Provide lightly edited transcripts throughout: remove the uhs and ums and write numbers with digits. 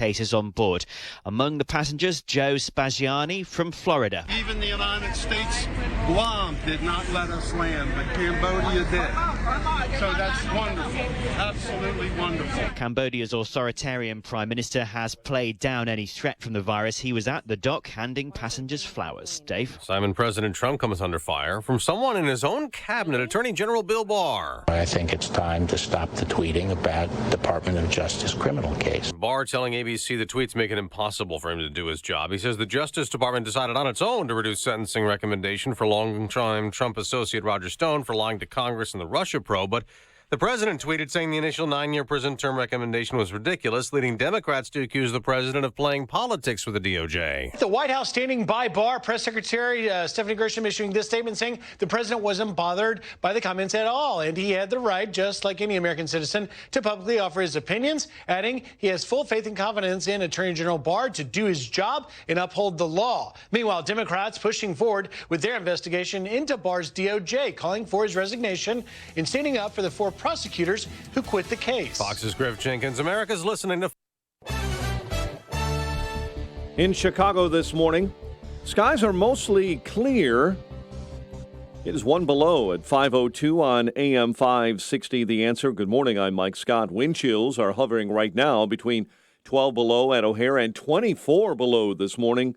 cases on board. Among the passengers, Joe Spagiani from Florida. Even the United States, Guam did not let us land, but Cambodia did. So that's wonderful, absolutely wonderful. Cambodia's authoritarian prime minister has played down any threat from the virus. He was at the dock handing passengers flowers. Dave? Simon, President Trump comes under fire from someone in his own cabinet, Attorney General Bill Barr. I think it's time to stop the tweeting about Department of Justice criminal case. Barr telling ABC the tweets make it impossible for him to do his job. He says the Justice Department decided on its own to reduce sentencing recommendation for longtime Trump associate Roger Stone for lying to Congress in the Russia probe, but the president tweeted saying the initial 9-year prison term recommendation was ridiculous, leading Democrats to accuse the president of playing politics with the DOJ. The White House standing by Barr. Press Secretary Stephanie Grisham issuing this statement saying the president wasn't bothered by the comments at all, and he had the right, just like any American citizen, to publicly offer his opinions, adding he has full faith and confidence in Attorney General Barr to do his job and uphold the law. Meanwhile, Democrats pushing forward with their investigation into Barr's DOJ, calling for his resignation and standing up for the 4 prosecutors who quit the case. Fox's Griff Jenkins. America's listening to... In Chicago this morning, skies are mostly clear. It is 1 below at 5:02 on AM 560. The Answer. Good morning. I'm Mike Scott. Wind chills are hovering right now between 12 below at O'Hare and 24 below this morning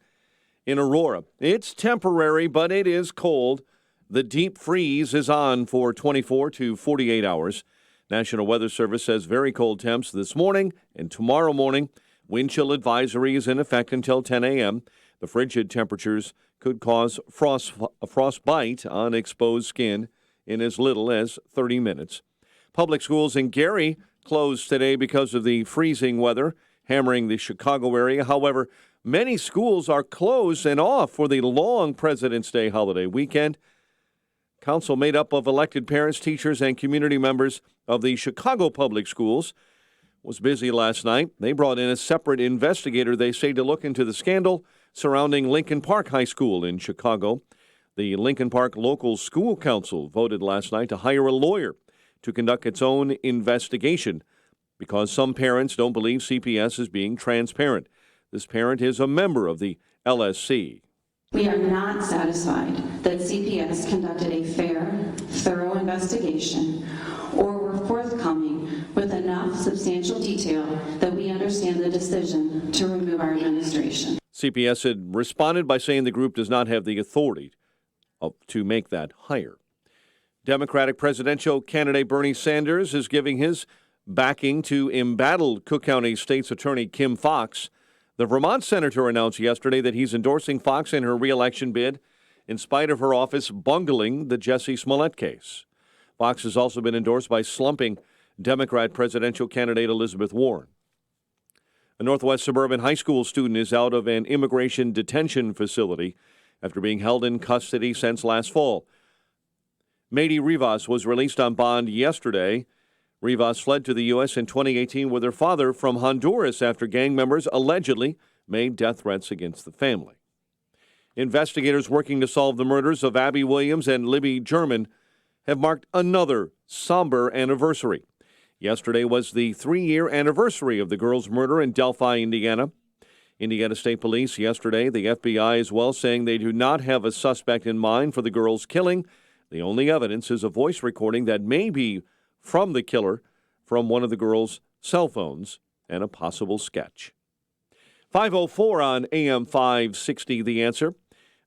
in Aurora. It's temporary, but it is cold. The deep freeze is on for 24 to 48 hours. National Weather Service says very cold temps this morning and tomorrow morning. Wind chill advisory is in effect until 10 a.m. The frigid temperatures could cause frostbite on exposed skin in as little as 30 minutes. Public schools in Gary closed today because of the freezing weather, hammering the Chicago area. However, many schools are closed and off for the long President's Day holiday weekend. Council made up of elected parents, teachers, and community members of the Chicago Public Schools was busy last night. They brought in a separate investigator, they say, to look into the scandal surrounding Lincoln Park High School in Chicago. The Lincoln Park Local School Council voted last night to hire a lawyer to conduct its own investigation because some parents don't believe CPS is being transparent. This parent is a member of the LSC. We are not satisfied that CPS conducted a fair, thorough investigation or were forthcoming with enough substantial detail that we understand the decision to remove our administration. CPS had responded by saying the group does not have the authority to make that hire. Democratic presidential candidate Bernie Sanders is giving his backing to embattled Cook County State's Attorney Kim Foxx. The Vermont senator announced yesterday that he's endorsing Foxx in her re-election bid in spite of her office bungling the Jussie Smollett case. Foxx has also been endorsed by slumping Democrat presidential candidate Elizabeth Warren. A Northwest suburban high school student is out of an immigration detention facility after being held in custody since last fall. Mady Rivas was released on bond yesterday. Rivas fled to the U.S. in 2018 with her father from Honduras after gang members allegedly made death threats against the family. Investigators working to solve the murders of Abby Williams and Libby German have marked another somber anniversary. Yesterday was the 3-year anniversary of the girls' murder in Delphi, Indiana. Indiana State Police yesterday, the FBI as well, saying they do not have a suspect in mind for the girls' killing. The only evidence is a voice recording that may be from the killer from one of the girls' cell phones and a possible sketch. 5:04 on AM 560, The Answer.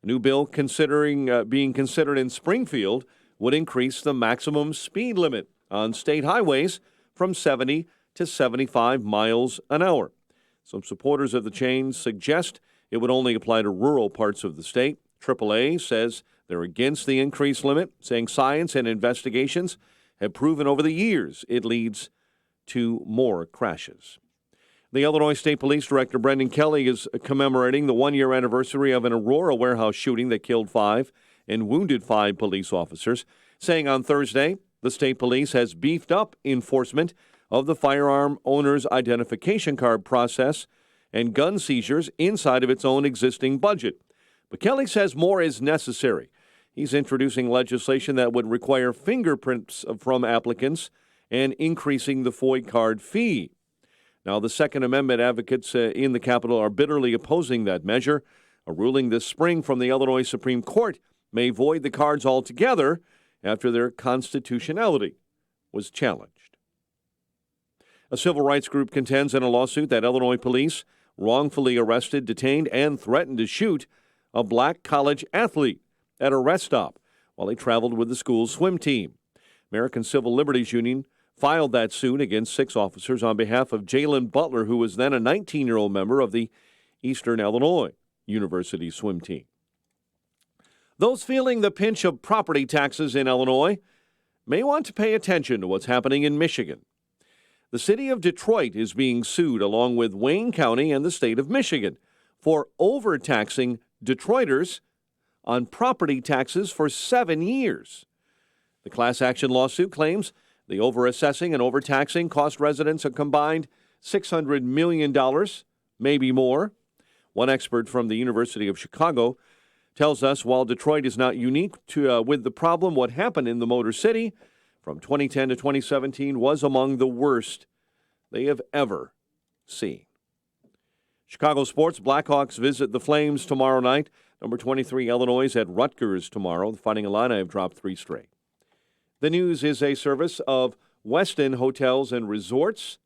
A new bill being considered in Springfield would increase the maximum speed limit on state highways from 70 to 75 miles an hour. Some supporters of the change suggest it would only apply to rural parts of the state. AAA says they're against the increased limit, saying science and investigations have proven over the years it leads to more crashes. The Illinois State Police Director Brendan Kelly is commemorating the 1-year anniversary of an Aurora warehouse shooting that killed 5 and wounded 5 police officers, saying on Thursday the state police has beefed up enforcement of the firearm owner's identification card process and gun seizures inside of its own existing budget. But Kelly says more is necessary. He's introducing legislation that would require fingerprints from applicants and increasing the FOID card fee. Now, the Second Amendment advocates in the Capitol are bitterly opposing that measure. A ruling this spring from the Illinois Supreme Court may void the cards altogether after their constitutionality was challenged. A civil rights group contends in a lawsuit that Illinois police wrongfully arrested, detained, and threatened to shoot a black college athlete at a rest stop while he traveled with the school's swim team. American Civil Liberties Union filed that suit against 6 officers on behalf of Jalen Butler, who was then a 19-year-old member of the Eastern Illinois University swim team. Those feeling the pinch of property taxes in Illinois may want to pay attention to what's happening in Michigan. The city of Detroit is being sued along with Wayne County and the state of Michigan for overtaxing Detroiters on property taxes for 7 years. The class action lawsuit claims the overassessing and overtaxing cost residents a combined $600 million, maybe more. One expert from the University of Chicago tells us while Detroit is not unique with the problem, what happened in the Motor City from 2010 to 2017 was among the worst they have ever seen. Chicago sports, Blackhawks visit the Flames tomorrow night. Number 23 Illinois at Rutgers tomorrow. The Fighting Illini have dropped 3 straight. The news is a service of Westin Hotels and Resorts.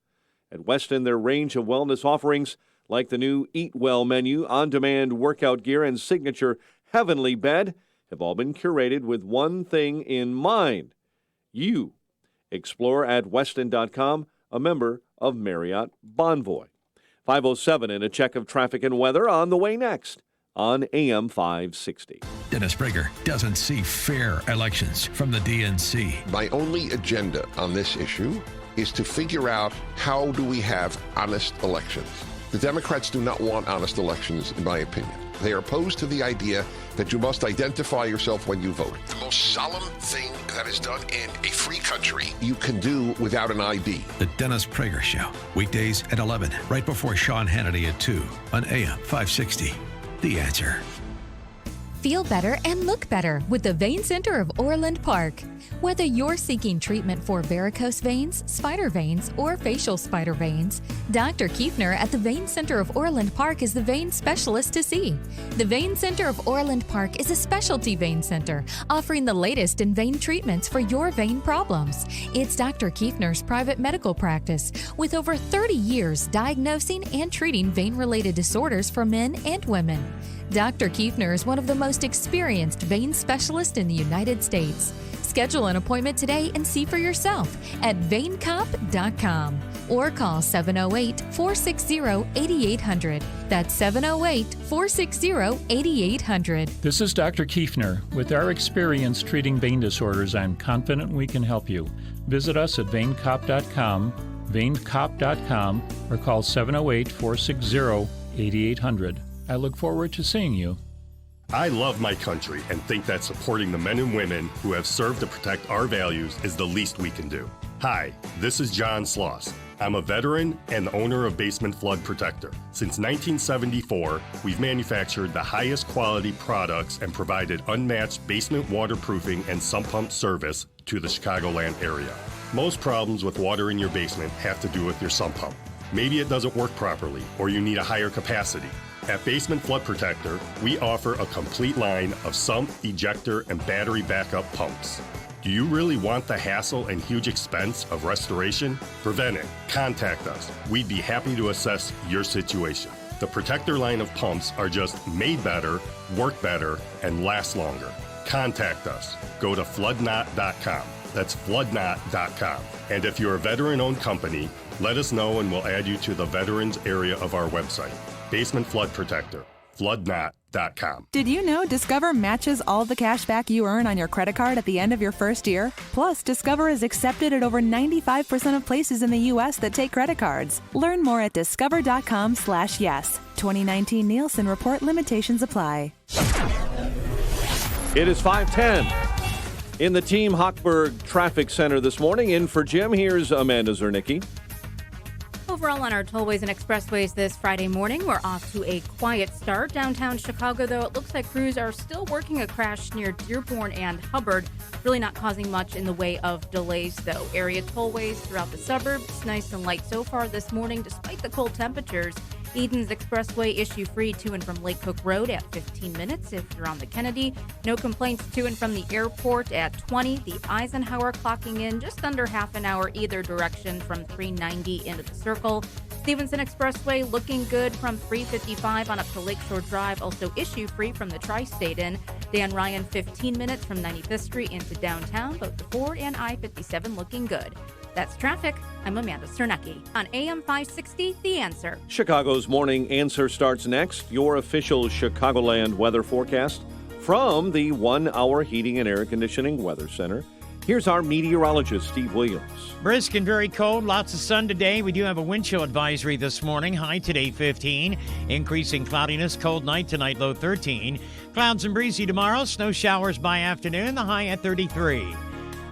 At Westin, their range of wellness offerings like the new Eat Well menu, on-demand workout gear, and signature Heavenly Bed have all been curated with one thing in mind. You. Explore at Westin.com, a member of Marriott Bonvoy. 5:07 and a check of traffic and weather on the way next on AM 560. Dennis Prager doesn't see fair elections from the DNC. My only agenda on this issue is to figure out how do we have honest elections. The Democrats do not want honest elections, in my opinion. They are opposed to the idea that you must identify yourself when you vote. The most solemn thing that is done in a free country you can do without an ID. The Dennis Prager Show, weekdays at 11, right before Sean Hannity at 2 on AM 560. The Answer. Feel better and look better with the Vein Center of Orland Park. Whether you're seeking treatment for varicose veins, spider veins, or facial spider veins, Dr. Kiefner at the Vein Center of Orland Park is the vein specialist to see. The Vein Center of Orland Park is a specialty vein center offering the latest in vein treatments for your vein problems. It's Dr. Kiefner's private medical practice with over 30 years diagnosing and treating vein-related disorders for men and women. Dr. Kiefner is one of the most experienced vein specialists in the United States. Schedule an appointment today and see for yourself at veincop.com or call 708-460-8800. That's 708-460-8800. This is Dr. Kiefner. With our experience treating vein disorders, I'm confident we can help you. Visit us at veincop.com, veincop.com, or call 708-460-8800. I look forward to seeing you. I love my country and think that supporting the men and women who have served to protect our values is the least we can do. Hi, this is John Sloss. I'm a veteran and the owner of Basement Flood Protector. Since 1974, we've manufactured the highest quality products and provided unmatched basement waterproofing and sump pump service to the Chicagoland area. Most problems with water in your basement have to do with your sump pump. Maybe it doesn't work properly or you need a higher capacity. At Basement Flood Protector, we offer a complete line of sump, ejector, and battery backup pumps. Do you really want the hassle and huge expense of restoration? Prevent it. Contact us. We'd be happy to assess your situation. The Protector line of pumps are just made better, work better, and last longer. Contact us. Go to floodknot.com. That's floodknot.com. And if you're a veteran-owned company, let us know and we'll add you to the veterans area of our website. Basement Flood Protector, floodknot.com. Did you know Discover matches all the cash back you earn on your credit card at the end of your first year? Plus, Discover is accepted at over 95% of places in the U.S. that take credit cards. Learn more at discover.com/yes. 2019 Nielsen Report limitations apply. It is 5:10 in the Team Hochberg Traffic Center this morning. In for Jim, here's Amanda Zernicki. Overall, on our tollways and expressways this Friday morning, we're off to a quiet start. Downtown Chicago, though, it looks like crews are still working a crash near Dearborn and Hubbard. Really not causing much in the way of delays, though. Area tollways throughout the suburbs, nice and light so far this morning, despite the cold temperatures. Eden's Expressway issue-free to and from Lake Cook Road at 15 minutes if you're on the Kennedy. No complaints to and from the airport at 20. The Eisenhower clocking in just under half an hour either direction from 390 into the Circle. Stevenson Expressway looking good from 355 on up to Lakeshore Drive. Also issue-free from the Tri-State Inn. Dan Ryan 15 minutes from 95th Street into downtown. Both the 4 and I-57 looking good. That's traffic. I'm Amanda Cernecki on AM 560, The Answer. Chicago's Morning Answer starts next. Your official Chicagoland weather forecast from the 1 Hour Heating and Air Conditioning Weather Center. Here's our meteorologist, Steve Williams. Brisk and very cold. Lots of sun today. We do have a wind chill advisory this morning. High today, 15. Increasing cloudiness. Cold night tonight, low 13. Clouds and breezy tomorrow. Snow showers by afternoon. The high at 33.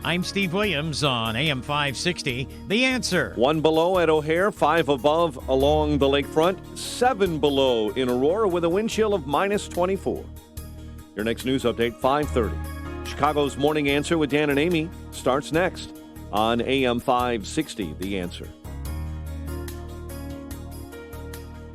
I'm Steve Williams on AM 560, The Answer. 1 below at O'Hare, 5 above along the lakefront, 7 below in Aurora with a wind chill of minus 24. Your next news update, 5:30. Chicago's Morning Answer with Dan and Amy starts next on AM 560, The Answer.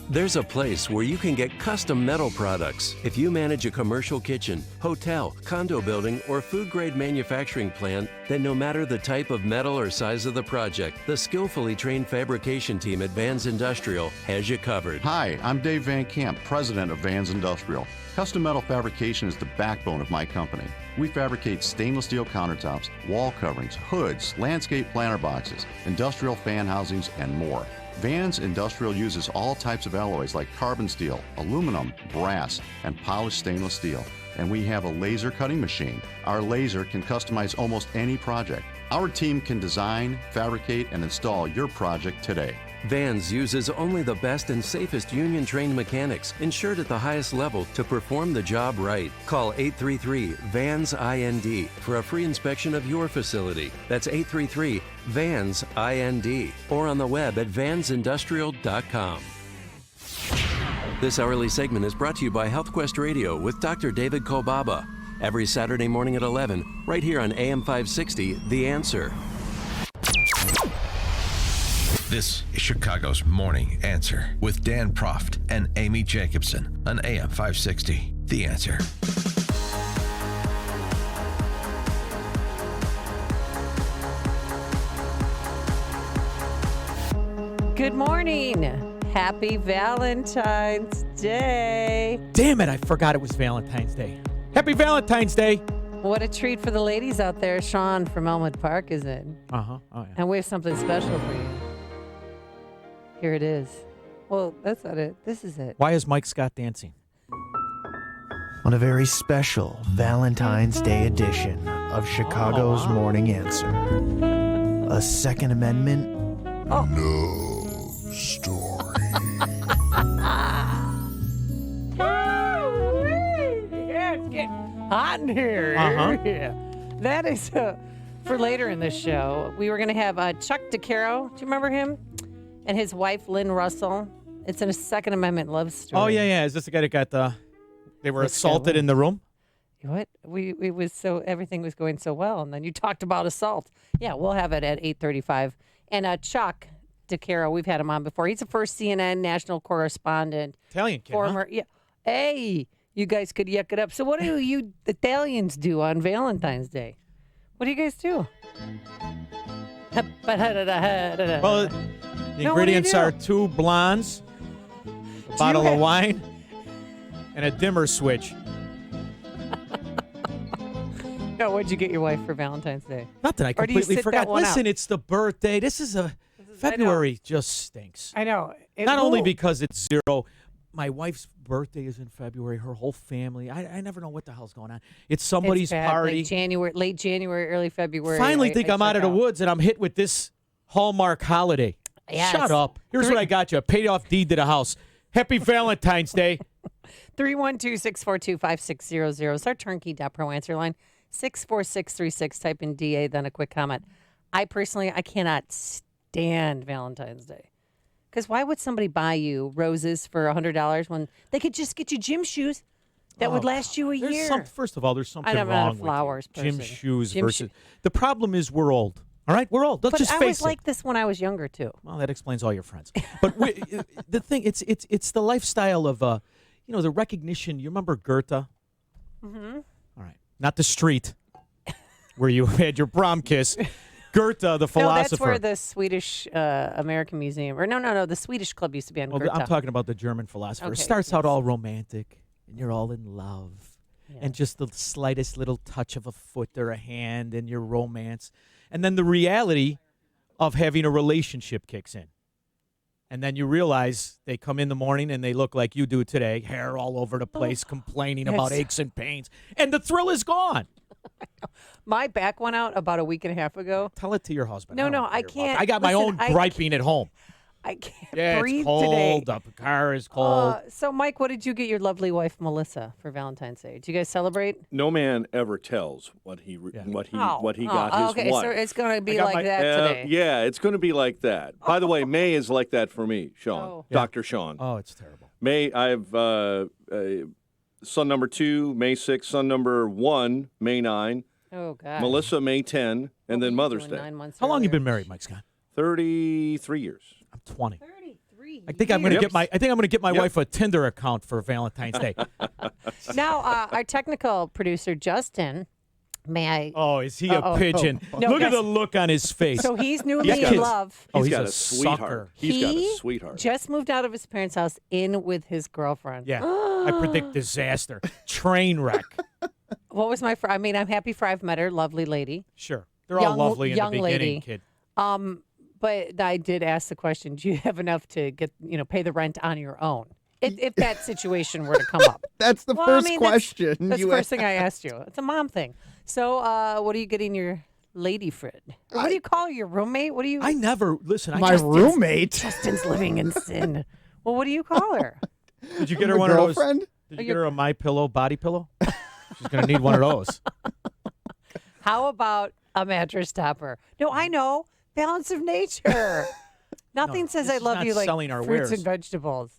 There's a place where you can get custom metal products. If you manage a commercial kitchen, hotel, condo building, or food-grade manufacturing plant, then no matter the type of metal or size of the project, the skillfully trained fabrication team at Vans Industrial has you covered. Hi, I'm Dave Van Camp, president of Vans Industrial. Custom metal fabrication is the backbone of my company. We fabricate stainless steel countertops, wall coverings, hoods, landscape planter boxes, industrial fan housings, and more. Vans Industrial uses all types of alloys like carbon steel, aluminum, brass, and polished stainless steel. And we have a laser cutting machine. Our laser can customize almost any project. Our team can design, fabricate, and install your project today. Vans uses only the best and safest union-trained mechanics, insured at the highest level to perform the job right. Call 833-VANS-IND for a free inspection of your facility. That's 833-VANS-IND or on the web at vansindustrial.com. This hourly segment is brought to you by HealthQuest Radio with Dr. David Kobaba. Every Saturday morning at 11, right here on AM 560, The Answer. This is Chicago's Morning Answer with Dan Proft and Amy Jacobson on AM 560, The Answer. Good morning. Happy Valentine's Day. Damn it, I forgot it was Valentine's Day. Happy Valentine's Day. What a treat for the ladies out there. Sean from Elmwood Park is in. Uh-huh. Oh, yeah. And we have something special for you. Here it is. Well, that's not it. This is it. Why is Mike Scott dancing? On a very special Valentine's Day edition of Chicago's Morning Answer. A Second Amendment love story. Yeah, it's getting hot in here. Uh-huh. Yeah. That is for later in the show. We were going to have Chuck DeCaro. Do you remember him? And his wife, Lynn Russell. It's in a Second Amendment love story. Oh, yeah. Is this the guy that got they were assaulted in the room? What? Everything was going so well, and then you talked about assault. Yeah, we'll have it at 8:35. And Chuck DeCaro, we've had him on before. He's the first CNN national correspondent. Italian kid, huh? Yeah. Hey, you guys could yuck it up. So what do you Italians do on Valentine's Day? What do you guys do? Well, the ingredients are 2 blondes, a bottle of wine, and a dimmer switch. No, what'd you get your wife for Valentine's Day? Nothing. I completely forgot. Listen, it's the birthday. February just stinks. I know. Not only because it's 0. My wife's birthday is in February. Her whole family. I never know what the hell's going on. It's somebody's party. Late January, early February. Finally think I'm out of the woods and I'm hit with this Hallmark holiday. Yes. Shut up. Here's what I got you. A paid off deed to the house. Happy Valentine's Day. 312-642-5600 is our turnkey.pro answer line. 64636. Type in DA, then a quick comment. I cannot stand Valentine's Day. Because why would somebody buy you roses for $100 when they could just get you gym shoes that would last you a year? First of all, there's something I'm wrong not a flowers with you. Gym person. shoes Gym versus. The problem is we're old. All right, we're old. Let's But just I face was like this when I was younger too. Well, that explains all your friends. But the thing, it's the lifestyle of, the recognition. You remember Goethe? Mm-hmm. All right, not the street where you had your prom kiss. Goethe, the philosopher. No, that's where the Swedish American Museum, or no, the Swedish Club used to be on Goethe. I'm talking about the German philosopher. It starts out all romantic, and you're all in love. And just the slightest little touch of a foot or a hand and your romance. And then the reality of having a relationship kicks in. And then you realize they come in the morning and they look like you do today, hair all over the place, complaining about aches and pains. And the thrill is gone. My back went out about a week and a half ago. Tell it to your husband. No, I can't. I got my own griping at home. I can't Yeah, breathe it's cold. today. The car is cold. So, Mike, what did you get your lovely wife Melissa for Valentine's Day? Do you guys celebrate? No man ever tells what he got his okay, wife. so it's going to be like that today. Yeah, it's going to be like that. By the way, May is like that for me, Sean. Dr. Sean. Oh, it's terrible. May, I have son number 2, May 6, son number 1, May 9. Oh, God. Melissa, May 10, and then Mother's Day. 9 months How long you earlier. been married, Mike Scott? 33 years. I'm 20. I think I'm going to get my wife a Tinder account for Valentine's Day. Now, our technical producer, Justin, may I? Oh, is he a pigeon? No, Look at guys. the look on his face. So he's newly in love. Oh, he's got a a sweetheart. sucker. He's got a He sweetheart. just moved out of his parents' house in with his girlfriend. Yeah, I predict disaster, train wreck. What was my? I'm happy for I've met her, lovely lady. Sure, they're all lovely in the young beginning, lady. kid. But I did ask the question: do you have enough to get pay the rent on your own? If that situation were to come up. That's the first question. That's the you first thing I asked you. It's a mom thing. So, what are you getting your lady friend? What do you call her? Your roommate? What do you? I never listen. My roommate. Justin's living in sin. Well, what do you call her? Did you get her My one of those? girlfriend? Did you get her a My Pillow body pillow? She's gonna need one of those. How about a mattress topper? No, I know. Balance of nature. Nothing says this I is love not you like selling our fruits wares. and vegetables.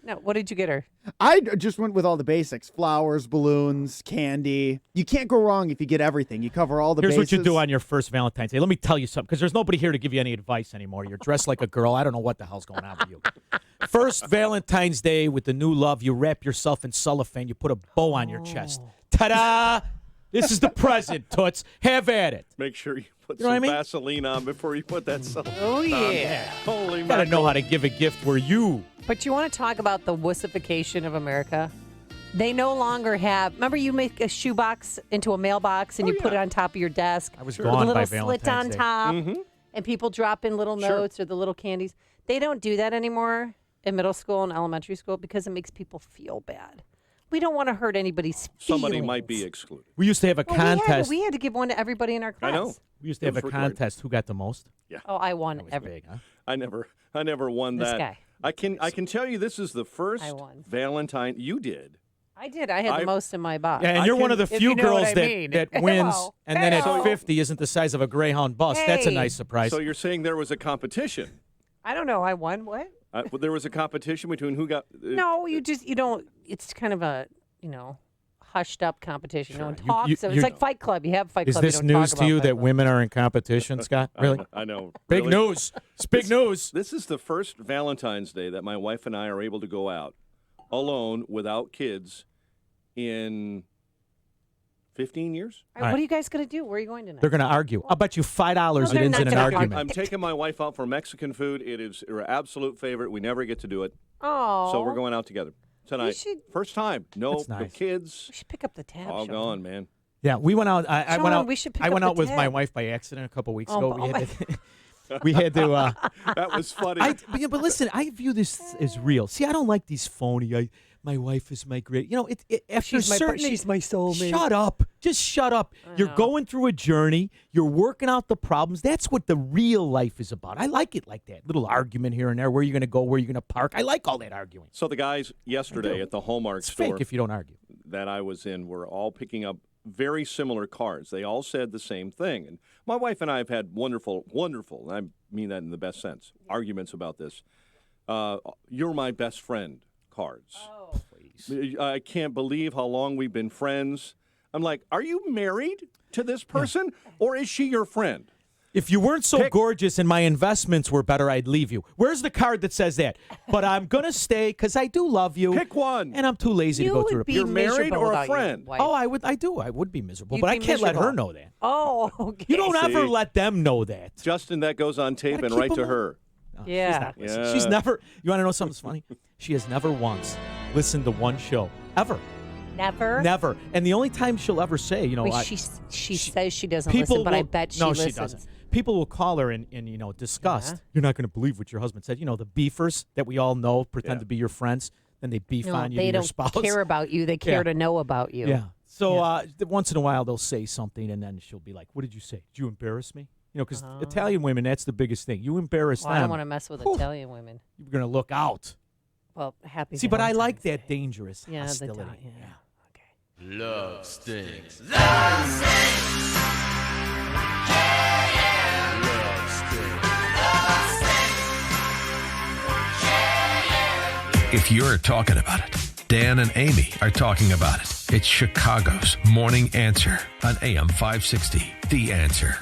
No, what did you get her? I just went with all the basics: flowers, balloons, candy. You can't go wrong if you get everything. You cover all the Here's bases. what you do on your first Valentine's Day. Let me tell you something, because there's nobody here to give you any advice anymore. You're dressed like a girl. I don't know what the hell's going on with you. First Valentine's Day with the new love, you wrap yourself in cellophane. You put a bow on your chest. Ta-da! This is the present, Toots. Have at it. Make sure you put You know what I some mean? Vaseline on before you put that stuff Oh, on. yeah. Holy You got to know how to give a gift where you. But you want to talk about the wussification of America? They no longer have. Remember, you make a shoebox into a mailbox and you put it on top of your desk. I was with a gone little by slit Valentine's on Day. top, Mm-hmm. and people drop in little notes or the little candies. They don't do that anymore in middle school and elementary school because it makes people feel bad. We don't want to hurt anybody's feelings. Somebody might be excluded. We used to have a Well, contest. We had to give one to everybody in our class. I know. We used to have a contest. Who got the most? Yeah. Oh, I won That was every. big, huh? I never won This that. guy. I can tell you this is the first I won. Valentine you did. I did. I had the most in my box. Yeah, and you're one of the If few you know what girls I mean. that wins, Hello. and then at Hello. 50 isn't the size of a Greyhound bus. That's a Hey. nice surprise. So you're saying there was a competition? I don't know. I won. What? There was a competition between who got. No, you don't. It's kind of a hushed up competition. No one You- talks. you- so it's you're- like Fight Club. You have Fight Is Club. this you don't news talk to you about that Fight Club. women are in competition, Scott? Really? I know. Big Really? news. It's big news. This is the first Valentine's Day that my wife and I are able to go out alone without kids in 15 years. All right, what are you guys going to do? Where are you going tonight? They're going to argue. I'll bet you $5 it they're ends not in an gonna argument. I'm taking my wife out for Mexican food. It is her absolute favorite. We never get to do it. Oh. So we're going out together tonight. should- First time. No, That's nice. the kids. We should pick up the tab. All Sean. gone, man. Yeah, we went out. I went Sean, out. we should pick I up went the out with my tab. wife by accident a couple weeks Oh, ago. oh my- We had to. That was funny. But listen, I view this as real. See, I don't like these phony. My wife is my great. After She's my certain, she's my soulmate. Shut up. Just shut up. You're know. going through a journey. You're working out the problems. That's what the real life is about. I like it like that. Little argument here and there. Where you're going to go? Where you're going to park? I like all that arguing. So the guys yesterday at the Hallmark It's store fake if you don't argue. that I was in were all picking up very similar cards. They all said the same thing. And my wife and I have had wonderful, and I mean that in the best sense, arguments about this. you're my best friend cards. Oh, please. I can't believe how long we've been friends. I'm like, are you married to this person, or is she your friend? If you weren't so gorgeous and my investments were better, I'd leave you. Where's the card that says that? But I'm going to stay because I do love you. Pick one. And I'm too lazy to go through it. You're married or a friend? Oh, I would be miserable, but I can't let her know that. Oh, okay. You don't ever let them know that. Justin, that goes on tape and right to her. No, yeah. She's never, you want to know something funny? She has never once listened to one show, ever. Never? Never. And the only time she'll ever say, Wait, she says she doesn't listen, but I bet she listens. No, she doesn't. People will call her and disgust. Yeah. You're not going to believe what your husband said. The beefers that we all know pretend to be your friends, and they beef on you and your spouse. They don't care about you. They care to know about you. Yeah. So once in a while, they'll say something, and then she'll be like, what did you say? Did you embarrass me? Because Italian women, that's the biggest thing. You embarrass them. I don't want to mess with Italian women. You're going to look out. Well, happy See, but I like that dangerous hostility. Love stinks. If you're talking about it, Dan and Amy are talking about it. It's Chicago's Morning Answer on AM 560. The Answer.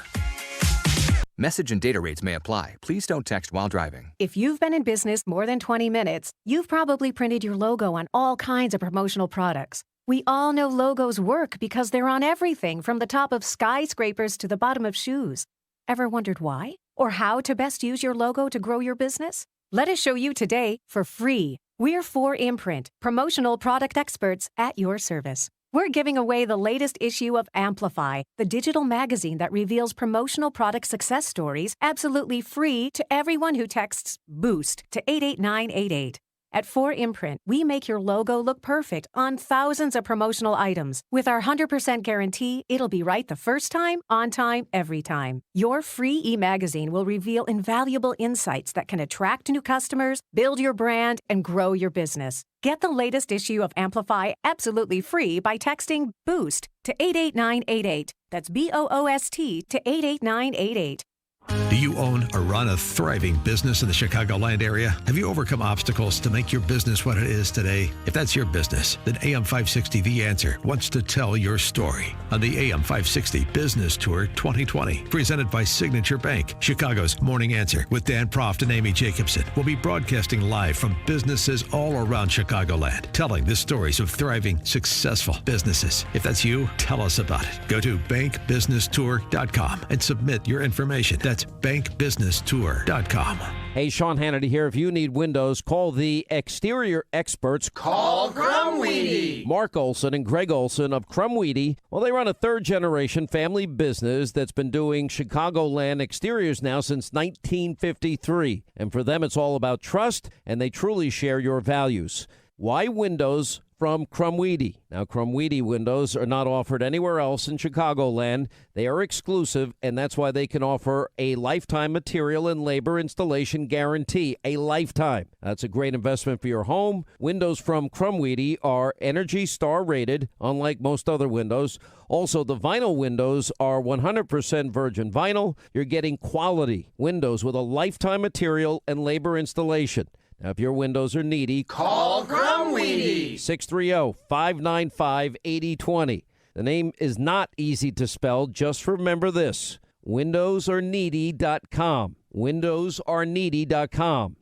Message and data rates may apply. Please don't text while driving. If you've been in business more than 20 minutes, you've probably printed your logo on all kinds of promotional products. We all know logos work because they're on everything from the top of skyscrapers to the bottom of shoes. Ever wondered why? Or how to best use your logo to grow your business? Let us show you today for free. We're 4imprint, promotional product experts at your service. We're giving away the latest issue of Amplify, the digital magazine that reveals promotional product success stories absolutely free to everyone who texts BOOST to 88988. At 4imprint, we make your logo look perfect on thousands of promotional items. With our 100% guarantee, it'll be right the first time, on time, every time. Your free e-magazine will reveal invaluable insights that can attract new customers, build your brand, and grow your business. Get the latest issue of Amplify absolutely free by texting BOOST to 88988. That's BOOST to 88988. Do you own or run a thriving business in the Chicagoland area? Have you overcome obstacles to make your business what it is today? If that's your business, then AM 560 The Answer wants to tell your story on the AM 560 Business Tour 2020, presented by Signature Bank. Chicago's Morning Answer with Dan Proft and Amy Jacobson will be broadcasting live from businesses all around Chicagoland, telling the stories of thriving, successful businesses. If that's you, tell us about it. Go to bankbusinesstour.com and submit your information. That's bankbusinesstour.com. Hey, Sean Hannity here. If you need windows, call the exterior experts. Call Crumweedy. Mark Olson and Greg Olson of Crumweedy. Well, they run a third-generation family business that's been doing Chicagoland exteriors now since 1953. And for them, it's all about trust, and they truly share your values. Why windows from Crumweedy? Now, Crumweedy windows are not offered anywhere else in Chicagoland. They are exclusive, and that's why they can offer a lifetime material and labor installation guarantee. A lifetime. That's a great investment for your home. Windows from Crumweedy are Energy Star rated, unlike most other windows. Also, the vinyl windows are 100% virgin vinyl. You're getting quality windows with a lifetime material and labor installation. Now, if your windows are needy, call Crumweedy. 630-595-8020. The name is not easy to spell. Just remember this. WindowsAreNeedy.com. WindowsAreNeedy.com.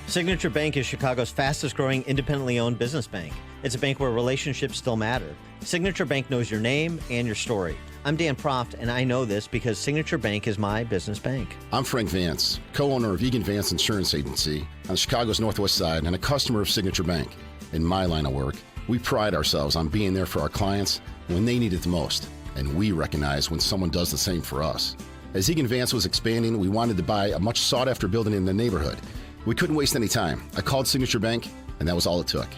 Signature Bank is Chicago's fastest growing independently owned business bank. It's a bank where relationships still matter. Signature Bank knows your name and your story. I'm Dan Proft, and I know this because Signature Bank is my business bank. I'm Frank Vance, co-owner of Egan Vance Insurance Agency on Chicago's Northwest Side and a customer of Signature Bank. In my line of work, we pride ourselves on being there for our clients when they need it the most, and we recognize when someone does the same for us. As Egan Vance was expanding, we wanted to buy a much sought-after building in the neighborhood. We couldn't waste any time. I called Signature Bank, and that was all it took.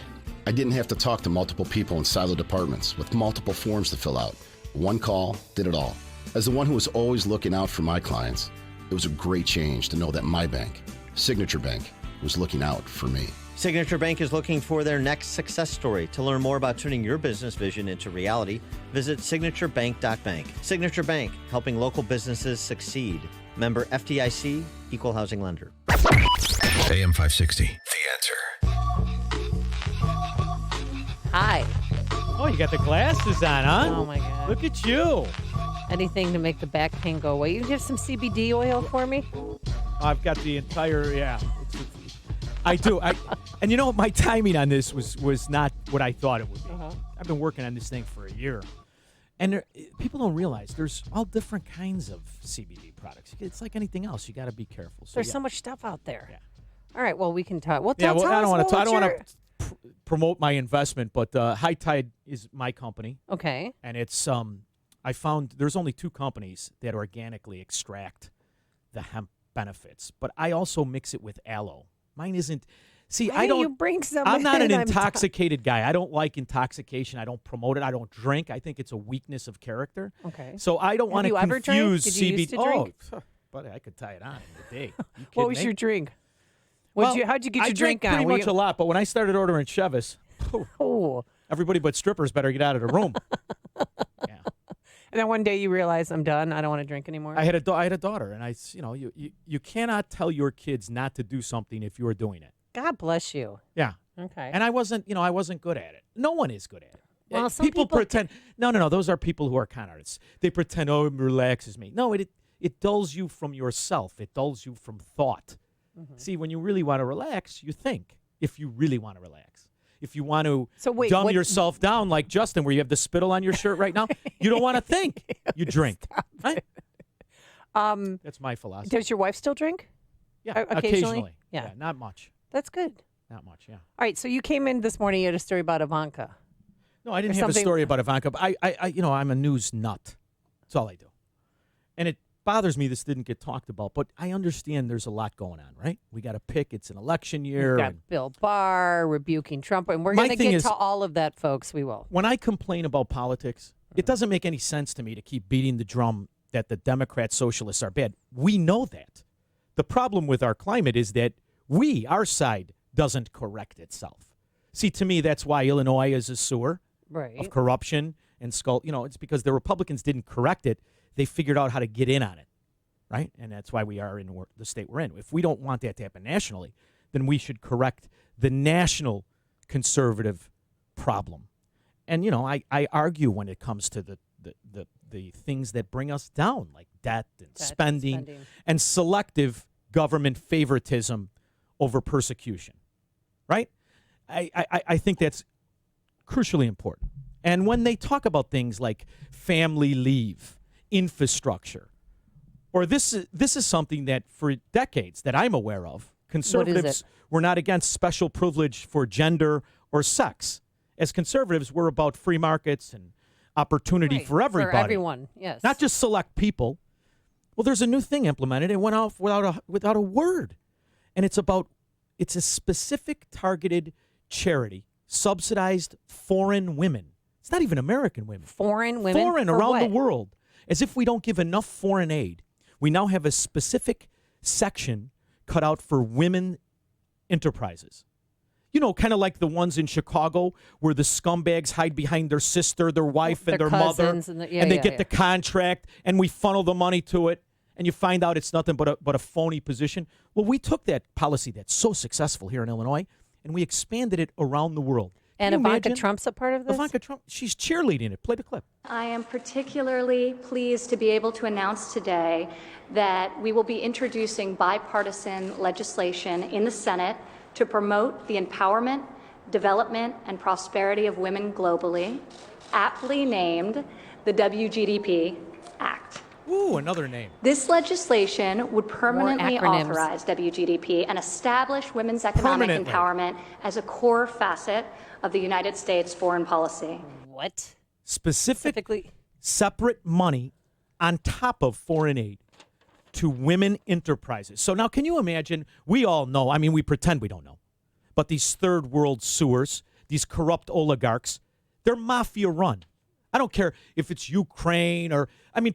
I didn't have to talk to multiple people in silo departments with multiple forms to fill out. One call did it all. As the one who was always looking out for my clients, it was a great change to know that my bank, Signature Bank, was looking out for me. Signature Bank is looking for their next success story. To learn more about turning your business vision into reality, visit signaturebank.bank. Signature Bank, helping local businesses succeed. Member FDIC, Equal Housing Lender. AM 560, The Answer. Hi. Oh, you got the glasses on, huh? Oh, my God. Look at you. Anything to make the back pain go away. You have some CBD oil for me? I've got the entire, I do. And you know what? My timing on this was not what I thought it would be. I've been working on this thing for a year. And people don't realize there's all different kinds of CBD products. It's like anything else. You got to be careful. So, There's so much stuff out there. Yeah. All right, well, we can talk. Well, I tell don't want us to. I don't want to promote my investment, but High Tide is my company. Okay. And it's I found there's only 2 companies that organically extract the hemp benefits, but I also mix it with aloe. Mine isn't. See, Why I don't. You bring some I'm not an in? intoxicated guy. I don't like intoxication. I don't promote it. I don't drink. I think it's a weakness of character. Okay. So I don't want to Have you ever drank? confuse Did you CBD. used to drink? Oh, buddy, I could tie it on in a day. You What was kidding your me? drink? Well, How'd you get I your drank drink on? pretty Were much you- a lot, but when I started ordering Chivas, everybody but strippers better get out of the room. And then one day you realize I'm done. I don't want to drink anymore. I had a daughter, and you cannot tell your kids not to do something if you're doing it. God bless you. Yeah. Okay. And I wasn't good at it. No one is good at it. Well, some people people- pretend. No. Those are people who are con artists. They pretend, it relaxes me. No, it dulls you from yourself. It dulls you from thought. See, when you really want to relax, you think. If you really want to relax. If you want to dumb yourself down like Justin, where you have the spittle on your shirt right now, you don't want to think. You drink. Right? That's my philosophy. Does your wife still drink? Yeah, occasionally. Yeah, not much. That's good. Not much, yeah. All right, so you came in this morning, you had a story about Ivanka. No, I didn't Or have a something- story about Ivanka, but I'm a news nut. That's all I do. And it bothers me this didn't get talked about, but I understand there's a lot going on, right? We got to pick. It's an election year. We've got and Bill Barr rebuking Trump, and we're My going to thing get is- to all of that, folks. We will. when I complain about politics, it doesn't make any sense to me to keep beating the drum that the Democrats, socialists are bad. We know that. The problem with our climate is that our side, doesn't correct itself. See, to me, that's why Illinois is a sewer of corruption and skull. It's because the Republicans didn't correct it. They figured out how to get in on it, right? And that's why we are in the state we're in. If we don't want that to happen nationally, then we should correct the national conservative problem. And, I argue when it comes to the things that bring us down, like debt and spending and selective government favoritism over persecution, right? I think that's crucially important. And when they talk about things like family leave, infrastructure, or this is something that for decades that I'm aware of, conservatives were not against special privilege for gender or sex. As conservatives, we're about free markets and opportunity for everybody. For everyone, yes. Not just select people. Well, there's a new thing implemented. It went off without a word. And it's a specific targeted charity, subsidized foreign women. It's not even American women. Foreign women? Foreign For around the what? world. As if we don't give enough foreign aid. We now have a specific section cut out for women enterprises. Kind of like the ones in Chicago where the scumbags hide behind their sister, their wife, and their mother. cousins and they get the contract, and we funnel the money to it, and you find out it's nothing but a phony position. Well, we took that policy that's so successful here in Illinois, and we expanded it around the world. And Can you Ivanka imagine? Trump's a part of this? Ivanka Trump, she's cheerleading it. Play the clip. I am particularly pleased to be able to announce today that we will be introducing bipartisan legislation in the Senate to promote the empowerment, development, and prosperity of women globally, aptly named the WGDP Act. Ooh, another name. This legislation would permanently acronyms. authorize WGDP and establish women's economic Permanently. empowerment as a core facet of the United States foreign policy. What? Specifically, separate money on top of foreign aid to women enterprises. So now can you imagine, we all know, we pretend we don't know, but these third world sewers, these corrupt oligarchs, they're mafia run. I don't care if it's Ukraine or,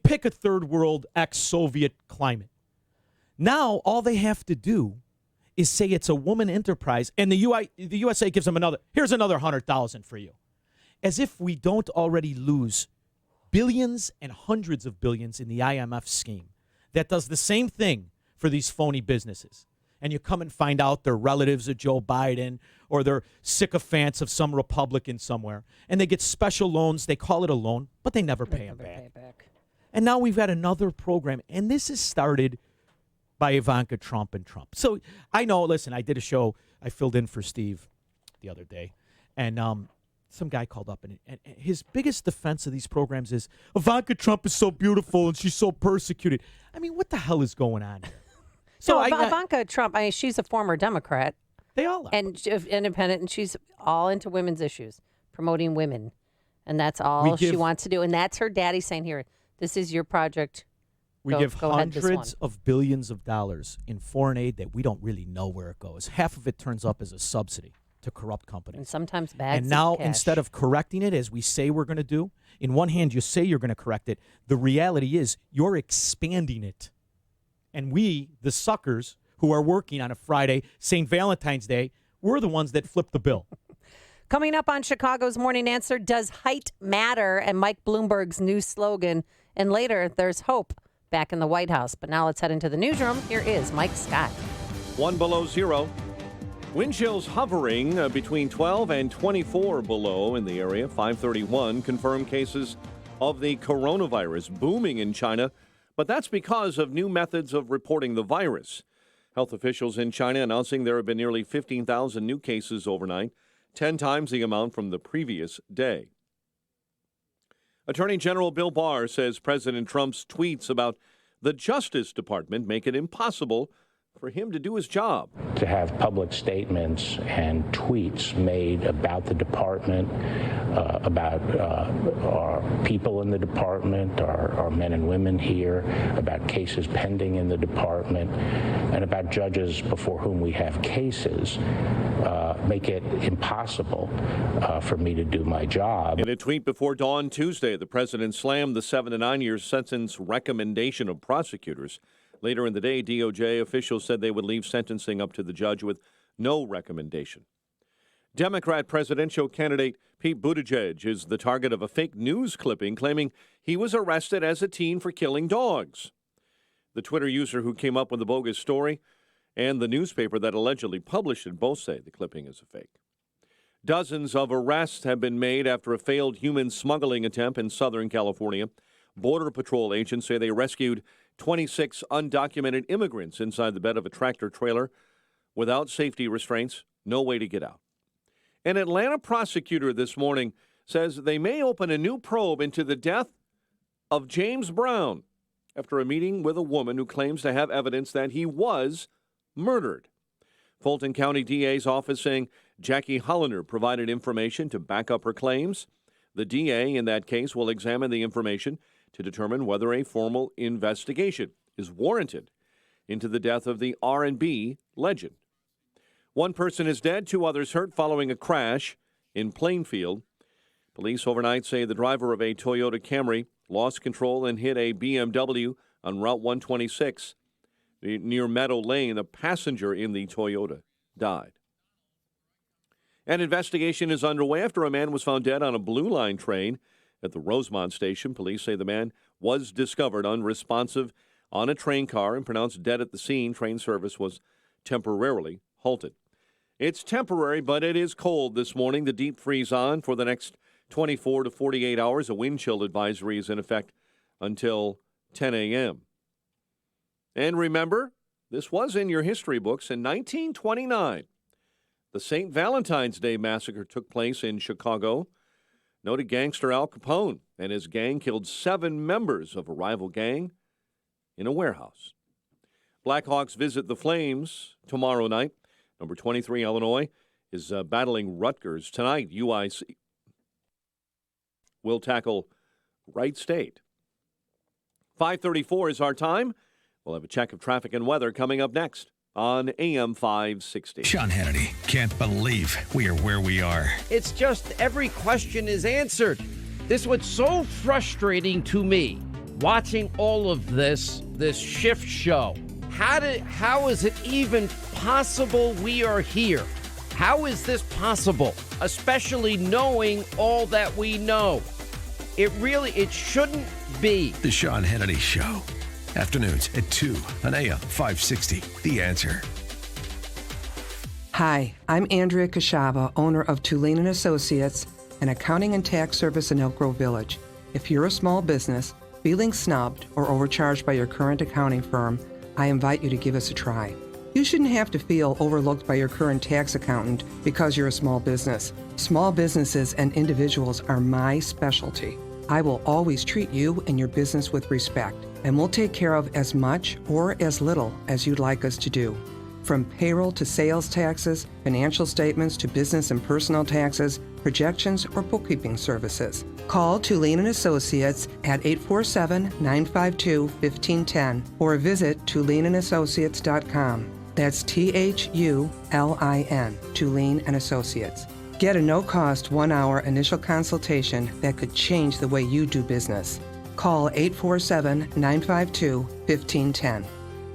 pick a third world ex-Soviet climate. Now all they have to do is say it's a woman enterprise, and the USA gives them here's another 100,000 for you. As if we don't already lose billions and hundreds of billions in the IMF scheme that does the same thing for these phony businesses. and you come and find out they're relatives of Joe Biden or they're sycophants of some Republican somewhere, and they get special loans. They call it a loan, but they never pay them back. And now we've got another program, and this is started by Ivanka Trump and Trump. So I know, listen, I did a show. I filled in for Steve the other day, and some guy called up, and his biggest defense of these programs is Ivanka Trump is so beautiful and she's so persecuted. I mean, what the hell is going on here? So Ivanka Trump, she's a former Democrat. They all are. And independent, and she's all into women's issues, promoting women. And that's all she wants to do. And that's her daddy saying, here, this is your project. We give hundreds of billions of dollars in foreign aid that we don't really know where it goes. Half of it turns up as a subsidy to corrupt companies. And sometimes bags And now, of cash. instead of correcting it as we say we're going to do, in one hand you say you're going to correct it. The reality is you're expanding it. And we, the suckers who are working on a Friday, St. Valentine's Day, we're the ones that flip the bill. Coming up on Chicago's Morning Answer, does height matter? And Mike Bloomberg's new slogan. And later, there's hope back in the White House. But now let's head into the newsroom. Here is Mike Scott. 1 below zero. Wind chills hovering between 12 and 24 below in the area. 531 confirmed cases of the coronavirus booming in China, but that's because of new methods of reporting the virus. Health officials in China announcing there have been nearly 15,000 new cases overnight, 10 times the amount from the previous day. Attorney General Bill Barr says President Trump's tweets about the Justice Department make it impossible for him to do his job. To have public statements and tweets made about the department, about our people in the department, our men and women here, about cases pending in the department, and about judges before whom we have cases, make it impossible for me to do my job. In a tweet before dawn Tuesday, the president slammed the 7 to 9 year sentence recommendation of prosecutors. Later in the day, DOJ officials said they would leave sentencing up to the judge with no recommendation. Democrat presidential candidate Pete Buttigieg is the target of a fake news clipping claiming he was arrested as a teen for killing dogs. The Twitter user who came up with the bogus story and the newspaper that allegedly published it both say the clipping is a fake. Dozens of arrests have been made after a failed human smuggling attempt in Southern California. Border Patrol agents say they rescued 26 undocumented immigrants inside the bed of a tractor trailer without safety restraints, no way to get out. An Atlanta prosecutor this morning says they may open a new probe into the death of James Brown after a meeting with a woman who claims to have evidence that he was murdered. Fulton County DA's office saying Jackie Hollander provided information to back up her claims. The DA in that case will examine the information to determine whether a formal investigation is warranted into the death of the R&B legend. One person is dead, 2 others hurt following a crash in Plainfield. Police overnight say the driver of a Toyota Camry lost control and hit a BMW on Route 126. Near Meadow Lane, a passenger in the Toyota died. An investigation is underway after a man was found dead on a Blue Line train at the Rosemont station. Police say the man was discovered unresponsive on a train car and pronounced dead at the scene. Train service was temporarily halted. It's temporary, but it is cold this morning. The deep freeze on for the next 24 to 48 hours. A wind chill advisory is in effect until 10 a.m. And remember, this was in your history books. In 1929, the St. Valentine's Day massacre took place in Chicago. Noted gangster Al Capone and his gang killed 7 members of a rival gang in a warehouse. Blackhawks visit the Flames tomorrow night. Number 23, Illinois, is battling Rutgers. Tonight, UIC will tackle Wright State. 5:34 is our time. We'll have a check of traffic and weather coming up next on AM 560. Sean Hannity can't believe we are where we are. It's just every question is answered. This was so frustrating to me, watching all of this shift show. How is it even possible we are here? How is this possible? Especially knowing all that we know. It shouldn't be. The Sean Hannity Show. Afternoons at 2 on AM 560. The Answer. Hi, I'm Andrea Kashaba, owner of Tulane & Associates, an accounting and tax service in Elk Grove Village. If you're a small business, feeling snubbed or overcharged by your current accounting firm, I invite you to give us a try. You shouldn't have to feel overlooked by your current tax accountant because you're a small business. Small businesses and individuals are my specialty. I will always treat you and your business with respect, and we'll take care of as much or as little as you'd like us to do. From payroll to sales taxes, financial statements to business and personal taxes, projections, or bookkeeping services. Call Tulane & Associates at 847-952-1510 or visit TulaneandAssociates.com. That's THULIN, Tulane & Associates. Get a no-cost 1-hour initial consultation that could change the way you do business. Call 847-952-1510.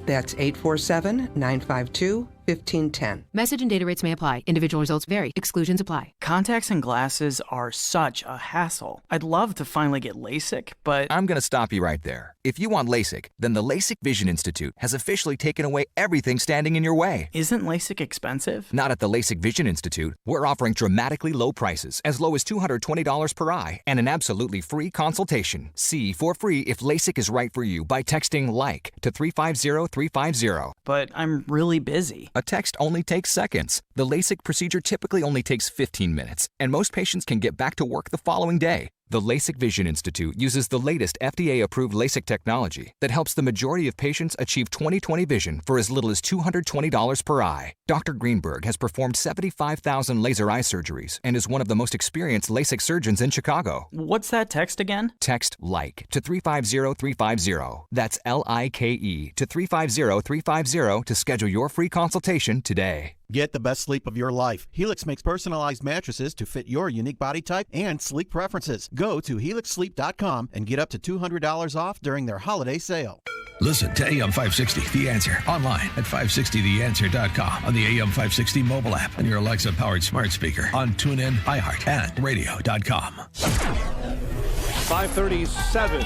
That's 847-952-1510. Message and data rates may apply. Individual results vary. Exclusions apply. Contacts and glasses are such a hassle. I'd love to finally get LASIK, but I'm going to stop you right there. If you want LASIK, then the LASIK Vision Institute has officially taken away everything standing in your way. Isn't LASIK expensive? Not at the LASIK Vision Institute. We're offering dramatically low prices, as low as $220 per eye, and an absolutely free consultation. See for free if LASIK is right for you by texting LIKE to 350-350. But I'm really busy. A text only takes seconds. The LASIK procedure typically only takes 15 minutes, and most patients can get back to work the following day. The LASIK Vision Institute uses the latest FDA-approved LASIK technology that helps the majority of patients achieve 20/20 vision for as little as $220 per eye. Dr. Greenberg has performed 75,000 laser eye surgeries and is one of the most experienced LASIK surgeons in Chicago. What's that text again? Text LIKE to 350-350. That's LIKE to 350-350 to schedule your free consultation today. Get the best sleep of your life. Helix makes personalized mattresses to fit your unique body type and sleep preferences. Go to helixsleep.com and get up to $200 off during their holiday sale. Listen to AM 560, The Answer, online at 560theanswer.com, on the AM 560 mobile app, on your Alexa-powered smart speaker, on TuneIn, iHeart, and radio.com. 537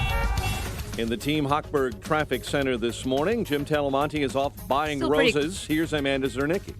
in the Team Hochberg Traffic Center this morning. Jim Talamonte is off buying roses. Here's Amanda Zernicki.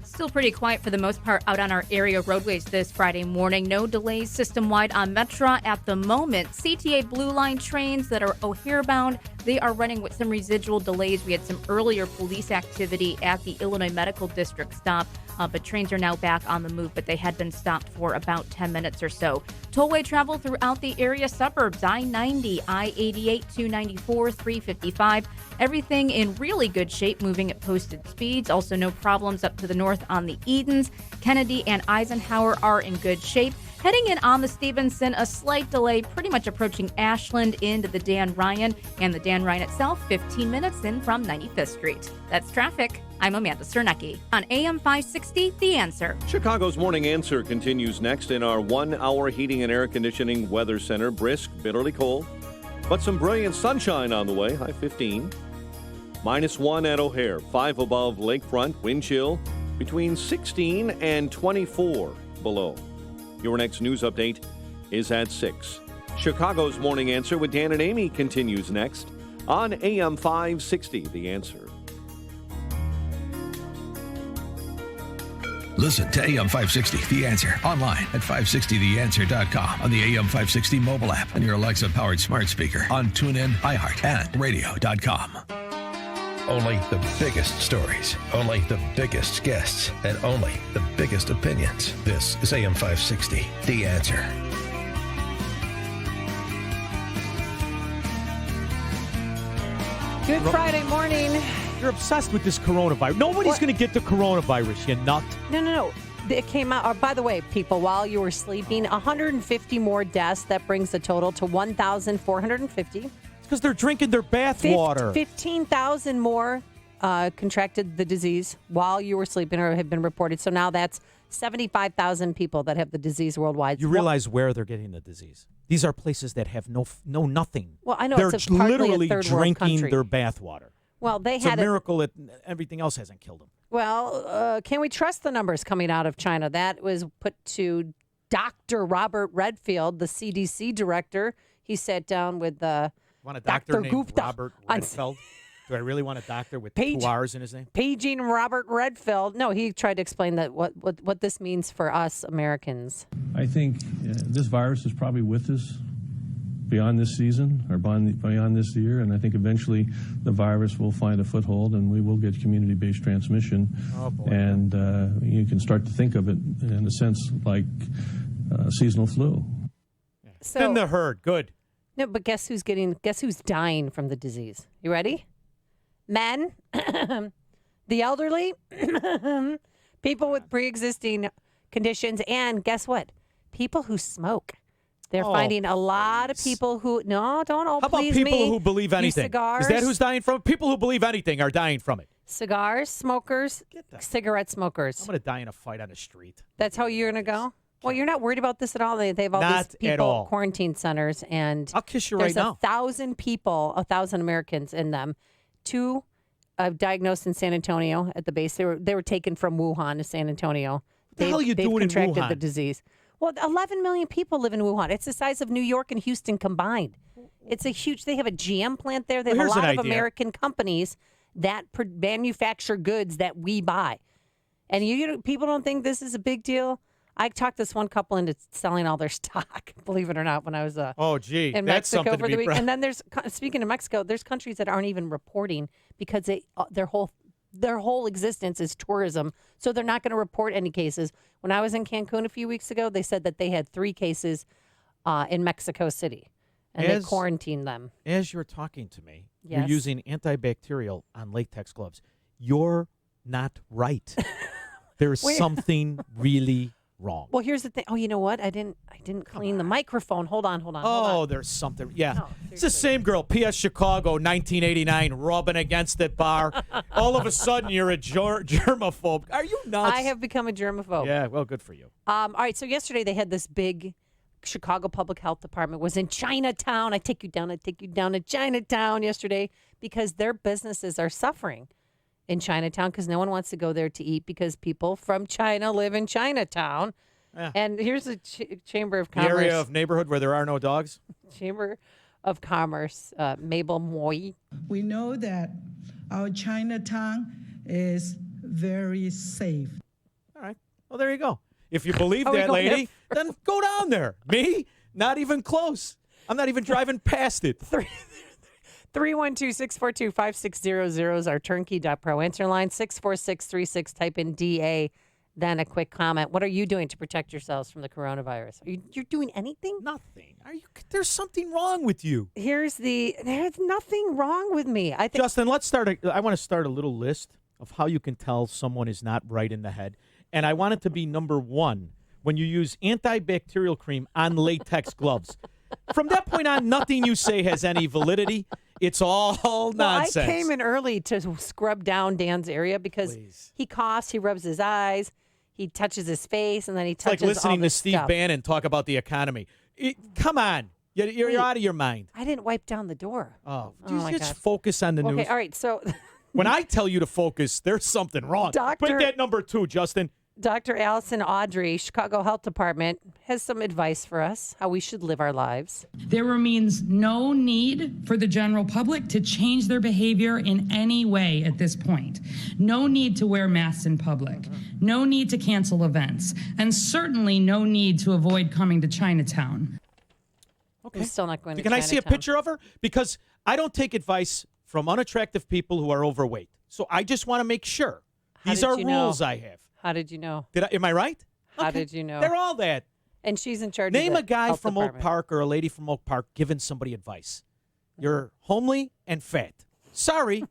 Still pretty quiet for the most part out on our area roadways this Friday morning. No delays system-wide on Metra at the moment. CTA Blue Line trains that are O'Hare bound, they are running with some residual delays. We had some earlier police activity at the Illinois Medical District stop, but trains are now back on the move, but they had been stopped for about 10 minutes or so. Tollway travel throughout the area suburbs, I-90, I-88, 294, 355. Everything in really good shape, moving at posted speeds. Also no problems up to the north on the Edens. Kennedy and Eisenhower are in good shape. Heading in on the Stevenson, a slight delay, pretty much approaching Ashland into the Dan Ryan, and the Dan Ryan itself, 15 minutes in from 95th Street. That's traffic. I'm Amanda Cernecki on AM 560, The Answer. Chicago's Morning Answer continues next in our 1-hour heating and air conditioning weather center. Brisk, bitterly cold, but some brilliant sunshine on the way. High 15. -1 at O'Hare, 5 above lakefront. Wind chill between 16 and 24 below. Your next news update is at 6. Chicago's Morning Answer with Dan and Amy continues next on AM 560, The Answer. Listen to AM 560, The Answer, online at 560theanswer.com, on the AM 560 mobile app, on your Alexa-powered smart speaker, on TuneIn, iHeart, and radio.com. Only the biggest stories, only the biggest guests, and only the biggest opinions. This is AM 560, The Answer. Good Friday morning. You're obsessed with this coronavirus. Nobody's going to get the coronavirus, you nut. No. It came out, by the way, people, while you were sleeping, 150 more deaths. That brings the total to 1,450. Because they're drinking their bath water. 15,000 more contracted the disease while you were sleeping or have been reported. So now that's 75,000 people that have the disease worldwide. You realize where they're getting the disease. These are places that have no nothing. Well, I know they're it's partly literally a third world drinking country. their bath water. Well, it's a miracle that everything else hasn't killed them. Well, can we trust the numbers coming out of China? That was put to Dr. Robert Redfield, the CDC director. He sat down with Want a doctor named Gupta Robert Redfield? Do I really want a doctor with Page- 2 R's in his name? Paging Robert Redfield. No, he tried to explain that what this means for us Americans. I think this virus is probably with us beyond this season or beyond this year, and I think eventually the virus will find a foothold and we will get community-based transmission. Oh, boy. And you can start to think of it in a sense like seasonal flu. So, Thin the herd. Good. No, but guess who's dying from the disease? You ready? Men, the elderly, people with pre-existing conditions, and guess what? People who smoke. They're finding a lot of people who don't How about people who believe anything? Cigars, Is that who's dying from it? People who believe anything are dying from it. Cigars, smokers, cigarette smokers. I'm going to die in a fight on the street. That's how you're going to go? Well, you're not worried about this at all. They have all Not these at people all. quarantine centers, and I'll kiss you right now. There's 1,000 people, 1,000 Americans in them. 2 diagnosed in San Antonio at the base. They were taken from Wuhan to San Antonio. What the hell are you doing in contracted Wuhan? the disease. Well, 11 million people live in Wuhan. It's the size of New York and Houston combined. It's a huge. They have a GM plant there. They have Well, a here's lot an of idea. American companies that manufacture goods that we buy. And people don't think this is a big deal. I talked this one couple into selling all their stock, believe it or not, when I was Oh, gee, in that's Mexico something for to the be week. proud. And then speaking of Mexico, there's countries that aren't even reporting because their whole existence is tourism. So they're not going to report any cases. When I was in Cancun a few weeks ago, they said that they had 3 cases in Mexico City, and they quarantined them. As you're talking to me, Yes. you're using antibacterial on latex gloves. You're not right. There's Wait. something really wrong. Well, here's the thing. Oh, you know what? I didn't clean the microphone. Hold on. Oh, there's something. Yeah. It's the same girl, P.S. Chicago, 1989, rubbing against that bar. All of a sudden, you're a germaphobe. Are you nuts? I have become a germaphobe. Yeah, well, good for you. All right, so yesterday they had this big Chicago Public Health Department was in Chinatown. I take you down to Chinatown yesterday because their businesses are suffering in Chinatown because no one wants to go there to eat because people from China live in Chinatown. Yeah. And here's the Chamber of The Commerce. area of neighborhood where there are no dogs? Chamber of Commerce, Mabel Moy. We know that our Chinatown is very safe. All right. Well, there you go. If you believe Are we that, going lady, then go down there. Me? Not even close. I'm not even driving past it. 312-642-5600 is our turnkey.pro answer line. 64636, type in DA, then a quick comment. What are you doing to protect yourselves from the coronavirus? You're doing anything? Nothing. There's something wrong with you. There's nothing wrong with me. I think Justin, let's start. I want to start a little list of how you can tell someone is not right in the head. And I want it to be number 1 when you use antibacterial cream on latex gloves. From that point on, nothing you say has any validity. It's all nonsense. I came in early to scrub down Dan's area because he coughs, he rubs his eyes, he touches his face, and then he It's touches like listening all to this Steve stuff. Bannon talk about the economy. Come on. You're out of your mind. I didn't wipe down the door. Oh, my just God. focus on the news. Okay, all right, so When I tell you to focus, there's something wrong. Doctor- Put that number 2, Justin. Dr. Allison Audrey, Chicago Health Department, has some advice for us, how we should live our lives. There remains no need for the general public to change their behavior in any way at this point. No need to wear masks in public. No need to cancel events. And certainly no need to avoid coming to Chinatown. Okay. I'm still not going to Can I see a Chinatown. picture of her? Because I don't take advice from unattractive people who are overweight. So I just want to make sure. How These did are you know? rules I have. How did you know? Am I right? How Okay. did you know? They're all that. And she's in charge Name of a the guy health from department. Oak Park or a lady from Oak Park giving somebody advice. You're homely and fat. Sorry,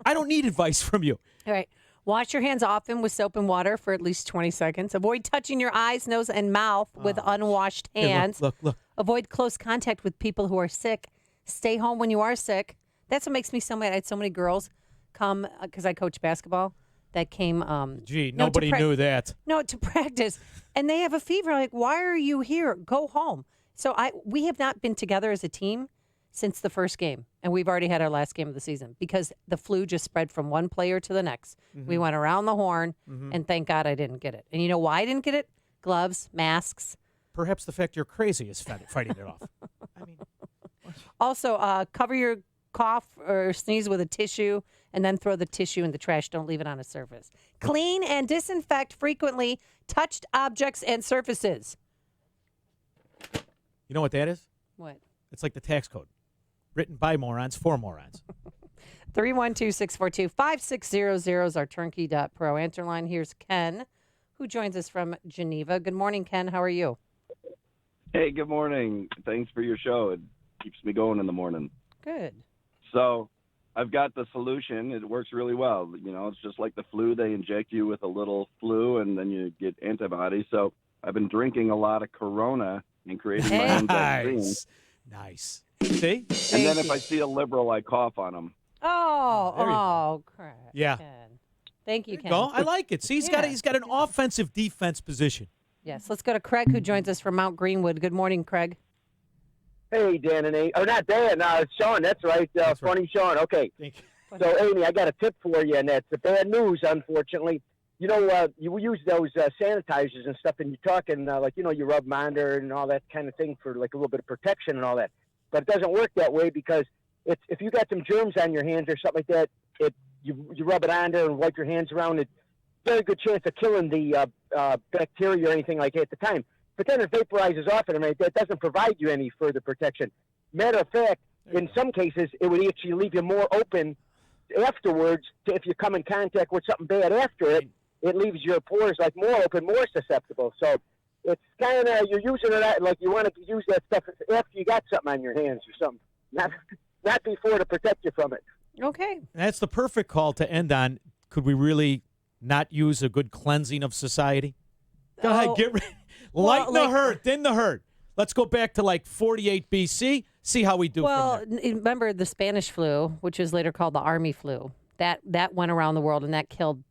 I don't need advice from you. All right. Wash your hands often with soap and water for at least 20 seconds. Avoid touching your eyes, nose, and mouth with unwashed Here, hands. look. Avoid close contact with people who are sick. Stay home when you are sick. That's what makes me so mad. I had so many girls come, because I coach basketball, that came. Gee, nobody knew that. No, to practice. And they have a fever. Like, why are you here? Go home. So we have not been together as a team since the first game. And we've already had our last game of the season because the flu just spread from one player to the next. We went around the horn, and thank God I didn't get it. And you know why I didn't get it? Gloves, masks. Perhaps the fact you're crazy is fighting it off. Also, cover your cough or sneeze with a tissue, and then throw the tissue in the trash. Don't leave it on a surface. Clean and disinfect frequently touched objects and surfaces. You know what that is? What? It's like the tax code. Written by morons for morons. 312-642-5600 is our turnkey.pro answer line. Here's Ken, who joins us from Geneva. Good morning, Ken. How are you? Hey, good morning. Thanks for your show. It keeps me going in the morning. Good. So I've got the solution. It works really well. You know, it's just like the flu. They inject you with a little flu, and then you get antibodies. So I've been drinking a lot of Corona and creating my own vaccine. Nice. See? And then if I see a liberal, I cough on them. Oh, crap. Yeah. Ken. Thank you, Ken. Go. I like it. See, he's got an offensive defense position. Yes, let's go to Craig, who joins us from Mount Greenwood. Good morning, Craig. Hey, Dan and Amy. Oh, not Dan. Sean, that's right. Funny right. Sean. Okay. So, Amy, I got a tip for you, and that's the bad news, unfortunately. You know, you use those sanitizers and stuff, and you're talking, you rub them under and all that kind of thing for, like, a little bit of protection and all that. But it doesn't work that way because if you got some germs on your hands or something like that, you rub it on there and wipe your hands around it. Very good chance of killing the bacteria or anything like that at the time. But then it vaporizes off and that doesn't provide you any further protection. Matter of fact, in some cases, it would actually leave you more open afterwards to if you come in contact with something bad after it. It leaves your pores like more open, more susceptible. So it's kind of, you're using it like you want to use that stuff after you got something on your hands or something, not before to protect you from it. Okay. That's the perfect call to end on. Could we really not use a good cleansing of society? Go ahead, get rid. Lighten the hurt, thin the hurt. Let's go back to like 48 BC. See how we do. Well, from there. Remember the Spanish flu, which was later called the Army flu. That went around the world and that killed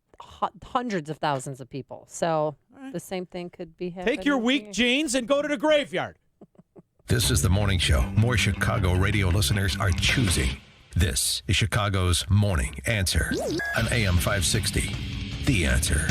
hundreds of thousands of people. So the same thing could be happening. Take your weak genes and go to the graveyard. This is the morning show more Chicago radio listeners are choosing. This is Chicago's Morning Answer on AM 560. The Answer.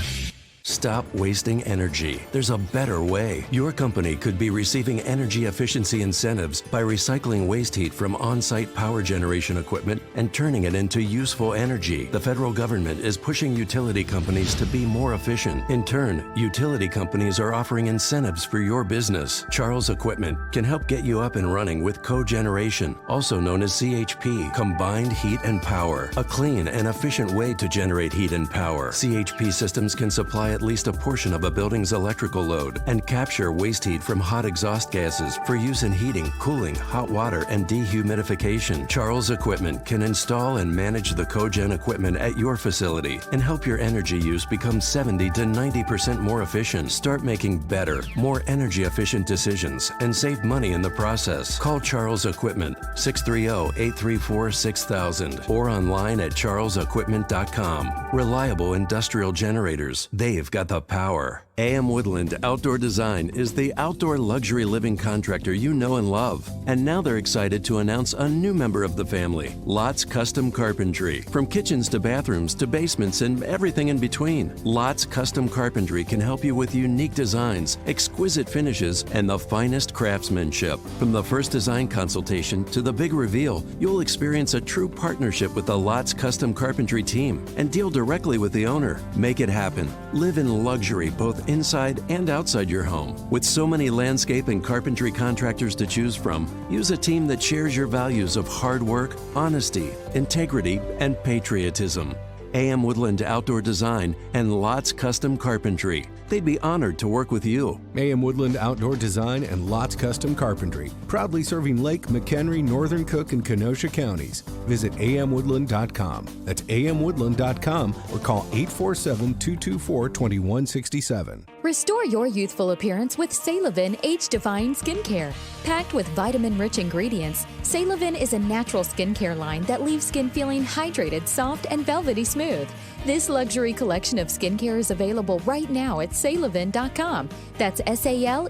Stop wasting energy. There's a better way. Your company could be receiving energy efficiency incentives by recycling waste heat from on-site power generation equipment and turning it into useful energy. The federal government is pushing utility companies to be more efficient. In turn, utility companies are offering incentives for your business. Charles Equipment can help get you up and running with cogeneration, also known as CHP, Combined Heat and Power, a clean and efficient way to generate heat and power. CHP systems can supply at least a portion of a building's electrical load and capture waste heat from hot exhaust gases for use in heating, cooling, hot water, and dehumidification. Charles Equipment can install and manage the cogen equipment at your facility and help your energy use become 70 to 90% more efficient. Start making better, more energy-efficient decisions and save money in the process. Call Charles Equipment, 630-834-6000 or online at charlesequipment.com. Reliable industrial generators. They've got the power. AM Woodland Outdoor Design is the outdoor luxury living contractor you know and love. And now they're excited to announce a new member of the family, Lots Custom Carpentry. From kitchens to bathrooms to basements and everything in between, Lots Custom Carpentry can help you with unique designs, exquisite finishes, and the finest craftsmanship. From the first design consultation to the big reveal, you'll experience a true partnership with the Lots Custom Carpentry team and deal directly with the owner. Make it happen. Live in luxury both inside and outside your home. With so many landscape and carpentry contractors to choose from, use a team that shares your values of hard work, honesty, integrity, and patriotism. AM Woodland Outdoor Design and Lots Custom Carpentry. They'd be honored to work with you. AM Woodland Outdoor Design and Lots Custom Carpentry. Proudly serving Lake, McHenry, Northern Cook, and Kenosha counties. Visit amwoodland.com. That's amwoodland.com or call 847-224-2167. Restore your youthful appearance with Salovin Age-Defying Skincare. Packed with vitamin-rich ingredients, Salovin is a natural skincare line that leaves skin feeling hydrated, soft, and velvety smooth. This luxury collection of skincare is available right now at Salovin.com. That's SALEVIN.com.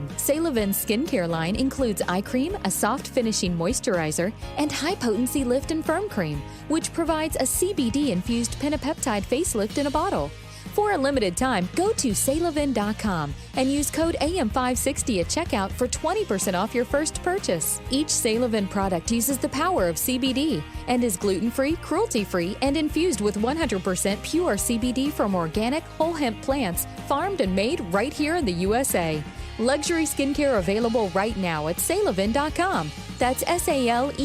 Salovin's skincare line includes eye cream, a soft finishing moisturizer, and high-potency lift and firm cream, which provides a CBD-infused penapeptide facelift in a bottle. For a limited time, go to sailevin.com and use code AM560 at checkout for 20% off your first purchase. Each Sailevin product uses the power of CBD and is gluten-free, cruelty-free, and infused with 100% pure CBD from organic, whole hemp plants, farmed and made right here in the USA. Luxury skincare available right now at sailevin.com. That's SALEVIN.com.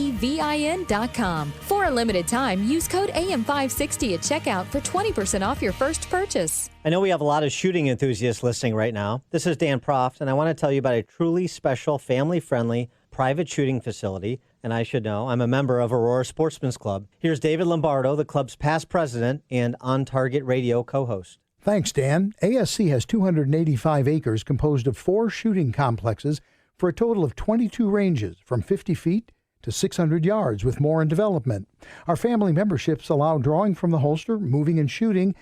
For a limited time, use code AM560 at checkout for 20% off your first purchase. I know we have a lot of shooting enthusiasts listening right now. This is Dan Proft, and I want to tell you about a truly special, family-friendly, private shooting facility. And I should know, I'm a member of Aurora Sportsman's Club. Here's David Lombardo, the club's past president and On Target Radio co-host. Thanks, Dan. ASC has 285 acres composed of 4 shooting complexes for a total of 22 ranges from 50 feet to 600 yards, with more in development. Our family memberships allow drawing from the holster, moving and shooting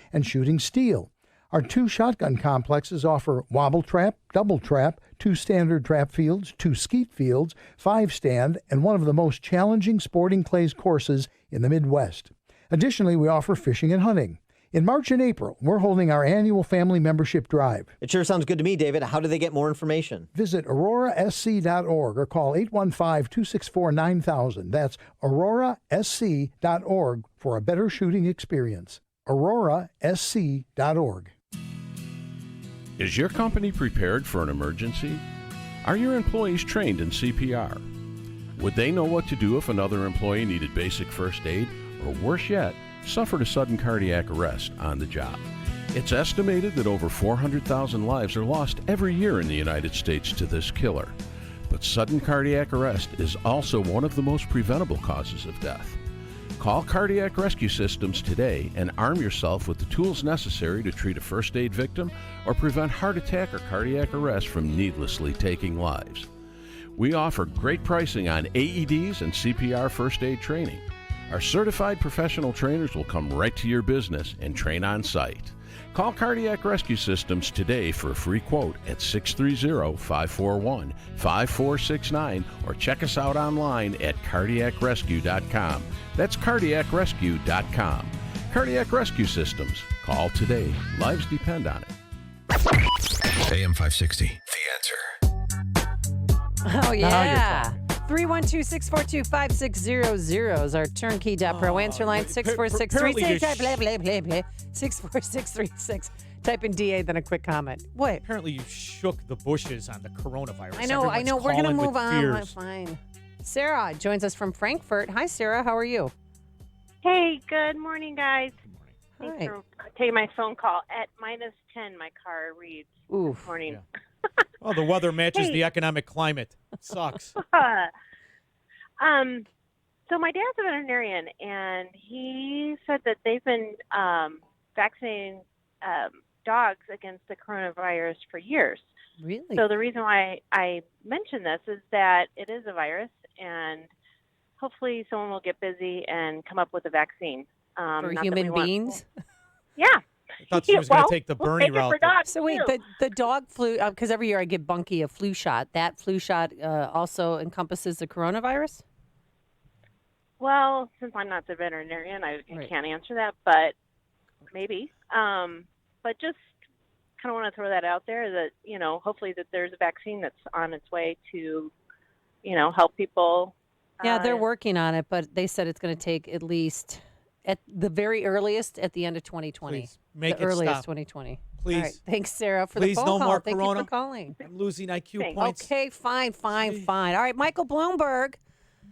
steel. Our 2 shotgun complexes offer wobble trap, double trap, 2 standard trap fields, 2 skeet fields, 5 stand, and one of the most challenging sporting clays courses in the Midwest. Additionally, we offer fishing and hunting. In March and April, we're holding our annual family membership drive. It sure sounds good to me, David. How do they get more information? Visit aurorasc.org or call 815-264-9000. That's aurorasc.org for a better shooting experience. aurorasc.org. Is your company prepared for an emergency? Are your employees trained in CPR? Would they know what to do if another employee needed basic first aid, or worse yet, suffered a sudden cardiac arrest on the job? It's estimated that over 400,000 lives are lost every year in the United States to this killer. But sudden cardiac arrest is also one of the most preventable causes of death. Call Cardiac Rescue Systems today and arm yourself with the tools necessary to treat a first aid victim or prevent heart attack or cardiac arrest from needlessly taking lives. We offer great pricing on AEDs and CPR first aid training. Our certified professional trainers will come right to your business and train on site. Call Cardiac Rescue Systems today for a free quote at 630-541-5469 or check us out online at cardiacrescue.com. That's cardiacrescue.com. Cardiac Rescue Systems. Call today. Lives depend on it. AM 560, The Answer. Oh, yeah. 312-642-5600 is our turnkey.pro answer line. 64636. Type in DA, then a quick comment. What? Apparently you shook the bushes on the coronavirus. I know. We're going to move on. Fine. Sarah joins us from Frankfurt. Hi, Sarah. How are you? Hey, good morning, guys. Hi. Thanks for taking my phone call. At -10, my car reads this morning. Yeah. Oh, the weather matches the economic climate. It sucks. So my dad's a veterinarian, and he said that they've been vaccinating dogs against the coronavirus for years. Really? So the reason why I mention this is that it is a virus, and hopefully someone will get busy and come up with a vaccine. For human beings? Yeah. I thought she was going to take the Bernie route. So wait, the dog flu, because every year I get Bunky a flu shot. That flu shot also encompasses the coronavirus? Well, since I'm not the veterinarian, I can't answer that, but maybe. But just kind of want to throw that out there that, hopefully that there's a vaccine that's on its way to, help people. Yeah, they're working on it, but they said it's going to take at least, at the very earliest, at the end of 2020. Please, make the it earliest stop. 2020. Please. All right. Thanks, Sarah, for Please, the phone no call. more Thank corona. you for calling. I'm losing IQ points. Okay, fine. All right, Michael Bloomberg.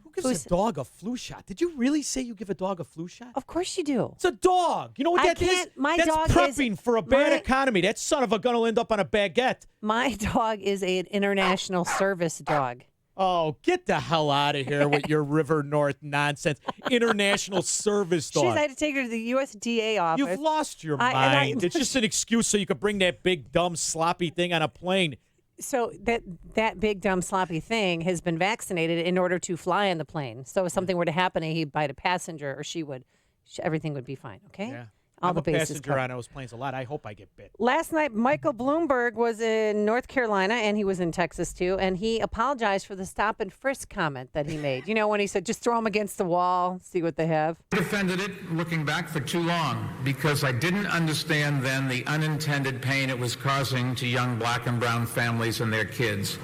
Who gives a dog a flu shot? Did you really say you give a dog a flu shot? Of course you do. It's a dog. You know what I that is? can't- my That's dog prepping is- for a bad my- economy. That son of a gun will end up on a baguette. My dog is an international service dog. Oh, get the hell out of here with your River North nonsense. International service dog. I had to take her to the USDA office. You've lost your mind. It's just an excuse so you could bring that big, dumb, sloppy thing on a plane. So that big, dumb, sloppy thing has been vaccinated in order to fly on the plane. So if something were to happen and he'd bite a passenger or she would, everything would be fine, okay? Yeah. All the I'm a bases passenger covered. on those planes a lot. I hope I get bit. Last night, Michael Bloomberg was in North Carolina, and he was in Texas, too, and he apologized for the stop and frisk comment that he made. You know, when he said, just throw them against the wall, see what they have. I defended it, looking back, for too long because I didn't understand then the unintended pain it was causing to young black and brown families and their kids.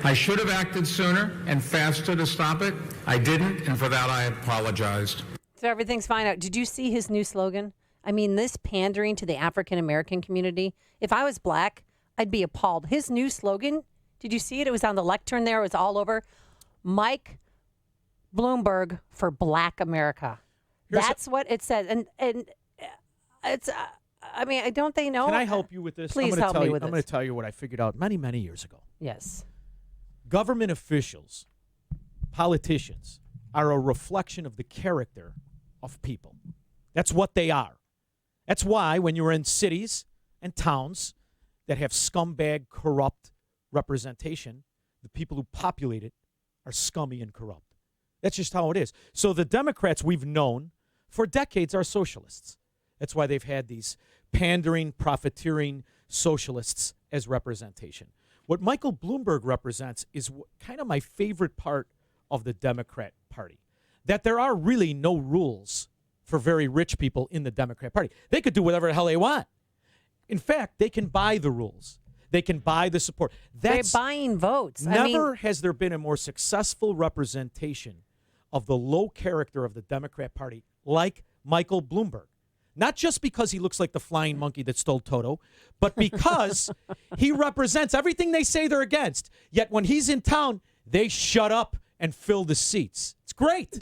I should have acted sooner and faster to stop it. I didn't, and for that I apologized. So everything's fine. Did you see his new slogan? I mean, this pandering to the African-American community. If I was black, I'd be appalled. His new slogan, did you see it? It was on the lectern there. It was all over. Mike Bloomberg for Black America. That's what it says. And it's, I mean, don't they know? Can I help you with this? Please help me with this. I'm going to tell you what I figured out many, many years ago. Yes. Government officials, politicians, are a reflection of the character of people. That's what they are. That's why when you're in cities and towns that have scumbag, corrupt representation, the people who populate it are scummy and corrupt. That's just how it is. So the Democrats we've known for decades are socialists. That's why they've had these pandering, profiteering socialists as representation. What Michael Bloomberg represents is kind of my favorite part of the Democrat Party, that there are really no rules for very rich people in the Democrat Party. They could do whatever the hell they want. In fact, they can buy the rules. They can buy the support. They're buying votes. Never has there been a more successful representation of the low character of the Democrat Party like Michael Bloomberg. Not just because he looks like the flying monkey that stole Toto, but because he represents everything they say they're against. Yet when he's in town, they shut up and fill the seats. It's great.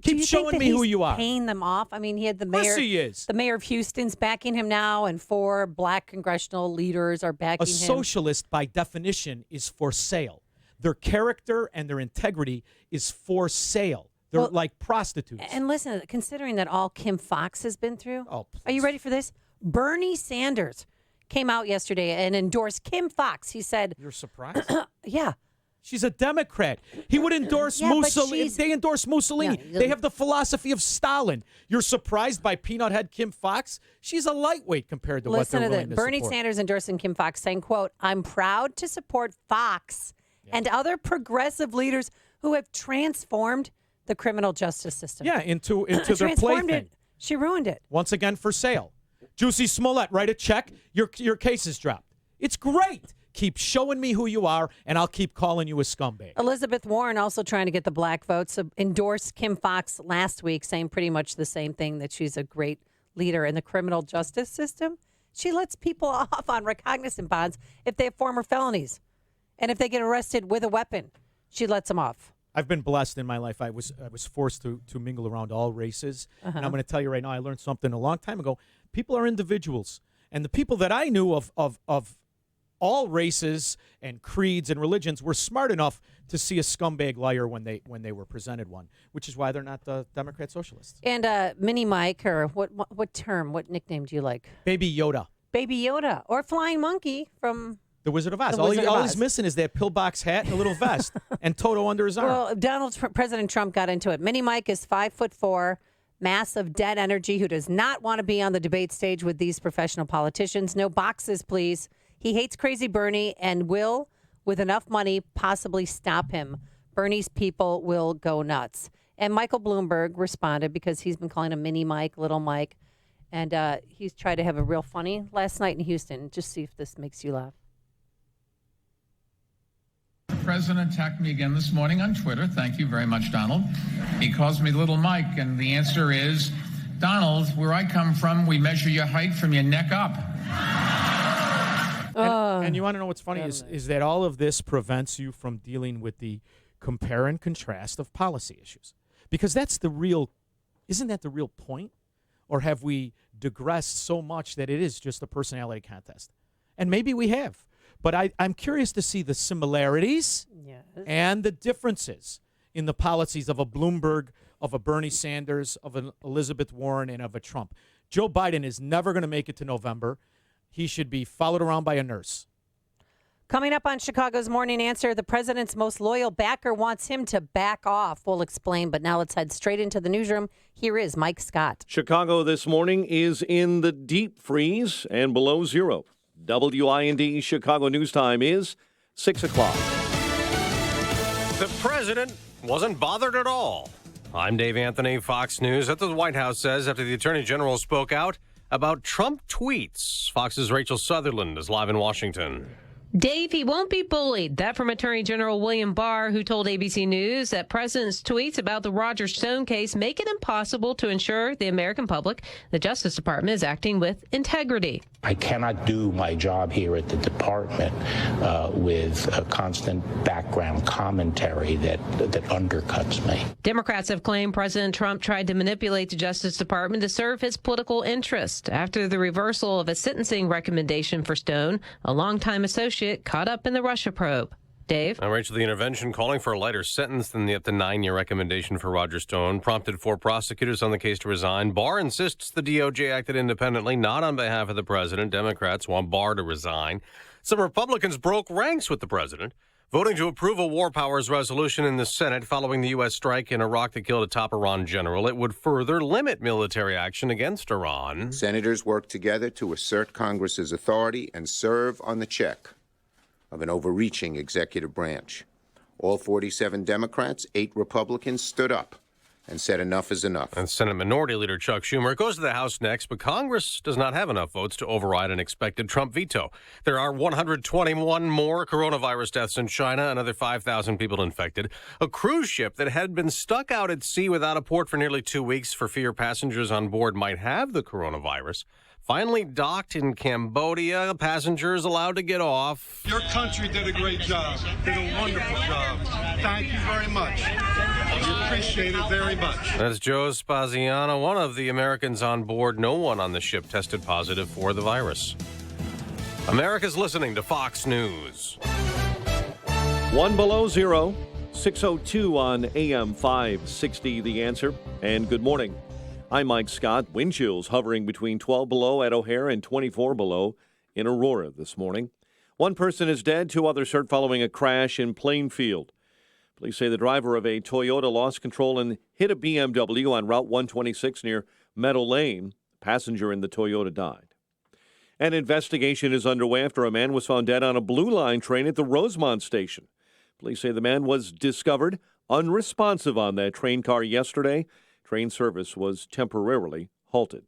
Keep showing me who you are. Paying them off. I mean, he had the Of course mayor. he is. The mayor of Houston's backing him now, and 4 black congressional leaders are backing A him. socialist, by definition, is for sale. Their character and their integrity is for sale. They're like prostitutes. And listen, considering that all Kim Fox has been through, are you ready for this? Bernie Sanders came out yesterday and endorsed Kim Fox. He said, "You're surprised?" Yeah. She's a Democrat. He would endorse Mussolini. If they endorse Mussolini, they have the philosophy of Stalin. You're surprised by peanut head Kim Fox? She's a lightweight compared to what they're willing to Bernie support. Sanders endorsing Kim Fox, saying, quote, "I'm proud to support Fox and other progressive leaders who have transformed the criminal justice system." Yeah, into their transformed plaything. it. She ruined it. Once again for sale. Juicy Smollett, write a check. Your case is dropped. It's great. Keep showing me who you are, and I'll keep calling you a scumbag. Elizabeth Warren also trying to get the black votes, endorsed Kim Fox last week, saying pretty much the same thing, that she's a great leader in the criminal justice system. She lets people off on recognizance bonds if they have former felonies. And if they get arrested with a weapon, she lets them off. I've been blessed in my life. I was forced to mingle around all races. And I'm going to tell you right now, I learned something a long time ago. People are individuals. And the people that I knew of all races and creeds and religions were smart enough to see a scumbag liar when they were presented one, which is why they're not the Democrat socialists. And Mini Mike, or what nickname do you like? Baby Yoda. Baby Yoda, or Flying Monkey from The Wizard of Oz. The All Wizard of he's Oz. missing is that pillbox hat and a little vest and Toto under his arm. Well, President Trump got into it. Mini Mike is 5'4", massive dead energy, who does not want to be on the debate stage with these professional politicians. No boxes, please. He hates Crazy Bernie and will, with enough money, possibly stop him. Bernie's people will go nuts. And Michael Bloomberg responded because he's been calling him Mini Mike, Little Mike. And he's tried to have a real funny last night in Houston. Just see if this makes you laugh. The president attacked me again this morning on Twitter. Thank you very much, Donald. He calls me Little Mike, and the answer is, Donald, where I come from, we measure your height from your neck up. And you want to know what's funny is that all of this prevents you from dealing with the compare and contrast of policy issues. Because that's isn't that the real point? Or have we digressed so much that it is just a personality contest? And maybe we have. But I'm curious to see the similarities and the differences in the policies of a Bloomberg, of a Bernie Sanders, of an Elizabeth Warren, and of a Trump. Joe Biden is never going to make it to November. He should be followed around by a nurse. Coming up on Chicago's Morning Answer, the president's most loyal backer wants him to back off. We'll explain, but now let's head straight into the newsroom. Here is Mike Scott. Chicago this morning is in the deep freeze and below zero. WIND Chicago News Time is 6 o'clock. The president wasn't bothered at all. I'm Dave Anthony, Fox News. That's what the White House says after the Attorney General spoke out about Trump tweets. Fox's Rachel Sutherland is live in Washington. Dave, he won't be bullied. That from Attorney General William Barr, who told ABC News that President's tweets about the Roger Stone case make it impossible to ensure the American public the Justice Department is acting with integrity. I cannot do my job here at the department with a constant background commentary that undercuts me. Democrats have claimed President Trump tried to manipulate the Justice Department to serve his political interest after the reversal of a sentencing recommendation for Stone, a longtime associate caught up in the Russia probe. Dave? Now, Rachel, the intervention calling for a lighter sentence than the up to 9-year recommendation for Roger Stone prompted 4 prosecutors on the case to resign. Barr insists the DOJ acted independently, not on behalf of the president. Democrats want Barr to resign. Some Republicans broke ranks with the president, voting to approve a war powers resolution in the Senate following the U.S. strike in Iraq that killed a top Iran general. It would further limit military action against Iran. Senators work together to assert Congress's authority and serve on the check of an overreaching executive branch. All 47 Democrats, 8 Republicans stood up and said enough is enough. And Senate Minority Leader Chuck Schumer goes to the House next, but Congress does not have enough votes to override an expected Trump veto. There are 121 more coronavirus deaths in China, another 5,000 people infected. A cruise ship that had been stuck out at sea without a port for nearly 2 weeks for fear passengers on board might have the coronavirus finally docked in Cambodia. Passengers allowed to get off. Your country did a great job. Did a wonderful job. Thank you very much. We appreciate it very much. That's Joe Spaziano, one of the Americans on board. No one on the ship tested positive for the virus. America's listening to Fox News. 1 below zero, 6:02 on AM 560, The Answer. And good morning. I'm Mike Scott. Wind chills hovering between 12 below at O'Hare and 24 below in Aurora this morning. 1 person is dead, 2 others hurt following a crash in Plainfield. Police say the driver of a Toyota lost control and hit a BMW on Route 126 near Meadow Lane. The passenger in the Toyota died. An investigation is underway after a man was found dead on a Blue Line train at the Rosemont station. Police say the man was discovered unresponsive on that train car yesterday. Train service was temporarily halted.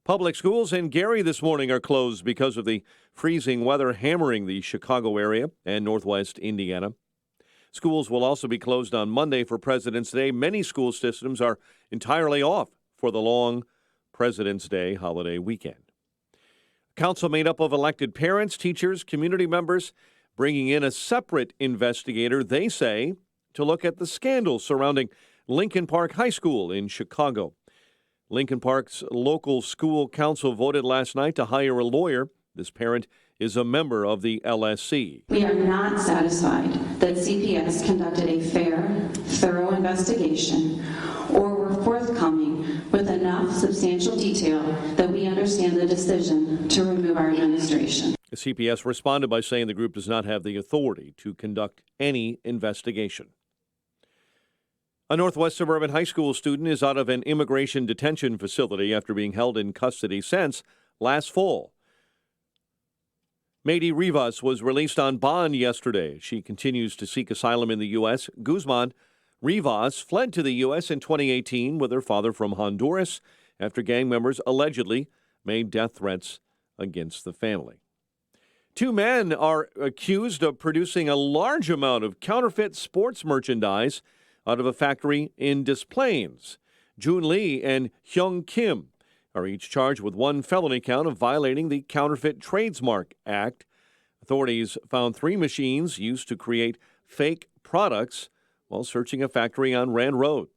Public schools in Gary this morning are closed because of the freezing weather hammering the Chicago area and northwest Indiana. Schools will also be closed on Monday for President's Day. Many school systems are entirely off for the long President's Day holiday weekend. Council made up of elected parents, teachers, community members, bringing in a separate investigator, they say, to look at the scandals surrounding Lincoln Park High School in Chicago. Lincoln Park's local school council voted last night to hire a lawyer. This parent is a member of the LSC. We are not satisfied that CPS conducted a fair, thorough investigation or were forthcoming with enough substantial detail that we understand the decision to remove our administration. The CPS responded by saying the group does not have the authority to conduct any investigation. A Northwest Suburban High School student is out of an immigration detention facility after being held in custody since last fall. Mady Rivas was released on bond yesterday. She continues to seek asylum in the U.S. Guzman Rivas fled to the U.S. in 2018 with her father from Honduras after gang members allegedly made death threats against the family. 2 men are accused of producing a large amount of counterfeit sports merchandise out of a factory in Des Plaines. Jun Lee and Hyung Kim are each charged with 1 felony count of violating the Counterfeit Trademark Act. Authorities found 3 machines used to create fake products while searching a factory on Rand Road.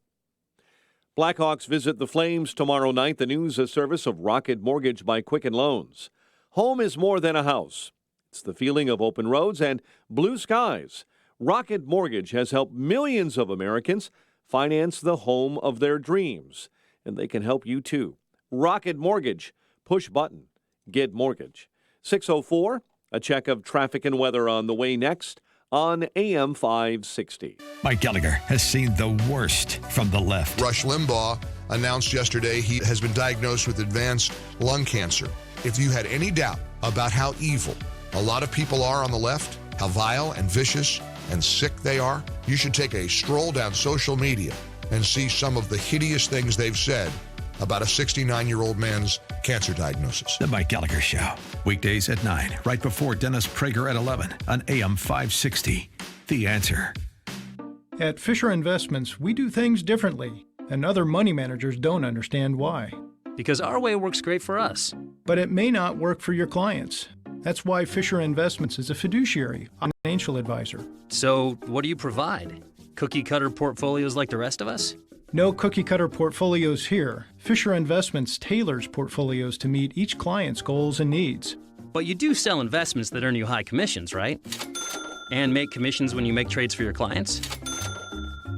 Blackhawks visit the Flames tomorrow night. The news service of Rocket Mortgage by Quicken Loans. Home is more than a house. It's the feeling of open roads and blue skies. Rocket Mortgage has helped millions of Americans finance the home of their dreams, and they can help you too. Rocket Mortgage. Push button. Get mortgage. 604 A check of traffic and weather on the way next on AM 560. Mike Gallagher has seen the worst from the left. Rush Limbaugh announced yesterday he has been diagnosed with advanced lung cancer. If you had any doubt about how evil a lot of people are on the left, how vile and vicious and sick they are, you should take a stroll down social media and see some of the hideous things they've said about a 69-year-old man's cancer diagnosis. The Mike Gallagher Show. Weekdays at 9, right before Dennis Prager at 11 on AM 560. The Answer. At Fisher Investments, we do things differently, and other money managers don't understand why. Because our way works great for us. But it may not work for your clients. That's why Fisher Investments is a fiduciary, a financial advisor. So, what do you provide? Cookie-cutter portfolios like the rest of us? No cookie-cutter portfolios here. Fisher Investments tailors portfolios to meet each client's goals and needs. But you do sell investments that earn you high commissions, right? And make commissions when you make trades for your clients?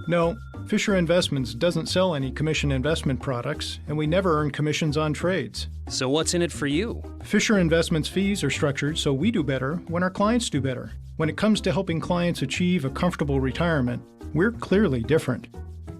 No, Fisher Investments doesn't sell any commission investment products, and we never earn commissions on trades. So what's in it for you? Fisher Investments fees are structured so we do better when our clients do better. When it comes to helping clients achieve a comfortable retirement, we're clearly different.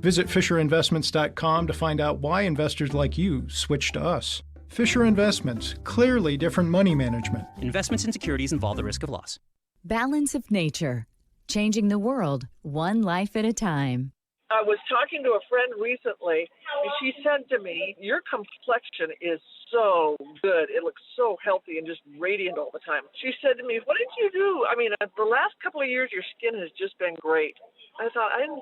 Visit FisherInvestments.com to find out why investors like you switch to us. Fisher Investments, clearly different money management. Investments in securities involve the risk of loss. Balance of nature, changing the world one life at a time. I was talking to a friend recently, and she said to me, your complexion is so good. It looks so healthy and just radiant all the time. She said to me, what did you do? I mean, the last couple of years, your skin has just been great. I thought, I don't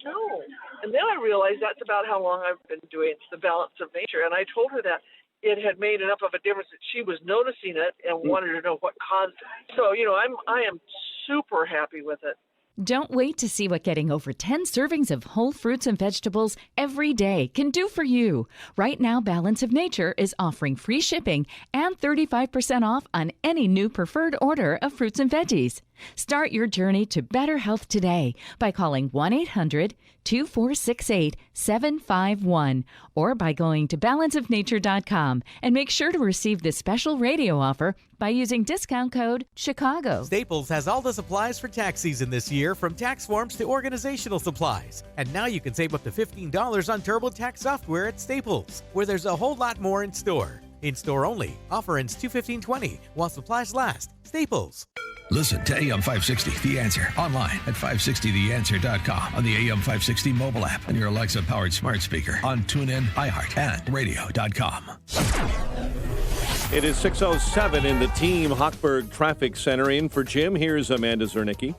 know. And then I realized that's about how long I've been doing the balance of nature. And I told her that it had made enough of a difference that she was noticing it and wanted to know what caused it. So, I am super happy with it. Don't wait to see what getting over 10 servings of whole fruits and vegetables every day can do for you. Right now, Balance of Nature is offering free shipping and 35% off on any new preferred order of fruits and veggies. Start your journey to better health today by calling 1-800-2468-751 or by going to balanceofnature.com and make sure to receive this special radio offer by using discount code Chicago. Staples has all the supplies for tax season this year, from tax forms to organizational supplies. And now you can save up to $15 on TurboTax software at Staples, where there's a whole lot more in store. In store only. Offer ends 2/15/20 while supplies last. Staples. Listen to AM 560, The Answer, online at 560theanswer.com, on the AM 560 mobile app, and your Alexa-powered smart speaker, on TuneIn, iHeart, and radio.com. It is 6:07 in the Team Hochberg Traffic Center. In for Jim, here's Amanda Zernicki.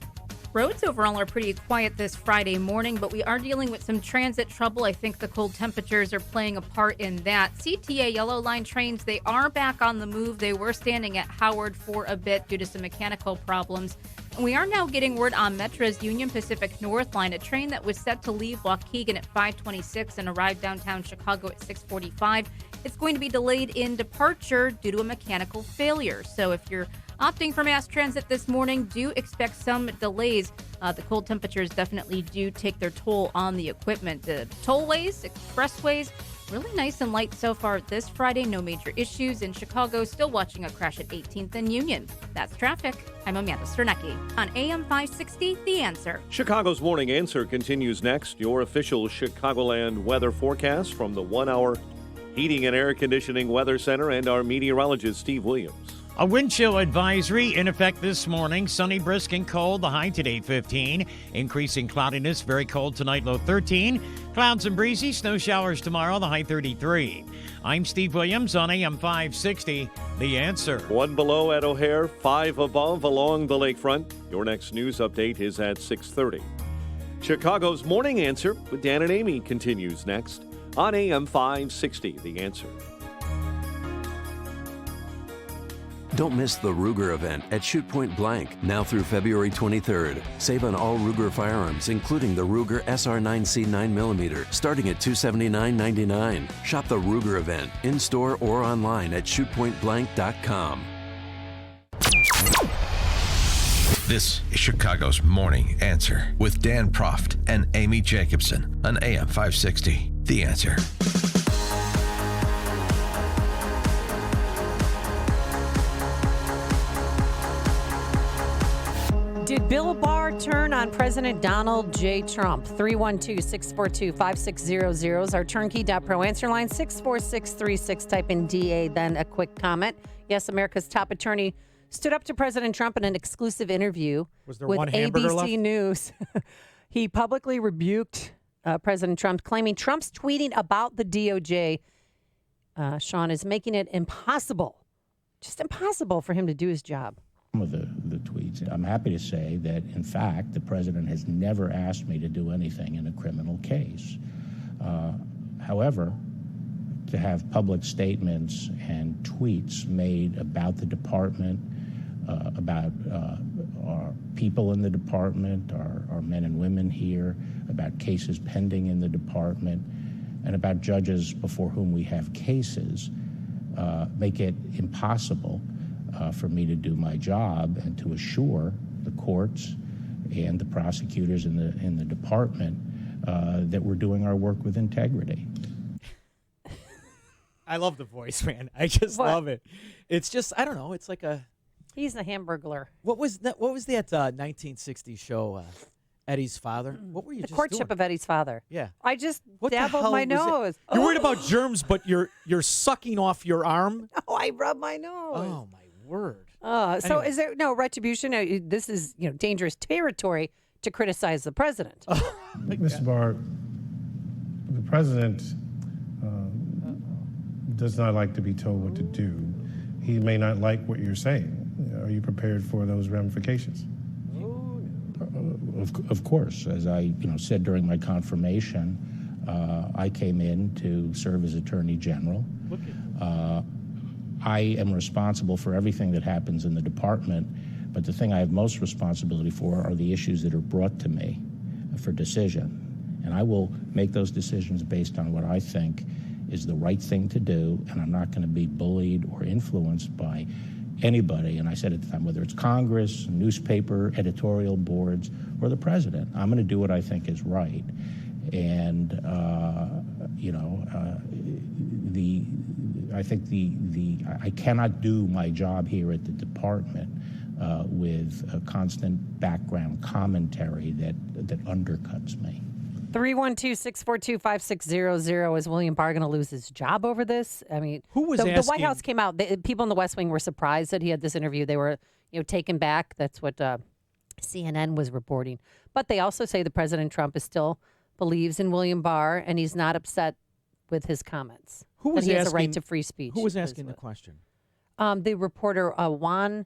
Roads overall are pretty quiet this Friday morning, but we are dealing with some transit trouble. I think the cold temperatures are playing a part in that. CTA Yellow Line trains, they are back on the move. They were standing at Howard for a bit due to some mechanical problems. And we are now getting word on Metra's Union Pacific North Line, a train that was set to leave Waukegan at 5:26 and arrive downtown Chicago at 6:45. It's going to be delayed in departure due to a mechanical failure. So if you're opting for mass transit this morning, do expect some delays. The cold temperatures definitely do take their toll on the equipment. The tollways, expressways, really nice and light so far this Friday. No major issues in Chicago. Still watching a crash at 18th and Union. That's traffic. I'm Amanda Sternecki on AM 560, The Answer. Chicago's Morning Answer continues next. Your official Chicagoland weather forecast from the 1-hour Heating and Air Conditioning Weather Center and our meteorologist, Steve Williams. A wind chill advisory in effect this morning. Sunny, brisk, and cold. The high today 15. Increasing cloudiness. Very cold tonight. Low 13. Clouds and breezy. Snow showers tomorrow. The high 33. I'm Steve Williams on AM 560. The Answer. 1 below at O'Hare. 5 above along the lakefront. Your next news update is at 6:30. Chicago's Morning Answer with Dan and Amy continues next on AM 560. The Answer. Don't miss the Ruger event at Shoot Point Blank, now through February 23rd. Save on all Ruger firearms, including the Ruger SR9C 9mm, starting at $279.99. Shop the Ruger event, in-store or online at shootpointblank.com. This is Chicago's Morning Answer with Dan Proft and Amy Jacobson on AM 560. The Answer. Bill Barr turn on President Donald J. Trump. 312-642-5600 is our turnkey.pro answer line. 64636. Type in DA, then a quick comment. Yes, America's top attorney stood up to President Trump in an exclusive interview Was there with one hamburger ABC left? News. He publicly rebuked President Trump, claiming Trump's tweeting about the DOJ, Sean, is making it impossible, just impossible for him to do his job. Some of the tweets. I'm happy to say that, in fact, the president has never asked me to do anything in a criminal case. However, to have public statements and tweets made about the department, about our people in the department, our men and women here, about cases pending in the department, and about judges before whom we have cases, make it impossible for me to do my job and to assure the courts and the prosecutors in the department that we're doing our work with integrity. I love the voice, man. I just love it. It's just, I don't know. It's like a. He's a Hamburglar. What was that? What was that 1960s show? Eddie's Father. What were you The just courtip doing? of Eddie's father. Yeah. I just What the dabbled hell my was it? nose. You're worried about germs, but you're sucking off your arm. Oh, I rub my nose. Oh my word. So Anyway. is there no retribution? This is dangerous territory to criticize the president. Mr. Barr, the president does not like to be told what to do. He may not like what you're saying. Are you prepared for those ramifications? Of course, as I said during my confirmation, I came in to serve as Attorney General. I am responsible for everything that happens in the department, but the thing I have most responsibility for are the issues that are brought to me for decision. And I will make those decisions based on what I think is the right thing to do, and I'm not going to be bullied or influenced by anybody. And I said at the time, whether it's Congress, newspaper, editorial boards, or the president, I'm going to do what I think is right. And, I think I cannot do my job here at the department with a constant background commentary that undercuts me. 312-642-5600. Is William Barr going to lose his job over this? I mean, who was the asking? White House came out. People in the West Wing were surprised that he had this interview. They were, taken back. That's what CNN was reporting. But they also say the President Trump still believes in William Barr, and he's not upset with his comments. Who was that he has a asking- right to free speech. Who was asking the question? The reporter Well,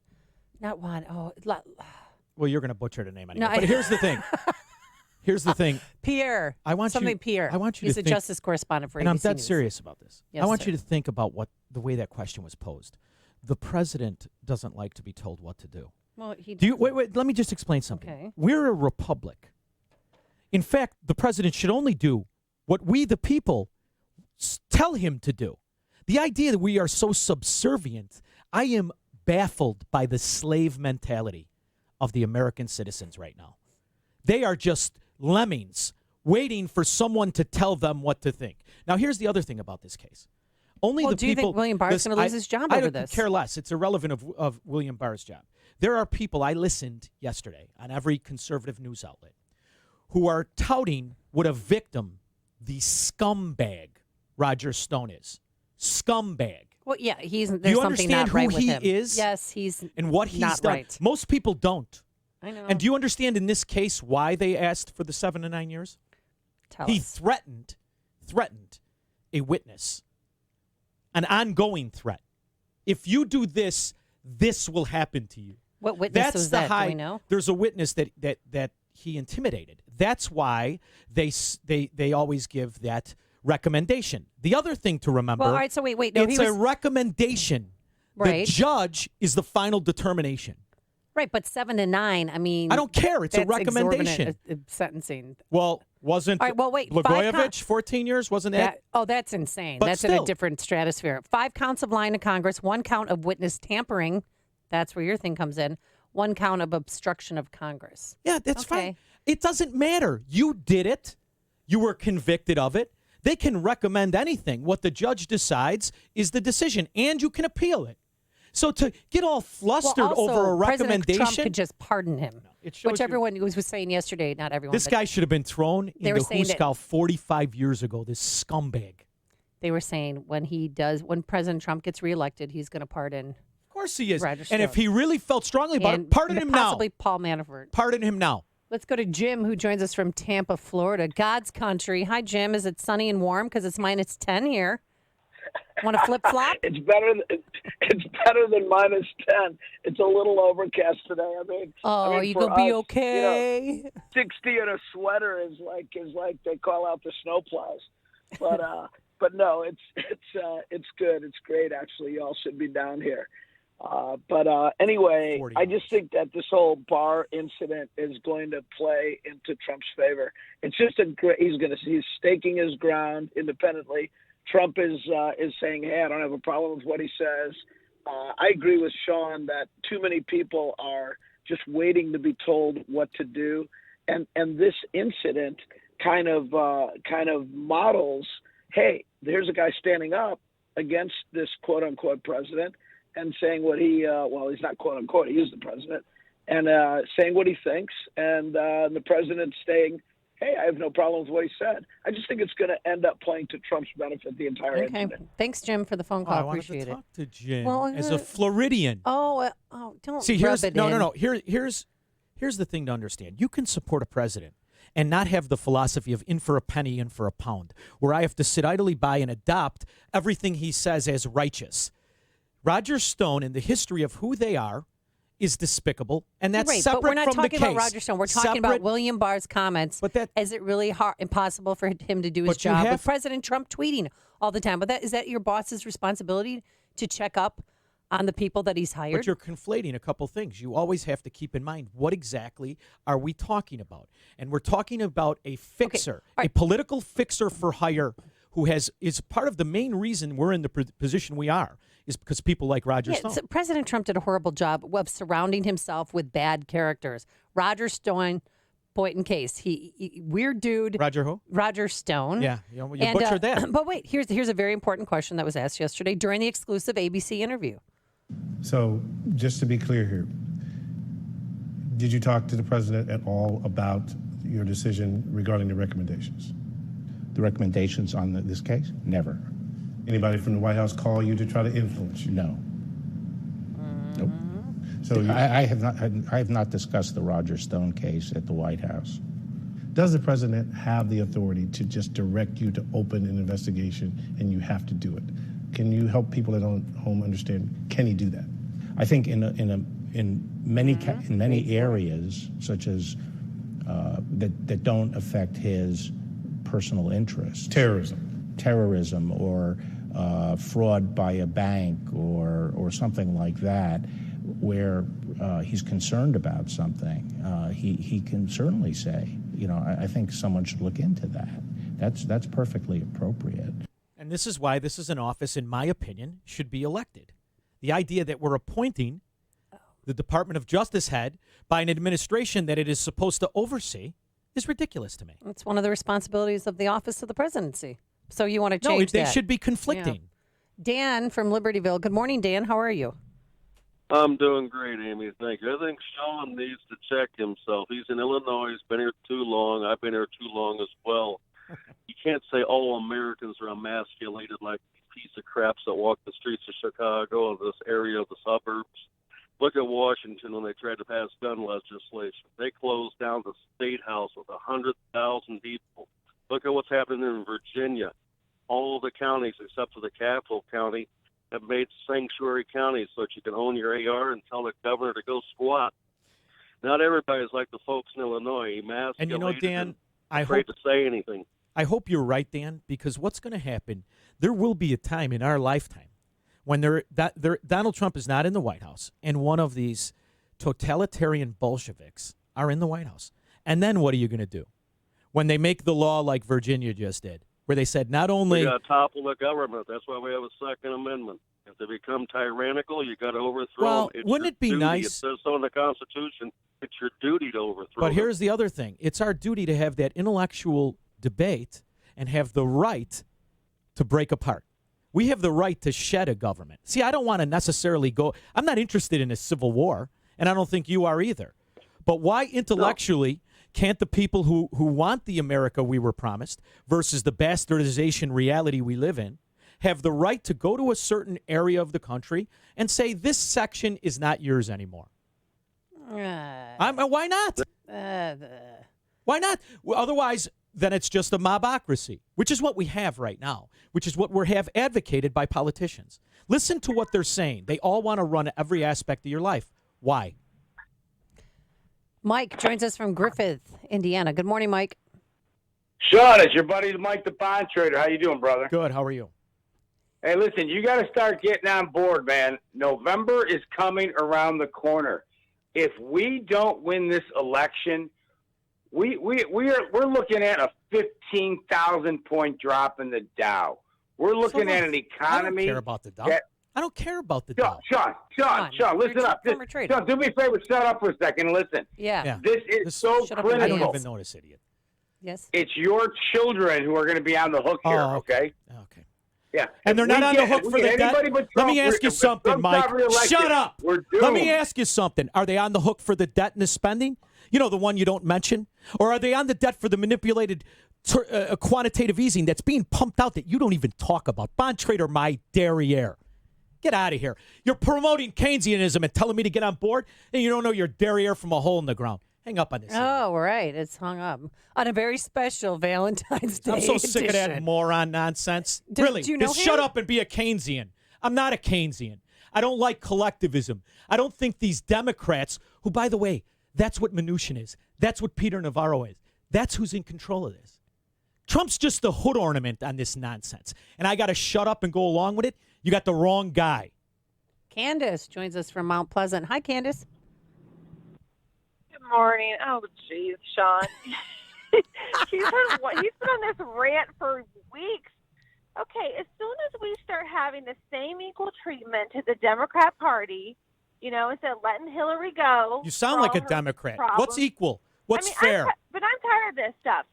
you're going to butcher the name anyway. No, but here's the thing. Here's the thing. Pierre. I want something you. Pierre. I want you He's to a think, justice correspondent for and I'm ABC dead News. serious about this. Yes, I want sir. you to think about the way that question was posed. The president doesn't like to be told what to do. Well, he Do you wait? Let me just explain something. Okay. We're a republic. In fact, the president should only do what we, the people, tell him to do. The idea that we are so subservient, I am baffled by the slave mentality of the American citizens right now. They are just lemmings waiting for someone to tell them what to think. Now, here's the other thing about this case. Only Well, the do you people. think William Barr is going to lose his job I over don't this? care less. It's irrelevant of William Barr's job. There are people, I listened yesterday on every conservative news outlet, who are touting what a victim, the scumbag Roger Stone is. Scumbag. Well, yeah, Do there's you something understand not right who with he him. is? Yes, he's and what he's not done. right. Most people don't. I know. And do you understand in this case why they asked for the 7 to 9 years? He threatened a witness, an ongoing threat. If you do this, this will happen to you. What witness That's was the that? high. Do we know? There's a witness that he intimidated. That's why they always give that recommendation. The other thing to remember. Well, all right, so wait. No, it's a recommendation. Right. The judge is the final determination. Right, but 7 to 9, I mean. I don't care. It's a that's recommendation. exorbitant, sentencing. Well, wasn't All right, well, wait, Blagojevich 14 years? Wasn't that? That's insane. But That's in still. a different stratosphere. 5 counts of lying to Congress, 1 count of witness tampering. That's where your thing comes in. 1 count of obstruction of Congress. Yeah, that's fine. It doesn't matter. You did it. You were convicted of it. They can recommend anything. What the judge decides is the decision, and you can appeal it. So to get all flustered over a recommendation, President Trump could just pardon him, shows which everyone was saying yesterday. Not everyone. this but guy should have been thrown in they were the saying that- Hooskow 45 years ago. This scumbag. They were saying when President Trump gets reelected, he's going to pardon. Of course he is. Roger And if Stone. he really felt strongly about And it, pardon him now. Possibly Paul Manafort. Pardon him now. Let's go to Jim, who joins us from Tampa, Florida. God's country. Hi, Jim. Is it sunny and warm? Because it's -10 here. Want to flip flop? It's better than -10. It's a little overcast today. I mean, you for gonna be us, okay? 60 in a sweater is like they call out the snowplows. But no, it's good. It's great actually. Y'all should be down here. Anyway, I just think that this whole Barr incident is going to play into Trump's favor. It's just he's staking his ground independently. Trump is saying, hey, I don't have a problem with what he says. I agree with Sean that too many people are just waiting to be told what to do. And this incident kind of models, hey, there's a guy standing up against this quote unquote president and saying what he's not quote unquote, he is the president, and saying what he thinks, and the president saying, hey, I have no problem with what he said. I just think it's going to end up playing to Trump's benefit, the entire incident. Thanks, Jim, for the phone call. I wanted Appreciate to it. talk to Jim Well, as a Floridian. Don't See, rub it in. no. Here's the thing to understand. You can support a president and not have the philosophy of in for a penny, in for a pound, where I have to sit idly by and adopt everything he says as righteous. Roger Stone, in the history of who they are, is despicable, and that's right, separate but we're not from the talking case. about Roger Stone. We're talking about William Barr's comments. But is it really impossible for him to do his job with President Trump tweeting all the time? But is that your boss's responsibility to check up on the people that he's hired? But you're conflating a couple things. You always have to keep in mind what exactly are we talking about, and we're talking about a fixer, a political fixer for hire, who is part of the main reason we're in the position we are. Is because people like Roger Stone. So President Trump did a horrible job of surrounding himself with bad characters. Roger Stone, point in case, he weird dude. Roger who? Roger Stone. Yeah, you butchered that. But wait, here's a very important question that was asked yesterday during the exclusive ABC interview. So, just to be clear here, did you talk to the president at all about your decision regarding the recommendations? The recommendations on this case? Never. Anybody from the White House call you to try to influence you? No. Nope. So I have not discussed the Roger Stone case at the White House. Does the president have the authority to just direct you to open an investigation and you have to do it? Can you help people at home understand, can he do that? I think in many areas, such as that don't affect his personal interests. Terrorism or fraud by a bank or something like that, where he's concerned about something, he can certainly say, I think someone should look into that. That's perfectly appropriate. And this is why this is an office, in my opinion, should be elected. The idea that we're appointing the Department of Justice head by an administration that it is supposed to oversee is ridiculous to me. It's one of the responsibilities of the office of the presidency. So you want to change they should be conflicting. Yeah. Dan from Libertyville. Good morning, Dan. How are you? I'm doing great, Amy. Thank you. I think Sean needs to check himself. He's in Illinois. He's been here too long. I've been here too long as well. You can't say all Americans are emasculated like these piece of craps that walk the streets of Chicago or this area of the suburbs. Look at Washington when they tried to pass gun legislation. They closed down the State House with 100,000 people. Look at what's happening in Virginia. All of the counties except for the capital county have made sanctuary counties so that you can own your AR and tell the governor to go squat. Not everybody's like the folks in Illinois, emasculated And Dan, afraid to say anything. I hope you're right, Dan, because what's going to happen, there will be a time in our lifetime when Donald Trump is not in the White House and one of these totalitarian Bolsheviks are in the White House. And then what are you going to do? When they make the law like Virginia just did, where they said not only... We got to topple the government. That's why we have a Second Amendment. If they become tyrannical, you got to overthrow them. Wouldn't it be nice... It says so in the Constitution. It's your duty to overthrow But here's them. the other thing. It's our duty to have that intellectual debate and have the right to break apart. We have the right to shed a government. See, I don't want to necessarily go. I'm not interested in a civil war, and I don't think you are either. But why intellectually can't the people who want the America we were promised versus the bastardization reality we live in have the right to go to a certain area of the country and say, this section is not yours anymore? Why not? Why not? Well, otherwise, then it's just a mobocracy, which is what we have right now, which is what we have advocated by politicians. Listen to what they're saying. They all want to run every aspect of your life. Why? Mike joins us from Griffith, Indiana. Good morning, Mike. Sean, it's your buddy Mike the Bond Trader. How you doing, brother? Good. How are you? Hey, listen, you got to start getting on board, man. November is coming around the corner. If we don't win this election, we're looking at a 15,000-point drop in the Dow. We're looking at an economy. I don't care about the Dow. I don't care about the Dow. Sean, listen up. Sean, do me a favor. Shut up for a second and listen. Yeah. This is so critical. I don't even notice, idiot. Yes. It's your children who are going to be on the hook here, okay? Okay. Yeah. And they're not on the hook for the debt? Let me ask you something, Mike. Shut up. Let me ask you something. Are they on the hook for the debt and the spending? You know, the one you don't mention? Or are they on the debt for the manipulated quantitative easing that's being pumped out that you don't even talk about? Bond trader, my derriere. Get out of here. You're promoting Keynesianism and telling me to get on board, and you don't know your derriere from a hole in the ground. Hang up on this. Oh, right. It's hung up on a very special Valentine's Day I'm so sick of that edition. moron nonsense. Do you know just him? shut up and be a Keynesian. I'm not a Keynesian. I don't like collectivism. I don't think these Democrats, who, by the way, that's what Mnuchin is. That's what Peter Navarro is. That's who's in control of this. Trump's just the hood ornament on this nonsense. And I got to shut up and go along with it. You got the wrong guy. Candace joins us from Mount Pleasant. Hi, Candace. Good morning. Oh, geez, Sean. He's been on this rant for weeks. Okay, as soon as we start having the same equal treatment to the Democrat Party, instead of letting Hillary go. You sound like a Democrat. What's equal? What's fair? But I'm tired of this stuff.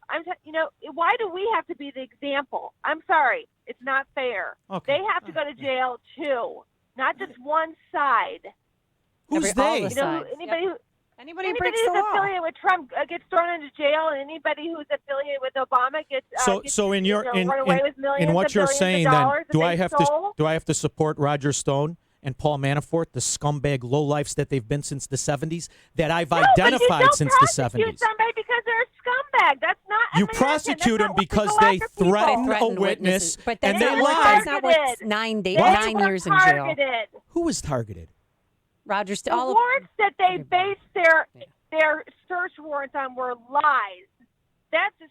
Why do we have to be the example? I'm sorry. It's not fair. Okay. They have to go to jail, too, not just one side. Who's they? Anybody breaks who's the law. affiliated with Trump gets thrown into jail, and anybody who's affiliated with Obama gets So in your run away with millions in what and you're billions saying of then, dollars do that I they have stole? to support Roger Stone and Paul Manafort, the scumbag lowlifes that they've been since the 70s, that I've identified since the 70s? Somebody because they're a scumbag. That's not. You prosecute them because they threaten a witness But and that's they not what- lie. That's not what's 9 years in jail. Targeted. Who was targeted? Roger The warrants that they based their search warrants on were lies.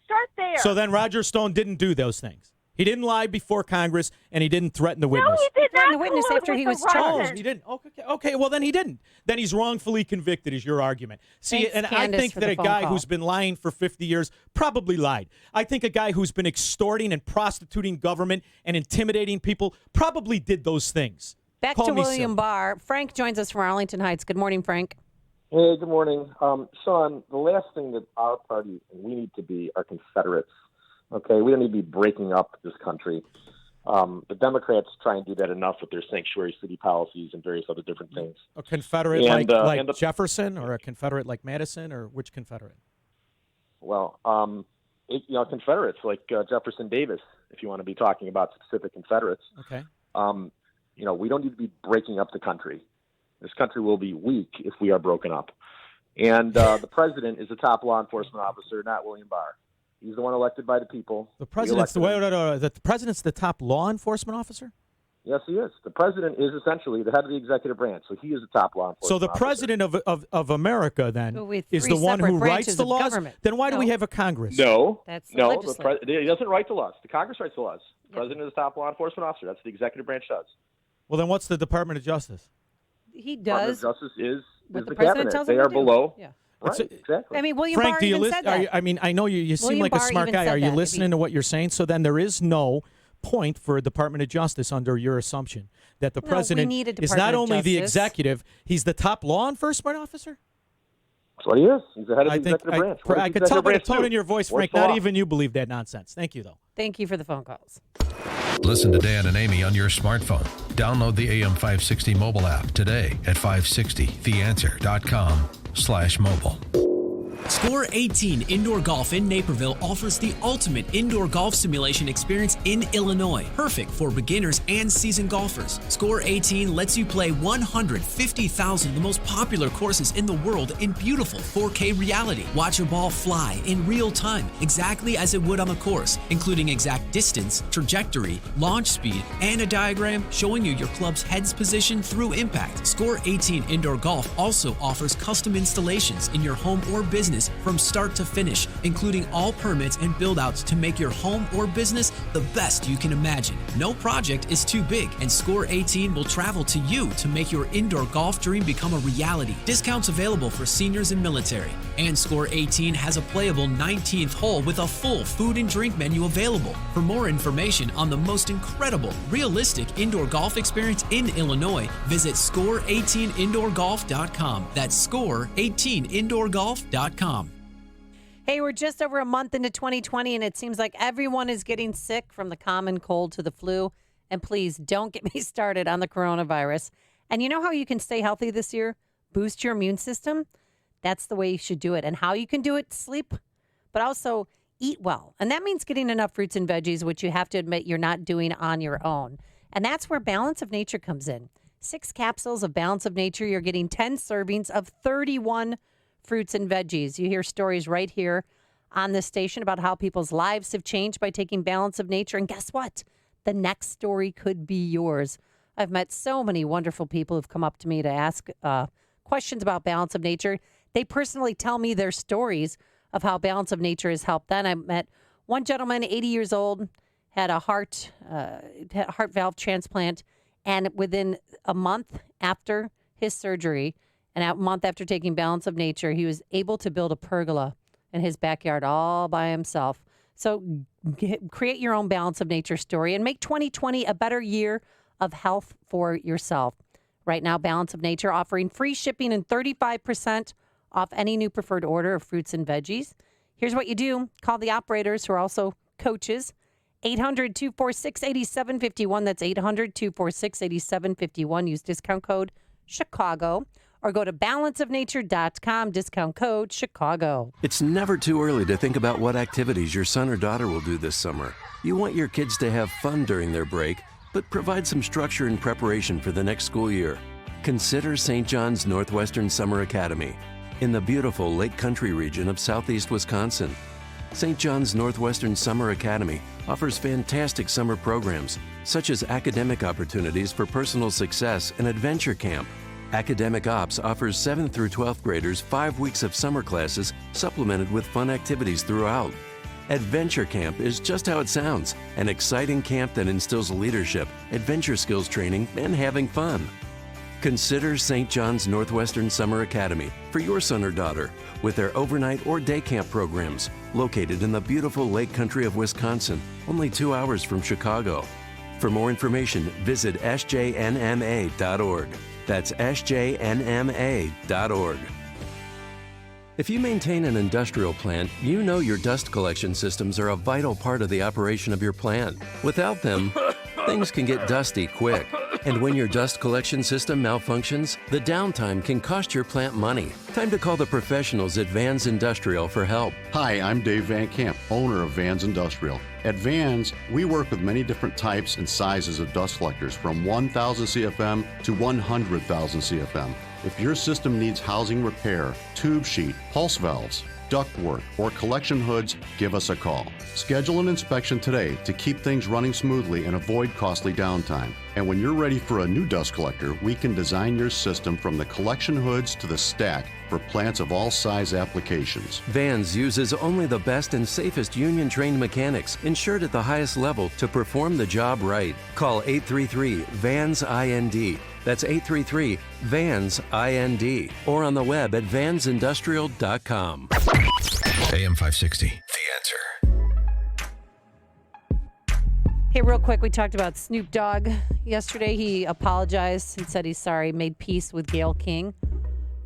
Start there. So then Roger Stone didn't do those things. He didn't lie before Congress, and he didn't threaten the witness. No, he did Threatened not. the witness collude after with he the was charged. Russians. He didn't. Okay, well, then he didn't. Then he's wrongfully convicted is your argument. See, Thanks, and I Candace, think for that the a phone guy call. who's been lying for 50 years probably lied. I think a guy who's been extorting and prostituting government and intimidating people probably did those things. Back Call to me William silly. Barr. Frank joins us from Arlington Heights. Good morning, Frank. Hey, good morning. Sean, the last thing that our party and we need to be are Confederates. Okay, we don't need to be breaking up this country. The Democrats try and do that enough with their sanctuary city policies and various other different things. A Confederate And, like and the- Jefferson, or a Confederate like Madison, or which Confederate? Well, Confederates like Jefferson Davis, if you want to be talking about specific Confederates. Okay. We don't need to be breaking up the country. This country will be weak if we are broken up. And the president is the top law enforcement officer, not William Barr. He's the one elected by the people. The president's We elected him. the president's the top law enforcement officer? Yes, he is. The president is essentially the head of the executive branch, so he is the top law enforcement So the officer. president of America then But with is three the one separate who writes branches the of laws. government. Then why do No. we have a Congress? No, That's the no, legislature. he doesn't write the laws. The Congress writes the laws. The president is the top law enforcement officer. That's what the executive branch does. Well, then what's the Department of Justice? He Department does. of Justice is what the the president cabinet. tells They him to are do. below. Yeah. Right, exactly. I mean, William Frank, Barr do you even listen? said that. I know you seem William like a Barr smart even guy. said Are you that, if listening to what you're saying? So then there is no point for a Department of Justice under your assumption that the No, we president need a is Department not of only the Justice. executive, he's the top law enforcement officer? That's what he is. He's the head of the I think executive branch. What does I the could tell executive by the branch tone do? in your voice, What's Frank, the not law? even you believe that nonsense. Thank you, though. Thank you for the phone calls. Listen to Dan and Amy on your smartphone. Download the AM 560 mobile app today at 560theanswer.com/mobile. Score 18 Indoor Golf in Naperville offers the ultimate indoor golf simulation experience in Illinois, perfect for beginners and seasoned golfers. Score 18 lets you play 150,000 of the most popular courses in the world in beautiful 4K reality. Watch your ball fly in real time, exactly as it would on the course, including exact distance, trajectory, launch speed, and a diagram showing you your club's head's position through impact. Score 18 Indoor Golf also offers custom installations in your home or business from start to finish, including all permits and build-outs to make your home or business the best you can imagine. No project is too big, and Score 18 will travel to you to make your indoor golf dream become a reality. Discounts available for seniors and military. And Score 18 has a playable 19th hole with a full food and drink menu available. For more information on the most incredible, realistic indoor golf experience in Illinois, visit score18indoorgolf.com. That's score18indoorgolf.com. Hey, we're just over a month into 2020, and it seems like everyone is getting sick, from the common cold to the flu. And please don't get me started on the coronavirus. And you know how you can stay healthy this year? Boost your immune system? That's the way you should do it. And how you can do it? Sleep, but also eat well. And that means getting enough fruits and veggies, which you have to admit you're not doing on your own. And that's where Balance of Nature comes in. 6 capsules of Balance of Nature. You're getting 10 servings of 31 fruits and veggies. You hear stories right here on this station about how people's lives have changed by taking Balance of Nature. And guess what? The next story could be yours. I've met so many wonderful people who've come up to me to ask questions about Balance of Nature. They personally tell me their stories of how Balance of Nature has helped them. I met one gentleman, 80 years old, had a heart valve transplant, and within a month after his surgery, and a month after taking Balance of Nature, he was able to build a pergola in his backyard all by himself. So create your own Balance of Nature story and make 2020 a better year of health for yourself. Right now, Balance of Nature offering free shipping and 35% off any new preferred order of fruits and veggies. Here's what you do. Call the operators, who are also coaches. 800-246-8751. That's 800-246-8751. Use discount code Chicago. Or go to balanceofnature.com, discount code Chicago. It's never too early to think about what activities your son or daughter will do this summer. You want your kids to have fun during their break, but provide some structure and preparation for the next school year. Consider St. John's Northwestern Summer Academy in the beautiful Lake Country region of southeast Wisconsin. St. John's Northwestern Summer Academy offers fantastic summer programs, such as academic opportunities for personal success and adventure camp. Academic Ops offers 7th through 12th graders 5 weeks of summer classes supplemented with fun activities throughout. Adventure Camp is just how it sounds, an exciting camp that instills leadership, adventure skills training, and having fun. Consider St. John's Northwestern Summer Academy for your son or daughter with their overnight or day camp programs, located in the beautiful Lake Country of Wisconsin, only 2 hours from Chicago. For more information, visit sjnma.org. That's sjnma.org. If you maintain an industrial plant, you know your dust collection systems are a vital part of the operation of your plant. Without them, things can get dusty quick. And when your dust collection system malfunctions, the downtime can cost your plant money. Time to call the professionals at Vans Industrial for help. Hi, I'm Dave Van Camp, owner of Vans Industrial. At Vans, we work with many different types and sizes of dust collectors, from 1,000 CFM to 100,000 CFM. If your system needs housing repair, tube sheet, pulse valves, ductwork, or collection hoods, give us a call. Schedule an inspection today to keep things running smoothly and avoid costly downtime. And when you're ready for a new dust collector, we can design your system from the collection hoods to the stack for plants of all size applications. Vans uses only the best and safest union-trained mechanics, insured at the highest level, to perform the job right. Call 833-VANS-IND. That's 833-VANS-IND. Or on the web at vansindustrial.com. AM 560, The Answer. Hey, real quick, we talked about Snoop Dogg yesterday. He apologized and said he's sorry, made peace with Gayle King.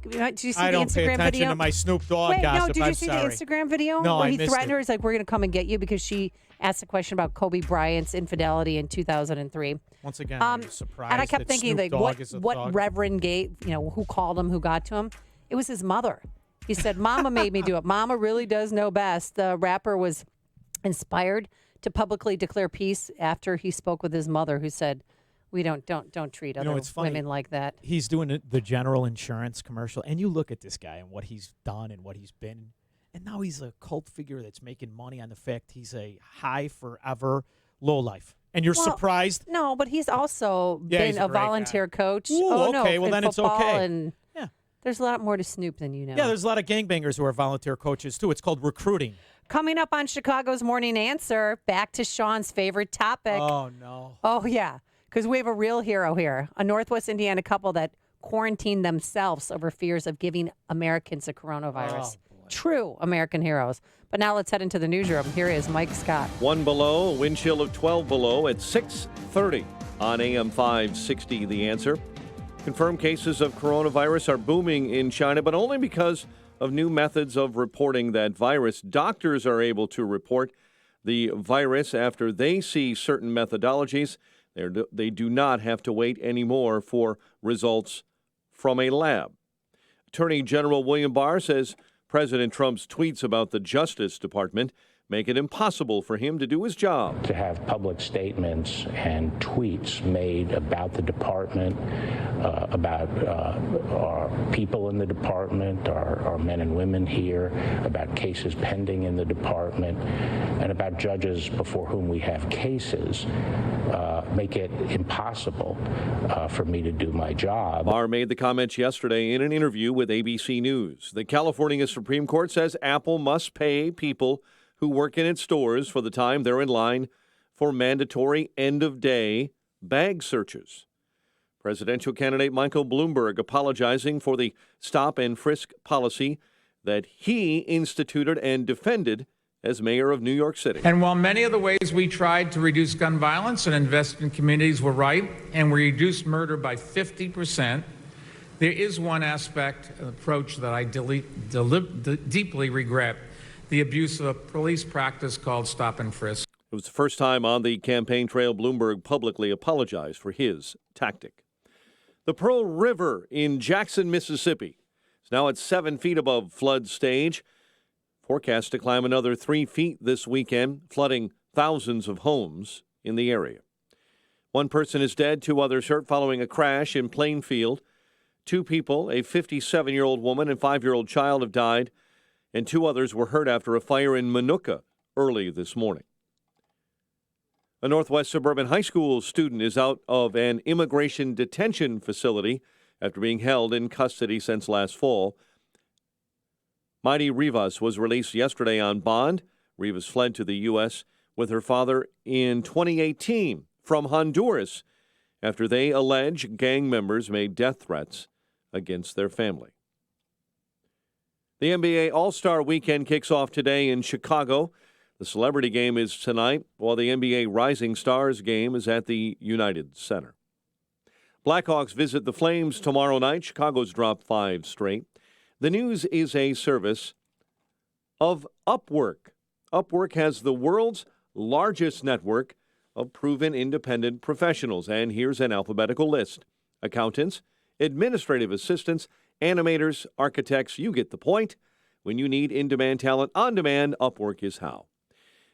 Did you see I the don't Instagram pay attention video? to my Snoop Dogg Wait, gossip. no, did I'm you see sorry. the Instagram video? No, where I he missed threatened it. her. He's like, we're going to come and get you because she asked a question about Kobe Bryant's infidelity in 2003. Once again, are you surprised And I kept that thinking, Snoop like, Dogg is a what thug? Reverend gave, who called him, who got to him? It was his mother. He said, Mama made me do it. Mama really does know best. The rapper was inspired to publicly declare peace after he spoke with his mother, who said, we don't treat other it's funny. women like that. He's doing the General Insurance commercial, and you look at this guy and what he's done and what he's been, and now he's a cult figure that's making money on the fact he's a high forever lowlife. And you're surprised? No, but he's also been he's a great volunteer guy. coach. Ooh, okay, well in then it's football, okay. And yeah. There's a lot more to Snoop than you know. Yeah, there's a lot of gangbangers who are volunteer coaches, too. It's called recruiting. Coming up on Chicago's Morning Answer, back to Sean's favorite topic. Oh, no. Oh, yeah, because we have a real hero here, a Northwest Indiana couple that quarantined themselves over fears of giving Americans a coronavirus. True American heroes. But now let's head into the newsroom. Here is Mike Scott. 1 below, a wind chill of 12 below at 6:30 on AM 560, The Answer. Confirmed cases of coronavirus are booming in China, but only because of new methods of reporting that virus. Doctors are able to report the virus after they see certain methodologies. They do not have to wait anymore for results from a lab. Attorney General William Barr says President Trump's tweets about the Justice Department make it impossible for him to do his job. To have public statements and tweets made about the department, about our people in the department, our men and women here, about cases pending in the department, and about judges before whom we have cases, make it impossible for me to do my job. Barr made the comments yesterday in an interview with ABC News. The California Supreme Court says Apple must pay people who work in its stores for the time they're in line for mandatory end-of-day bag searches. Presidential candidate Michael Bloomberg apologizing for the stop and frisk policy that he instituted and defended as mayor of New York City. And while many of the ways we tried to reduce gun violence and invest in communities were right, and we reduced murder by 50%, there is one aspect of the approach that I deeply regret: the abuse of a police practice called stop and frisk. It was the first time on the campaign trail Bloomberg publicly apologized for his tactic. The Pearl River in Jackson, Mississippi is now at 7 feet above flood stage. Forecast to climb another 3 feet this weekend, flooding thousands of homes in the area. One person is dead, 2 others hurt following a crash in Plainfield. 2 people, a 57-year-old woman and 5-year-old child, have died, and 2 others were hurt after a fire in Minooka early this morning. A Northwest Suburban High School student is out of an immigration detention facility after being held in custody since last fall. Mighty Rivas was released yesterday on bond. Rivas fled to the U.S. with her father in 2018 from Honduras after they allege gang members made death threats against their family. The NBA All-Star Weekend kicks off today in Chicago. The celebrity game is tonight, while the NBA Rising Stars game is at the United Center. Blackhawks visit the Flames tomorrow night. Chicago's dropped 5 straight. The News is a service of Upwork. Upwork has the world's largest network of proven independent professionals. And here's an alphabetical list: accountants, administrative assistants, animators, architects. You get the point. When you need in-demand talent on demand, Upwork is how.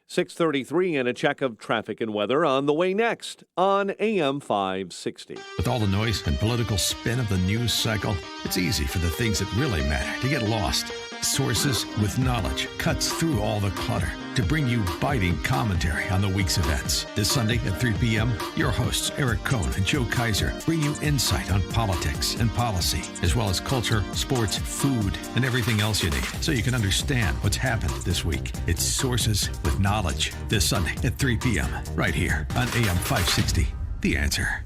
6:33 and a check of traffic and weather on the way next on AM 560. With all the noise and political spin of the news cycle, it's easy for the things that really matter to get lost. Sources with knowledge cuts through all the clutter to bring you biting commentary on the week's events. This Sunday at 3 p.m., your hosts Eric Cohn and Joe Kaiser bring you insight on politics and policy, as well as culture, sports, food, and everything else you need, so you can understand what's happened this week. It's Sources with Knowledge, this Sunday at 3 p.m., right here on AM 560, The Answer.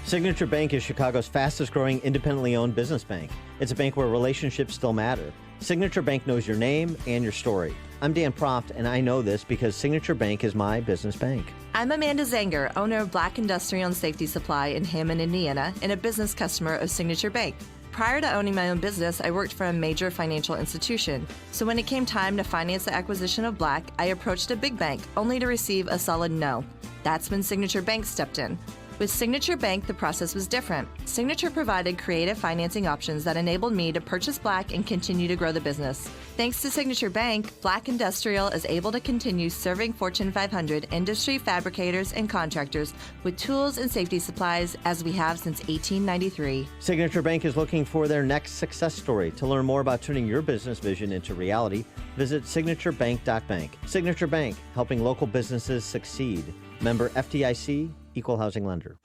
Signature Bank is Chicago's fastest-growing independently owned business bank. It's a bank where relationships still matter. Signature Bank knows your name and your story. I'm Dan Proft, and I know this because Signature Bank is my business bank. I'm Amanda Zanger, owner of Black Industrial and Safety Supply in Hammond, Indiana, and a business customer of Signature Bank. Prior to owning my own business, I worked for a major financial institution. So when it came time to finance the acquisition of Black, I approached a big bank, only to receive a solid no. That's when Signature Bank stepped in. With Signature Bank, the process was different. Signature provided creative financing options that enabled me to purchase Black and continue to grow the business. Thanks to Signature Bank, Black Industrial is able to continue serving Fortune 500 industry fabricators and contractors with tools and safety supplies as we have since 1893. Signature Bank is looking for their next success story. To learn more about turning your business vision into reality, visit signaturebank.bank. Signature Bank, helping local businesses succeed. Member FDIC, Equal Housing Lender.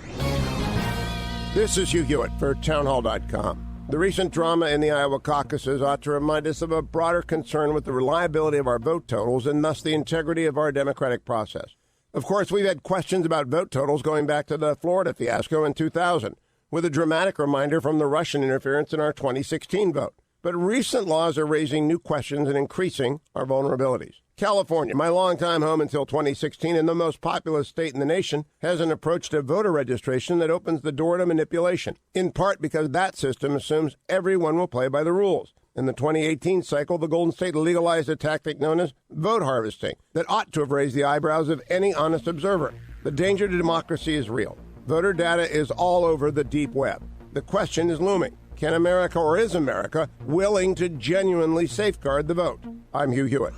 This is Hugh Hewitt for townhall.com. The recent drama in the Iowa caucuses ought to remind us of a broader concern with the reliability of our vote totals and thus the integrity of our democratic process. Of course, we've had questions about vote totals going back to the Florida fiasco in 2000, with a dramatic reminder from the Russian interference in our 2016 vote. But recent laws are raising new questions and increasing our vulnerabilities. California, my longtime home until 2016 and the most populous state in the nation, has an approach to voter registration that opens the door to manipulation, in part because that system assumes everyone will play by the rules. In the 2018 cycle, the Golden State legalized a tactic known as vote harvesting that ought to have raised the eyebrows of any honest observer. The danger to democracy is real. Voter data is all over the deep web. The question is looming. Can America, or is America, willing to genuinely safeguard the vote? I'm Hugh Hewitt.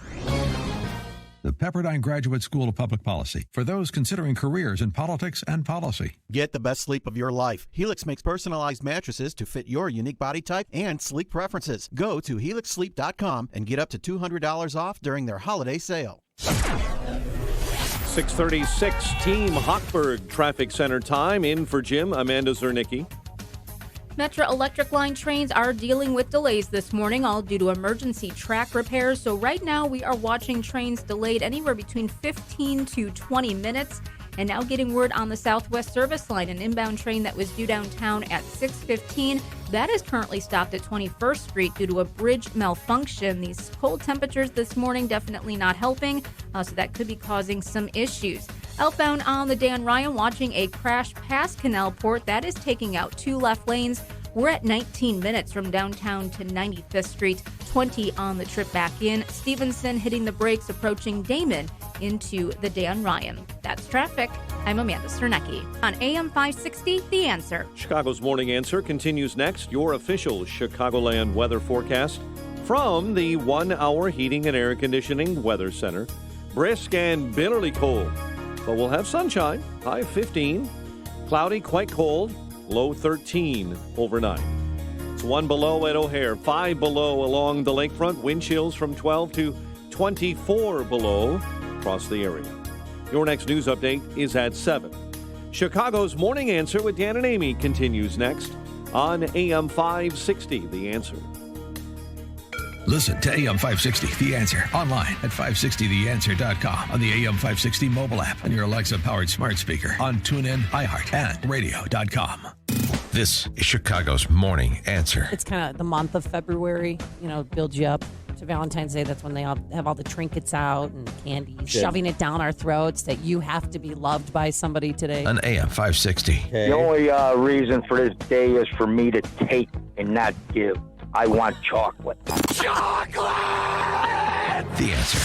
The Pepperdine Graduate School of Public Policy, for those considering careers in politics and policy. Get the best sleep of your life. Helix makes personalized mattresses to fit your unique body type and sleep preferences. Go to helixsleep.com and get up to $200 off during their holiday sale. 6:36 Team Hochberg Traffic Center time. In for Jim, Amanda Zernicki. Metro Electric Line trains are dealing with delays this morning, all due to emergency track repairs. So right now we are watching trains delayed anywhere between 15 to 20 minutes. And now getting word on the Southwest Service Line, an inbound train that was due downtown at 6:15. That is currently stopped at 21st Street due to a bridge malfunction. These cold temperatures this morning definitely not helping, so that could be causing some issues. Outbound on the Dan Ryan, watching a crash past Canal Port. That is taking out 2 left lanes. We're at 19 minutes from downtown to 95th Street, 20 on the trip back in. Stevenson hitting the brakes, approaching Damon into the Dan Ryan. That's traffic. I'm Amanda Sternecki on AM 560, The Answer. Chicago's Morning Answer continues next. Your official Chicagoland weather forecast from the 1 Hour Heating and Air Conditioning Weather Center. Brisk and bitterly cold, but we'll have sunshine. High 15. Cloudy, quite cold. Low 13 overnight. It's 1 below at O'Hare, 5 below along the lakefront. Wind chills from 12 to 24 below across the area. Your next news update is at 7. Chicago's Morning Answer with Dan and Amy continues next on AM 560, The Answer. Listen to AM 560, The Answer, online at 560theanswer.com, on the AM 560 mobile app, on your Alexa-powered smart speaker, on TuneIn, iHeart, and radio.com. This is Chicago's Morning Answer. It's kind of the month of February, builds you up to Valentine's Day. That's when they all have all the trinkets out and candy, shoving it down our throats that you have to be loved by somebody today. On AM 560. The only reason for this day is for me to take and not give. I want chocolate. Chocolate! The Answer.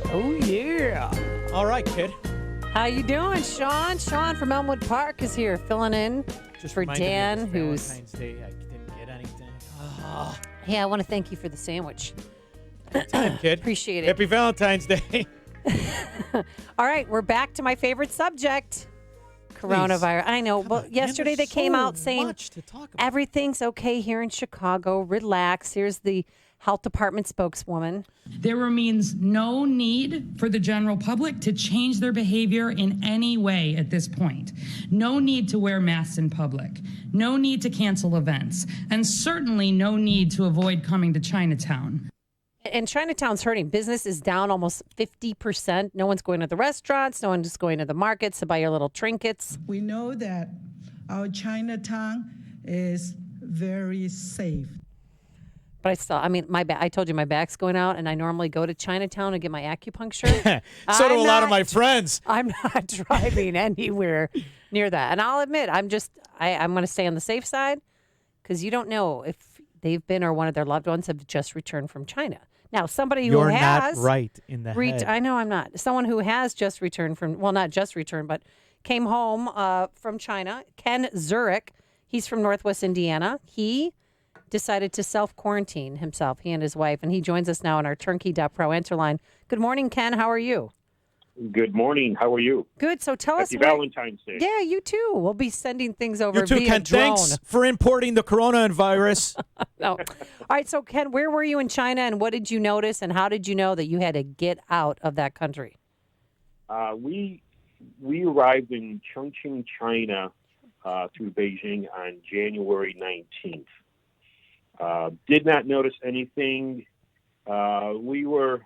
Oh, yeah. All right, kid. How you doing, Sean? Sean from Elmwood Park is here filling in Just for reminded me Dan, it was who's... Valentine's Day. I didn't get anything. Hey, I want to thank you for the sandwich. Time, kid. Appreciate it. Happy Valentine's Day. All right, we're back to my favorite subject. Coronavirus. I know. Well, yesterday they came out saying everything's okay here in Chicago. Relax. Here's the health department spokeswoman. There remains no need for the general public to change their behavior in any way at this point. No need to wear masks in public. No need to cancel events. And certainly no need to avoid coming to Chinatown. And Chinatown's hurting. Business is down almost 50%. No one's going to the restaurants. No one's going to the markets to buy your little trinkets. We know that our Chinatown is very safe. But I mean, I told you my back's going out, and I normally go to Chinatown and get my acupuncture. So do a lot of my friends. I'm not driving anywhere near that. And I'll admit, I'm going to stay on the safe side because you don't know if they've been or one of their loved ones have just returned from China. Now, somebody who You're has... not right in the head. I know I'm not. Someone who has just returned from... Well, not just returned, but came home from China. Ken Zurich. He's from Northwest Indiana. He decided to self-quarantine himself, he and his wife, and he joins us now on our Turnkey.pro answer line. Good morning, Ken. How are you? Good morning. How are you? Good. So tell us... Happy Valentine's Day. Yeah, you too. We'll be sending things over You too, via Ken. drone. Thanks for importing the coronavirus. No. All right, so Ken, where were you in China, and what did you notice, and how did you know that you had to get out of that country? We arrived in Chongqing, China, through Beijing on January 19th. Did not notice anything. We were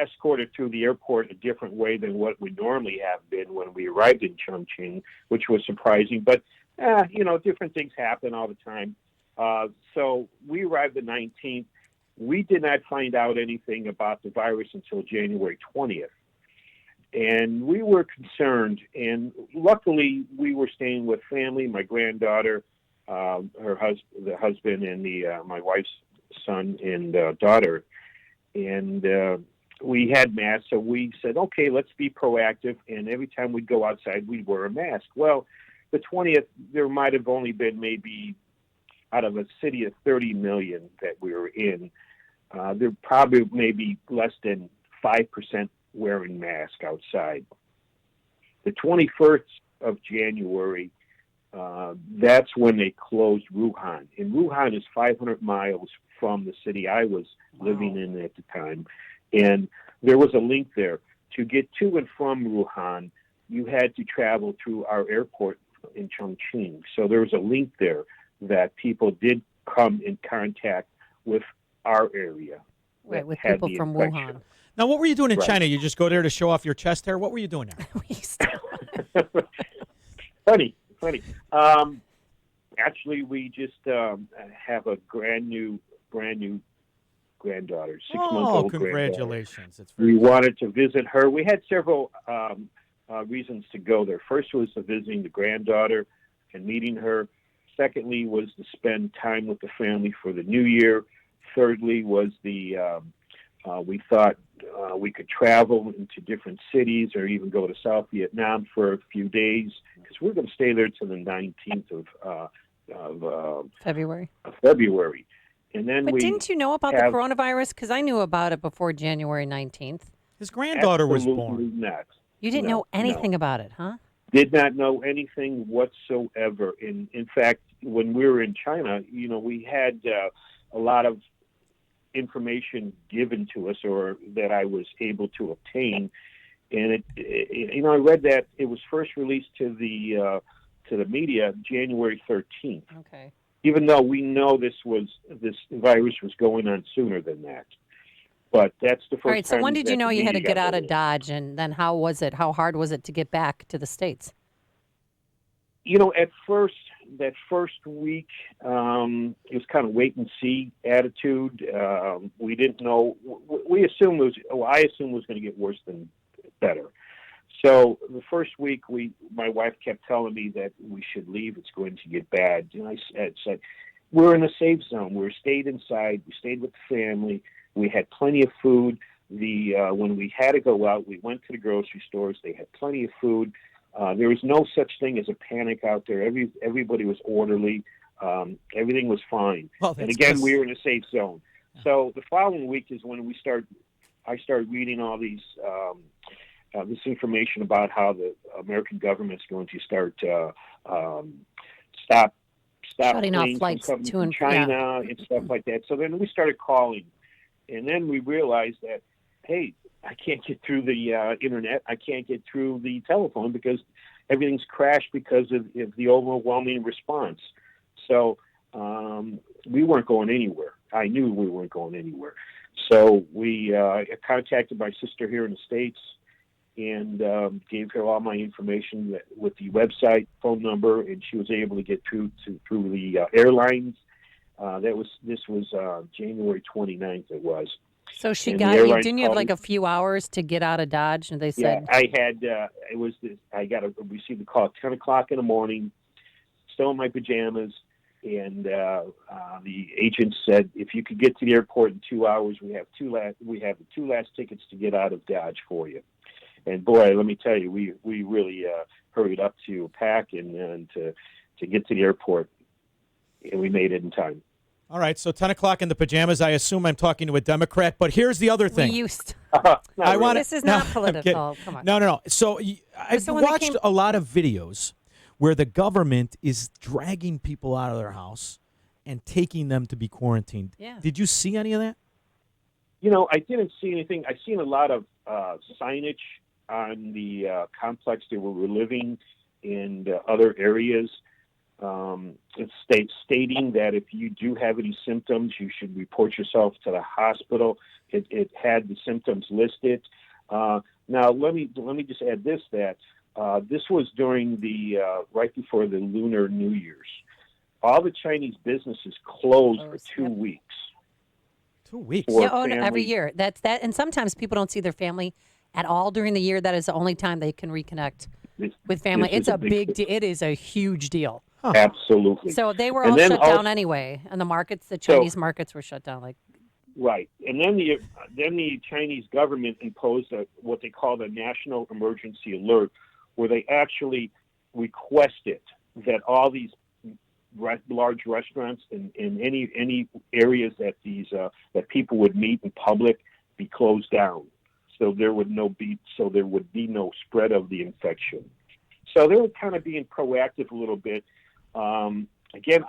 escorted through the airport a different way than what we normally have been when we arrived in Chongqing, which was surprising. But, different things happen all the time. So we arrived the 19th. We did not find out anything about the virus until January 20th. And we were concerned. And luckily, we were staying with family, my granddaughter, the husband, and my wife's son and daughter. And we had masks, so we said, okay, let's be proactive. And every time we'd go outside, we'd wear a mask. Well, the 20th, there might have only been maybe out of a city of 30 million that we were in, there probably maybe less than 5% wearing masks outside. The 21st of January, that's when they closed Wuhan. And Wuhan is 500 miles from the city I was living in at the time. And there was a link there. To get to and from Wuhan, you had to travel through our airport in Chongqing. So there was a link there that people did come in contact with our area. Right, with people from Wuhan. Now, what were you doing in Right. China? You just go there to show off your chest hair? What were you doing there? Funny. Actually, we just have a brand new granddaughter, 6-month-old congratulations. It's We wanted to visit her. We had several reasons to go there. First was to visiting the granddaughter and meeting her. Secondly was to spend time with the family for the new year. Thirdly was we thought we could travel into different cities or even go to South Vietnam for a few days because we're going to stay there till the 19th of February. And then But didn't you know about the coronavirus? Because I knew about it before January 19th. His granddaughter was Absolutely born. Not. You didn't No, know anything about it, huh? Did not know anything whatsoever. In fact, when we were in China, we had a lot of information given to us or that I was able to obtain. And I read that it was first released to the media January 13th. Okay. Even though we know this virus was going on sooner than that. But that's the first All right, so time when did that you know the you had to media get got out hold of Dodge, and then how was it? How hard was it to get back to the States? At first, that first week, it was kind of wait and see attitude. We didn't know. We assumed I assumed it was going to get worse than better. So the first week, my wife kept telling me that we should leave. It's going to get bad. And I said, we're in a safe zone. We stayed inside. We stayed with the family. We had plenty of food. When we had to go out, we went to the grocery stores. They had plenty of food. There was no such thing as a panic out there. Everybody was orderly. Everything was fine. Well, and again, we were in a safe zone. So the following week is when I started reading all these this information about how the American government is going to start stop Shutting off planes flights from to and China and stuff like that. So then we started calling, and then we realized that, hey, I can't get through the internet. I can't get through the telephone because everything's crashed because of the overwhelming response. So we weren't going anywhere. I knew we weren't going anywhere. So we contacted my sister here in the States and gave her all my information with the website, phone number, and she was able to get through the airlines. This was January 29th. It was. So she And got the you. airline Didn't you have called like me. a few hours to get out of Dodge? And they Yeah, said, I had. Received a call at 10 o'clock in the morning, still in my pajamas, and the agent said, if you could get to the airport in 2 hours, we have the two last tickets to get out of Dodge for you. And boy, let me tell you, we really hurried up to pack and to get to the airport, and we made it in time. All right, so 10 o'clock in the pajamas. I assume I'm talking to a Democrat, but here's the other thing. "We used." I want This is not political. Come on. No. So I've So when they watched came- a lot of videos where the government is dragging people out of their house and taking them to be quarantined. Yeah. Did you see any of that? I didn't see anything. I've seen a lot of signage on the complex that we were living in other areas. Stating that if you do have any symptoms, you should report yourself to the hospital. It had the symptoms listed. Now, let me just add this, that this was during the right before the Lunar New Year's. All the Chinese businesses closed for 2 weeks. 2 weeks? Yeah, every year. That's that. And sometimes people don't see their family at all during the year. That is the only time they can reconnect with family. this It's is a a big big deal. It is a huge deal. Absolutely. So they were And all then shut down anyway, and the markets, the Chinese markets were shut down. Right, and then the Chinese government imposed what they call the national emergency alert, where they actually requested that all these large restaurants and any areas that that people would meet in public be closed down, so there would be no spread of the infection. So they were kind of being proactive a little bit. Again,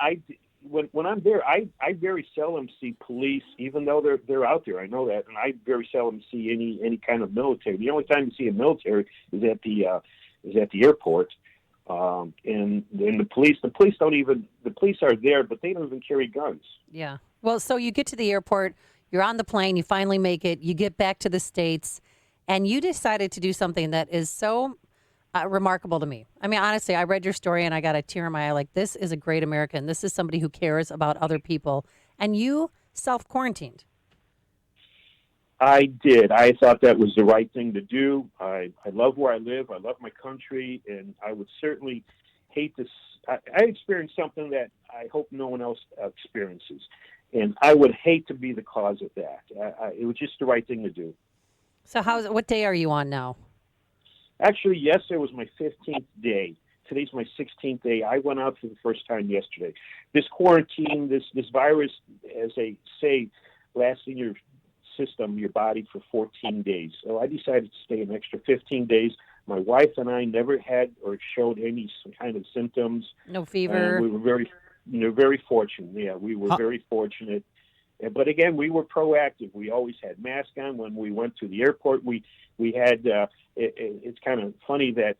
when I'm there, I very seldom see police, even though they're out there. I know that, and I very seldom see any kind of military. The only time you see a military is at the airport, and the police are there, but they don't even carry guns. Yeah. Well, so you get to the airport, you're on the plane, you finally make it, you get back to the States, and you decided to do something that is so remarkable to me. I mean, honestly, I read your story and I got a tear in my eye. Like, this is a great American. This is somebody who cares about other people. And you self-quarantined. I did. I thought that was the right thing to do. I love where I live. I love my country, and I would certainly hate to. I experienced something that I hope no one else experiences, and I would hate to be the cause of that. It was just the right thing to do. So what day are you on now? Actually, yesterday was my 15th day. Today's my 16th day. I went out for the first time yesterday. This quarantine, this virus, as they say, lasts in your system, your body, for 14 days. So I decided to stay an extra 15 days. My wife and I never had or showed any kind of symptoms. No fever. We were very fortunate. Yeah, we were very fortunate. But again, we were proactive. We always had masks on when we went to the airport. We had. It's kind of funny that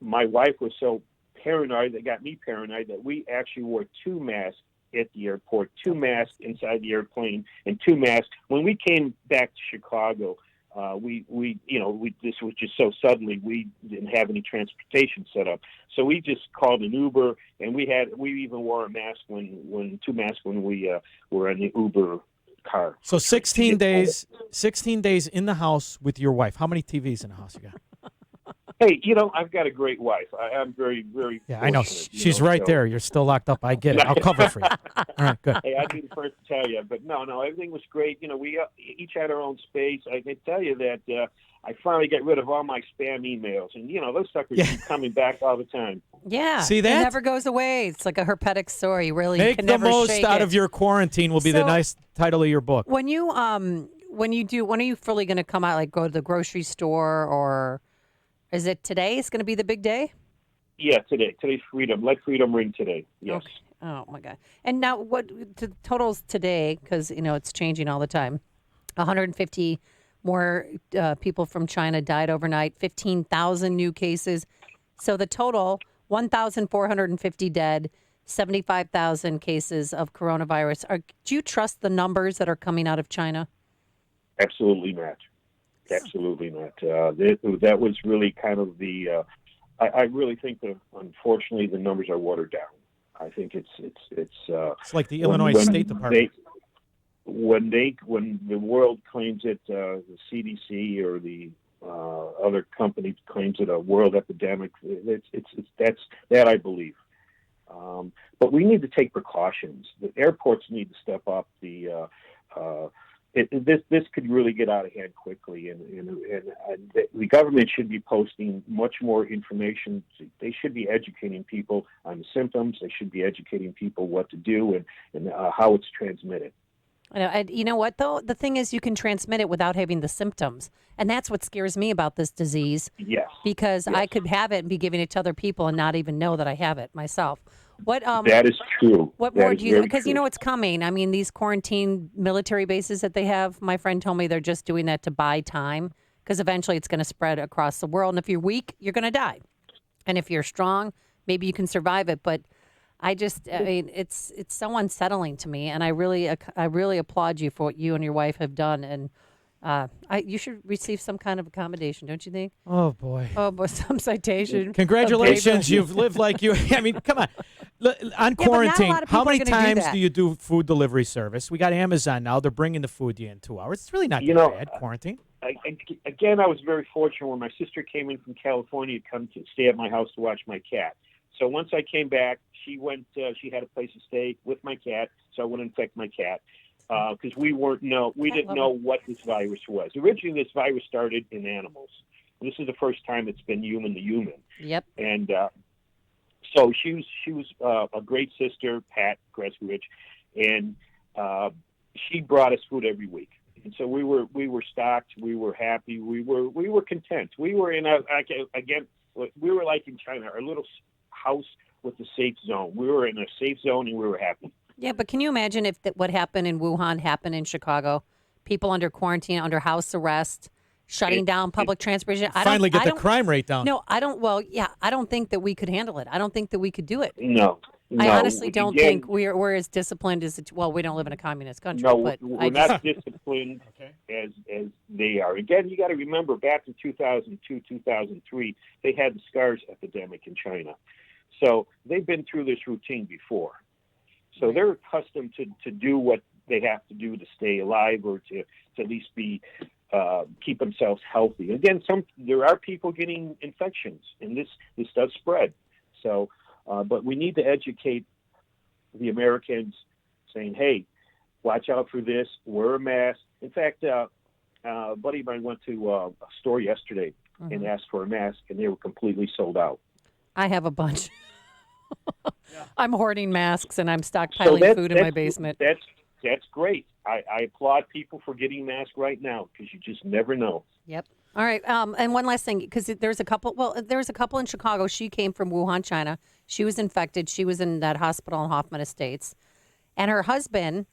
my wife was so paranoid that got me paranoid that we actually wore 2 masks at the airport, 2 masks inside the airplane, and 2 masks when we came back to Chicago. This was just so suddenly, we didn't have any transportation set up, so we just called an Uber, and we even wore a mask when 2 masks when we were in the Uber car. So 16 days in the house with your wife. How many TVs in the house you got? Hey, I've got a great wife. I'm very, very Yeah, I know. She's right so. there. You're still locked up. I get it. I'll cover for you. All right, good. Hey, I'd be the first to tell you. But no, everything was great. We each had our own space. I can tell you that I finally got rid of all my spam emails. And, those suckers keep coming back all the time. Yeah. See that? It never goes away. It's like a herpetic sore. You really Make can the never most shake out it. of your quarantine will be the nice title of your book. When you when are you fully going to come out, like go to the grocery store, or is it today? It's going to be the big day? Yeah, today. Today's freedom. Let freedom ring today. Yes. Okay. Oh, my God. And now what the totals today, because, it's changing all the time. 150 more people from China died overnight, 15,000 new cases. So the total, 1,450 dead, 75,000 cases of coronavirus. Do you trust the numbers that are coming out of China? Absolutely not. Absolutely not. That was really kind of the. I really think that, unfortunately, the numbers are watered down. I think it's like the Illinois State Department. When the world claims it, the CDC or the other company claims it a world epidemic, that's I believe. But we need to take precautions. The airports need to step up. This could really get out of hand quickly, and the government should be posting much more information. They should be educating people on the symptoms. They should be educating people what to do and how it's transmitted. You know what, though? The thing is, you can transmit it without having the symptoms. And that's what scares me about this disease. Yes. Because I could have it and be giving it to other people and not even know that I have it myself. That is true. What more do you, because you know it's coming. I mean, these quarantine military bases that they have, my friend told me they're just doing that to buy time because eventually it's going to spread across the world. And if you're weak, you're going to die. And if you're strong, maybe you can survive it. But I mean, it's so unsettling to me, and I really applaud you for what you and your wife have done, and you should receive some kind of accommodation, don't you think? Oh boy! Some citation. Congratulations, you've lived like you. I mean, come on. On quarantine, how many times do you do food delivery service? We got Amazon now; they're bringing the food to you in 2 hours. It's really not that bad. Quarantine. Again, I was very fortunate when my sister came in from California to come to stay at my house to watch my cat. So once I came back, she went. She had a place to stay with my cat, so I wouldn't infect my cat because we didn't know what this virus was. Originally, this virus started in animals. This is the first time it's been human to human. Yep. And so she was a great sister, Pat Greswich, and she brought us food every week. And so we were stocked. We were happy. We were content. We were we were like in China, our little house with the safe zone. We were in a safe zone and we were happy. Yeah, but can you imagine if what happened in Wuhan happened in Chicago? People under quarantine, under house arrest, shutting down public transportation. Finally get the crime rate down. No, I don't. Well, yeah, I don't think that we could handle it. I don't think that we could do it. No. I honestly don't think we're as disciplined as well. We don't live in a communist country. No, but we're not disciplined as they are. Again, you got to remember back in 2002, 2003, they had the SARS epidemic in China. So they've been through this routine before. So they're accustomed to do what they have to do to stay alive or to at least be keep themselves healthy. Again, there are people getting infections, and this does spread. So. But we need to educate the Americans saying, hey, watch out for this, wear a mask. In fact, a buddy of mine went to a store yesterday and asked for a mask, and they were completely sold out. I have a bunch. I'm hoarding masks, and I'm stockpiling food in my basement. That's great. I applaud people for getting masks right now because you just never know. Yep. All right. And one last thing, because there's a couple in Chicago. She came from Wuhan, China. She was infected. She was in that hospital in Hoffman Estates. And her husband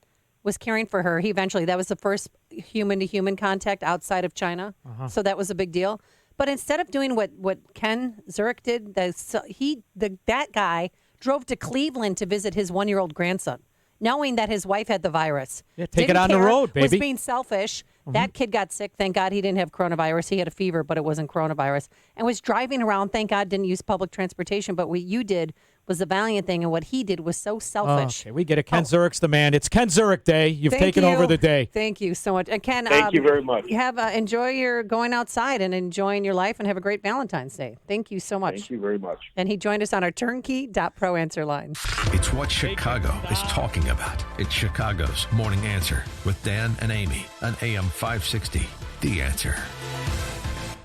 was caring for her. That was the first human-to-human contact outside of China. So that was a big deal. But instead of doing what Ken Zurich did, that guy drove to Cleveland to visit his 1-year-old grandson, knowing that his wife had the virus. Yeah, take it on the road, baby. Was being selfish. That kid got sick. Thank God he didn't have coronavirus. He had a fever, but it wasn't coronavirus. And was driving around. Thank God didn't use public transportation. But what you did was the valiant thing, and what he did was so selfish. Okay, we get it. Ken Zurich's the man. It's Ken Zurich Day. You've taken over the day. Thank you so much. And Ken, thank you very much. Enjoy your going outside and enjoying your life, and have a great Valentine's Day. Thank you so much. Thank you very much. And he joined us on our turnkey.pro answer line. It's what Chicago is talking about. It's Chicago's Morning Answer with Dan and Amy on AM 560. The Answer.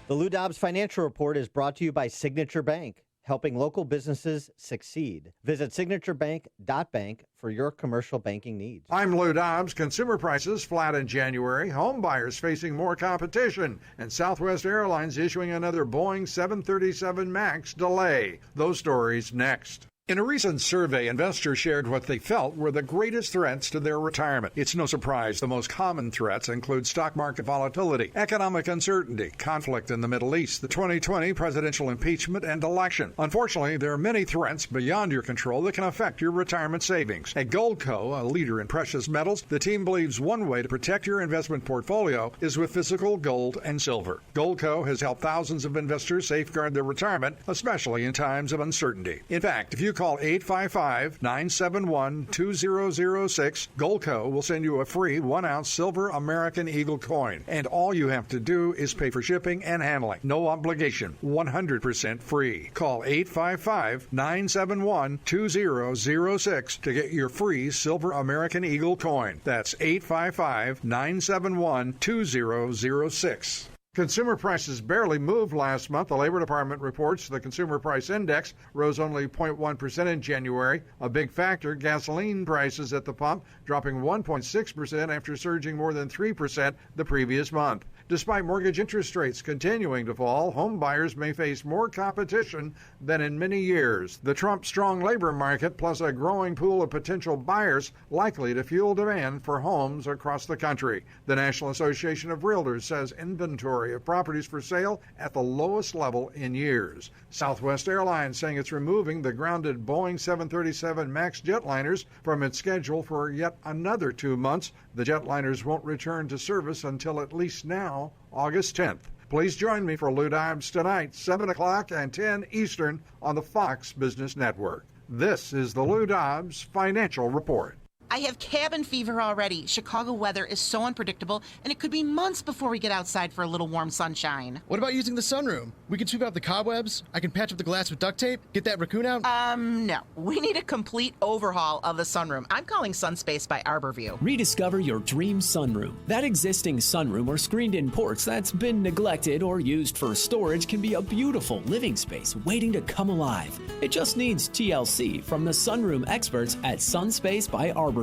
The Lou Dobbs Financial Report is brought to you by Signature Bank, helping local businesses succeed. Visit signaturebank.bank for your commercial banking needs. I'm Lou Dobbs. Consumer prices flat in January. Home buyers facing more competition. And Southwest Airlines issuing another Boeing 737 MAX delay. Those stories next. In a recent survey, investors shared what they felt were the greatest threats to their retirement. It's no surprise the most common threats include stock market volatility, economic uncertainty, conflict in the Middle East, the 2020 presidential impeachment, and election. Unfortunately, there are many threats beyond your control that can affect your retirement savings. At Goldco, a leader in precious metals, the team believes one way to protect your investment portfolio is with physical gold and silver. Goldco has helped thousands of investors safeguard their retirement, especially in times of uncertainty. In fact, if you call 855-971-2006. Goldco will send you a free 1-ounce silver American Eagle coin. And all you have to do is pay for shipping and handling. No obligation. 100% free. Call 855-971-2006 to get your free silver American Eagle coin. That's 855-971-2006. Consumer prices barely moved last month. The Labor Department reports the Consumer Price Index rose only 0.1% in January. A big factor, gasoline prices at the pump dropping 1.6% after surging more than 3% the previous month. Despite mortgage interest rates continuing to fall, home buyers may face more competition than in many years. The Trump-strong labor market plus a growing pool of potential buyers likely to fuel demand for homes across the country. The National Association of Realtors says inventory of properties for sale at the lowest level in years. Southwest Airlines saying it's removing the grounded Boeing 737 MAX jetliners from its schedule for yet another 2 months. The jetliners won't return to service until at least now, August 10th. Please join me for Lou Dobbs tonight, 7 o'clock and 10 Eastern on the Fox Business Network. This is the Lou Dobbs Financial Report. I have cabin fever already. Chicago weather is so unpredictable, and it could be months before we get outside for a little warm sunshine. What about using the sunroom? We can sweep out the cobwebs. I can patch up the glass with duct tape. Get that raccoon out. No. We need a complete overhaul of the sunroom. I'm calling Sunspace by Arborview. Rediscover your dream sunroom. That existing sunroom or screened-in porch that's been neglected or used for storage can be a beautiful living space waiting to come alive. It just needs TLC from the sunroom experts at Sunspace by Arborview.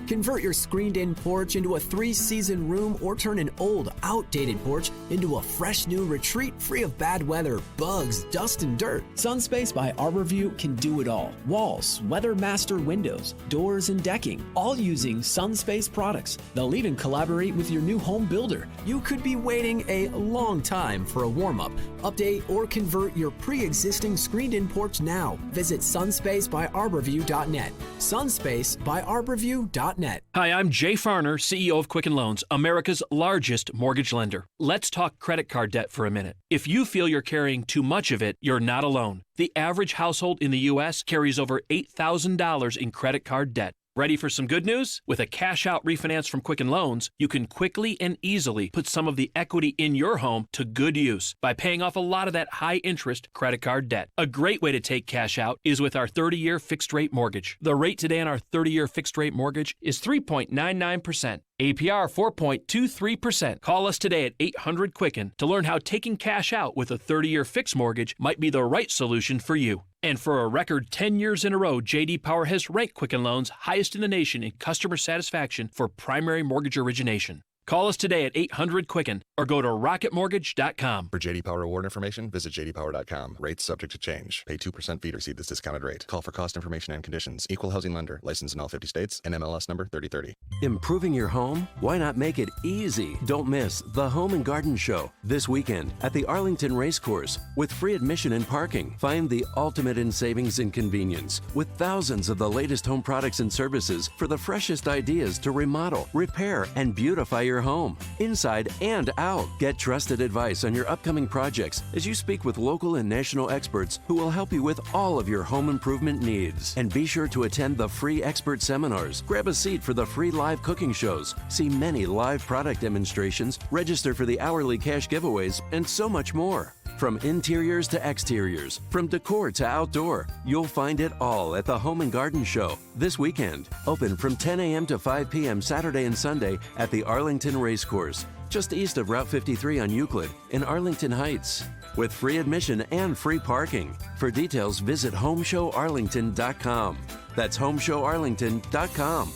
Convert your screened-in porch into a 3-season room or turn an old, outdated porch into a fresh new retreat free of bad weather, bugs, dust, and dirt. Sunspace by Arborview can do it all. Walls, WeatherMaster windows, doors, and decking, all using Sunspace products. They'll even collaborate with your new home builder. You could be waiting a long time for a warm-up. Update or convert your pre-existing screened-in porch now. Visit sunspacebyarborview.net. Sunspacebyarborview.net. Hi, I'm Jay Farner, CEO of Quicken Loans, America's largest mortgage lender. Let's talk credit card debt for a minute. If you feel you're carrying too much of it, you're not alone. The average household in the U.S. carries over $8,000 in credit card debt. Ready for some good news? With a cash-out refinance from Quicken Loans, you can quickly and easily put some of the equity in your home to good use by paying off a lot of that high-interest credit card debt. A great way to take cash out is with our 30-year fixed-rate mortgage. The rate today on our 30-year fixed-rate mortgage is 3.99%. APR 4.23%. Call us today at 800-QUICKEN to learn how taking cash out with a 30-year fixed mortgage might be the right solution for you. And for a record 10 years in a row, J.D. Power has ranked Quicken Loans highest in the nation in customer satisfaction for primary mortgage origination. Call us today at 800-QUICKEN or go to rocketmortgage.com. For J.D. Power award information, visit jdpower.com. Rates subject to change. Pay 2% fee to receive this discounted rate. Call for cost information and conditions. Equal housing lender. Licensed in all 50 states. NMLS number 3030. Improving your home? Why not make it easy? Don't miss the Home and Garden Show this weekend at the Arlington Racecourse with free admission and parking. Find the ultimate in savings and convenience with thousands of the latest home products and services for the freshest ideas to remodel, repair, and beautify your home, inside and out. Get trusted advice on your upcoming projects as you speak with local and national experts who will help you with all of your home improvement needs. And be sure to attend the free expert seminars. Grab a seat for the free live cooking shows. See many live product demonstrations. Register for the hourly cash giveaways and so much more. From interiors to exteriors, from decor to outdoor, you'll find it all at the Home and Garden Show this weekend. Open from 10 a.m. to 5 p.m. Saturday and Sunday at the Arlington Racecourse, just east of Route 53 on Euclid in Arlington Heights, with free admission and free parking. For details, visit homeshowarlington.com. That's homeshowarlington.com.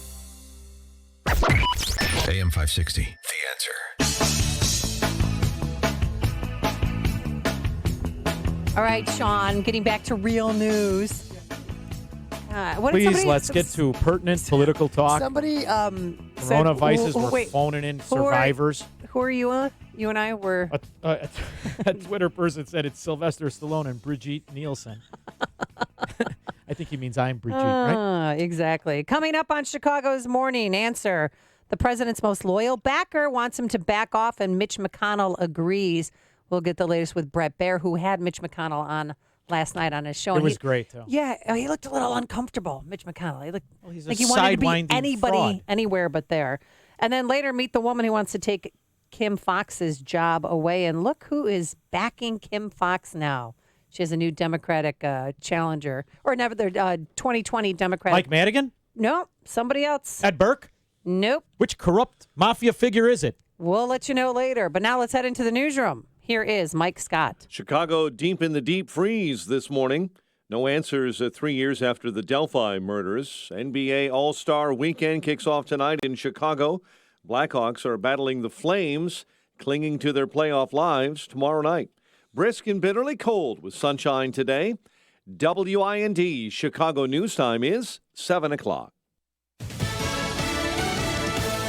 AM 560, The Answer. All right, Sean, getting back to real news. Please, let's get to pertinent political talk. Somebody Corona vices were phoning in survivors. Who are you? You and I were... A Twitter person said it's Sylvester Stallone and Brigitte Nielsen. I think he means I'm Brigitte, right? Exactly. Coming up on Chicago's Morning Answer, the president's most loyal backer wants him to back off, and Mitch McConnell agrees. We'll get the latest with Brett Baer, who had Mitch McConnell on last night on his show. It and was great, too. Yeah, he looked a little uncomfortable, Mitch McConnell. He looked he's like a he wanted to be sidewinding anybody, fraud. anywhere but there. And then later meet the woman who wants to take Kim Foxx's job away. And look who is backing Kim Foxx now. She has a new Democratic challenger. Or never, their 2020 Democratic. Mike Madigan? No, somebody else. Ed Burke? Nope. Which corrupt mafia figure is it? We'll let you know later. But now let's head into the newsroom. Here is Mike Scott. Chicago deep in the deep freeze this morning. No answers 3 years after the Delphi murders. NBA All-Star Weekend kicks off tonight in Chicago. Blackhawks are battling the Flames, clinging to their playoff lives tomorrow night. Brisk and bitterly cold with sunshine today. WIND Chicago News Time is 7 o'clock.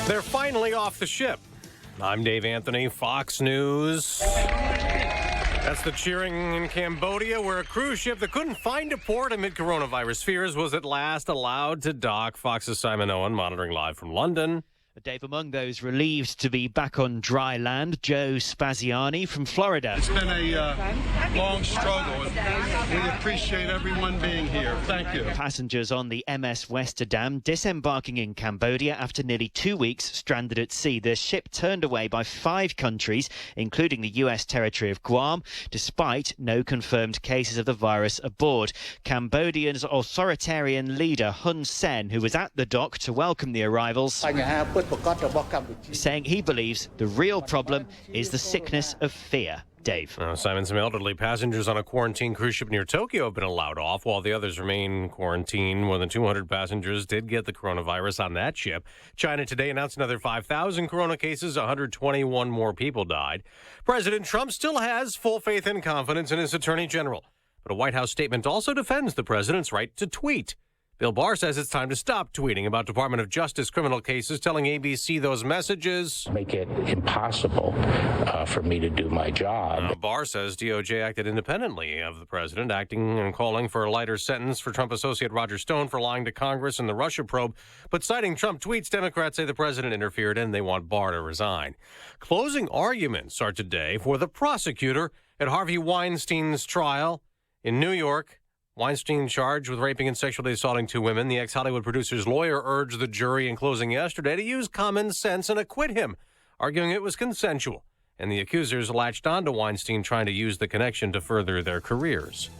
They're finally off the ship. I'm Dave Anthony, Fox News. That's the cheering in Cambodia, where a cruise ship that couldn't find a port amid coronavirus fears was at last allowed to dock. Fox's Simon Owen monitoring live from London. Dave, among those relieved to be back on dry land, Joe Spaziani from Florida. It's been a long struggle. We appreciate everyone being here. Thank you. Passengers on the MS Westerdam disembarking in Cambodia after nearly 2 weeks stranded at sea. The ship turned away by 5 countries, including the U.S. territory of Guam, despite no confirmed cases of the virus aboard. Cambodia's authoritarian leader, Hun Sen, who was at the dock to welcome the arrivals, saying he believes the real problem is the sickness of fear. Dave. Simon, some elderly passengers on a quarantine cruise ship near Tokyo have been allowed off while the others remain quarantined. More than 200 passengers did get the coronavirus on that ship. China today announced another 5,000 corona cases. 121 more people died. President Trump still has full faith and confidence in his attorney general. But a White House statement also defends the president's right to tweet. Bill Barr says it's time to stop tweeting about Department of Justice criminal cases, telling ABC those messages make it impossible for me to do my job. Barr says DOJ acted independently of the president, acting and calling for a lighter sentence for Trump associate Roger Stone for lying to Congress in the Russia probe. But citing Trump tweets, Democrats say the president interfered and they want Barr to resign. Closing arguments are today for the prosecutor at Harvey Weinstein's trial in New York. Weinstein charged with raping and sexually assaulting 2 women. The ex-Hollywood producer's lawyer urged the jury in closing yesterday to use common sense and acquit him, arguing it was consensual. And the accusers latched on to Weinstein, trying to use the connection to further their careers.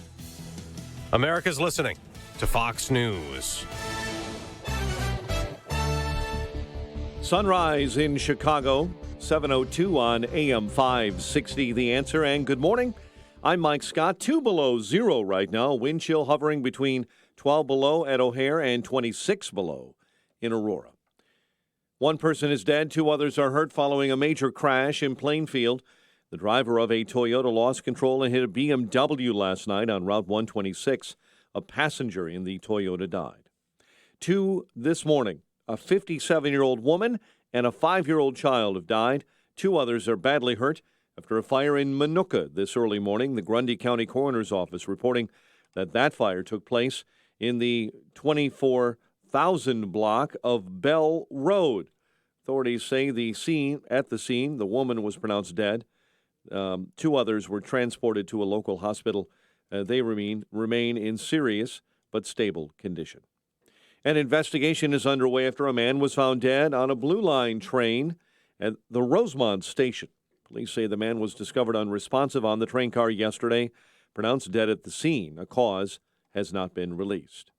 America's listening to Fox News. Sunrise in Chicago, 7:02 on AM 560. The Answer, and good morning. I'm Mike Scott. 2 below zero right now. Wind chill hovering between 12 below at O'Hare and 26 below in Aurora. 1 person is dead. 2 others are hurt following a major crash in Plainfield. The driver of a Toyota lost control and hit a BMW last night on Route 126. A passenger in the Toyota died. 2 this morning. A 57-year-old woman and a 5-year-old child have died. 2 others are badly hurt after a fire in Minooka this early morning. The Grundy County Coroner's Office reporting that fire took place in the 24,000 block of Bell Road. Authorities say the woman was pronounced dead. 2 others were transported to a local hospital. They remain in serious but stable condition. An investigation is underway after a man was found dead on a Blue Line train at the Rosemont station. Police say the man was discovered unresponsive on the train car yesterday, pronounced dead at the scene. A cause has not been released.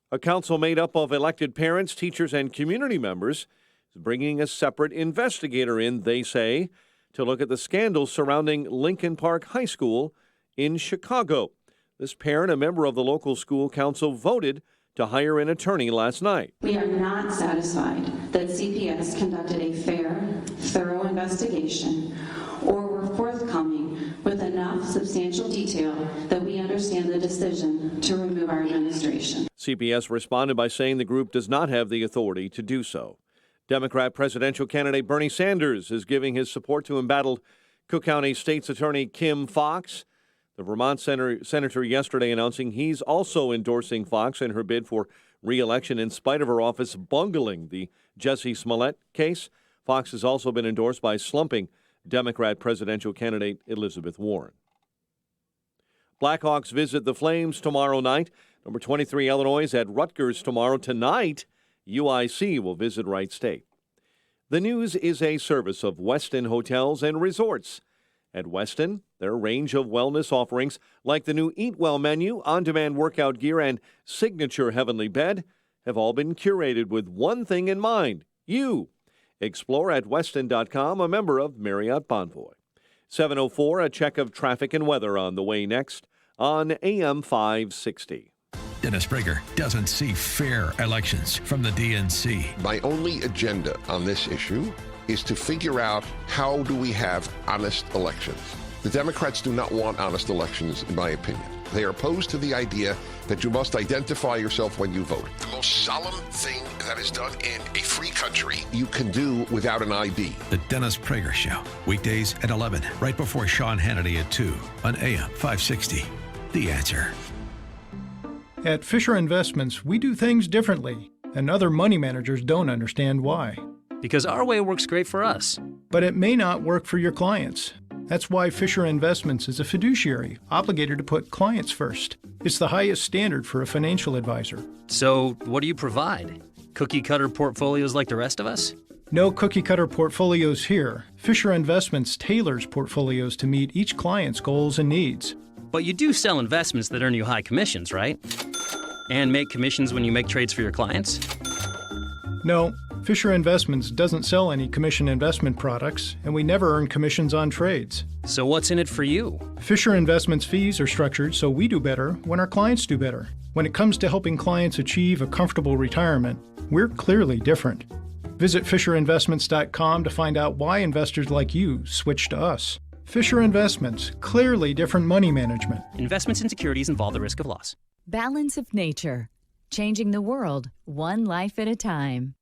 A council made up of elected parents, teachers, and community members is bringing a separate investigator in, they say, to look at the scandals surrounding Lincoln Park High School in Chicago. This parent, a member of the local school council, voted to hire an attorney last night. We are not satisfied that CPS conducted a fair, thorough investigation or were forthcoming with enough substantial detail that we understand the decision to remove our administration. CPS responded by saying the group does not have the authority to do so. Democrat presidential candidate Bernie Sanders is giving his support to embattled Cook County State's Attorney Kim Foxx. The Vermont senator yesterday announcing he's also endorsing Foxx in her bid for re-election in spite of her office bungling the Jussie Smollett case. Foxx has also been endorsed by slumping Democrat presidential candidate Elizabeth Warren. Blackhawks visit the Flames tomorrow night. Number 23 Illinois at Rutgers tomorrow. Tonight, UIC will visit Wright State. The News is a service of Westin Hotels and Resorts. At Westin, their range of wellness offerings like the new Eat Well menu, on-demand workout gear, and signature heavenly bed have all been curated with one thing in mind, you. Explore at Westin.com, a member of Marriott Bonvoy. 7:04, a check of traffic and weather on the way next on AM 560. Dennis Prager doesn't see fair elections from the DNC. My only agenda on this issue is to figure out how do we have honest elections. The Democrats do not want honest elections, in my opinion. They are opposed to the idea that you must identify yourself when you vote. The most solemn thing that is done in a free country you can do without an ID. The Dennis Prager Show, weekdays at 11, right before Sean Hannity at 2 on AM 560. The Answer. At Fisher Investments, we do things differently, and other money managers don't understand why. Because our way works great for us. But it may not work for your clients. That's why Fisher Investments is a fiduciary, obligated to put clients first. It's the highest standard for a financial advisor. So, what do you provide? Cookie-cutter portfolios like the rest of us? No cookie-cutter portfolios here. Fisher Investments tailors portfolios to meet each client's goals and needs. But you do sell investments that earn you high commissions, right? And make commissions when you make trades for your clients? No, Fisher Investments doesn't sell any commission investment products, and we never earn commissions on trades. So what's in it for you? Fisher Investments fees are structured so we do better when our clients do better. When it comes to helping clients achieve a comfortable retirement, we're clearly different. Visit FisherInvestments.com to find out why investors like you switch to us. Fisher Investments, clearly different money management. Investments in securities involve the risk of loss. Balance of Nature, changing the world one life at a time.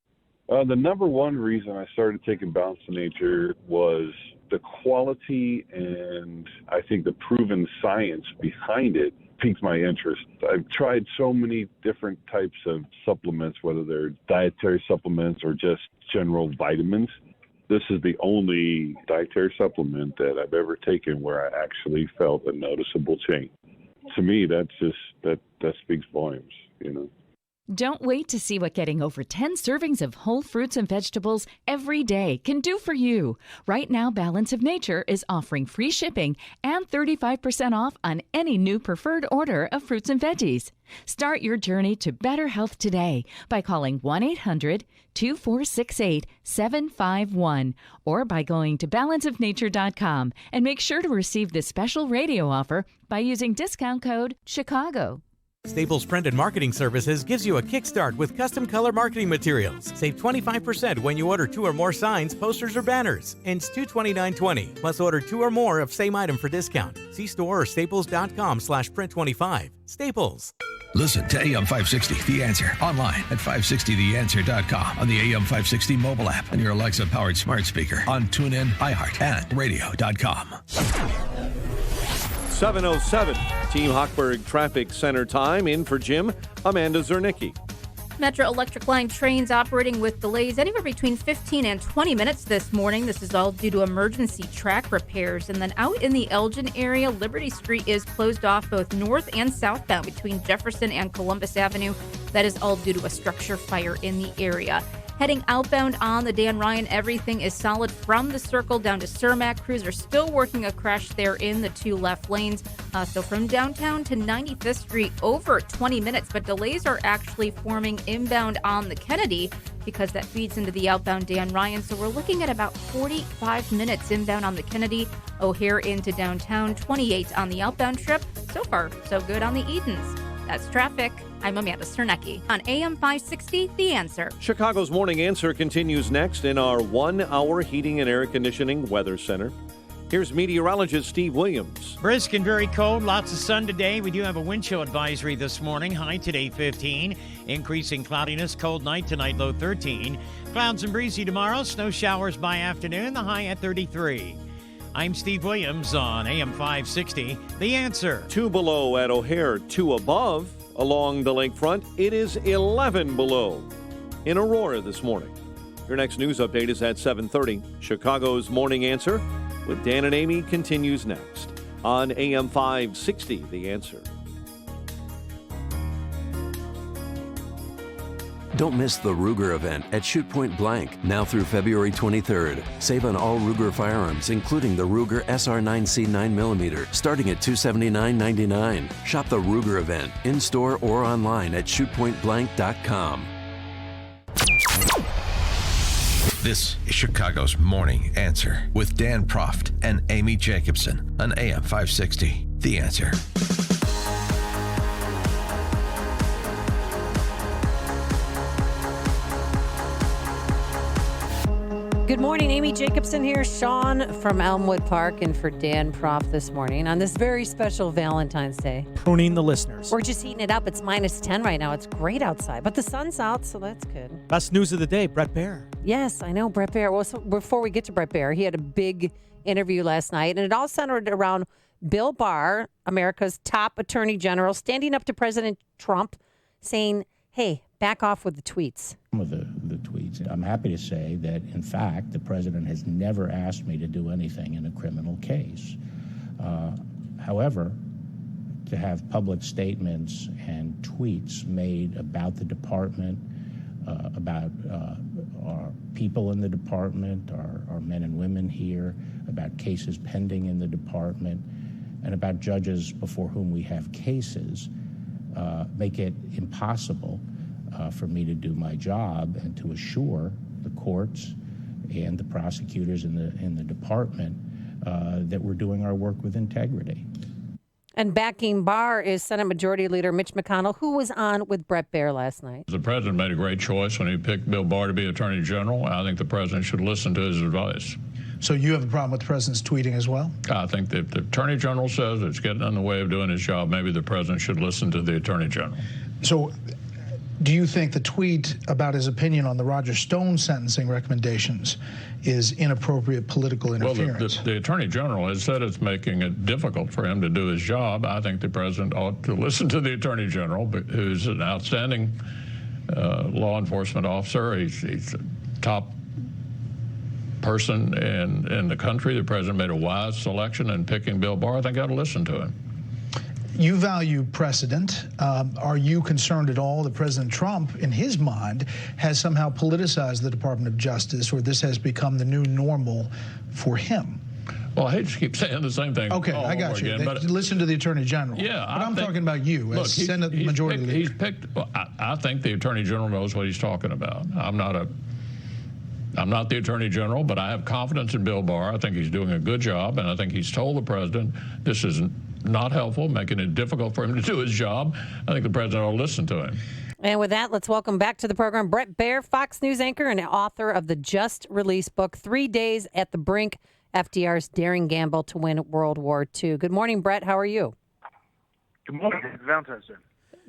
The number one reason I started taking Balance of Nature was the quality and I think the proven science behind it piqued my interest. I've tried so many different types of supplements, whether they're dietary supplements or just general vitamins. This is the only dietary supplement that I've ever taken where I actually felt a noticeable change. To me, that speaks volumes, you know. Don't wait to see what getting over 10 servings of whole fruits and vegetables every day can do for you. Right now, Balance of Nature is offering free shipping and 35% off on any new preferred order of fruits and veggies. Start your journey to better health today by calling 1-800-2468-751 or by going to balanceofnature.com and make sure to receive this special radio offer by using discount code CHICAGO. Staples Print and Marketing Services gives you a kickstart with custom color marketing materials. Save 25% when you order 2 or more signs, posters, or banners. Ends $229.20. Plus order 2 or more of same item for discount. See store or staples.com/print25. Staples. Listen to AM 560, The Answer, online at 560theanswer.com, on the AM 560 mobile app, and your Alexa-powered smart speaker, on TuneIn, iHeart, and radio.com. 7:07, Team Hochberg Traffic Center time. In for Jim, Amanda Zernicki. Metro Electric Line trains operating with delays anywhere between 15 and 20 minutes this morning. This is all due to emergency track repairs. And then out in the Elgin area, Liberty Street is closed off both north and southbound between Jefferson and Columbus Avenue. That is all due to a structure fire in the area. Heading outbound on the Dan Ryan, everything is solid from the Circle down to Cermak. Crews are still working a crash there in the 2 left lanes. So from downtown to 95th Street, over 20 minutes, but delays are actually forming inbound on the Kennedy because that feeds into the outbound Dan Ryan. So we're looking at about 45 minutes inbound on the Kennedy, O'Hare into downtown, 28 on the outbound trip. So far, so good on the Edens. That's traffic. I'm Amanda Sternecki on AM 560, The Answer. Chicago's Morning Answer continues next in our 1-hour heating and air conditioning weather center. Here's meteorologist Steve Williams. Brisk and very cold. Lots of sun today. We do have a wind chill advisory this morning. High today 15. Increasing cloudiness. Cold night tonight. Low 13. Clouds and breezy tomorrow. Snow showers by afternoon. The high at 33. I'm Steve Williams on AM 560. The Answer. 2 below at O'Hare. 2 above along the lakefront. It is 11 below in Aurora this morning. Your next news update is at 7:30. Chicago's Morning Answer with Dan and Amy continues next. on AM 560, The Answer. Don't miss the Ruger event at Shoot Point Blank, now through February 23rd. Save on all Ruger firearms, including the Ruger SR9C 9mm, starting at $279.99. Shop the Ruger event, in-store or online at shootpointblank.com. This is Chicago's Morning Answer with Dan Proft and Amy Jacobson on AM 560. The Answer. Good morning, Amy Jacobson here. Sean from Elmwood Park and for Dan Proft this morning on this very special Valentine's Day. Pruning the listeners. We're just heating it up. It's minus 10 right now. It's great outside, but the sun's out, so that's good. Best news of the day, Brett Baer. Yes, I know, Brett Baer. Well, so before we get to Brett Baer, he had a big interview last night, and it all centered around Bill Barr, America's top attorney general, standing up to President Trump, saying, hey, back off with the tweets. Some of the tweets. I'm happy to say that, in fact, the president has never asked me to do anything in a criminal case. However, to have public statements and tweets made about the department, about our people in the department, our men and women here, about cases pending in the department, and about judges before whom we have cases, make it impossible for me to do my job and to assure the courts and the prosecutors in the department that we're doing our work with integrity. And backing Barr is Senate Majority Leader Mitch McConnell, who was on with Brett Baer last night. The president made a great choice when he picked Bill Barr to be Attorney General. I think the president should listen to his advice. So you have a problem with the president's tweeting as well? I think that if the Attorney General says it's getting in the way of doing his job, maybe the president should listen to the Attorney General. So do you think the tweet about his opinion on the Roger Stone sentencing recommendations is inappropriate political interference? Well, the Attorney General has said it's making it difficult for him to do his job. I think the president ought to listen to the Attorney General, who's an outstanding law enforcement officer. He's a top person in the country. The president made a wise selection in picking Bill Barr. I think I ought to listen to him. You value precedent. Are you concerned at all that President Trump, in his mind, has somehow politicized the Department of Justice, or this has become the new normal for him? Well, I hate to keep saying the same thing. Okay, I got you. Again, but listen to the Attorney General. Yeah, but I'm talking about you as Senate Majority Leader. He's picked. Well, I think the Attorney General knows what he's talking about. I'm not the Attorney General, but I have confidence in Bill Barr. I think he's doing a good job, and I think he's told the president this is not helpful, making it difficult for him to do his job. I think the president will listen to him. And with that, let's welcome back to the program Brett Baer, Fox News anchor and author of the just-released book, 3 Days at the Brink, FDR's Daring Gamble to Win World War II. Good morning, Brett. How are you? Good morning. It's Valentine's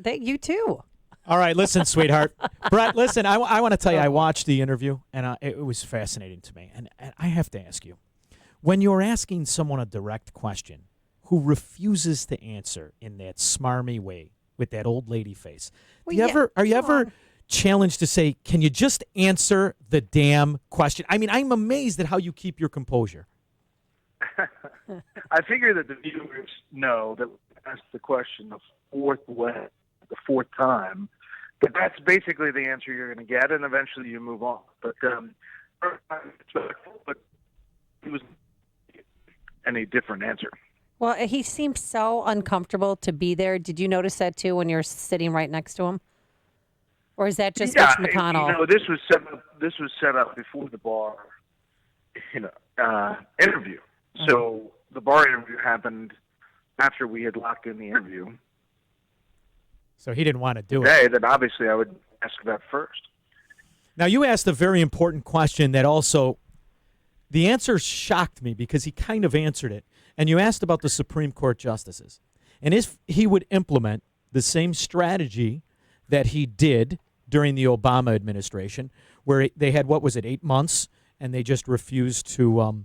Day. You too. All right, listen, sweetheart. Brett, listen, I want to tell you, I watched the interview, and it was fascinating to me. And I have to ask you, when you're asking someone a direct question who refuses to answer in that smarmy way with that old lady face, are you ever challenged to say, can you just answer the damn question? I mean, I'm amazed at how you keep your composure. I figure that the viewers know that we asked the question the fourth time, but that's basically the answer you're going to get, and eventually you move on. But it was any different answer. Well, he seems so uncomfortable to be there. Did you notice that too when you're sitting right next to him, or is that just Mitch McConnell? You know, this was set up before the Barr, interview. Mm-hmm. So the Barr interview happened after we had locked in the interview. So he didn't want to do it. Then obviously I would ask that first. Now, you asked a very important question that also, the answer shocked me because he kind of answered it. And you asked about the Supreme Court justices. And if he would implement the same strategy that he did during the Obama administration, where they had, 8 months, and they just refused to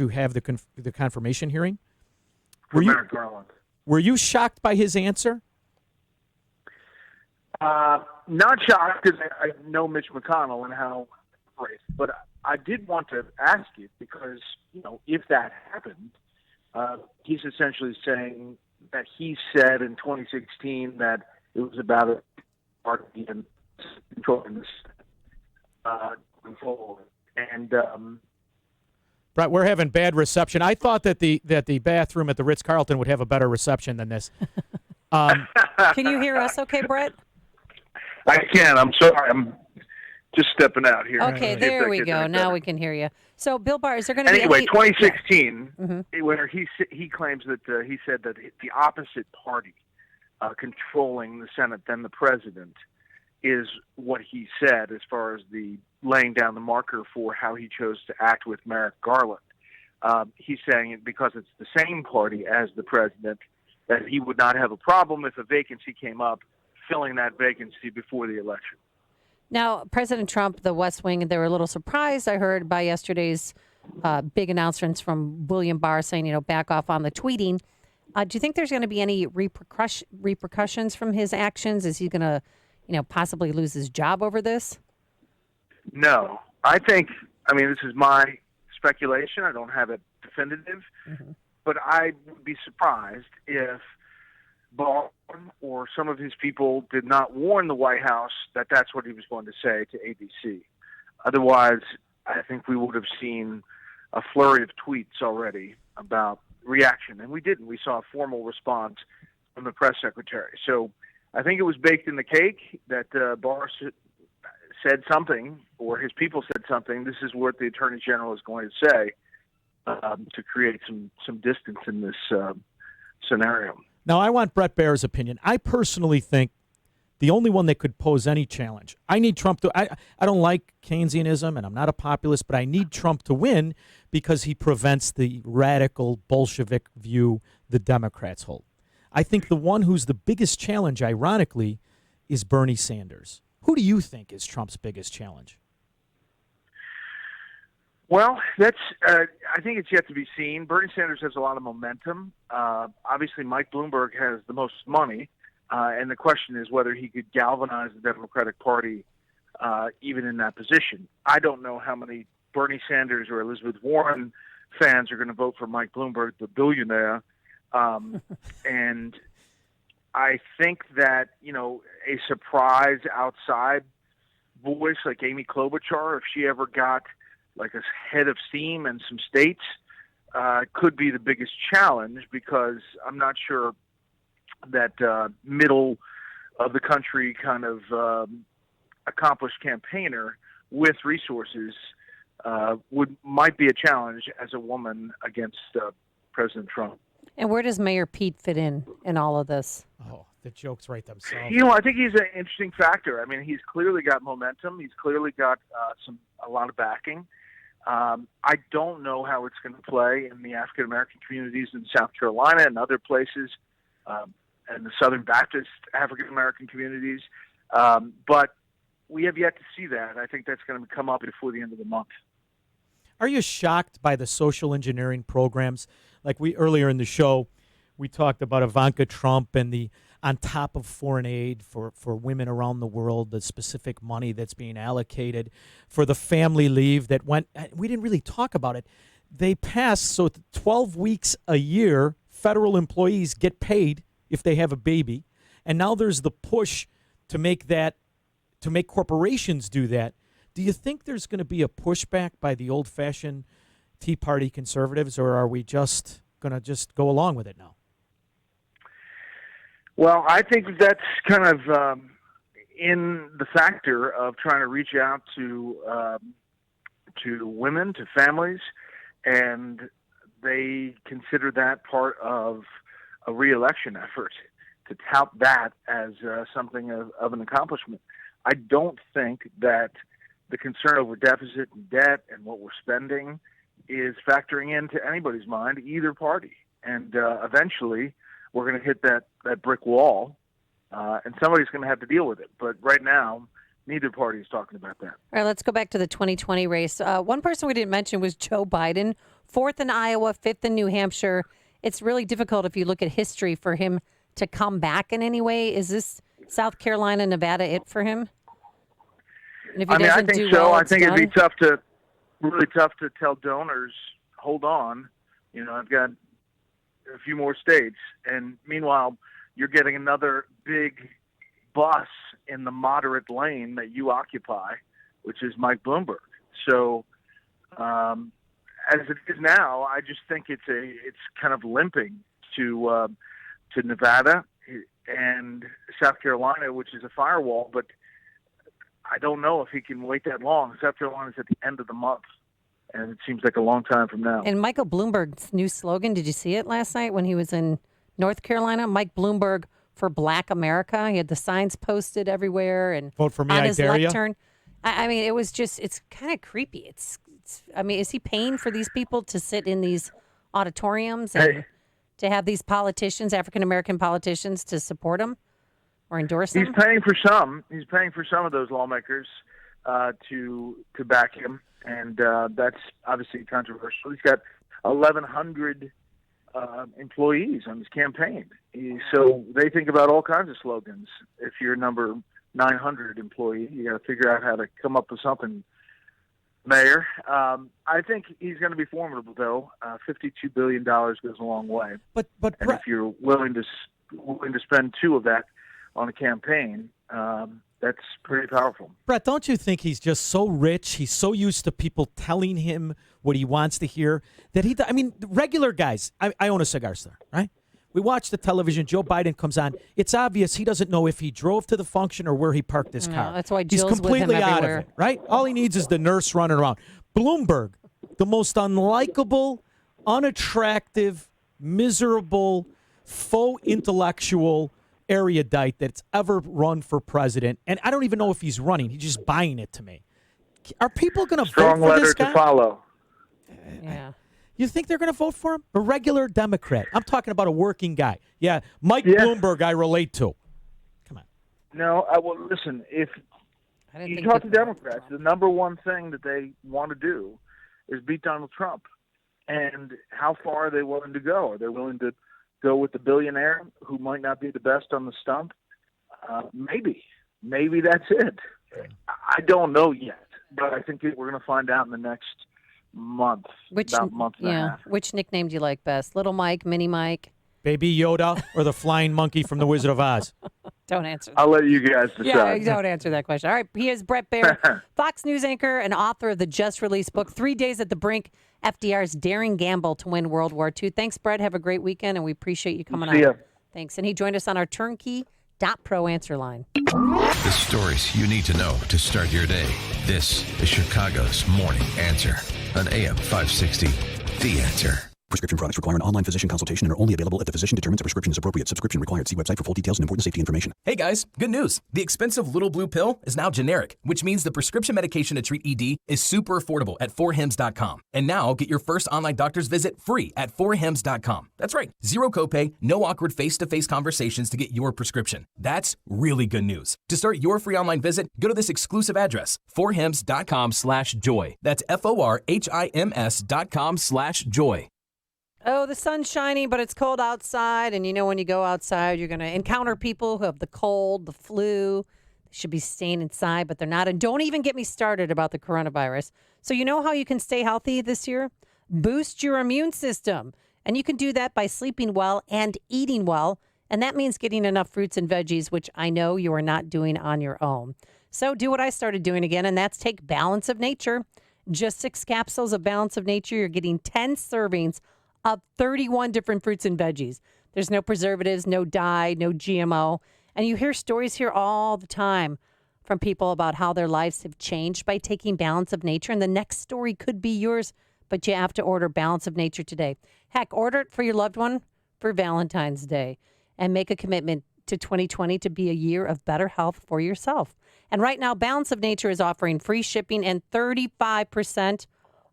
have the confirmation hearing? Were you shocked by his answer? Not shocked, because I know Mitch McConnell and how he operates. But I did want to ask you because, if that happened, He's essentially saying that he said in 2016 that it was about a party and controlling this going forward. And Brett, we're having bad reception. I thought that the bathroom at the Ritz-Carlton would have a better reception than this. Can you hear us okay, Brett? I can. I'm sorry. I'm just stepping out here. Okay, there we go. Now we can hear you. So, Bill Barr, is there going to be anyway? any... 2016, where he claims that he said that the opposite party controlling the Senate than the president is what he said as far as the laying down the marker for how he chose to act with Merrick Garland. He's saying it because it's the same party as the president, that he would not have a problem if a vacancy came up, filling that vacancy before the election. Now, President Trump, the West Wing, they were a little surprised, I heard, by yesterday's big announcements from William Barr saying, back off on the tweeting. Do you think there's going to be any repercussions from his actions? Is he going to, possibly lose his job over this? No. I mean, this is my speculation. I don't have it definitive. But I would be surprised if Barr or some of his people did not warn the White House that that's what he was going to say to ABC. Otherwise, I think we would have seen a flurry of tweets already about reaction. And we didn't. We saw a formal response from the press secretary. So I think it was baked in the cake that Barr said something, or his people said something. This is what the Attorney General is going to say to create some distance in this scenario. Now, I want Brett Baer's opinion. I personally think the only one that could pose any challenge, I need Trump to, I don't like Keynesianism, and I'm not a populist, but I need Trump to win because he prevents the radical Bolshevik view the Democrats hold. I think the one who's the biggest challenge, ironically, is Bernie Sanders. Who do you think is Trump's biggest challenge? Well, I think it's yet to be seen. Bernie Sanders has a lot of momentum. Obviously, Mike Bloomberg has the most money, and the question is whether he could galvanize the Democratic Party even in that position. I don't know how many Bernie Sanders or Elizabeth Warren fans are going to vote for Mike Bloomberg, the billionaire. And I think that, a surprise outside voice like Amy Klobuchar, if she ever got like a head of steam in some states, could be the biggest challenge, because I'm not sure that middle of the country kind of accomplished campaigner with resources might be a challenge as a woman against President Trump. And where does Mayor Pete fit in all of this? Oh, the jokes write themselves. I think he's an interesting factor. I mean, he's clearly got momentum. He's clearly got a lot of backing. I don't know how it's going to play in the African American communities in South Carolina and other places, and the Southern Baptist African American communities. But we have yet to see that. I think that's going to come up before the end of the month. Are you shocked by the social engineering programs? Like earlier in the show, we talked about Ivanka Trump and the on top of foreign aid for women around the world, the specific money that's being allocated for the family leave that went. We didn't really talk about it. They passed, so 12 weeks a year, federal employees get paid if they have a baby. And now there's the push to make corporations do that. Do you think there's going to be a pushback by the old-fashioned Tea Party conservatives, or are we just going to go along with it now? Well, I think that's kind of in the factor of trying to reach out to women, to families, and they consider that part of a re-election effort, to tout that as something of an accomplishment. I don't think that the concern over deficit and debt and what we're spending is factoring into anybody's mind, either party. And eventually we're going to hit that brick wall, and somebody's going to have to deal with it. But right now, neither party is talking about that. All right, let's go back to the 2020 race. One person we didn't mention was Joe Biden, 4th in Iowa, 5th in New Hampshire. It's really difficult if you look at history for him to come back in any way. Is this South Carolina, Nevada it for him? And if he I doesn't think do so. well, I think it's it'd be done? really tough to tell donors, hold on. I've got a few more states. And meanwhile, you're getting another big bus in the moderate lane that you occupy, which is Mike Bloomberg. So as it is now, I just think it's kind of limping to Nevada and South Carolina, which is a firewall. But I don't know if he can wait that long. South Carolina's at the end of the month, and it seems like a long time from now. And Michael Bloomberg's new slogan, did you see it last night when he was in North Carolina? Mike Bloomberg for Black America. He had the signs posted everywhere and vote for me, on I his dare ya. lectern. I mean, it was just, it's kind of creepy. I mean, is he paying for these people to sit in these auditoriums and to have these politicians, African-American politicians, to support him or endorse him? He's paying for some. He's paying for some of those lawmakers to back him, and that's obviously controversial. He's got 1,100 employees on his campaign, so they think about all kinds of slogans. If you're number 900 employee, you got to figure out how to come up with something. Mayor, I think he's going to be formidable, though. $52 billion goes a long way. But and if you're willing to spend $2 of that on a campaign, that's pretty powerful. Brett, don't you think he's just so rich? He's so used to people telling him what he wants to hear that regular guys. I own a cigar store, right? We watch the television. Joe Biden comes on. It's obvious he doesn't know if he drove to the function or where he parked his car. That's why he's Jill's completely with him out everywhere. of it, right? All he needs is the nurse running around. Bloomberg, the most unlikable, unattractive, miserable, faux intellectual erudite that's ever run for president. And I don't even know if he's running. He's just buying it to me. Are people going to vote for this guy? Strong letter to follow. Yeah. You think they're going to vote for him? A regular Democrat. I'm talking about a working guy. Yeah, Mike Bloomberg I relate to. Come on. No, well, listen, if you talk to Democrats, the number one thing that they want to do is beat Donald Trump. And how far are they willing to go? Are they willing to go with the billionaire who might not be the best on the stump? Maybe. Maybe that's it. I don't know yet, but I think we're going to find out in the next month, about a month and a half. Which nickname do you like best? Little Mike, Mini Mike? Baby Yoda or the flying monkey from The Wizard of Oz? Don't answer that. I'll let you guys decide. Yeah, don't answer that question. All right, he is Brett Baer, Fox News anchor and author of the just-released book, 3 Days at the Brink, FDR's Daring Gamble to Win World War II. Thanks, Brett. Have a great weekend, and we appreciate you coming on. See ya. Thanks. And he joined us on our turnkey.pro answer line. The stories you need to know to start your day. This is Chicago's Morning Answer on AM 560. The Answer. Prescription products require an online physician consultation and are only available if the physician determines a prescription is appropriate. Subscription required. See website for full details and important safety information. Hey guys, good news. The expensive little blue pill is now generic, which means the prescription medication to treat ED is super affordable at 4hims.com. And now get your first online doctor's visit free at 4hims.com. That's right. Zero copay, no awkward face-to-face conversations to get your prescription. That's really good news. To start your free online visit, go to this exclusive address, 4hims.com/joy. That's FORHIMS.com/joy. Oh, the sun's shining, but it's cold outside. And you know when you go outside, you're going to encounter people who have the cold, the flu. They should be staying inside, but they're not. And don't even get me started about the coronavirus. So you know how you can stay healthy this year? Boost your immune system. And you can do that by sleeping well and eating well. And that means getting enough fruits and veggies, which I know you are not doing on your own. So do what I started doing again, and that's take Balance of Nature. Just 6 capsules of Balance of Nature. You're getting 10 servings of 31 different fruits and veggies. There's no preservatives, no dye, no GMO. And you hear stories here all the time from people about how their lives have changed by taking Balance of Nature. And the next story could be yours, but you have to order Balance of Nature today. Heck, order it for your loved one for Valentine's Day and make a commitment to 2020 to be a year of better health for yourself. And right now, Balance of Nature is offering free shipping and 35%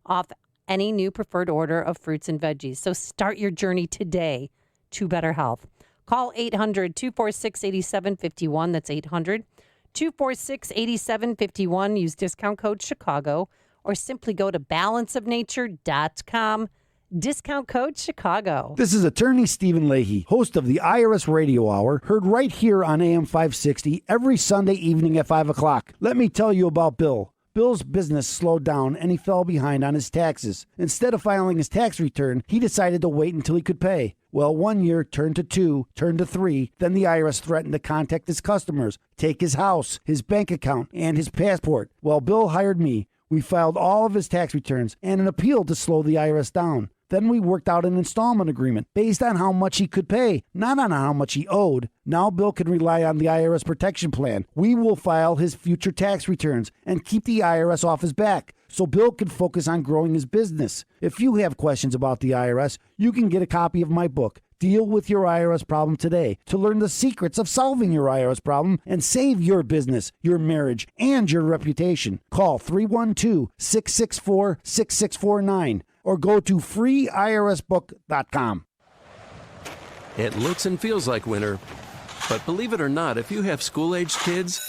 off any new preferred order of fruits and veggies. So start your journey today to better health. Call 800-246-8751. That's 800-246-8751. Use discount code Chicago or simply go to balanceofnature.com. Discount code Chicago. This is attorney Stephen Leahy, host of the IRS Radio Hour, heard right here on AM 560 every Sunday evening at 5 o'clock. Let me tell you about Bill. Bill's business slowed down and he fell behind on his taxes. Instead of filing his tax return, he decided to wait until he could pay. Well, 1 year turned to 2, turned to 3. Then the IRS threatened to contact his customers, take his house, his bank account, and his passport. Well, Bill hired me. We filed all of his tax returns and an appeal to slow the IRS down. Then we worked out an installment agreement based on how much he could pay, not on how much he owed. Now Bill can rely on the IRS protection plan. We will file his future tax returns and keep the IRS off his back so Bill can focus on growing his business. If you have questions about the IRS, you can get a copy of my book, Deal with Your IRS Problem Today, to learn the secrets of solving your IRS problem and save your business, your marriage, and your reputation. Call 312-664-6649 or go to freeirsbook.com. It looks and feels like winter, but believe it or not, if you have school-aged kids,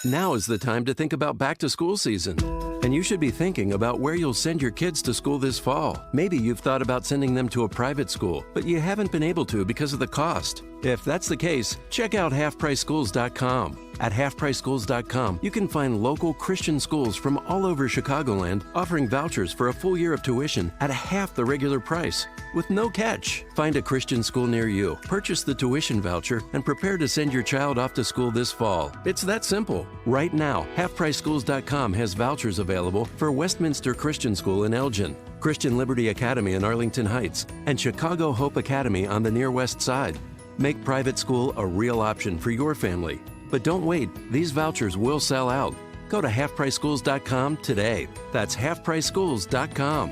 now is the time to think about back-to-school season. And you should be thinking about where you'll send your kids to school this fall. Maybe you've thought about sending them to a private school, but you haven't been able to because of the cost. If that's the case, check out halfpriceschools.com. At halfpriceschools.com, you can find local Christian schools from all over Chicagoland offering vouchers for a full year of tuition at half the regular price, with no catch. Find a Christian school near you, purchase the tuition voucher, and prepare to send your child off to school this fall. It's that simple. Right now, halfpriceschools.com has vouchers available for Westminster Christian School in Elgin, Christian Liberty Academy in Arlington Heights, and Chicago Hope Academy on the Near West Side. Make private school a real option for your family. But don't wait, these vouchers will sell out. Go to halfpriceschools.com today. That's halfpriceschools.com.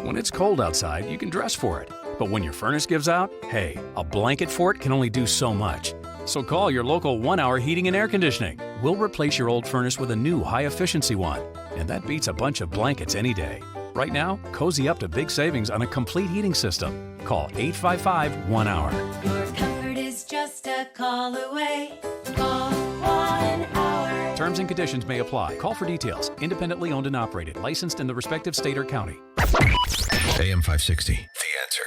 When it's cold outside, you can dress for it. But when your furnace gives out, hey, a blanket fort can only do so much. So call your local 1 Hour Heating and Air Conditioning. We'll replace your old furnace with a new high-efficiency one. And that beats a bunch of blankets any day. Right now, cozy up to big savings on a complete heating system. Call 855-1-HOUR. Your comfort is just a call away. Call 1 Hour. Terms and conditions may apply. Call for details. Independently owned and operated. Licensed in the respective state or county. AM 560. The Answer.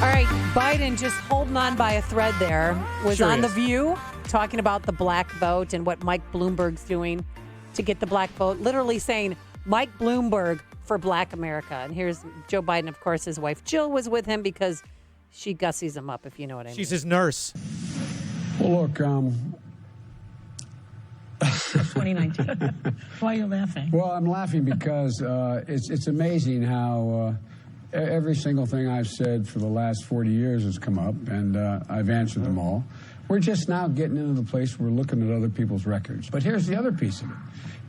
All right, Biden just holding on by a thread there. Was Sure on The is. View talking about the black vote and what Mike Bloomberg's doing to get the black vote. Literally saying, Mike Bloomberg for Black America. And here's Joe Biden, of course, his wife Jill was with him because she gussies him up, if you know what I mean. She's his nurse. Well, look, 2019. Why are you laughing? well, I'm laughing because it's amazing how every single thing I've said for the last 40 years has come up, and I've answered them all. We're just now getting into the place where we're looking at other people's records. But here's the other piece of it.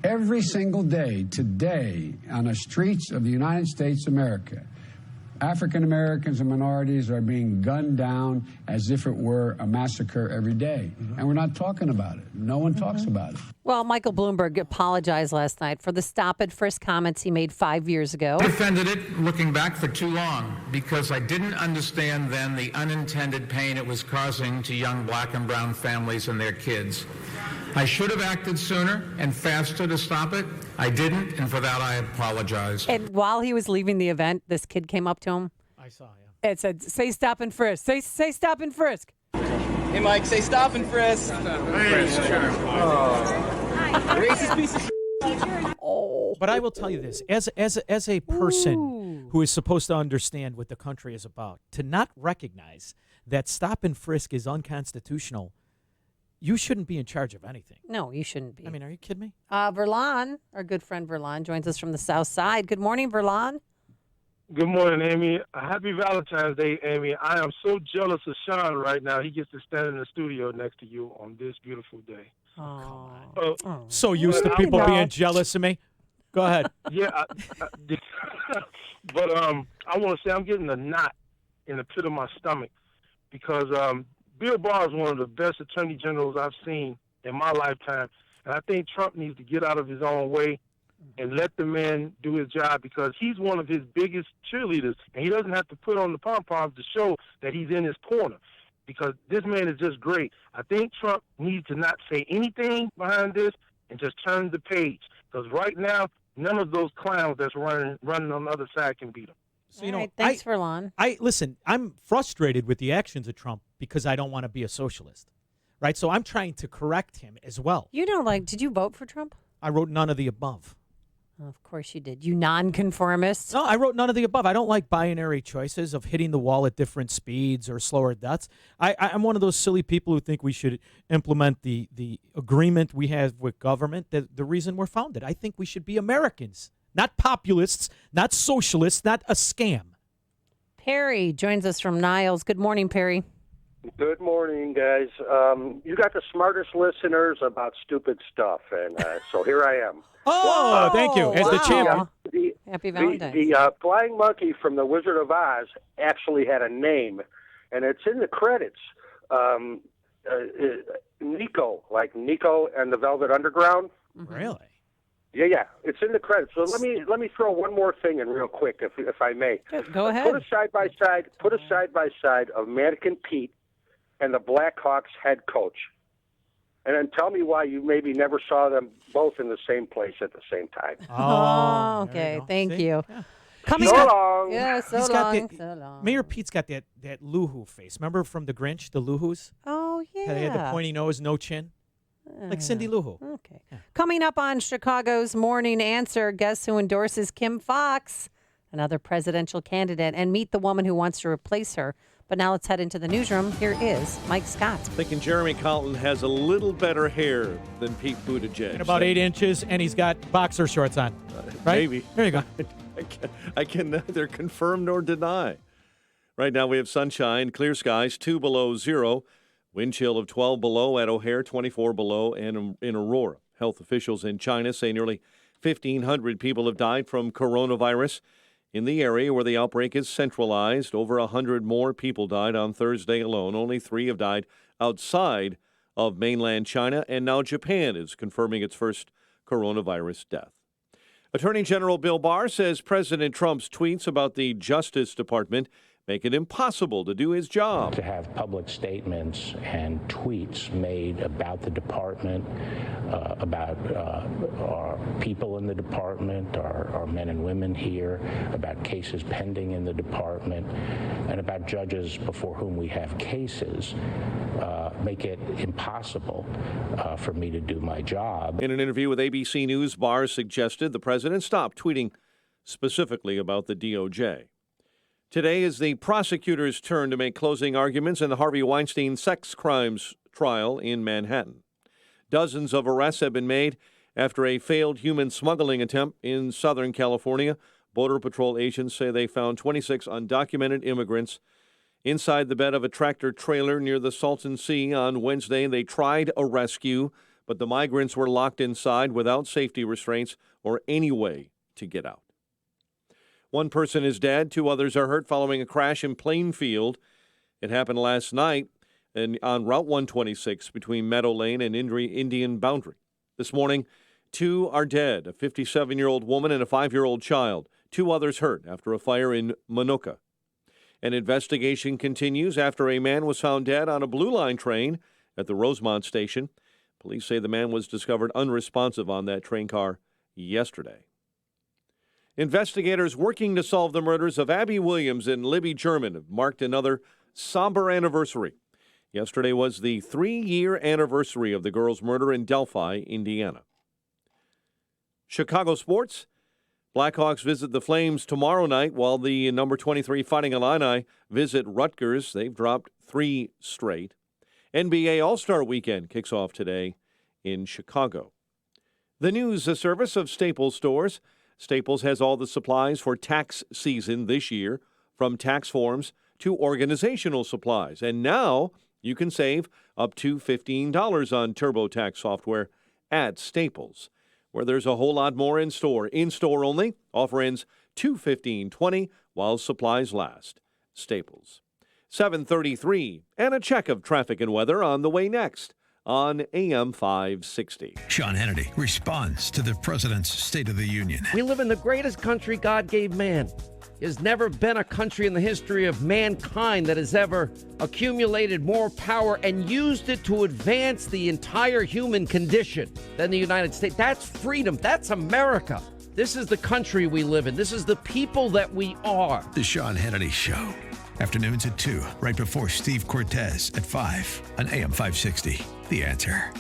Every single day, today, on the streets of the United States of America, African Americans and minorities are being gunned down as if it were a massacre every day. And we're not talking about it. No one talks about it. Well, Michael Bloomberg apologized last night for the stop and frisk comments he made 5 years ago. I defended it looking back for too long because I didn't understand then the unintended pain it was causing to young black and brown families and their kids. I should have acted sooner and faster to stop it. I didn't, and for that I apologize. And while he was leaving the event, this kid came up to him. I saw, yeah. It said, say stop and frisk. Say stop and frisk. Hey, Mike, say stop and frisk. Racist piece of But I will tell you this, as a person who is supposed to understand what the country is about, to not recognize that stop and frisk is unconstitutional, you shouldn't be in charge of anything. No, you shouldn't be. I mean, are you kidding me? Verlon, our good friend Verlon, joins us from the South Side. Good morning, Verlon. Good morning, Amy. Happy Valentine's Day, Amy. I am so jealous of Sean right now. He gets to stand in the studio next to you on this beautiful day. Oh, So used to people being jealous of me. Go ahead. Yeah, but I want to say I'm getting a knot in the pit of my stomach because Bill Barr is one of the best attorney generals I've seen in my lifetime, and I think Trump needs to get out of his own way and let the man do his job because he's one of his biggest cheerleaders, and he doesn't have to put on the pom-poms to show that he's in his corner because this man is just great. I think Trump needs to not say anything behind this and just turn the page because right now, none of those clowns that's running on the other side can beat him. So, you know, right, thanks, Verlon. Listen, I'm frustrated with the actions of Trump because I don't want to be a socialist, right? So I'm trying to correct him as well. You don't did you vote for Trump? I wrote none of the above. Of course you did. You nonconformists. No, I wrote none of the above. I don't like binary choices of hitting the wall at different speeds or slower deaths. I'm one of those silly people who think we should implement the agreement we have with government, the reason we're founded. I think we should be Americans, not populists, not socialists, not a scam. Perry joins us from Niles. Good morning, Perry. Good morning, guys. You got the smartest listeners about stupid stuff, and so here I am. Oh, thank you. As the champion. Happy Valentine. The flying monkey from The Wizard of Oz actually had a name, and it's in the credits. Nico, like Nico and the Velvet Underground. Really? Yeah. It's in the credits. So let me throw one more thing in real quick, if I may. Go ahead. Put a side by side of Mannequin Pete and the Blackhawks head coach. And then tell me why you maybe never saw them both in the same place at the same time. Oh, okay. Thank you. Yeah. Coming So up. long. Yeah, so He's long. got So long. Mayor Pete's got that Loohoo face. Remember from The Grinch, the Loohoos? Oh, yeah. They had the pointy nose, no chin. Like Cindy Lou Who. Okay. Coming up on Chicago's Morning Answer, guess who endorses Kim Foxx, another presidential candidate, and meet the woman who wants to replace her. But now let's head into the newsroom. Here is Mike Scott. Thinking Jeremy Colton has a little better hair than Pete Buttigieg. And about 8 inches, and he's got boxer shorts on. Right? Maybe. There you go. I can neither confirm nor deny. Right now we have sunshine, clear skies, 2 below 0. Wind chill of 12 below at O'Hare, 24 below, and in Aurora. Health officials in China say nearly 1,500 people have died from coronavirus. In the area where the outbreak is centralized, over 100 more people died on Thursday alone. Only 3 have died outside of mainland China, and now Japan is confirming its first coronavirus death. Attorney General Bill Barr says President Trump's tweets about the Justice Department make it impossible to do his job. To have public statements and tweets made about the department, about our people in the department, our men and women here, about cases pending in the department, and about judges before whom we have cases, make it impossible for me to do my job. In an interview with ABC News, Barr suggested the president stop tweeting specifically about the DOJ. Today is the prosecutor's turn to make closing arguments in the Harvey Weinstein sex crimes trial in Manhattan. Dozens of arrests have been made after a failed human smuggling attempt in Southern California. Border Patrol agents say they found 26 undocumented immigrants inside the bed of a tractor trailer near the Salton Sea on Wednesday. They tried a rescue, but the migrants were locked inside without safety restraints or any way to get out. 1 person is dead. 2 others are hurt following a crash in Plainfield. It happened last night on Route 126 between Meadow Lane and Indian Boundary. This morning, 2 are dead, a 57-year-old woman and a 5-year-old child. 2 others hurt after a fire in Minooka. An investigation continues after a man was found dead on a Blue Line train at the Rosemont station. Police say the man was discovered unresponsive on that train car yesterday. Investigators working to solve the murders of Abby Williams and Libby German have marked another somber anniversary. Yesterday was the 3-year anniversary of the girl's murder in Delphi, Indiana. Chicago sports. Blackhawks visit the Flames tomorrow night while the number 23 Fighting Illini visit Rutgers. They've dropped 3 straight. NBA All-Star Weekend kicks off today in Chicago. The news service of Staples Stores. Staples has all the supplies for tax season this year, from tax forms to organizational supplies. And now you can save up to $15 on TurboTax software at Staples, where there's a whole lot more in store. In-store only. Offer ends 2/15/20 while supplies last. Staples. 7:33, and a check of traffic and weather on the way next on AM 560. Sean Hannity responds to the president's State of the Union. We live in the greatest country God gave man. There's never been a country in the history of mankind that has ever accumulated more power and used it to advance the entire human condition than the United States. That's freedom. That's America. This is the country we live in. This is the people that we are. The Sean Hannity Show. Afternoons at 2, right before Steve Cortez at 5 on AM 560. The Answer.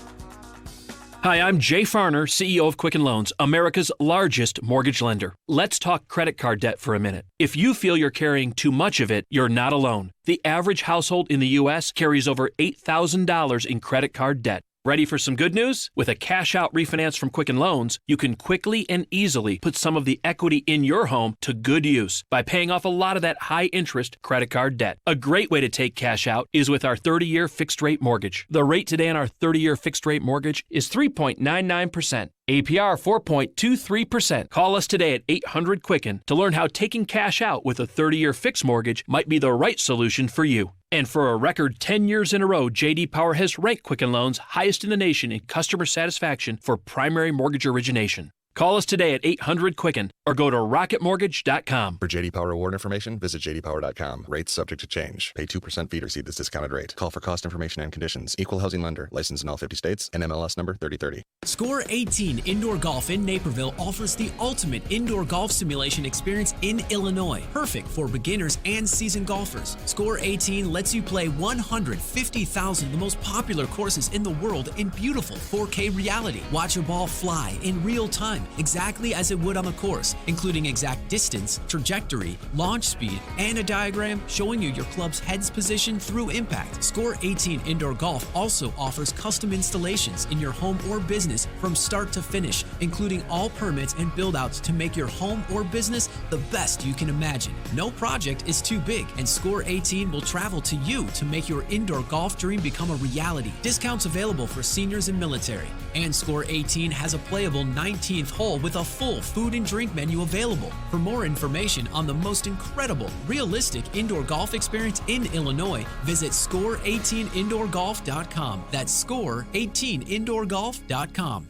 Hi, I'm Jay Farner, CEO of Quicken Loans, America's largest mortgage lender. Let's talk credit card debt for a minute. If you feel you're carrying too much of it, you're not alone. The average household in the U.S. carries over $8,000 in credit card debt. Ready for some good news? With a cash-out refinance from Quicken Loans, you can quickly and easily put some of the equity in your home to good use by paying off a lot of that high-interest credit card debt. A great way to take cash out is with our 30-year fixed-rate mortgage. The rate today on our 30-year fixed-rate mortgage is 3.99%. APR 4.23%. Call us today at 800-QUICKEN to learn how taking cash out with a 30-year fixed mortgage might be the right solution for you. And for a record 10 years in a row, J.D. Power has ranked Quicken Loans highest in the nation in customer satisfaction for primary mortgage origination. Call us today at 800-QUICKEN or go to rocketmortgage.com. For J.D. Power award information, visit jdpower.com. Rates subject to change. Pay 2% fee to receive this discounted rate. Call for cost information and conditions. Equal housing lender. Licensed in all 50 states. NMLS number 3030. Score 18 Indoor Golf in Naperville offers the ultimate indoor golf simulation experience in Illinois. Perfect for beginners and seasoned golfers. Score 18 lets you play 150,000 of the most popular courses in the world in beautiful 4K reality. Watch a ball fly in real time, exactly as it would on the course, including exact distance, trajectory, launch speed, and a diagram showing you your club's head's position through impact. Score 18 Indoor Golf also offers custom installations in your home or business from start to finish, including all permits and build-outs to make your home or business the best you can imagine. No project is too big, and Score 18 will travel to you to make your indoor golf dream become a reality. Discounts available for seniors and military. And Score 18 has a playable 19th hole with a full food and drink menu available. For more information on the most incredible, realistic indoor golf experience in Illinois, visit score18indoorgolf.com. That's score18indoorgolf.com.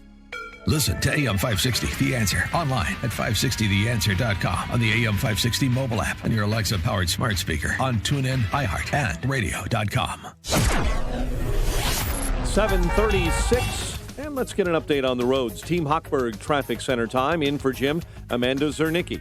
Listen to AM 560, The Answer, online at 560theanswer.com, on the AM 560 mobile app, on your Alexa-powered smart speaker, on TuneIn, iHeart, and radio.com. 7:36. And let's get an update on the roads. Team Hochberg Traffic Center time. In for Jim, Amanda Zernicki.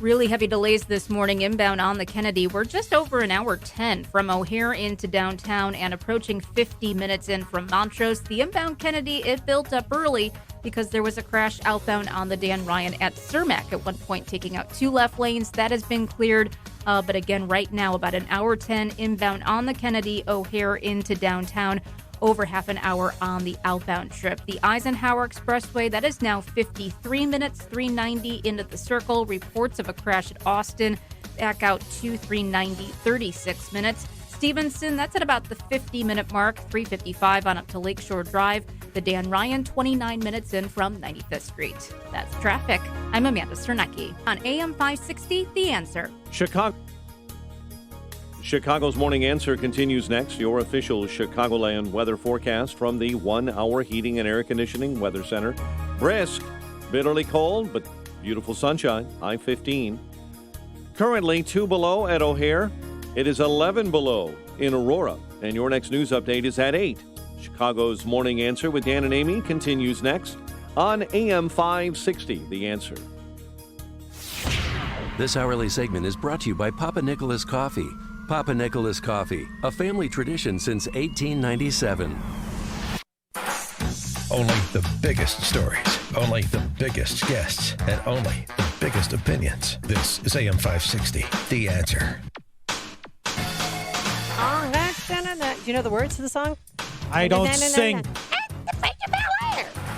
Really heavy delays this morning inbound on the Kennedy. We're just over an hour 10 from O'Hare into downtown and approaching 50 minutes in from Montrose. The inbound Kennedy, it built up early because there was a crash outbound on the Dan Ryan at Cermak at one point, taking out 2 left lanes. That has been cleared. But again, right now, about an hour 10 inbound on the Kennedy, O'Hare into downtown. Over half an hour on the outbound trip. The Eisenhower Expressway, that is now 53 minutes, 390 into the circle. Reports of a crash at Austin, back out to 390, 36 minutes. Stevenson, that's at about the 50-minute mark, 355 on up to Lakeshore Drive. The Dan Ryan, 29 minutes in from 95th Street. That's traffic. I'm Amanda Zernicki on AM 560, The Answer. Chicago's Morning Answer continues next. Your official Chicagoland weather forecast from the 1 Hour Heating and Air Conditioning Weather Center. Brisk, bitterly cold, but beautiful sunshine. High 15. Currently 2 below at O'Hare. It is 11 below in Aurora. And your next news update is at 8. Chicago's Morning Answer with Dan and Amy continues next on AM 560, The Answer. This hourly segment is brought to you by Papa Nicholas Coffee. Papa Nicholas Coffee, a family tradition since 1897. Only the biggest stories, only the biggest guests, and only the biggest opinions. This is AM 560, The Answer. Do you know the words to the song? I don't sing.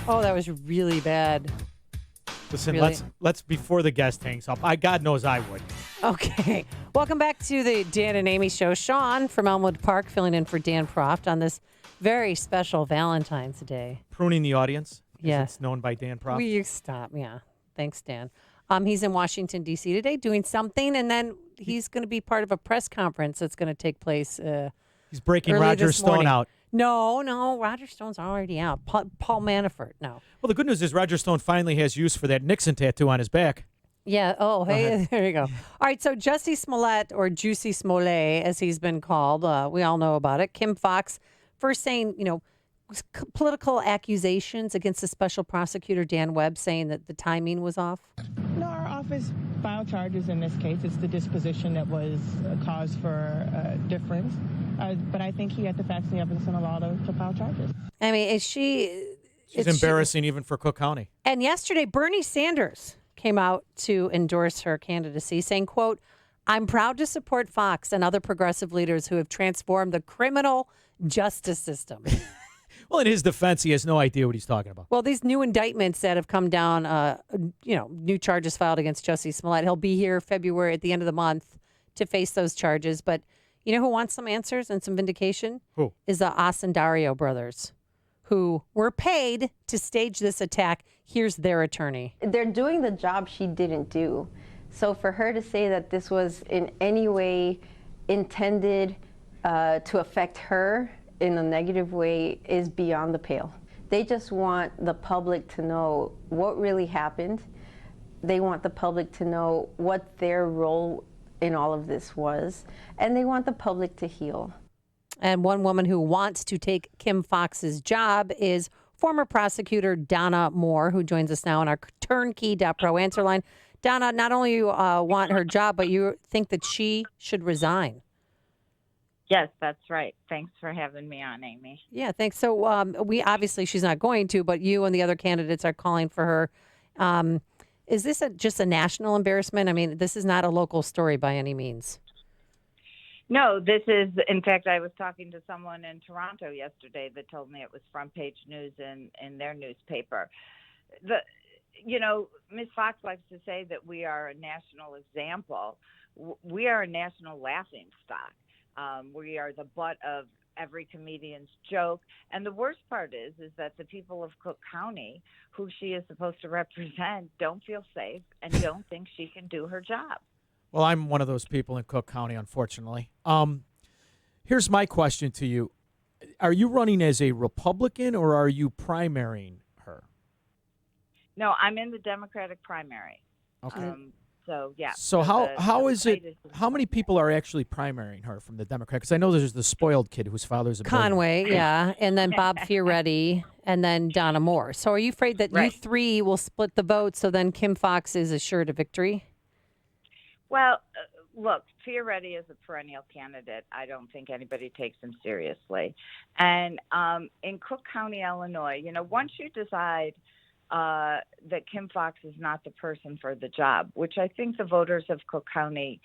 Oh, that was really bad. Listen, Really? let's before the guest hangs up. God knows I would. Okay. Welcome back to the Dan and Amy Show. Sean from Elmwood Park filling in for Dan Proft on this very special Valentine's Day. Pruning the audience. Yes. It's known by Dan Proft. Will you stop? Yeah. Thanks, Dan. He's in Washington, D.C. today doing something, and then he's going to be part of a press conference that's going to take place He's breaking early Roger this Stone morning. out. No. Roger Stone's already out. Paul Manafort, no. Well, the good news is Roger Stone finally has use for that Nixon tattoo on his back. Yeah. Oh, hey, there you go. All right. So Jussie Smollett, or Juicy Smollett, as he's been called, we all know about it. Kim Foxx first saying, political accusations against the special prosecutor Dan Webb, saying that the timing was off. No, our office filed charges in this case. It's the disposition that was a cause for difference. But I think he had the facts and the evidence and a law to file charges. I mean, is she She's embarrassing even for Cook County. And yesterday, Bernie Sanders came out to endorse her candidacy, saying, quote, "I'm proud to support Fox and other progressive leaders who have transformed the criminal justice system." Well, in his defense, he has no idea what he's talking about. Well, these new indictments that have come down, new charges filed against Jussie Smollett. He'll be here February at the end of the month to face those charges. But you know who wants some answers and some vindication? Who? Is the Osundario brothers, who were paid to stage this attack. Here's their attorney. They're doing the job she didn't do. So for her to say that this was in any way intended to affect her in a negative way is beyond the pale. They just want the public to know what really happened. They want the public to know what their role in all of this was, and they want the public to heal. And one woman who wants to take Kim Foxx's job is former prosecutor Donna Moore, who joins us now on our turnkey.pro answer line. Donna, not only you want her job, but you think that she should resign. Yes, that's right. Thanks for having me on, Amy. Yeah, thanks. So we obviously she's not going to, but you and the other candidates are calling for her. Is this just a national embarrassment? I mean, this is not a local story by any means. No, this is, in fact, I was talking to someone in Toronto yesterday that told me it was front page news in their newspaper. Ms. Fox likes to say that we are a national example. We are a national laughing stock. We are the butt of every comedian's joke. And the worst part is that the people of Cook County, who she is supposed to represent, don't feel safe and don't think she can do her job. Well, I'm one of those people in Cook County, unfortunately. Here's my question to you. Are you running as a Republican or are you primarying her? No, I'm in the Democratic primary. Okay. So, yeah. So how many people are actually primarying her from the Democrat? Because I know there's the spoiled kid whose father's a Conway, billionaire. yeah, and then Bob Fioretti, and then Donna Moore. So are you afraid that you three will split the vote so then Kim Foxx is assured a victory? Well, look, Fioretti is a perennial candidate. I don't think anybody takes him seriously. And in Cook County, Illinois, once you decide that Kim Foxx is not the person for the job, which I think the voters of Cook County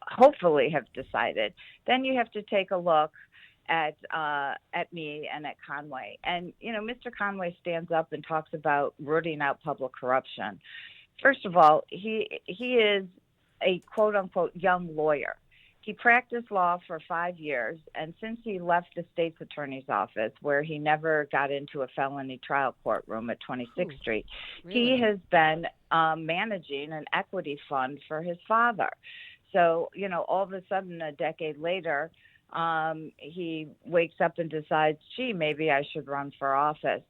hopefully have decided, then you have to take a look at me and at Conway. And, Mr. Conway stands up and talks about rooting out public corruption. First of all, he is a quote-unquote young lawyer. He practiced law for 5 years, and since he left the state's attorney's office, where he never got into a felony trial courtroom at 26th Street, he has been managing an equity fund for his father. So, all of a sudden, a decade later, he wakes up and decides, gee, maybe I should run for office.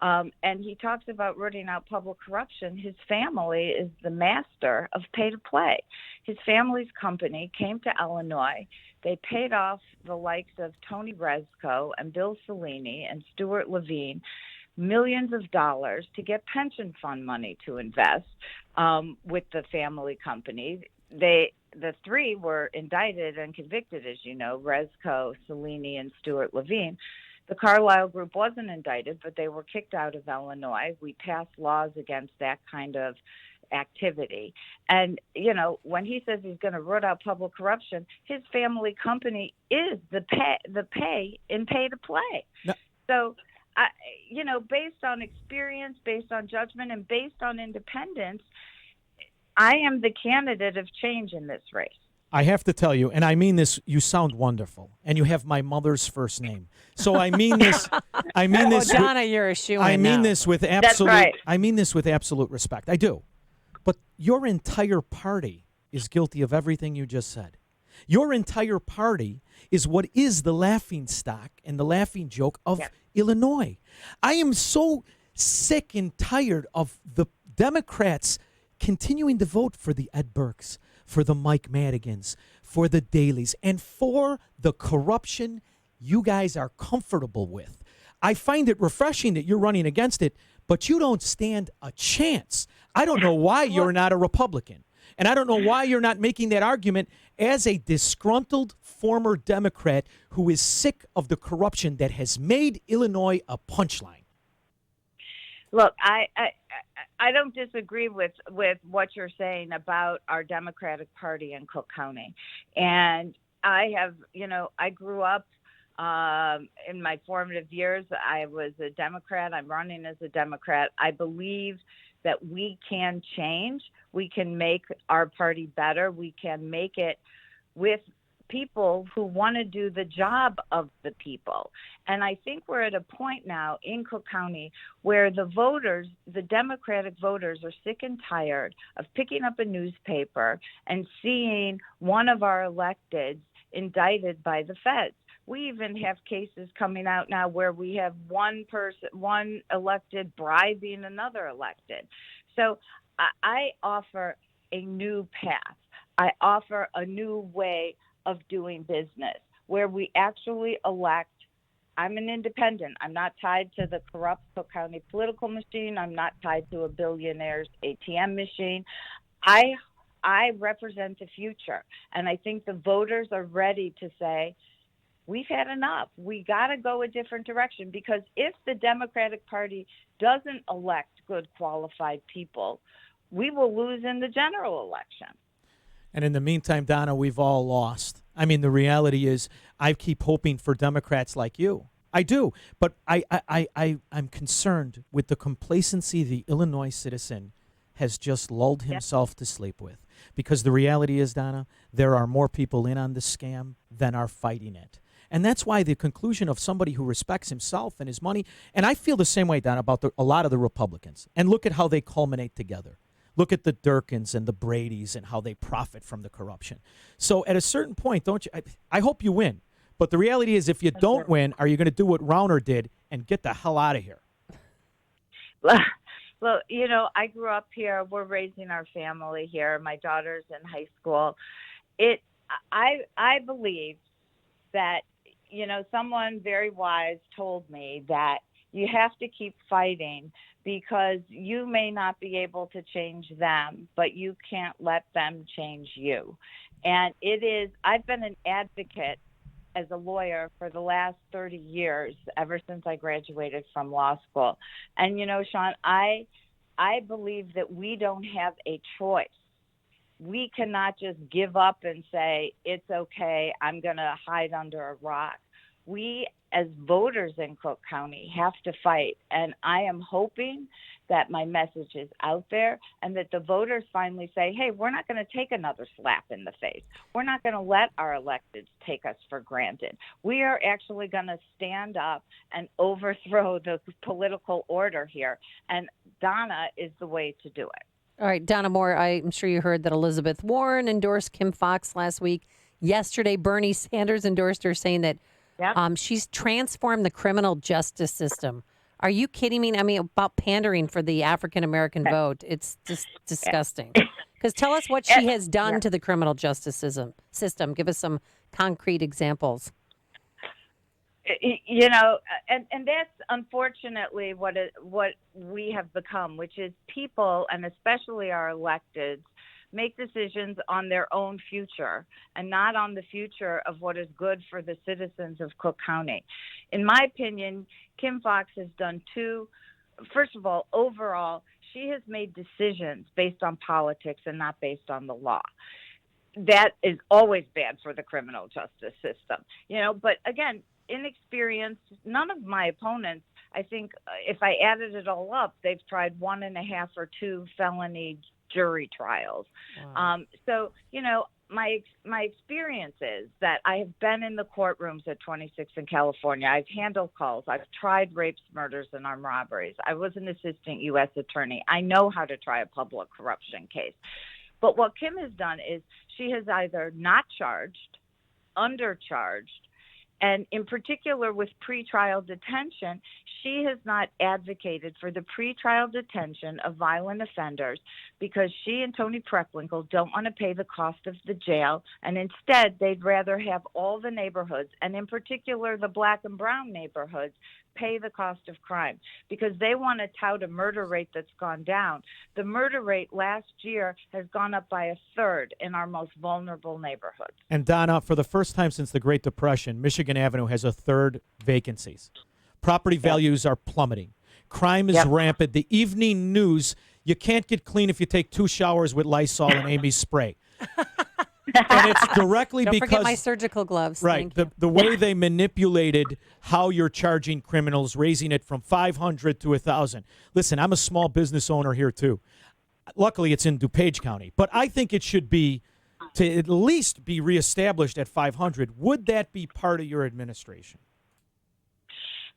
And he talks about rooting out public corruption. His family is the master of pay to play. His family's company came to Illinois. They paid off the likes of Tony Rezko and Bill Cellini and Stuart Levine millions of dollars to get pension fund money to invest with the family company. The three were indicted and convicted, as you know, Rezko, Cellini, and Stuart Levine. The Carlyle Group wasn't indicted, but they were kicked out of Illinois. We passed laws against that kind of activity. And, when he says he's going to root out public corruption, his family company is the pay in pay to play. No. So, based on experience, based on judgment, and based on independence, I am the candidate of change in this race. I have to tell you, and I mean this, you sound wonderful, and you have my mother's first name. So I mean this. Donna, you're a shoo-in I mean now. this with absolute. That's right. I mean this with absolute respect. I do. But your entire party is guilty of everything you just said. Your entire party is what is the laughing stock and the laughing joke of Illinois. I am so sick and tired of the Democrats continuing to vote for the Ed Burkes, for the Mike Madigans, for the Dailies, and for the corruption you guys are comfortable with. I find it refreshing that you're running against it, but you don't stand a chance. I don't know why you're not a Republican, and I don't know why you're not making that argument as a disgruntled former Democrat who is sick of the corruption that has made Illinois a punchline. Look, I don't disagree with what you're saying about our Democratic Party in Cook County, and I have, I grew up in my formative years. I was a Democrat. I'm running as a Democrat. I believe that we can change. We can make our party better. We can make it with people who want to do the job of the people. And I think we're at a point now in Cook County where the voters, the Democratic voters, are sick and tired of picking up a newspaper and seeing one of our electeds indicted by the feds. We even have cases coming out now where we have one elected bribing another elected. So I offer a new path. I offer a new way of doing business where we actually elect. I'm an independent. I'm not tied to the corrupt Cook County political machine. I'm not tied to a billionaire's ATM machine. I represent the future, and I think the voters are ready to say, we've had enough. We got to go a different direction, because if the Democratic Party doesn't elect good, qualified people, we will lose in the general election. And in the meantime, Donna, we've all lost. I mean, the reality is I keep hoping for Democrats like you. I do. But I'm concerned with the complacency the Illinois citizen has just lulled himself to sleep with. Because the reality is, Donna, there are more people in on the scam than are fighting it. And that's why the conclusion of somebody who respects himself and his money, and I feel the same way, Donna, about a lot of the Republicans. And look at how they culminate together. Look at the Durkins and the Bradys and how they profit from the corruption. So at a certain point, don't you? I hope you win. But the reality is, if you don't win, are you going to do what Rauner did and get the hell out of here? Well, I grew up here. We're raising our family here. My daughter's in high school. I believe that, someone very wise told me that you have to keep fighting, because you may not be able to change them, but you can't let them change you. And I've been an advocate as a lawyer for the last 30 years, ever since I graduated from law school. And, Sean, I believe that we don't have a choice. We cannot just give up and say, it's okay, I'm going to hide under a rock. We, as voters in Cook County, have to fight. And I am hoping that my message is out there and that the voters finally say, hey, we're not going to take another slap in the face. We're not going to let our electeds take us for granted. We are actually going to stand up and overthrow the political order here. And Donna is the way to do it. All right, Donna Moore, I'm sure you heard that Elizabeth Warren endorsed Kim Foxx last week. Yesterday, Bernie Sanders endorsed her, saying that she's transformed the criminal justice system. Are you kidding me? I mean, about pandering for the African-American vote. It's just disgusting. Because tell us what she has done to the criminal justice system. Give us some concrete examples. And that's unfortunately what we have become, which is people, and especially our electeds, make decisions on their own future and not on the future of what is good for the citizens of Cook County. In my opinion, Kim Foxx has done first of all, overall, she has made decisions based on politics and not based on the law. That is always bad for the criminal justice system, but again, inexperienced. None of my opponents, I think, if I added it all up, they've tried 1.5 or 2 felony jury trials. Wow. My experience is that I have been in the courtrooms at 26 in California. I've handled calls. I've tried rapes, murders, and armed robberies. I was an assistant U.S. attorney. I know how to try a public corruption case. But what Kim has done is she has either not charged, undercharged, and in particular with pretrial detention, she has not advocated for the pretrial detention of violent offenders because she and Tony Preckwinkle don't want to pay the cost of the jail, and instead they'd rather have all the neighborhoods, and in particular the black and brown neighborhoods, pay the cost of crime because they want to tout a murder rate that's gone down. The murder rate last year has gone up by 1/3 in our most vulnerable neighborhoods. And Donna, for the first time since the Great Depression, Michigan Avenue has 1/3 vacancies. Property values are plummeting. Crime is rampant. The evening news, you can't get clean if you take 2 showers with Lysol and Amy's spray. And it's directly Don't because forget my surgical gloves. right, the way they manipulated how you're charging criminals, raising it from $500 to $1,000. Listen, I'm a small business owner here too. Luckily, it's in DuPage County, but I think it should be to at least be reestablished at $500. Would that be part of your administration?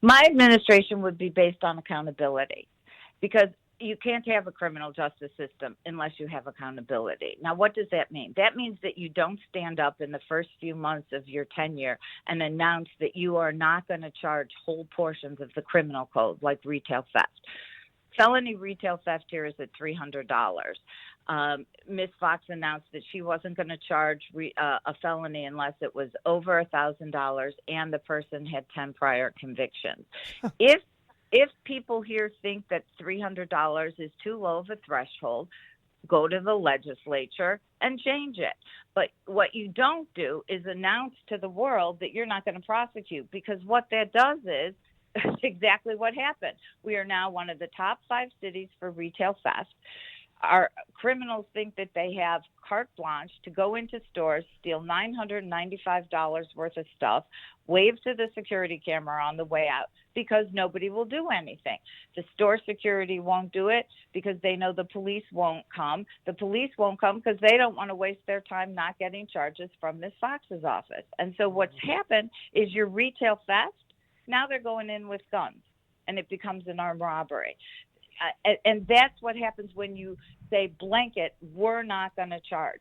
My administration would be based on accountability, because you can't have a criminal justice system unless you have accountability. Now, what does that mean? That means that you don't stand up in the first few months of your tenure and announce that you are not going to charge whole portions of the criminal code, like retail theft. Felony retail theft here is at $300. Ms. Fox announced that she wasn't going to charge a felony unless it was over $1,000 and the person had 10 prior convictions. If people here think that $300 is too low of a threshold, go to the legislature and change it. But what you don't do is announce to the world that you're not going to prosecute, because what that does is exactly what happened. We are now one of the top 5 cities for retail theft. Our criminals think that they have carte blanche to go into stores, steal $995 worth of stuff, wave to the security camera on the way out, because nobody will do anything. The store security won't do it because they know the police won't come. The police won't come because they don't want to waste their time not getting charges from Ms. Fox's office. And so what's happened is your retail theft, now they're going in with guns, and it becomes an armed robbery. And that's what happens when you say blanket, we're not going to charge.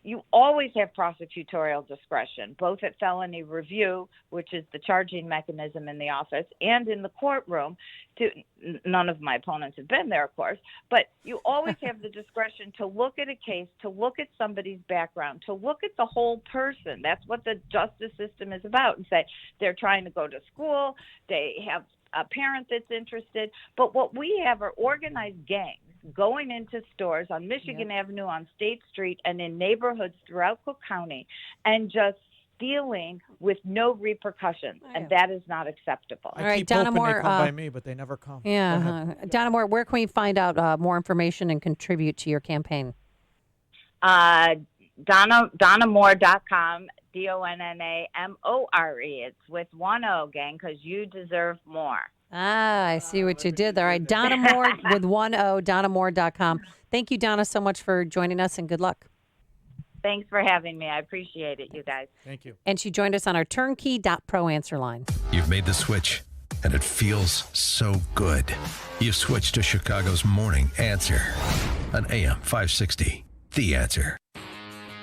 You always have prosecutorial discretion, both at felony review, which is the charging mechanism in the office, and in the courtroom. None of my opponents have been there, of course, but you always have the discretion to look at a case, to look at somebody's background, to look at the whole person. That's what the justice system is about, and say they're trying to go to school, they have a parent that's interested. But what we have are organized gangs going into stores on Michigan Avenue, on State Street, and in neighborhoods throughout Cook County, and just stealing with no repercussions, and that is not acceptable. All right, Donna Moore. They come by me, but they never come. Yeah, Donna Moore, where can we find out more information and contribute to your campaign? DonnaMoore.com, DonnaMore. It's with 1 O, gang, because you deserve more. Ah, I see what you did there. All right, Donna Moore with 1 O, DonnaMoore.com. Thank you, Donna, so much for joining us, and good luck. Thanks for having me. I appreciate it, you guys. Thank you. And she joined us on our turnkey.pro answer line. You've made the switch, and it feels so good. You've switched to Chicago's Morning Answer on AM 560. The Answer.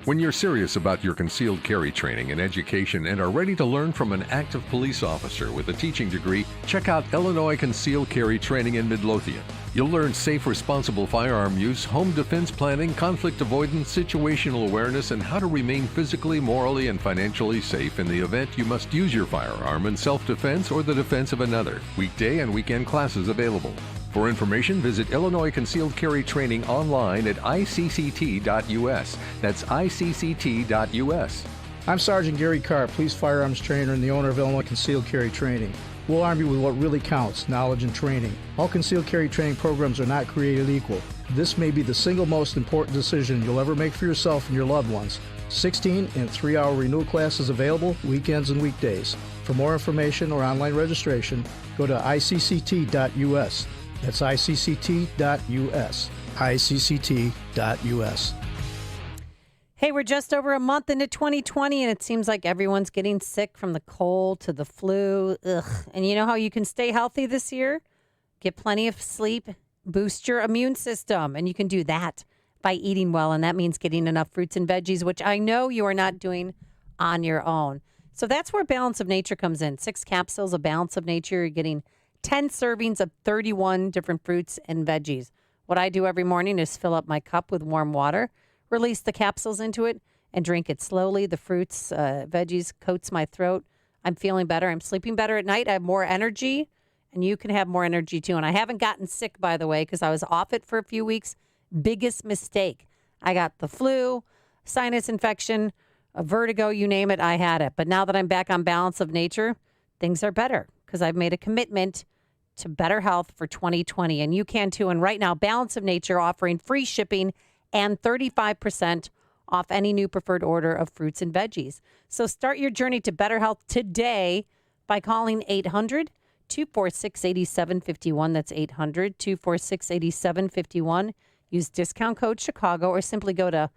When you're serious about your concealed carry training and education and are ready to learn from an active police officer with a teaching degree, check out Illinois Concealed Carry Training in Midlothian. You'll learn safe, responsible firearm use, home defense planning, conflict avoidance, situational awareness, and how to remain physically, morally, and financially safe in the event you must use your firearm in self-defense or the defense of another. Weekday and weekend classes available. For information, visit Illinois Concealed Carry Training online at icct.us. That's icct.us. I'm Sergeant Gary Carr, police firearms trainer and the owner of Illinois Concealed Carry Training. We'll arm you with what really counts, knowledge and training. All concealed carry training programs are not created equal. This may be the single most important decision you'll ever make for yourself and your loved ones. 16 and 3-hour renewal classes available weekends and weekdays. For more information or online registration, go to icct.us. That's icct.us. icct.us. Hey, we're just over a month into 2020, and it seems like everyone's getting sick, from the cold to the flu. Ugh. And you know how you can stay healthy this year? Get plenty of sleep, boost your immune system, and you can do that by eating well, and that means getting enough fruits and veggies, which I know you are not doing on your own. So that's where Balance of Nature comes in. 6 capsules of Balance of Nature. You're getting 10 servings of 31 different fruits and veggies. What I do every morning is fill up my cup with warm water, release the capsules into it, and drink it slowly. The fruits, veggies coats my throat. I'm feeling better. I'm sleeping better at night. I have more energy, and you can have more energy too. And I haven't gotten sick, by the way, because I was off it for a few weeks. Biggest mistake. I got the flu, sinus infection, a vertigo, you name it, I had it. But now that I'm back on Balance of Nature, things are better, because I've made a commitment to better health for 2020, and you can too. And right now, Balance of Nature offering free shipping and 35% off any new preferred order of fruits and veggies. So start your journey to better health today by calling 800-246-8751. That's 800-246-8751. Use discount code Chicago or simply go to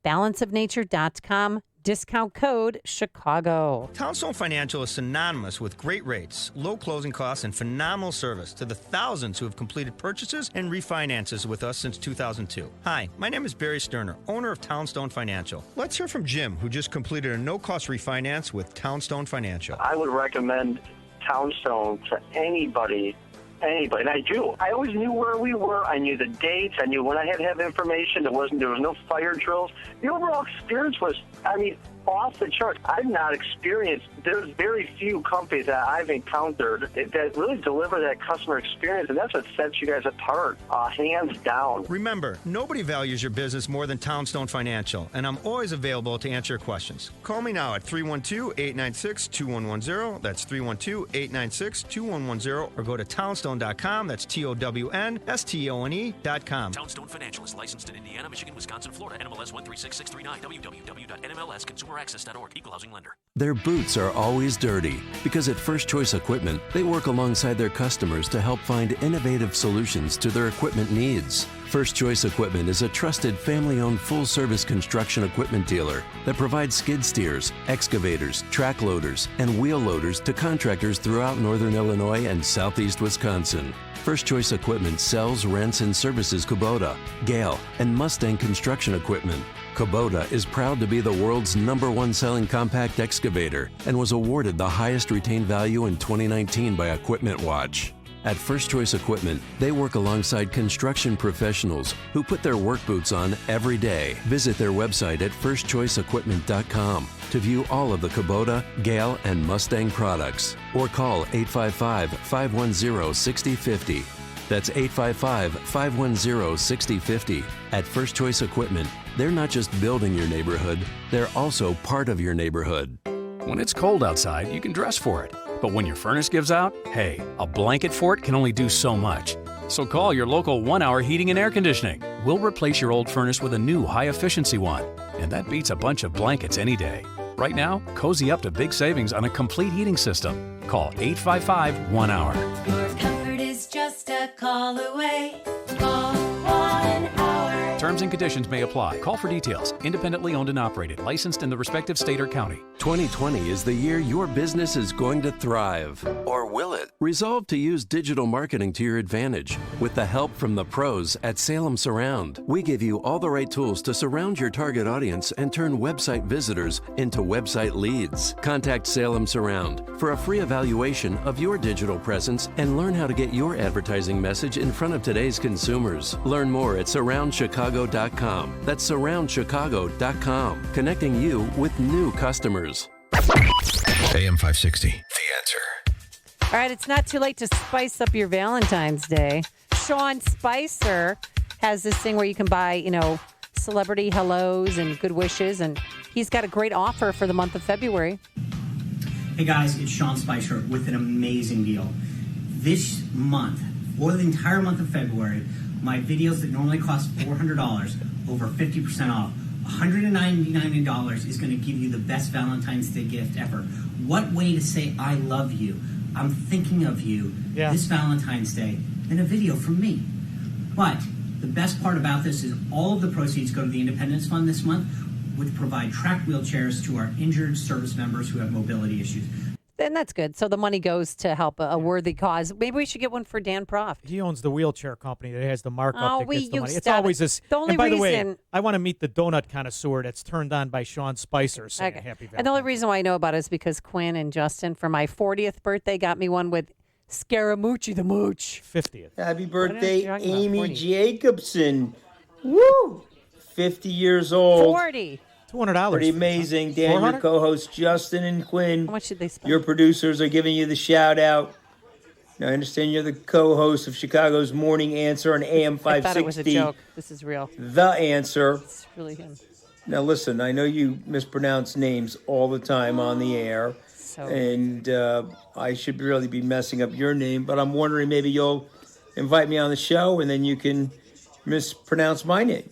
balanceofnature.com. Discount code Chicago. Townstone Financial is synonymous with great rates, low closing costs, and phenomenal service to the thousands who have completed purchases and refinances with us since 2002. Hi, my name is Barry Sterner, owner of Townstone Financial. Let's hear from Jim, who just completed a no-cost refinance with Townstone Financial. I would recommend Townstone to anybody, and I do. I always knew where we were. I knew the dates. I knew when I had to have information. There was no fire drills. The overall experience was, off the charts. I've not experienced, there's very few companies that I've encountered that really deliver that customer experience, and that's what sets you guys apart, hands down. Remember, nobody values your business more than Townstone Financial, and I'm always available to answer your questions. Call me now at 312-896-2110. That's 312-896-2110, or go to townstone.com. That's TOWNSTONE.com. Townstone Financial is licensed in Indiana, Michigan, Wisconsin, Florida. NMLS 136639. www.nmlsconsumeraccess.org. Equal housing lender. Their boots are always dirty because at First Choice Equipment, they work alongside their customers to help find innovative solutions to their equipment needs. First Choice Equipment is a trusted family-owned full-service construction equipment dealer that provides skid steers, excavators, track loaders, and wheel loaders to contractors throughout northern Illinois and southeast Wisconsin. First Choice Equipment sells, rents, and services Kubota, Gale, and Mustang construction equipment. Kubota is proud to be the world's #1 selling compact excavator and was awarded the highest retained value in 2019 by Equipment Watch. At First Choice Equipment, they work alongside construction professionals who put their work boots on every day. Visit their website at firstchoiceequipment.com to view all of the Kubota, Gale, and Mustang products, or call 855-510-6050. That's 855-510-6050. At First Choice Equipment, they're not just building your neighborhood, they're also part of your neighborhood. When it's cold outside, you can dress for it. But when your furnace gives out, hey, a blanket fort can only do so much. So call your local 1 Hour Heating and Air Conditioning. We'll replace your old furnace with a new high-efficiency one. And that beats a bunch of blankets any day. Right now, cozy up to big savings on a complete heating system. Call 855-1-HOUR. Your comfort is just a call away. Call 1 Hour. Terms and conditions may apply. Call for details. Independently owned and operated. Licensed in the respective state or county. 2020 is the year your business is going to thrive. Or will it? Resolve to use digital marketing to your advantage. With the help from the pros at Salem Surround, we give you all the right tools to surround your target audience and turn website visitors into website leads. Contact Salem Surround for a free evaluation of your digital presence and learn how to get your advertising message in front of today's consumers. Learn more at surroundchicago.com. That's surroundchicago.com, connecting you with new customers. AM 560. All right, it's not too late to spice up your Valentine's Day. Sean Spicer has this thing where you can buy, celebrity hellos and good wishes, and he's got a great offer for the month of February. Hey guys, it's Sean Spicer with an amazing deal. This month, for the entire month of February, my videos that normally cost $400, over 50% off, $199 is going to give you the best Valentine's Day gift ever. What way to say I love you, I'm thinking of you this Valentine's Day in a video from me. But the best part about this is all of the proceeds go to the Independence Fund this month, which provide tracked wheelchairs to our injured service members who have mobility issues. And that's good. So the money goes to help a worthy cause. Maybe we should get one for Dan Proft. He owns the wheelchair company that has the markup that gets the money. It's stop always it. this. The only and by the way, reason- I want to meet the donut connoisseur that's turned on by Sean Spicer saying Okay. Happy Valentine's. And the only reason why I know about it is because Quinn and Justin, for my 40th birthday, got me one with Scaramucci the Mooch. 50th. Happy What birthday, else are you talking about? Amy 40? Jacobson. Woo! 50 years old. 40. $200. Pretty amazing. Dan, your 400? co-hosts Justin and Quinn. How much did they spend? Your producers are giving you the shout out. Now, I understand you're the co-host of Chicago's Morning Answer on AM 560. I thought it was a joke. This is real. The Answer. It's really him. Now, listen, I know you mispronounce names all the time on the air. So. And I should really be messing up your name, but I'm wondering maybe you'll invite me on the show and then you can mispronounce my name.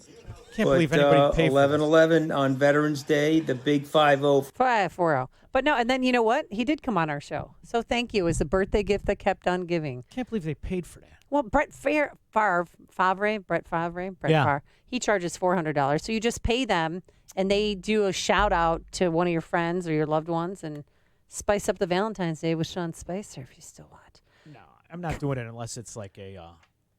Can't believe anybody paid for this. 11/11 on Veterans Day, the big 50. 540. But no, and then you know what? He did come on our show. So thank you. It was a birthday gift that kept on giving. Can't believe they paid for that. Well, Brett Favre, he charges $400. So you just pay them, and they do a shout out to one of your friends or your loved ones, and spice up the Valentine's Day with Sean Spicer if you still want. No, I'm not doing it unless it's like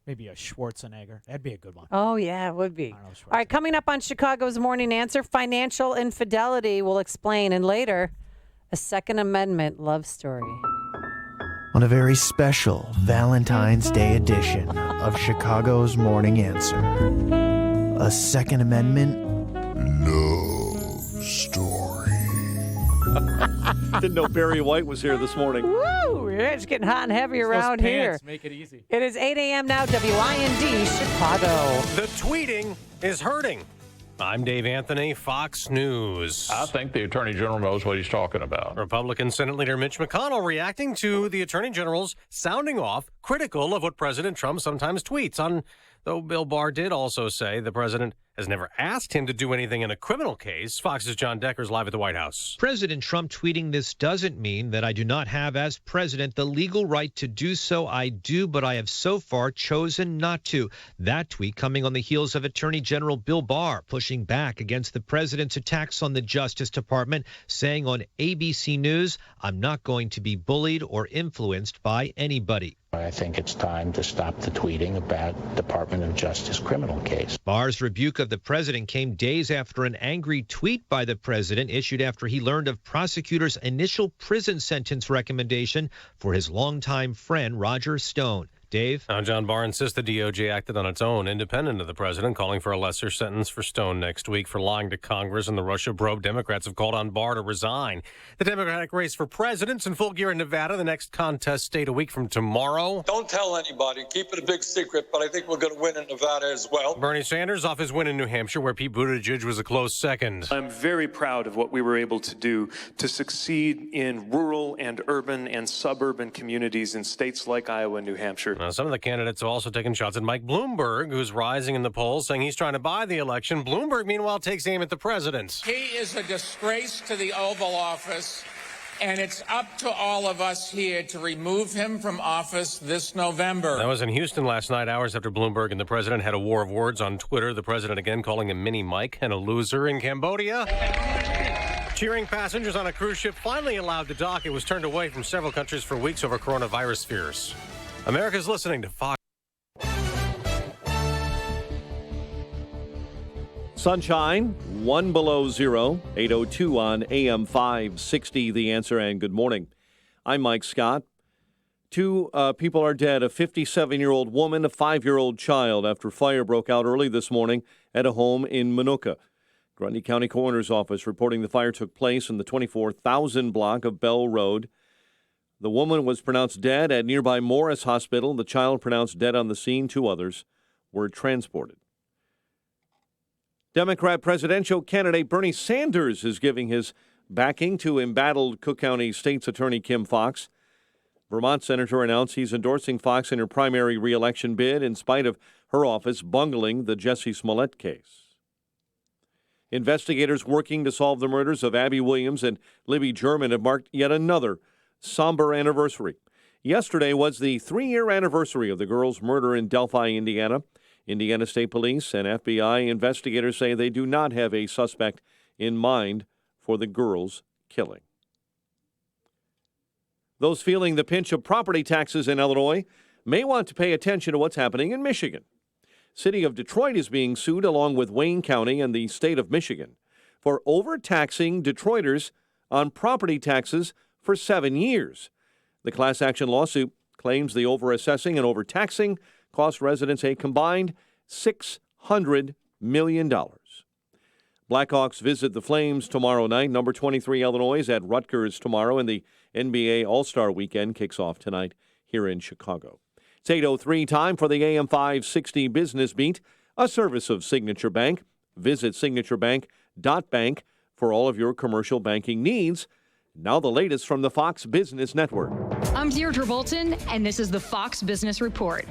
maybe a Schwarzenegger. That'd be a good one. Oh, yeah, it would be. All right, coming up on Chicago's Morning Answer, financial infidelity. We'll explain. And later, a Second Amendment love story. On a very special Valentine's Day edition of Chicago's Morning Answer, a Second Amendment love story. Didn't know Barry White was here this morning. Woo! It's getting hot and heavy around here. Make it easy. It is 8 a.m. now, WIND, Chicago. The tweeting is hurting. I'm Dave Anthony, Fox News. I think the Attorney General knows what he's talking about. Republican Senate Leader Mitch McConnell reacting to the Attorney General's sounding off critical of what President Trump sometimes tweets. Though Bill Barr did also say the president has never asked him to do anything in a criminal case. Fox's John Decker's live at the White House. President Trump tweeting this doesn't mean that I do not have, as president, the legal right to do so. I do, but I have so far chosen not to. That tweet coming on the heels of Attorney General Bill Barr pushing back against the president's attacks on the Justice Department, saying on ABC News, I'm not going to be bullied or influenced by anybody. I think it's time to stop the tweeting about Department of Justice criminal case. Barr's rebuke of the president came days after an angry tweet by the president issued after he learned of prosecutors' initial prison sentence recommendation for his longtime friend Roger Stone. Dave? Now, John Barr insists the DOJ acted on its own, independent of the president, calling for a lesser sentence for Stone next week for lying to Congress and the Russia probe. Democrats have called on Barr to resign. The Democratic race for president's in full gear in Nevada. The next contest state a week from tomorrow. Don't tell anybody. Keep it a big secret, but I think we're going to win in Nevada as well. Bernie Sanders off his win in New Hampshire, where Pete Buttigieg was a close second. I'm very proud of what we were able to do to succeed in rural and urban and suburban communities in states like Iowa and New Hampshire. Now, some of the candidates have also taken shots at Mike Bloomberg, who's rising in the polls, saying he's trying to buy the election. Bloomberg, meanwhile, takes aim at the president. He is a disgrace to the Oval Office, and it's up to all of us here to remove him from office this November. That was in Houston last night, hours after Bloomberg and the president had a war of words on Twitter. The president again calling him Mini Mike and a loser. In Cambodia, cheering passengers on a cruise ship finally allowed to dock. It was turned away from several countries for weeks over coronavirus fears. America's listening to Fox. Sunshine, 1 below zero, 8:02 on AM 560, The Answer, and good morning. I'm Mike Scott. Two people are dead, a 57-year-old woman, a 5-year-old child, after fire broke out early this morning at a home in Minooka. Grundy County Coroner's Office reporting the fire took place in the 24,000 block of Bell Road. The woman was pronounced dead at nearby Morris Hospital. The child pronounced dead on the scene. 2 others were transported. Democrat presidential candidate Bernie Sanders is giving his backing to embattled Cook County State's Attorney Kim Foxx. Vermont senator announced he's endorsing Foxx in her primary re-election bid in spite of her office bungling the Jussie Smollett case. Investigators working to solve the murders of Abby Williams and Libby German have marked yet another somber anniversary. Yesterday was the 3-year anniversary of the girl's murder in Delphi, Indiana. Indiana State Police and FBI investigators say they do not have a suspect in mind for the girl's killing. Those feeling the pinch of property taxes in Illinois may want to pay attention to what's happening in Michigan. City of Detroit is being sued along with Wayne County and the state of Michigan for overtaxing Detroiters on property taxes for 7 years. The class action lawsuit claims the overassessing and overtaxing cost residents a combined $600 million. Blackhawks visit the Flames tomorrow night. Number 23 Illinois is at Rutgers tomorrow, and the NBA All-Star Weekend kicks off tonight here in Chicago. It's 8:03, time for the AM 560 Business Beat, a service of Signature Bank. Visit signaturebank.bank for all of your commercial banking needs. Now the latest from the Fox Business Network. I'm Deirdre Bolton, and this is the Fox Business Report.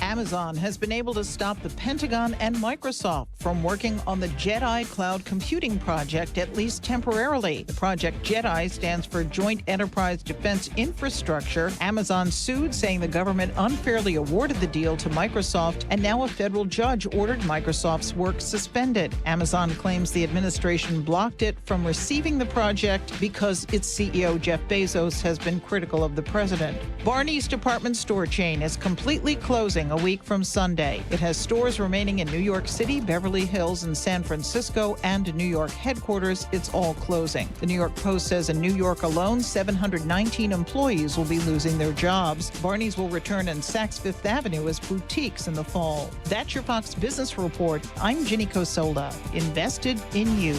Amazon has been able to stop the Pentagon and Microsoft from working on the JEDI cloud computing project, at least temporarily. The project JEDI stands for Joint Enterprise Defense Infrastructure. Amazon sued, saying the government unfairly awarded the deal to Microsoft, and now a federal judge ordered Microsoft's work suspended. Amazon claims the administration blocked it from receiving the project because its CEO, Jeff Bezos, has been critical of the president. Barney's department store chain is completely closing a week from Sunday. It has stores remaining in New York City, Beverly Hills, and San Francisco, and New York headquarters. It's all closing. The New York Post says in New York alone, 719 employees will be losing their jobs. Barney's will return in Saks Fifth Avenue as boutiques in the fall. That's your Fox Business Report. I'm Ginny Cosola. Invested in you.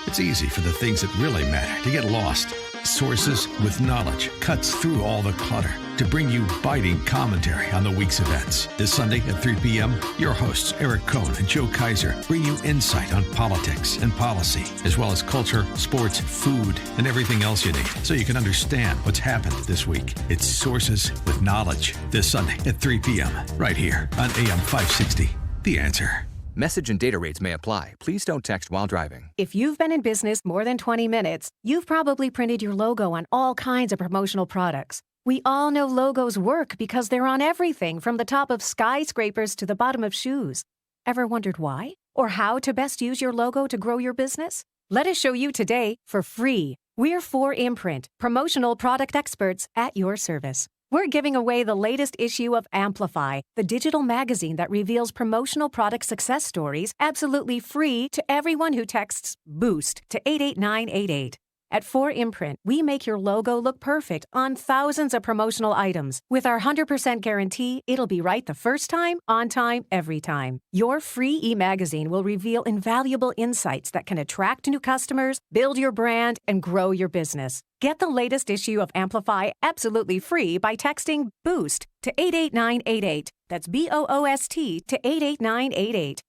It's easy for the things that really matter to get lost. Sources with knowledge cuts through all the clutter to bring you biting commentary on the week's events. This Sunday at 3 p.m., your hosts Eric Cohn and Joe Kaiser bring you insight on politics and policy, as well as culture, sports, food, and everything else you need, so you can understand what's happened this week. It's Sources with Knowledge this Sunday at 3 p.m. right here on AM 560. The Answer. Message and data rates may apply. Please don't text while driving. If you've been in business more than 20 minutes, you've probably printed your logo on all kinds of promotional products. We all know logos work because they're on everything from the top of skyscrapers to the bottom of shoes. Ever wondered why? Or how to best use your logo to grow your business? Let us show you today for free. We're 4imprint, promotional product experts at your service. We're giving away the latest issue of Amplify, the digital magazine that reveals promotional product success stories absolutely free to everyone who texts BOOST to 88988. At 4imprint, we make your logo look perfect on thousands of promotional items. With our 100% guarantee, it'll be right the first time, on time, every time. Your free e-magazine will reveal invaluable insights that can attract new customers, build your brand, and grow your business. Get the latest issue of Amplify absolutely free by texting BOOST to 88988. That's BOOST to 88988.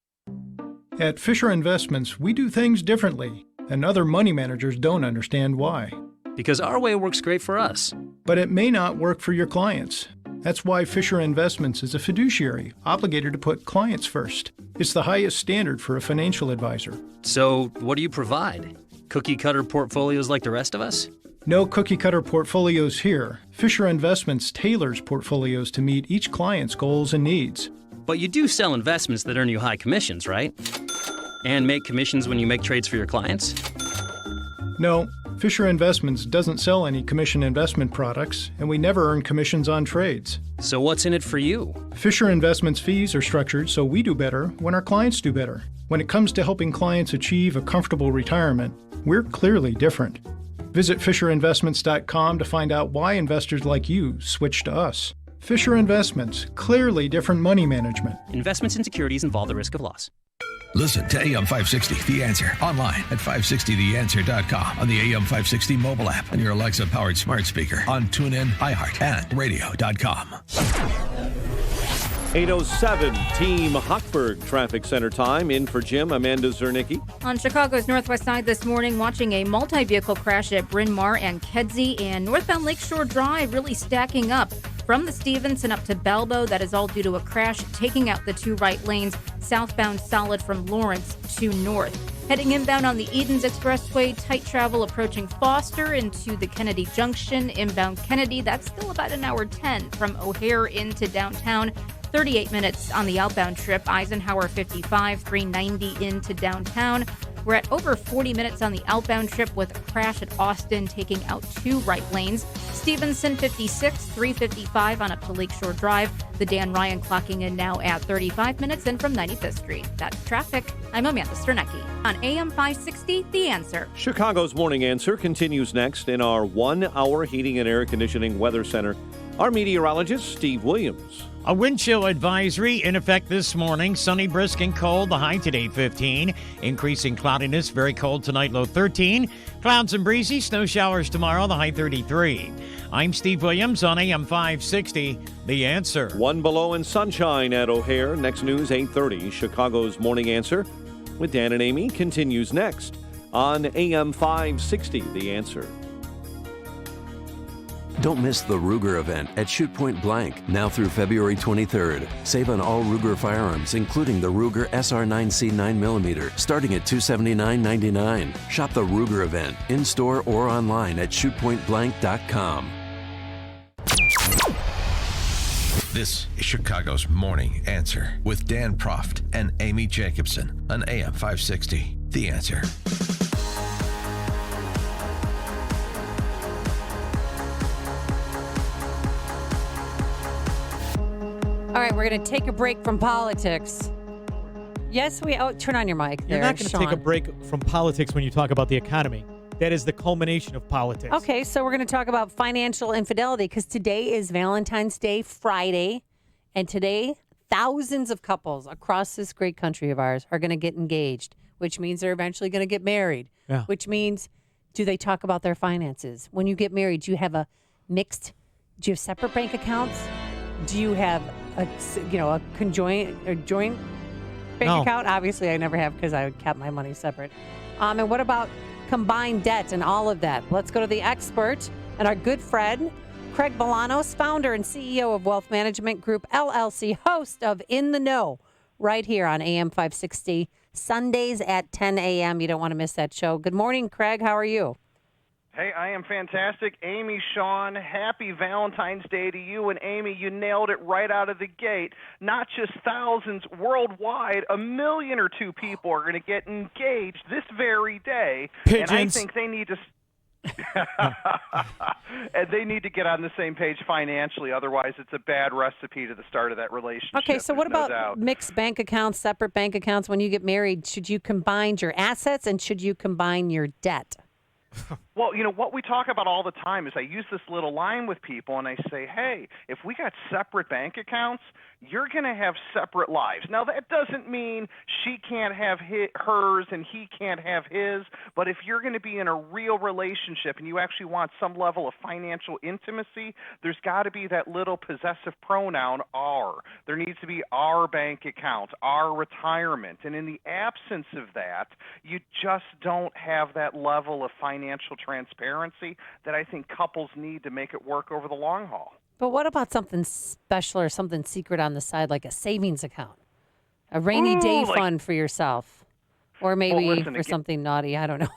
At Fisher Investments, we do things differently, and other money managers don't understand why. Because our way works great for us. But it may not work for your clients. That's why Fisher Investments is a fiduciary, obligated to put clients first. It's the highest standard for a financial advisor. So, what do you provide? Cookie-cutter portfolios like the rest of us? No cookie-cutter portfolios here. Fisher Investments tailors portfolios to meet each client's goals and needs. But you do sell investments that earn you high commissions, right? And make commissions when you make trades for your clients? No, Fisher Investments doesn't sell any commission investment products, and we never earn commissions on trades. So what's in it for you? Fisher Investments fees are structured so we do better when our clients do better. When it comes to helping clients achieve a comfortable retirement, we're clearly different. Visit FisherInvestments.com to find out why investors like you switch to us. Fisher Investments, clearly different money management. Investments in securities involve the risk of loss. Listen to AM 560, The Answer, online at 560theanswer.com, on the AM 560 mobile app, on your Alexa-powered smart speaker, on TuneIn, iHeart, and radio.com. 8:07, Team Hochberg Traffic Center time. In for Jim, Amanda Zernicki. On Chicago's northwest side this morning, watching a multi-vehicle crash at Bryn Mawr and Kedzie, and northbound Lakeshore Drive really stacking up from the Stevenson up to Balbo. That is all due to a crash taking out the two right lanes, southbound solid from Lawrence to north. Heading inbound on the Edens Expressway, tight travel approaching Foster into the Kennedy Junction. Inbound Kennedy, that's still about an hour 10 from O'Hare into downtown. 38 minutes on the outbound trip, Eisenhower 55, 390 into downtown. We're at over 40 minutes on the outbound trip with a crash at Austin taking out two right lanes. Stevenson 56, 355 on up to Lakeshore Drive. The Dan Ryan clocking in now at 35 minutes in from 95th Street. That's traffic. I'm Amanda Sternecki on AM 560, The Answer. Chicago's Morning Answer continues next in our 1-hour heating and air conditioning weather center Our meteorologist, Steve Williams. A wind chill advisory in effect this morning. Sunny, brisk, and cold. The high today, 15. Increasing cloudiness. Very cold tonight, low 13. Clouds and breezy. Snow showers tomorrow. The high 33. I'm Steve Williams on AM 560. The Answer. One below and sunshine at O'Hare. Next news, 8:30. Chicago's Morning Answer with Dan and Amy continues next on AM 560. The Answer. Don't miss the Ruger event at Shoot Point Blank, now through February 23rd. Save on all Ruger firearms, including the Ruger SR9C 9mm, starting at $279.99. Shop the Ruger event, in-store or online at shootpointblank.com. This is Chicago's Morning Answer with Dan Proft and Amy Jacobson on AM 560. The Answer. All right, we're going to take a break from politics. Yes, turn on your mic there, You're not going to take a break from politics when you talk about the economy. That is the culmination of politics. Okay, so we're going to talk about financial infidelity because today is Valentine's Day, Friday, and today thousands of couples across this great country of ours are going to get engaged, which means they're eventually going to get married, which means do they talk about their finances? When you get married, do you have do you have separate bank accounts? Do you have a conjoint or joint bank account? Obviously, I never have because I kept my money separate. And what about combined debt and all of that? Let's go to the expert and our good friend, Craig Bolanos, founder and CEO of Wealth Management Group, LLC, host of In the Know, right here on AM 560, Sundays at 10 a.m. You don't want to miss that show. Good morning, Craig. How are you? Hey, I am fantastic. Amy, Sean, happy Valentine's Day to you. And Amy, you nailed it right out of the gate. Not just thousands worldwide, 1 million or 2 people are going to get engaged this very day. Pigeons. And I think they need to... and they need to get on the same page financially. Otherwise, it's a bad recipe to the start of that relationship. Okay, so what about mixed bank accounts, separate bank accounts? When you get married, should you combine your assets and should you combine your debt? Well, what we talk about all the time is I use this little line with people and I say, hey, if we got separate bank accounts, you're going to have separate lives. Now, that doesn't mean she can't have hers and he can't have his, but if you're going to be in a real relationship and you actually want some level of financial intimacy, there's got to be that little possessive pronoun, our. There needs to be our bank account, our retirement. And in the absence of that, you just don't have that level of financial transparency that I think couples need to make it work over the long haul. But what about something special or something secret on the side, like a savings account, a rainy day fund for yourself, or maybe for something naughty? I don't know.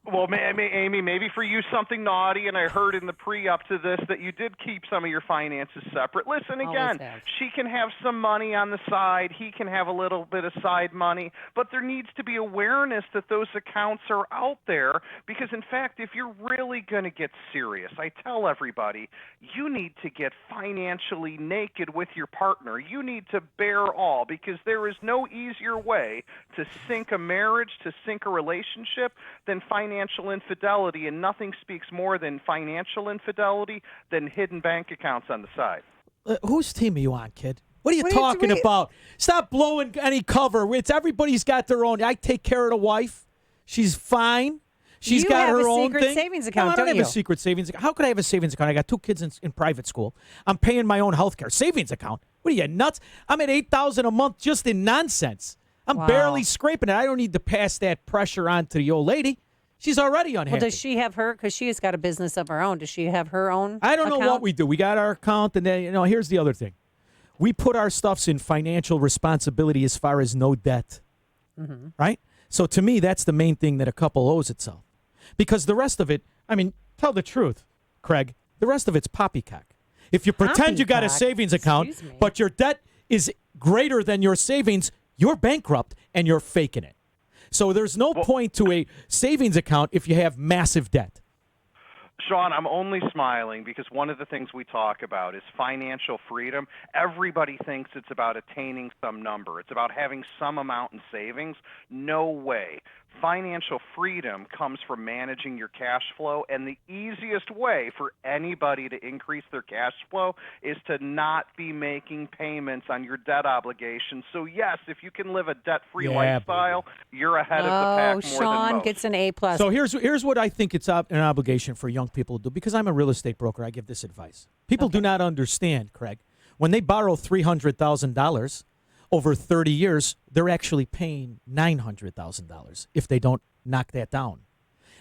Well, Amy, maybe for you something naughty, and I heard in the pre-up to this that you did keep some of your finances separate. Listen, again, she can have some money on the side, he can have a little bit of side money, but there needs to be awareness that those accounts are out there because, in fact, if you're really going to get serious, I tell everybody, you need to get financially naked with your partner. You need to bear all because there is no easier way to sink a marriage, to sink a relationship than financial infidelity, and nothing speaks more than financial infidelity than hidden bank accounts on the side. Whose team are you on, kid? What are you talking about? Stop blowing any cover. Everybody's got their own. I take care of the wife. She's fine. She's got her own thing. You have a secret savings account, no, I don't have a secret savings account. How could I have a savings account? I got 2 kids in private school. I'm paying my own health care. Savings account? What are you, nuts? I'm at $8,000 a month just in nonsense. I'm barely scraping it. I don't need to pass that pressure on to the old lady. She's already unhappy. Well, does she have her? Because she has got a business of her own. Does she have her own? I don't know what we do. We got our account, and then here's the other thing: we put our stuffs in financial responsibility as far as no debt, right? So to me, that's the main thing that a couple owes itself, because the rest of it, tell the truth, Craig. The rest of it's poppycock. If you pretend you got a savings account, but your debt is greater than your savings, you're bankrupt and you're faking it. So there's no point to a savings account if you have massive debt. Sean, I'm only smiling because one of the things we talk about is financial freedom. Everybody thinks it's about attaining some number. It's about having some amount in savings. No way. Financial freedom comes from managing your cash flow, and the easiest way for anybody to increase their cash flow is to not be making payments on your debt obligations. So, yes, if you can live a debt-free lifestyle, you're ahead of the pack more Sean than most. gets an A+. So here's what I think it's an obligation for young people to do, because I'm a real estate broker. I give this advice. People do not understand, Craig. When they borrow $300,000 over 30 years, they're actually paying $900,000 if they don't knock that down.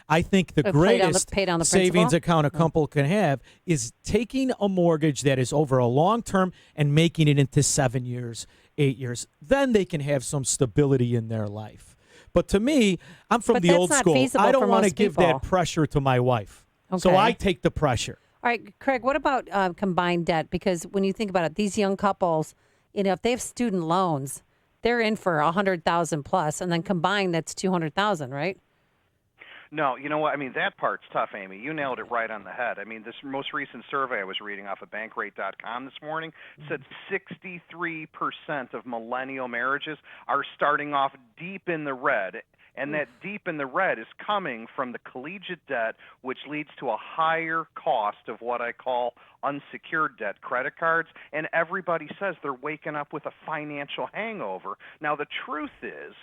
I think the greatest pay down the savings principal? account a couple can have is taking a mortgage that is over a long term and making it into 7 years, 8 years. Then they can have some stability in their life. But to me, I'm from the old school. I don't want to give that pressure to my wife. So Okay. I take the pressure. All right, Craig, what about combined debt? Because when you think about it, these young couples, if they have student loans, they're in for $100,000 plus, and then combined, that's $200,000, right? No, you know what? I mean, that part's tough, Amy. You nailed it right on the head. I mean, this most recent survey I was reading off of Bankrate.com this morning said 63% of millennial marriages are starting off deep in the red. And that deep in the red is coming from the collegiate debt, which leads to a higher cost of what I call unsecured debt, credit cards. And everybody says they're waking up with a financial hangover. Now, the truth is,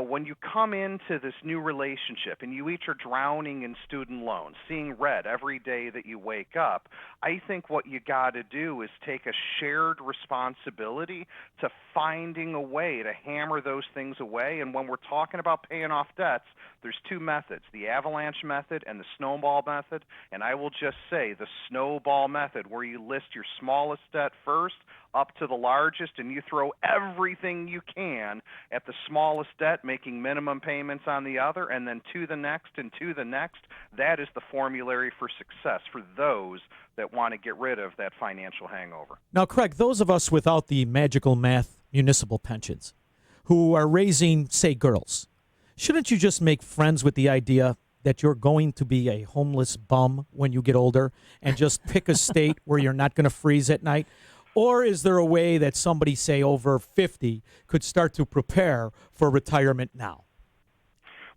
when you come into this new relationship and you each are drowning in student loans, seeing red every day that you wake up, I think what you got to do is take a shared responsibility to finding a way to hammer those things away. And when we're talking about paying off debts, there's two methods, the avalanche method and the snowball method. And I will just say the snowball method, where you list your smallest debt first up to the largest, and you throw everything you can at the smallest debt, making minimum payments on the other, and then to the next and to the next. That is the formulary for success for those that want to get rid of that financial hangover. Now, Craig, those of us without the magical math municipal pensions who are raising, say, girls, shouldn't you just make friends with the idea that you're going to be a homeless bum when you get older and just pick a state where you're not going to freeze at night? Or is there a way that somebody, say, over 50 could start to prepare for retirement now?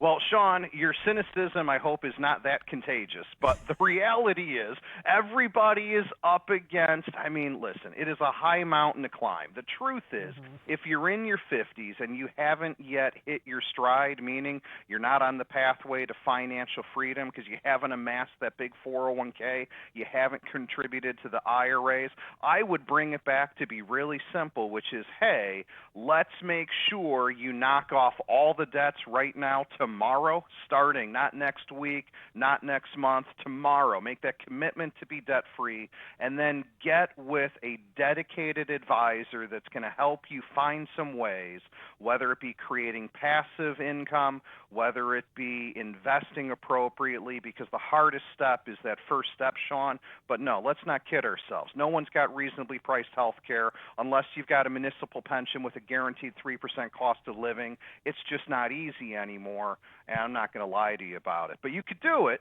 Well, Sean, your cynicism, I hope, is not that contagious. But the reality is everybody is up against, listen, it is a high mountain to climb. The truth is, if you're in your 50s and you haven't yet hit your stride, meaning you're not on the pathway to financial freedom because you haven't amassed that big 401k, you haven't contributed to the IRAs, I would bring it back to be really simple, which is, hey, let's make sure you knock off all the debts right now tomorrow, starting not next week, not next month, tomorrow. Make that commitment to be debt-free, and then get with a dedicated advisor that's going to help you find some ways, whether it be creating passive income, whether it be investing appropriately, because the hardest step is that first step, Sean. But no, let's not kid ourselves. No one's got reasonably priced health care unless you've got a municipal pension with a guaranteed 3% cost of living. It's just not easy anymore, and I'm not going to lie to you about it. But you could do it.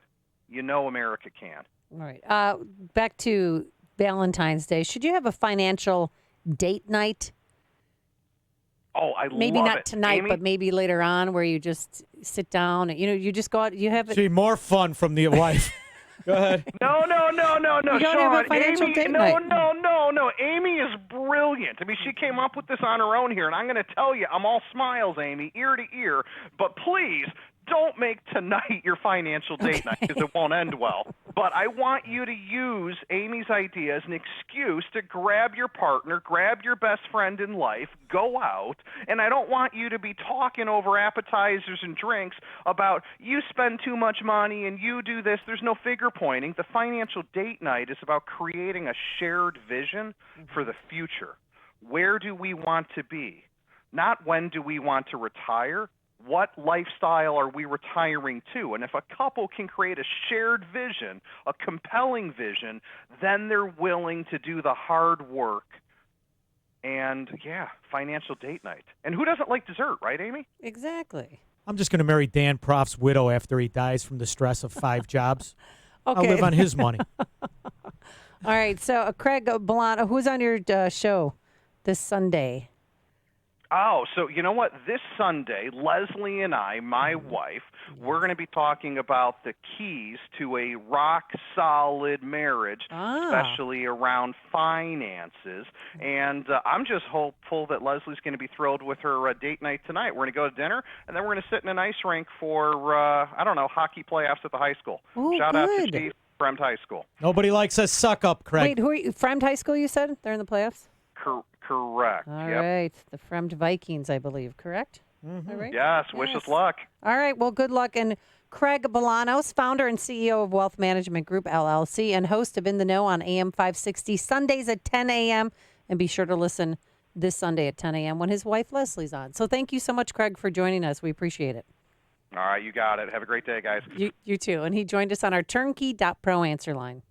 America can. All right. Back to Valentine's Day. Should you have a financial date night? Oh, I maybe love not it. tonight, Amy? but maybe later on, where you just sit down and you just go out. You have it. See, more fun from the wife. Go ahead. No, You don't Sean. have a financial Amy, date no, night. no. Amy is brilliant. She came up with this on her own here, and I'm going to tell you, I'm all smiles, Amy, ear to ear. But please, don't make tonight your financial date night, because it won't end well. But I want you to use Amy's idea as an excuse to grab your partner, grab your best friend in life, go out, and I don't want you to be talking over appetizers and drinks about you spend too much money and you do this. There's no figure pointing. The financial date night is about creating a shared vision for the future. Where do we want to be? Not when do we want to retire. What lifestyle are we retiring to? And if a couple can create a shared vision, a compelling vision, then they're willing to do the hard work. And, financial date night. And who doesn't like dessert, right, Amy? Exactly. I'm just going to marry Dan Proff's widow after he dies from the stress of 5 jobs. Okay. I'll live on his money. All right. So, Craig Bellano, who's on your show this Sunday? Oh, so you know what? This Sunday, Leslie and I, my wife, we're going to be talking about the keys to a rock-solid marriage, especially around finances. And I'm just hopeful that Leslie's going to be thrilled with her date night tonight. We're going to go to dinner, and then we're going to sit in an ice rink for, hockey playoffs at the high school. Ooh, Shout out to good. Steve, Fremd High School. Nobody likes a suck-up, Craig. Wait, who are you? Fremd High School, you said? They're in the playoffs? Correct. All right. The Fremd Vikings, I believe, correct? Mm-hmm. All right. Yes, wish us luck. All right, well, good luck. And Craig Bolanos, founder and CEO of Wealth Management Group, LLC, and host of In the Know on AM 560, Sundays at 10 a.m. And be sure to listen this Sunday at 10 a.m. when his wife Leslie's on. So thank you so much, Craig, for joining us. We appreciate it. All right, you got it. Have a great day, guys. You too. And he joined us on our turnkey.pro answer line.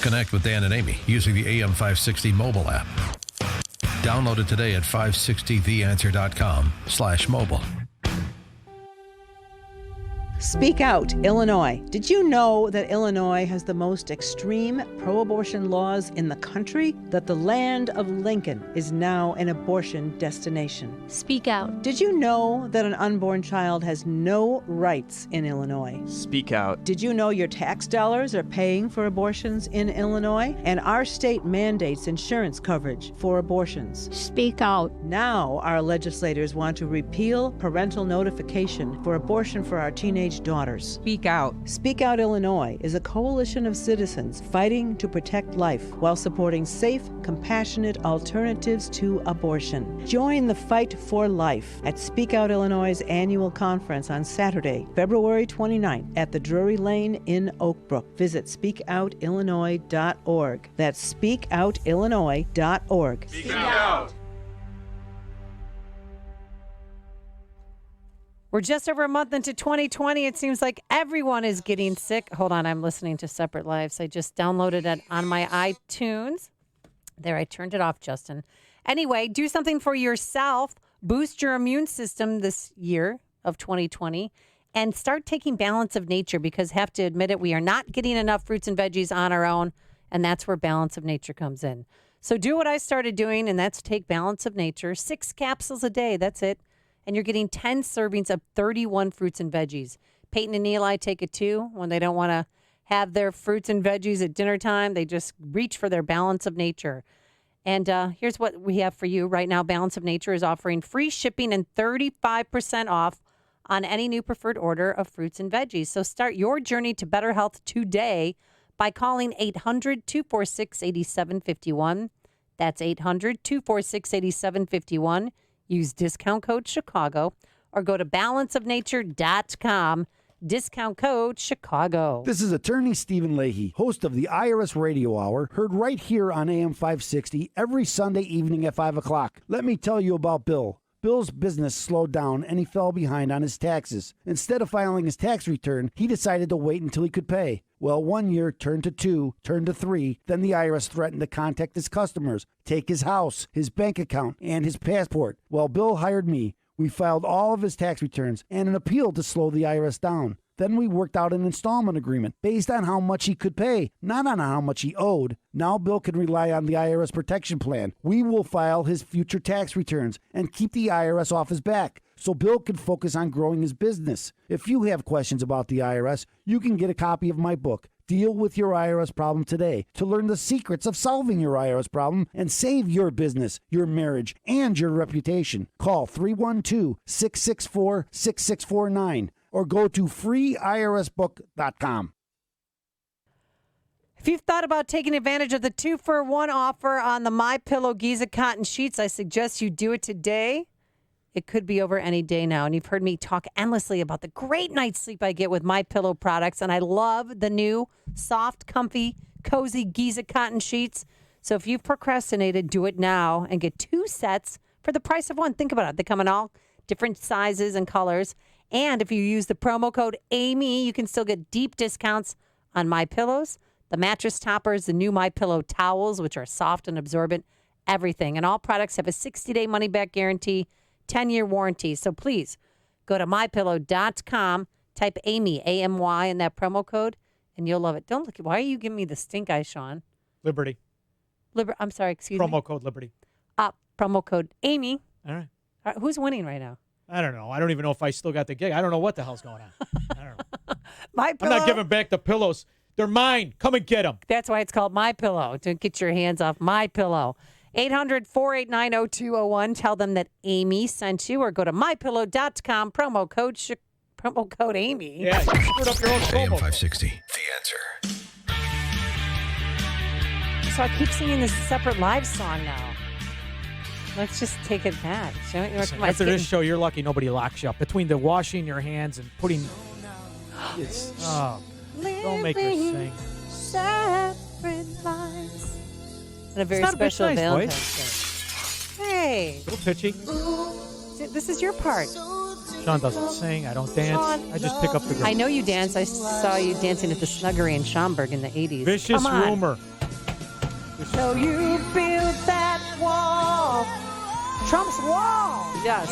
Connect with Dan and Amy using the AM 560 mobile app. Download it today at 560theanswer.com/mobile. Speak Out, Illinois. Did you know that Illinois has the most extreme pro-abortion laws in the country? That the land of Lincoln is now an abortion destination? Speak Out. Did you know that an unborn child has no rights in Illinois? Speak Out. Did you know your tax dollars are paying for abortions in Illinois? And our state mandates insurance coverage for abortions. Speak Out. Now our legislators want to repeal parental notification for abortion for our teenage daughters. Speak Out. Speak Out Illinois is a coalition of citizens fighting to protect life while supporting safe, compassionate alternatives to abortion. Join the fight for life at Speak Out Illinois' annual conference on Saturday, February 29th at the Drury Lane in Oak Brook. Visit speakoutillinois.org. That's speakoutillinois.org. Speak Out. We're just over a month into 2020. It seems like everyone is getting sick. Hold on, I'm listening to Separate Lives. I just downloaded it on my iTunes. There, I turned it off, Justin. Anyway, do something for yourself. Boost your immune system this year of 2020 and start taking Balance of Nature, because have to admit it, we are not getting enough fruits and veggies on our own, and that's where Balance of Nature comes in. So do what I started doing, and that's take Balance of Nature, 6 capsules a day. That's it. And you're getting 10 servings of 31 fruits and veggies. Peyton and Eli take it too. When they don't want to have their fruits and veggies at dinner time, they just reach for their Balance of Nature. And here's what we have for you right now. Balance of Nature is offering free shipping and 35% off on any new preferred order of fruits and veggies. So start your journey to better health today by calling 800-246-8751. That's 800-246-8751. Use discount code Chicago or go to balanceofnature.com. Discount code Chicago. This is attorney Stephen Leahy, host of the IRS Radio Hour, heard right here on AM 560 every Sunday evening at 5 o'clock. Let me tell you about Bill. Bill's business slowed down and he fell behind on his taxes. Instead of filing his tax return, he decided to wait until he could pay. Well, 1 year turned to 2, turned to 3. Then the IRS threatened to contact his customers, take his house, his bank account, and his passport. Well, Bill hired me. We filed all of his tax returns and an appeal to slow the IRS down. Then we worked out an installment agreement based on how much he could pay, not on how much he owed. Now Bill can rely on the IRS protection plan. We will file his future tax returns and keep the IRS off his back so Bill can focus on growing his business. If you have questions about the IRS, you can get a copy of my book, Deal with Your IRS Problem Today, to learn the secrets of solving your IRS problem and save your business, your marriage, and your reputation. Call 312-664-6649 or go to freeirsbook.com. If you've thought about taking advantage of the 2-for-1 offer on the MyPillow Giza cotton sheets, I suggest you do it today. It could be over any day now. And you've heard me talk endlessly about the great night's sleep I get with MyPillow products. And I love the new soft, comfy, cozy Giza cotton sheets. So if you've procrastinated, do it now and get 2 sets for the price of 1. Think about it. They come in all different sizes and colors. And if you use the promo code Amy, you can still get deep discounts on MyPillows, the mattress toppers, the new MyPillow towels, which are soft and absorbent, everything. And all products have a 60-day money-back guarantee, 10-year warranty. So please go to MyPillow.com, type Amy, A-M-Y, in that promo code, and you'll love it. Don't look. Why are you giving me the stink eye, Sean? Liberty. I'm sorry. Excuse me. Promo code Liberty. Promo code Amy. All right. Who's winning right now? I don't know. I don't even know if I still got the gig. I don't know what the hell's going on. I don't know. My I'm Pillow. not giving back the pillows. They're mine. Come and get them. That's why it's called My Pillow. To get your hands off My Pillow. 800-489-0201. Tell them that Amy sent you, or go to mypillow.com. Promo code Amy. Yeah, you screwed up your own AM promo. 560. The answer. So I keep singing this separate live song now. Let's just take it back. Listen, after this show, you're lucky nobody locks you up. Between the washing your hands and putting... don't make her sing. Separate lives. And a very It's not a bit special nice, Valentine's Day. Hey. A little pitchy. This is your part. Sean doesn't sing. I don't dance. Sean, I just pick up the girl. I know you dance. I saw you dancing at the Snuggery in Schaumburg in the 80s. Vicious Come on. rumor. So you build that wall. Trump's wall. Yes.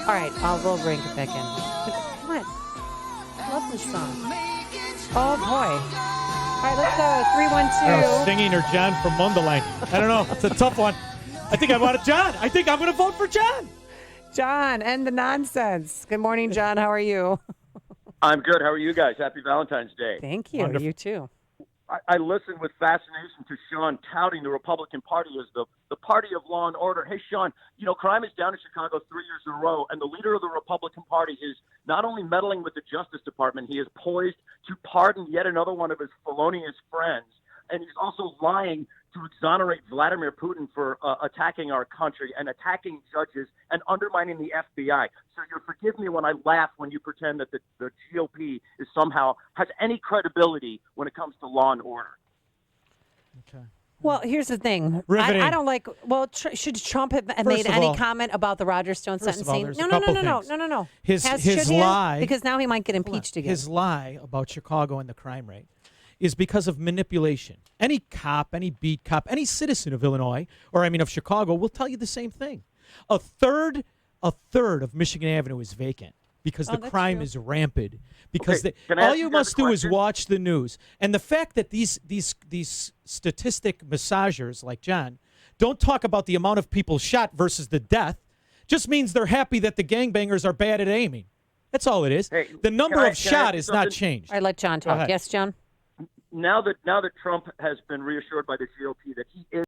All right. We'll bring it back in. Come on. I love this song. Oh, boy. All right, let's go. 312. Singing or John from Mundelein. I don't know. It's a tough one. I think I wanted John. I think I'm going to vote for John. John, end the nonsense. Good morning, John. How are you? I'm good. How are you guys? Happy Valentine's Day. Thank you. Wonderful. You too. I listened with fascination to Sean touting the Republican Party as the party of law and order. Hey, Sean, crime is down in Chicago 3 years in a row, and the leader of the Republican Party is not only meddling with the Justice Department, he is poised to pardon yet another one of his felonious friends, and he's also lying to exonerate Vladimir Putin for attacking our country and attacking judges and undermining the FBI. So you forgive me when I laugh when you pretend that the GOP is somehow has any credibility when it comes to law and order. Okay. Well, here's the thing. Riveting. I don't like. Well, should Trump have made of any all- comment about the Roger Stone First of all, sentencing? there's No, a no, couple no, no, things. no, no, no. His Should he have? lie, Because now he might get impeached again. His lie about Chicago and the crime rate is because of manipulation. Any cop, any beat cop, any citizen of Illinois, of Chicago, will tell you the same thing. A third of Michigan Avenue is vacant because the crime is rampant. Because Okay, can I all ask you you guys must a do is question? watch the news. And the fact that these statistic massagers like John don't talk about the amount of people shot versus the death just means they're happy that the gangbangers are bad at aiming. That's all it is. Hey, the number can I of shot ask you is not something? changed. All right, let John Go talk. ahead. Yes, John? Now that Trump has been reassured by the GOP that he is,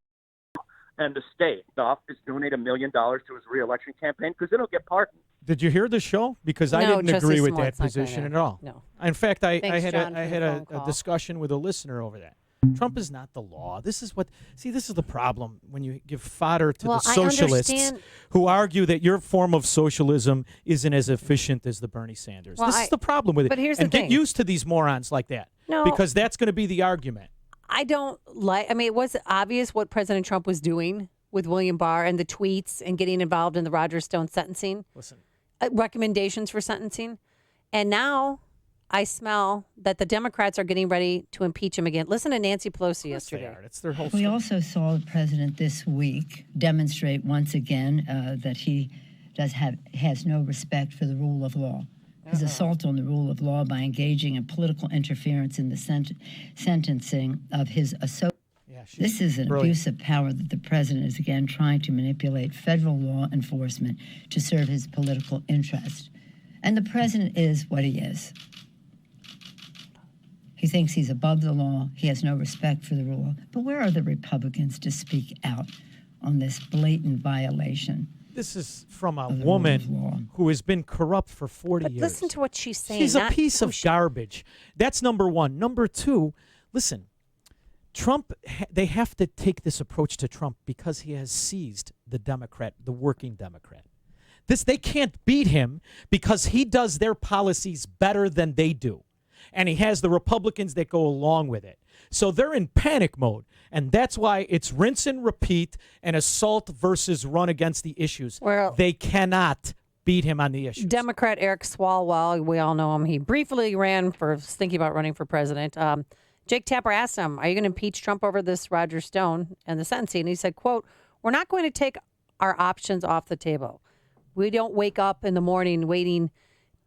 and the state is donate $1 million to his reelection campaign because they don't get pardoned. Did you hear the show? Because I No, didn't Justice agree with Smart's that not going position there. at all. No. In fact, I Thanks, had John, a for the phone a call. discussion with a listener over that. Trump is not the law. This is the problem when you give fodder to Well, the I socialists understand- who argue that your form of socialism isn't as efficient as the Bernie Sanders. Well, This is the problem with it. but here's the and get thing. used to these morons like that. No. Because that's going to be the argument. I don't like. It was obvious what President Trump was doing with William Barr and the tweets and getting involved in the Roger Stone sentencing. Listen. Recommendations for sentencing. And now I smell that the Democrats are getting ready to impeach him again. Listen to Nancy Pelosi yesterday. It's their whole We also saw the president this week demonstrate once again that he has no respect for the rule of law. His assault on the rule of law by engaging in political interference in the sentencing of his associate. This is an abuse of power that the president is again trying to manipulate federal law enforcement to serve his political interest. And the president is what he is. He thinks he's above the law. He has no respect for the rule. But where are the Republicans to speak out on this blatant violation? This is from a woman who has been corrupt for 40 years. Listen to what she's saying. She's a piece of garbage. That's number one. Number two, listen, Trump, they have to take this approach to Trump because he has seized the Democrat, the working Democrat. They can't beat him because he does their policies better than they do. And he has the Republicans that go along with it. So they're in panic mode. And that's why it's rinse and repeat and assault versus run against the issues. Well, they cannot beat him on the issues. Democrat Eric Swalwell, we all know him. He briefly thinking about running for president. Jake Tapper asked him, are you going to impeach Trump over this Roger Stone and the sentencing? And he said, quote, we're not going to take our options off the table. We don't wake up in the morning waiting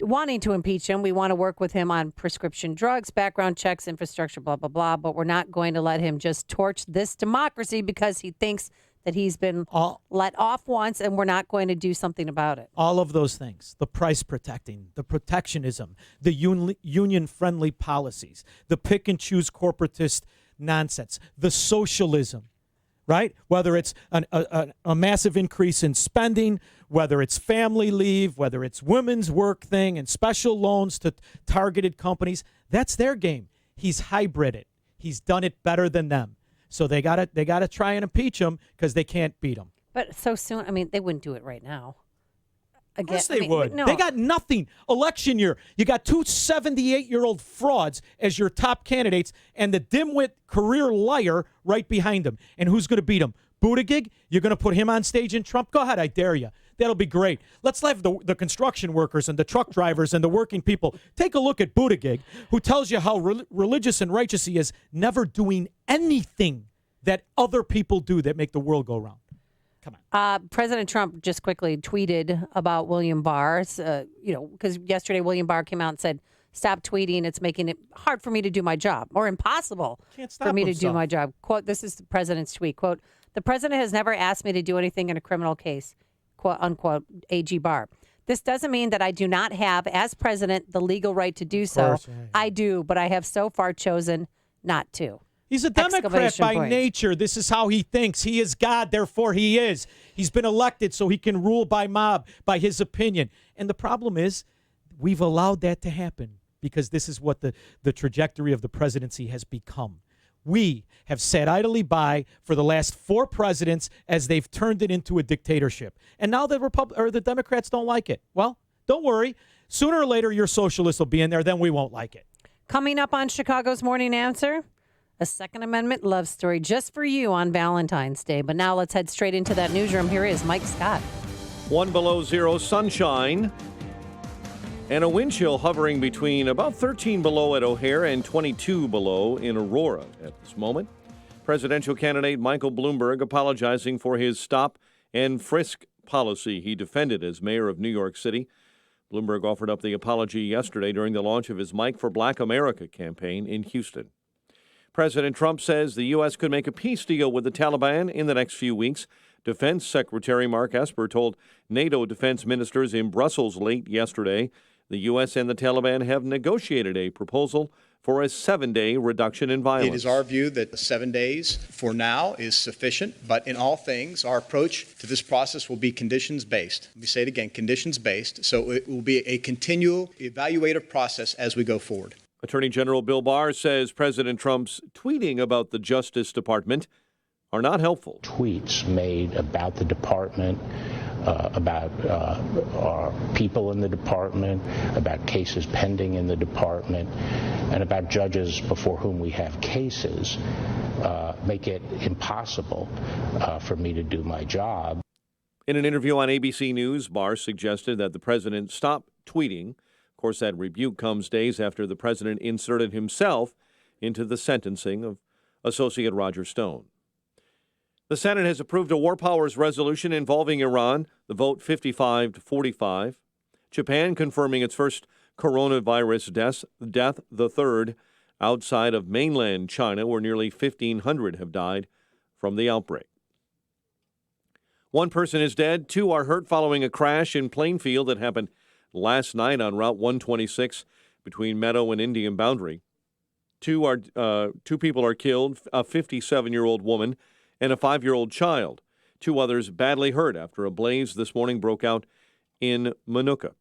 wanting to impeach him. We want to work with him on prescription drugs, background checks, infrastructure, blah, blah, blah. But we're not going to let him just torch this democracy because he thinks that he's been let off once, and we're not going to do something about it. All of those things, the price protecting, the protectionism, the union-friendly policies, the pick-and-choose corporatist nonsense, the socialism, right? Whether it's a massive increase in spending, whether it's family leave, whether it's women's work thing and special loans to targeted companies, that's their game. He's hybrided. He's done it better than them. So they gotta try and impeach him because they can't beat him. But so soon, I mean, they wouldn't do it right now. Again, Yes, they would. No. They got nothing. Election year, you got two 78-year-old frauds as your top candidates and the dimwit career liar right behind them. And who's going to beat him? Buttigieg? You're going to put him on stage in Trump? Go ahead, I dare you. That'll be great. Let's have the construction workers and the truck drivers and the working people. Take a look at Buttigieg, who tells you how religious and righteous he is, never doing anything that other people do that make the world go round. Come on. President Trump just quickly tweeted about William Barr, because yesterday William Barr came out and said, stop tweeting. It's making it hard for me to do my job, or impossible for me to do my job. Quote, this is the president's tweet. Quote, the president has never asked me to do anything in a criminal case. Quote, unquote, AG Barr. This doesn't mean that I do not have, as president, the legal right to do so. I do, but I have so far chosen not to. He's a Democrat by nature. This is how he thinks. He is God, therefore he is. He's been elected so he can rule by mob, by his opinion. And the problem is we've allowed that to happen because this is what the trajectory of the presidency has become. We have sat idly by for the last 4 presidents as they've turned it into a dictatorship. And now the Democrats don't like it. Well, don't worry. Sooner or later, your socialists will be in there. Then we won't like it. Coming up on Chicago's Morning Answer, a Second Amendment love story just for you on Valentine's Day. But now let's head straight into that newsroom. Here is Mike Scott. 1 below zero, sunshine, and a wind chill hovering between about 13 below at O'Hare and 22 below in Aurora at this moment. Presidential candidate Michael Bloomberg apologizing for his stop and frisk policy he defended as mayor of New York City. Bloomberg offered up the apology yesterday during the launch of his Mike for Black America campaign in Houston. President Trump says the U.S. could make a peace deal with the Taliban in the next few weeks. Defense Secretary Mark Esper told NATO defense ministers in Brussels late yesterday the U.S. and the Taliban have negotiated a proposal for a 7-day reduction in violence. It is our view that 7 days for now is sufficient, but in all things, our approach to this process will be conditions-based. Let me say it again, conditions-based. So it will be a continual evaluative process as we go forward. Attorney General Bill Barr says President Trump's tweeting about the Justice Department are not helpful. Tweets made about the department, about our people in the department, about cases pending in the department, and about judges before whom we have cases make it impossible for me to do my job. In an interview on ABC News, Barr suggested that the president stop tweeting. Of course, that rebuke comes days after the president inserted himself into the sentencing of Associate Roger Stone. The Senate has approved a war powers resolution involving Iran, the vote 55-45. Japan confirming its first coronavirus death, the third outside of mainland China, where nearly 1,500 have died from the outbreak. 1 person is dead, 2 are hurt following a crash in Plainfield that happened last night on Route 126 between Meadow and Indian Boundary. 2 people are killed, a 57-year-old woman and a 5-year-old child. 2 others badly hurt after a blaze this morning broke out in Manuka.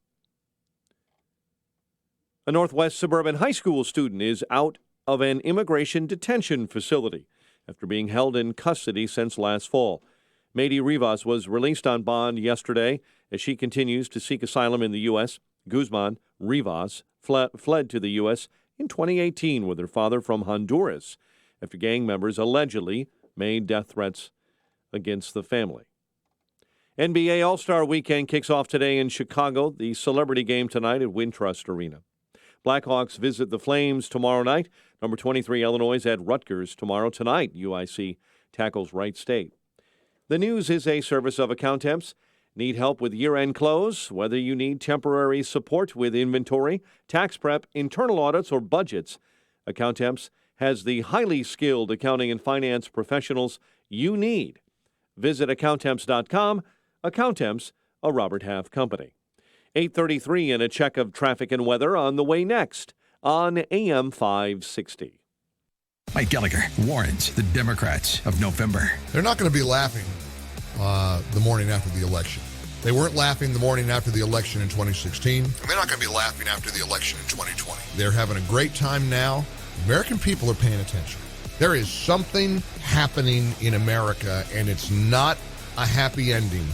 A Northwest suburban high school student is out of an immigration detention facility after being held in custody since last fall. Mady Rivas was released on bond yesterday as she continues to seek asylum in the U.S. Guzman Rivas fled to the U.S. in 2018 with her father from Honduras after gang members allegedly made death threats against the family. NBA All-Star Weekend kicks off today in Chicago. The celebrity game tonight at Wintrust Arena. Blackhawks visit the Flames tomorrow night. Number 23 Illinois at Rutgers tomorrow. Tonight, UIC tackles Wright State. The news is a service of Account Temps. Need help with year-end close? Whether you need temporary support with inventory, tax prep, internal audits, or budgets, Accountemps has the highly skilled accounting and finance professionals you need. Visit Accountemps.com. Accountemps, a Robert Half company. 8:33 and a check of traffic and weather on the way next on AM 560. Mike Gallagher warns the Democrats of November. They're not going to be laughing the morning after the election. They weren't laughing the morning after the election in 2016. And they're not going to be laughing after the election in 2020. They're having a great time now. American people are paying attention. There is something happening in America, and it's not a happy ending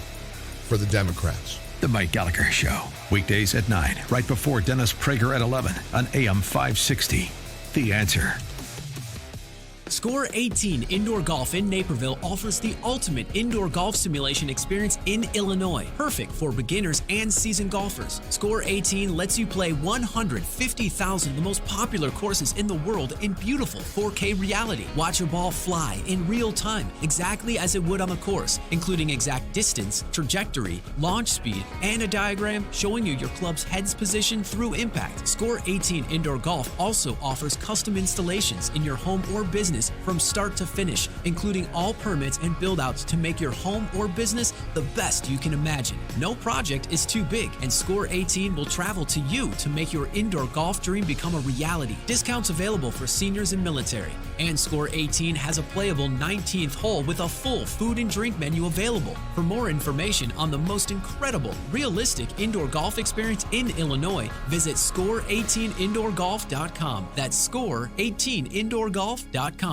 for the Democrats. The Mike Gallagher Show. Weekdays at 9, right before Dennis Prager at 11 on AM 560. The Answer. Score 18 Indoor Golf in Naperville offers the ultimate indoor golf simulation experience in Illinois, perfect for beginners and seasoned golfers. Score 18 lets you play 150,000 of the most popular courses in the world in beautiful 4K reality. Watch your ball fly in real time, exactly as it would on the course, including exact distance, trajectory, launch speed, and a diagram showing you your club's head's position through impact. Score 18 Indoor Golf also offers custom installations in your home or business from start to finish, including all permits and build-outs to make your home or business the best you can imagine. No project is too big, and Score 18 will travel to you to make your indoor golf dream become a reality. Discounts available for seniors and military. And Score 18 has a playable 19th hole with a full food and drink menu available. For more information on the most incredible, realistic indoor golf experience in Illinois, visit score18indoorgolf.com. That's score18indoorgolf.com.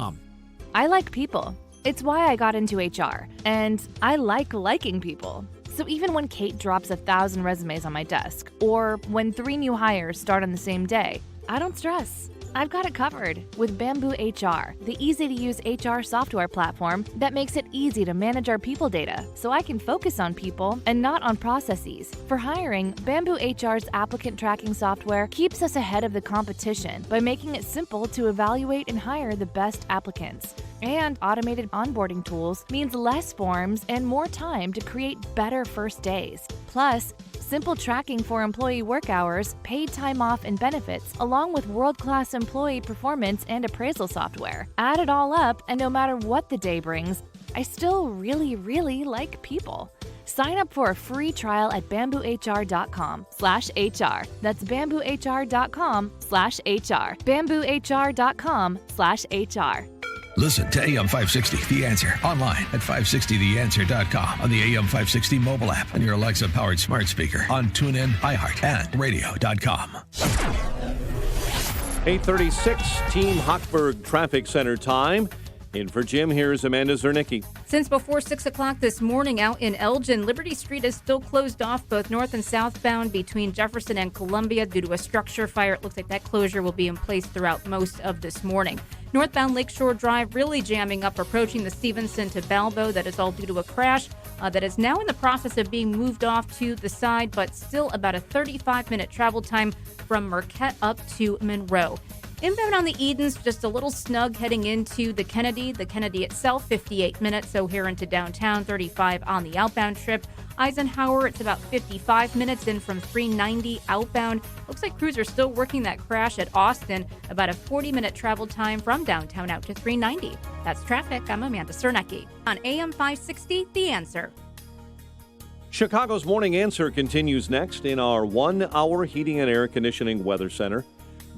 I like people. It's why I got into HR. And I like liking people. So even when Kate drops 1,000 resumes on my desk, or when 3 new hires start on the same day, I don't stress. I've got it covered with Bamboo HR, the easy-to-use HR software platform that makes it easy to manage our people data so I can focus on people and not on processes. For hiring, Bamboo HR's applicant tracking software keeps us ahead of the competition by making it simple to evaluate and hire the best applicants. And automated onboarding tools means less forms and more time to create better first days. Plus, simple tracking for employee work hours, paid time off, and benefits, along with world-class employee performance and appraisal software. Add it all up, and no matter what the day brings, I still really like people. Sign up for a free trial at bamboohr.com/HR. That's bamboohr.com/HR. bamboohr.com/HR. Listen to AM 560, The Answer, online at 560theanswer.com, on the AM 560 mobile app, and your Alexa-powered smart speaker, on TuneIn, iHeart, and radio.com. 8:36, Team Hochberg Traffic Center time. In for Jim, here's Amanda Zernicki. Since before 6 o'clock this morning out in Elgin, Liberty Street is still closed off both north and southbound between Jefferson and Columbia due to a structure fire. It looks like that closure will be in place throughout most of this morning. Northbound Lakeshore Drive really jamming up approaching the Stevenson to Balbo. That is all due to a crash that is now in the process of being moved off to the side, but still about a 35-minute travel time from Marquette up to Monroe. Inbound on the Edens, just a little snug heading into the Kennedy. The Kennedy itself, 58 minutes, so here into downtown, 35 on the outbound trip. Eisenhower, it's about 55 minutes in from 390 outbound. Looks like crews are still working that crash at Austin, about a 40-minute travel time from downtown out to 390. That's traffic. I'm Amanda Zernicki on AM 560, The Answer. Chicago's Morning Answer continues next in our 1-hour heating and air conditioning weather center.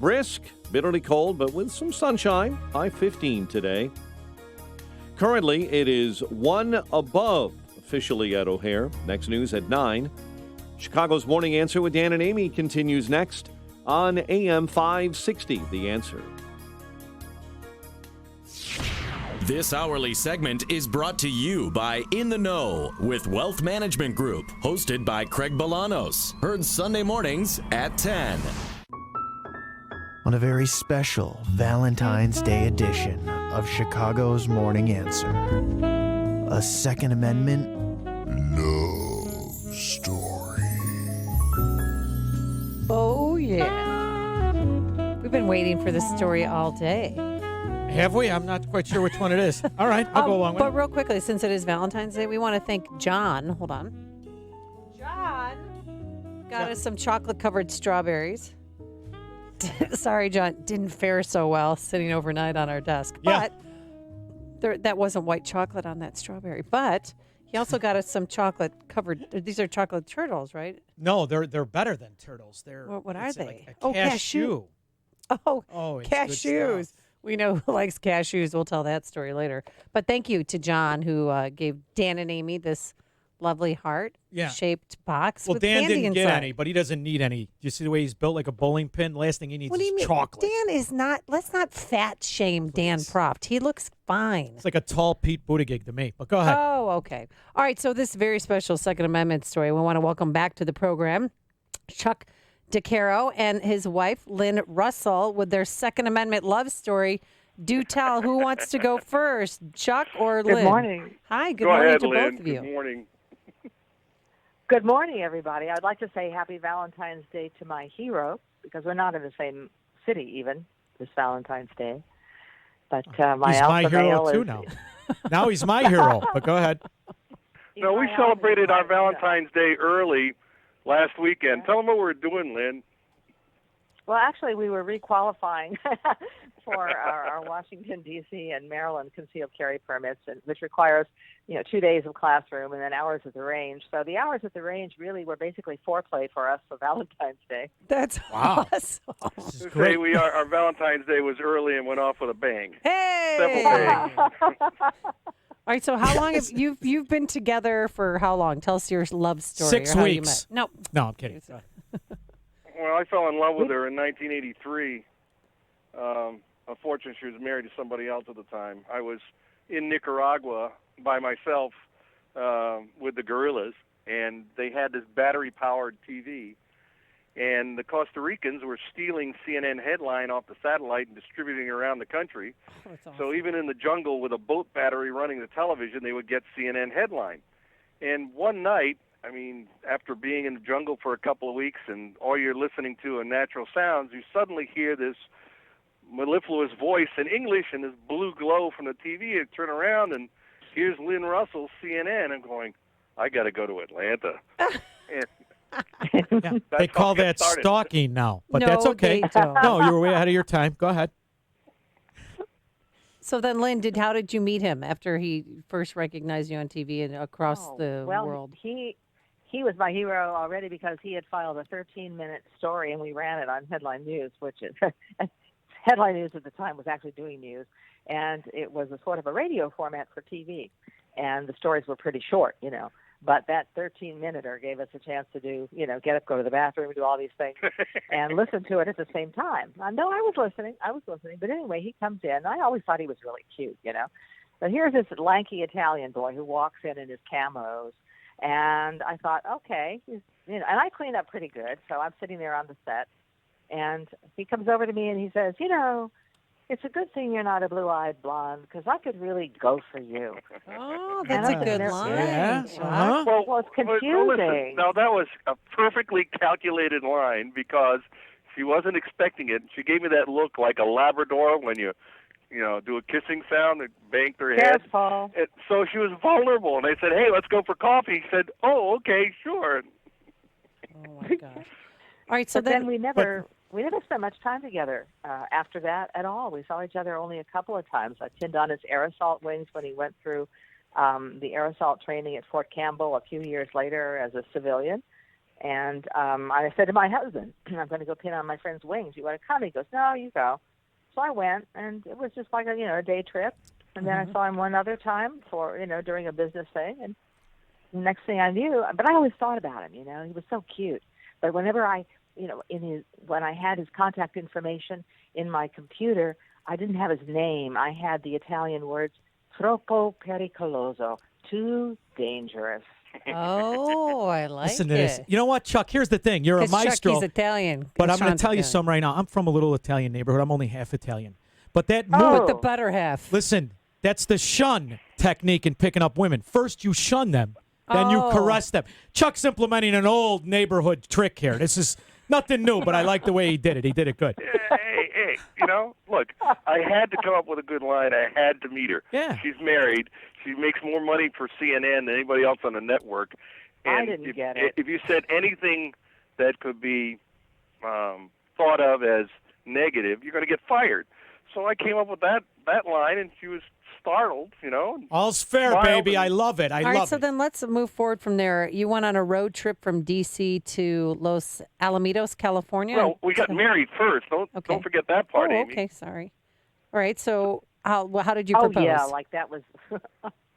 Brisk, bitterly cold, but with some sunshine. High 15 today. Currently, it is 1 above officially at O'Hare. Next news at 9. Chicago's Morning Answer with Dan and Amy continues next on AM 560, The Answer. This hourly segment is brought to you by In the Know with Wealth Management Group, hosted by Craig Bolanos. Heard Sunday mornings at 10. On a very special Valentine's Day edition of Chicago's Morning Answer, a Second Amendment love story. Oh, yeah. We've been waiting for this story all day. Have we? I'm not quite sure which one it is. All right, I'll go along with it. But real quickly, since it is Valentine's Day, we want to thank John. Hold on. got us some chocolate-covered strawberries. Sorry, John, didn't fare so well sitting overnight on our desk. Yeah. But that wasn't white chocolate on that strawberry. But he also got us some chocolate-covered. These are chocolate turtles, right? No, they're better than turtles. They're What are they? Like a cashew. Oh, it's good cashews. stuff. We know who likes cashews. We'll tell that story later. But thank you to John, who gave Dan and Amy this lovely heart-shaped box Well, with Dan candy didn't inside. get any, but he doesn't need any. Do you see the way he's built like a bowling pin? Last thing he needs What do you is mean? chocolate. Dan is not. Let's not fat shame Dan Proft. He looks fine. It's like a tall Pete Buttigieg to me. But go ahead. Oh, okay. All right. So this very special Second Amendment story. We want to welcome back to the program Chuck DeCaro and his wife Lynn Russell with their Second Amendment love story. Do tell. Who wants to go first, Chuck or Lynn? Good morning. Hi. Good Go morning ahead, to Lynn. both of you. Good morning. Good morning, everybody. I'd like to say happy Valentine's Day to my hero, because we're not in the same city even this Valentine's Day. But my he's alpha my hero male too is, now. Now he's my hero. But go ahead. He's No, we my celebrated alpha our Valentine's Day early last weekend. Tell them what we're doing, Lynn. Well, actually, we were requalifying for our Washington, D.C. and Maryland concealed carry permits, which requires, 2 days of classroom and then hours at the range. So the hours at the range really were basically foreplay for us for Valentine's Day. That's awesome. Say our Valentine's Day was early and went off with a bang. Hey! Several days. All right. So how long have you've been together for? How long? Tell us your love story. 6 or how weeks. You met. No, I'm kidding. Well, I fell in love with her in 1983. Unfortunately, she was married to somebody else at the time. I was in Nicaragua by myself with the guerrillas, and they had this battery-powered TV. And the Costa Ricans were stealing CNN headline off the satellite and distributing it around the country. Oh, that's awesome. So even in the jungle with a boat battery running the television, they would get CNN headline. And one night, after being in the jungle for a couple of weeks and all you're listening to are natural sounds, you suddenly hear this mellifluous voice in English and this blue glow from the TV. You turn around and here's Lynn Russell, CNN. I'm going, I got to go to Atlanta. And They call that stalking now, but No, that's okay. they don't. No, you were way ahead of your time. Go ahead. So then, Lynn, how did you meet him after he first recognized you on TV and across the world? He was my hero already because he had filed a 13-minute story, and we ran it on Headline News, which is Headline News at the time was actually doing news, and it was a sort of a radio format for TV, and the stories were pretty short, But that 13-minuter gave us a chance to do, get up, go to the bathroom, do all these things, and listen to it at the same time. No, I was listening. But anyway, he comes in. I always thought he was really cute, But here's this lanky Italian boy who walks in his camos, and I thought, okay, and I clean up pretty good, so I'm sitting there on the set, and he comes over to me and he says, it's a good thing you're not a blue-eyed blonde, because I could really go for you. Oh, that's a good line. Yeah. Uh-huh. Well, it's confusing. Well, listen, now, that was a perfectly calculated line because she wasn't expecting it. She gave me that look like a Labrador when you do a kissing sound and banked her head. Careful. And so she was vulnerable, and they said, hey, let's go for coffee. She said, oh, okay, sure. Oh, my gosh. All right, so but then we never spent much time together after that at all. We saw each other only a couple of times. I pinned on his air assault wings when he went through the air assault training at Fort Campbell a few years later as a civilian. And I said to my husband, I'm going to go pin on my friend's wings. You want to come? He goes, no, you go. So I went, and it was just like a day trip. And then I saw him one other time for during a business thing. And the next thing I knew, but I always thought about him. He was so cute. But whenever when I had his contact information in my computer, I didn't have his name. I had the Italian words "troppo pericoloso," too dangerous. Oh, I like Listen to it. this. You know what, Chuck? Here's the thing. You're a 'Cause maestro. Chuck, he's Italian. But I'm going Sean's to tell you Italian. something right now. I'm from a little Italian neighborhood. I'm only half Italian. But that With the better half. Listen, that's the shun technique in picking up women. First you shun them, then you caress them. Chuck's implementing an old neighborhood trick here. This is nothing new, but I like the way he did it. He did it good. Hey, look, I had to come up with a good line. I had to meet her. Yeah. She's married. She makes more money for CNN than anybody else on the network. And I didn't get it. If you said anything that could be thought of as negative, you're going to get fired. So I came up with that line, and she was startled, All's fair, baby. I love it. All right, so then let's move forward from there. You went on a road trip from D.C. to Los Alamitos, California? Well, we got married first. Don't forget that part, Oh, Amy. okay, sorry. All right, so how did you propose? Oh, yeah, like that was...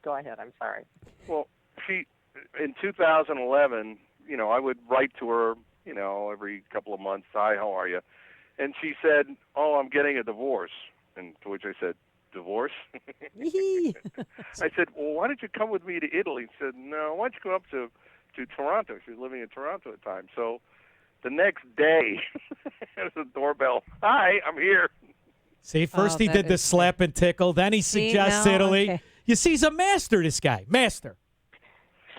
Go ahead, I'm sorry. Well, in 2011, I would write to her, every couple of months, hi, how are you? And she said, oh, I'm getting a divorce. And to which I said, divorce? I said, well, why don't you come with me to Italy? She said, no, why don't you go up to Toronto? She was living in Toronto at the time. So the next day, there's a doorbell. Hi, I'm here. See, first he did the slap and tickle, then he suggests Italy. Okay. You see, he's a master, this guy. Master.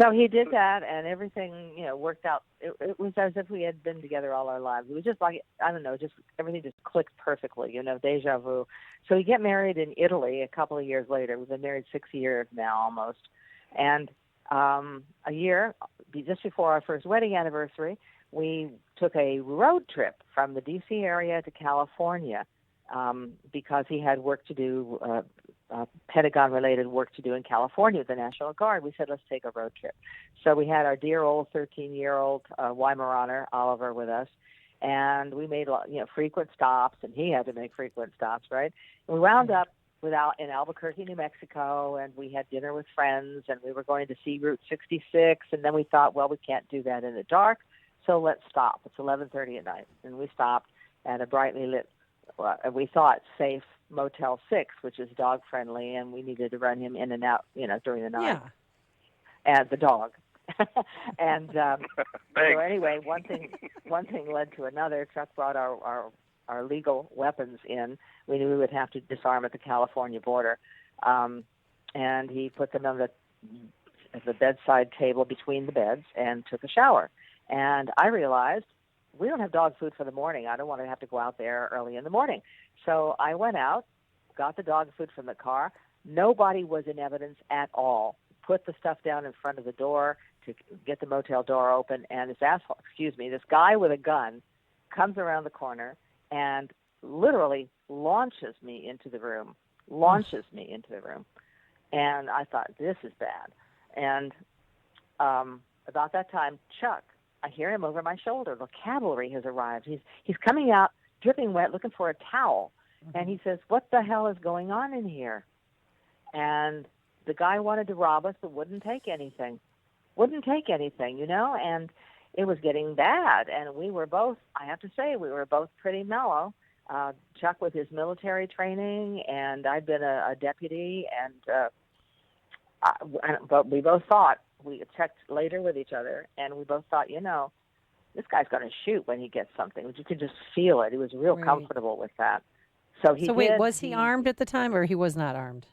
So he did that, and everything, worked out. It was as if we had been together all our lives. It was just like, I don't know, just everything just clicked perfectly, deja vu. So we get married in Italy a couple of years later. We've been married 6 years now almost. And a year, just before our first wedding anniversary, we took a road trip from the D.C. area to California because he had work to do, Pentagon-related work to do in California with the National Guard. We said, let's take a road trip. So we had our dear old 13-year-old Weimaraner, Oliver, with us, and we made frequent stops, and he had to make frequent stops, right? And we wound up in Albuquerque, New Mexico, and we had dinner with friends, and we were going to see Route 66, and then we thought, well, we can't do that in the dark, so let's stop. It's 11:30 at night, and we stopped at a brightly lit, we thought, safe Motel 6, which is dog friendly, and we needed to run him in and out, during the night. Yeah. And the dog. And so anyway, one thing led to another. Chuck brought our legal weapons in. We knew we would have to disarm at the California border, and he put them on the bedside table between the beds and took a shower. And I realized, we don't have dog food for the morning. I don't want to have to go out there early in the morning. So I went out, got the dog food from the car. Nobody was in evidence at all. Put the stuff down in front of the door to get the motel door open, and this guy with a gun comes around the corner and literally launches me into the room. And I thought, this is bad. And about that time, Chuck, I hear him over my shoulder. The cavalry has arrived. He's coming out, dripping wet, looking for a towel. And he says, what the hell is going on in here? And the guy wanted to rob us, but wouldn't take anything, and it was getting bad. And we were both, I have to say, pretty mellow. Chuck with his military training, and I'd been a deputy, but we both thought, we checked later with each other, and we both thought, this guy's going to shoot when he gets something. You could just feel it. He was real comfortable with that. So was he armed at the time, or he was not armed?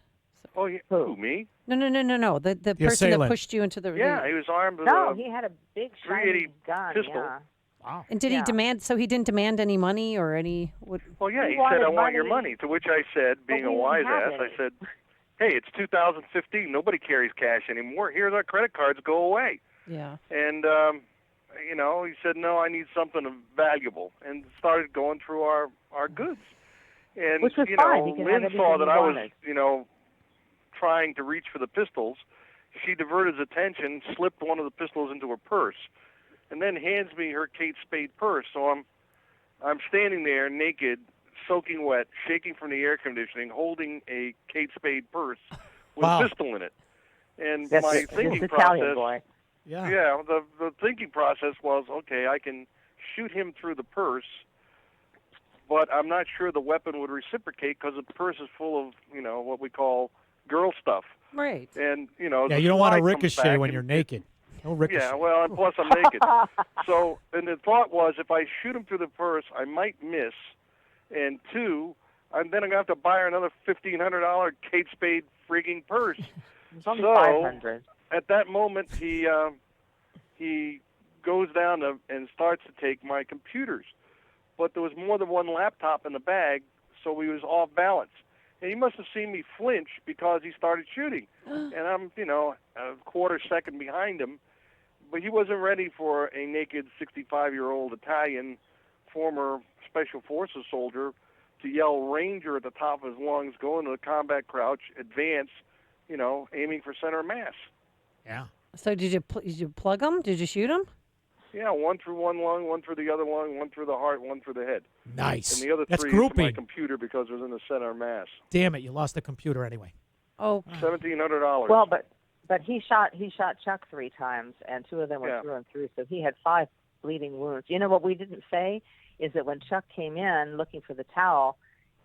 Oh, who, me? No. The person that pushed you into the... Yeah, he was armed with he had a big shiny gun. pistol. Yeah. Wow. And did he demand, so he didn't demand any money or any... Well, yeah, he said, I want your money, to which I said, being a wise ass, I said, hey, it's 2015. Nobody carries cash anymore. Here's our credit cards. Go away. Yeah. And, he said, no, I need something valuable, and started going through our goods. And, which was fine. Lynn saw that I was, trying to reach for the pistols. She diverted his attention, slipped one of the pistols into her purse, and then hands me her Kate Spade purse. So I'm standing there naked, soaking wet, shaking from the air conditioning, holding a Kate Spade purse with a pistol in it. And my thinking process, the thinking process was, okay, I can shoot him through the purse, but I'm not sure the weapon would reciprocate because the purse is full of, what we call girl stuff. Right. And, you don't want to ricochet when you're naked. No ricochet. Yeah, well, and plus I'm naked. So, and the thought was, if I shoot him through the purse, I might miss. And two, then I'm going to have to buy her another $1,500 Kate Spade frigging purse. It's only so, $500. At that moment, he goes down and starts to take my computers. But there was more than one laptop in the bag, so he was off balance. And he must have seen me flinch because he started shooting. And I'm, a quarter second behind him. but he wasn't ready for a naked 65-year-old Italian former Special Forces soldier to yell Ranger at the top of his lungs, go into the combat crouch, advance, aiming for center mass. Yeah. So did you plug him? Did you shoot him? Yeah, one through one lung, one through the other lung, one through the heart, one through the head. Nice. And the other That's three groupie. is my computer because it was in the center mass. Damn it, you lost the computer anyway. Oh. $1,700. Well, but he shot Chuck 3 times, and 2 of them were through and through, so he had 5 bleeding wounds. You know what we didn't say is that when Chuck came in looking for the towel,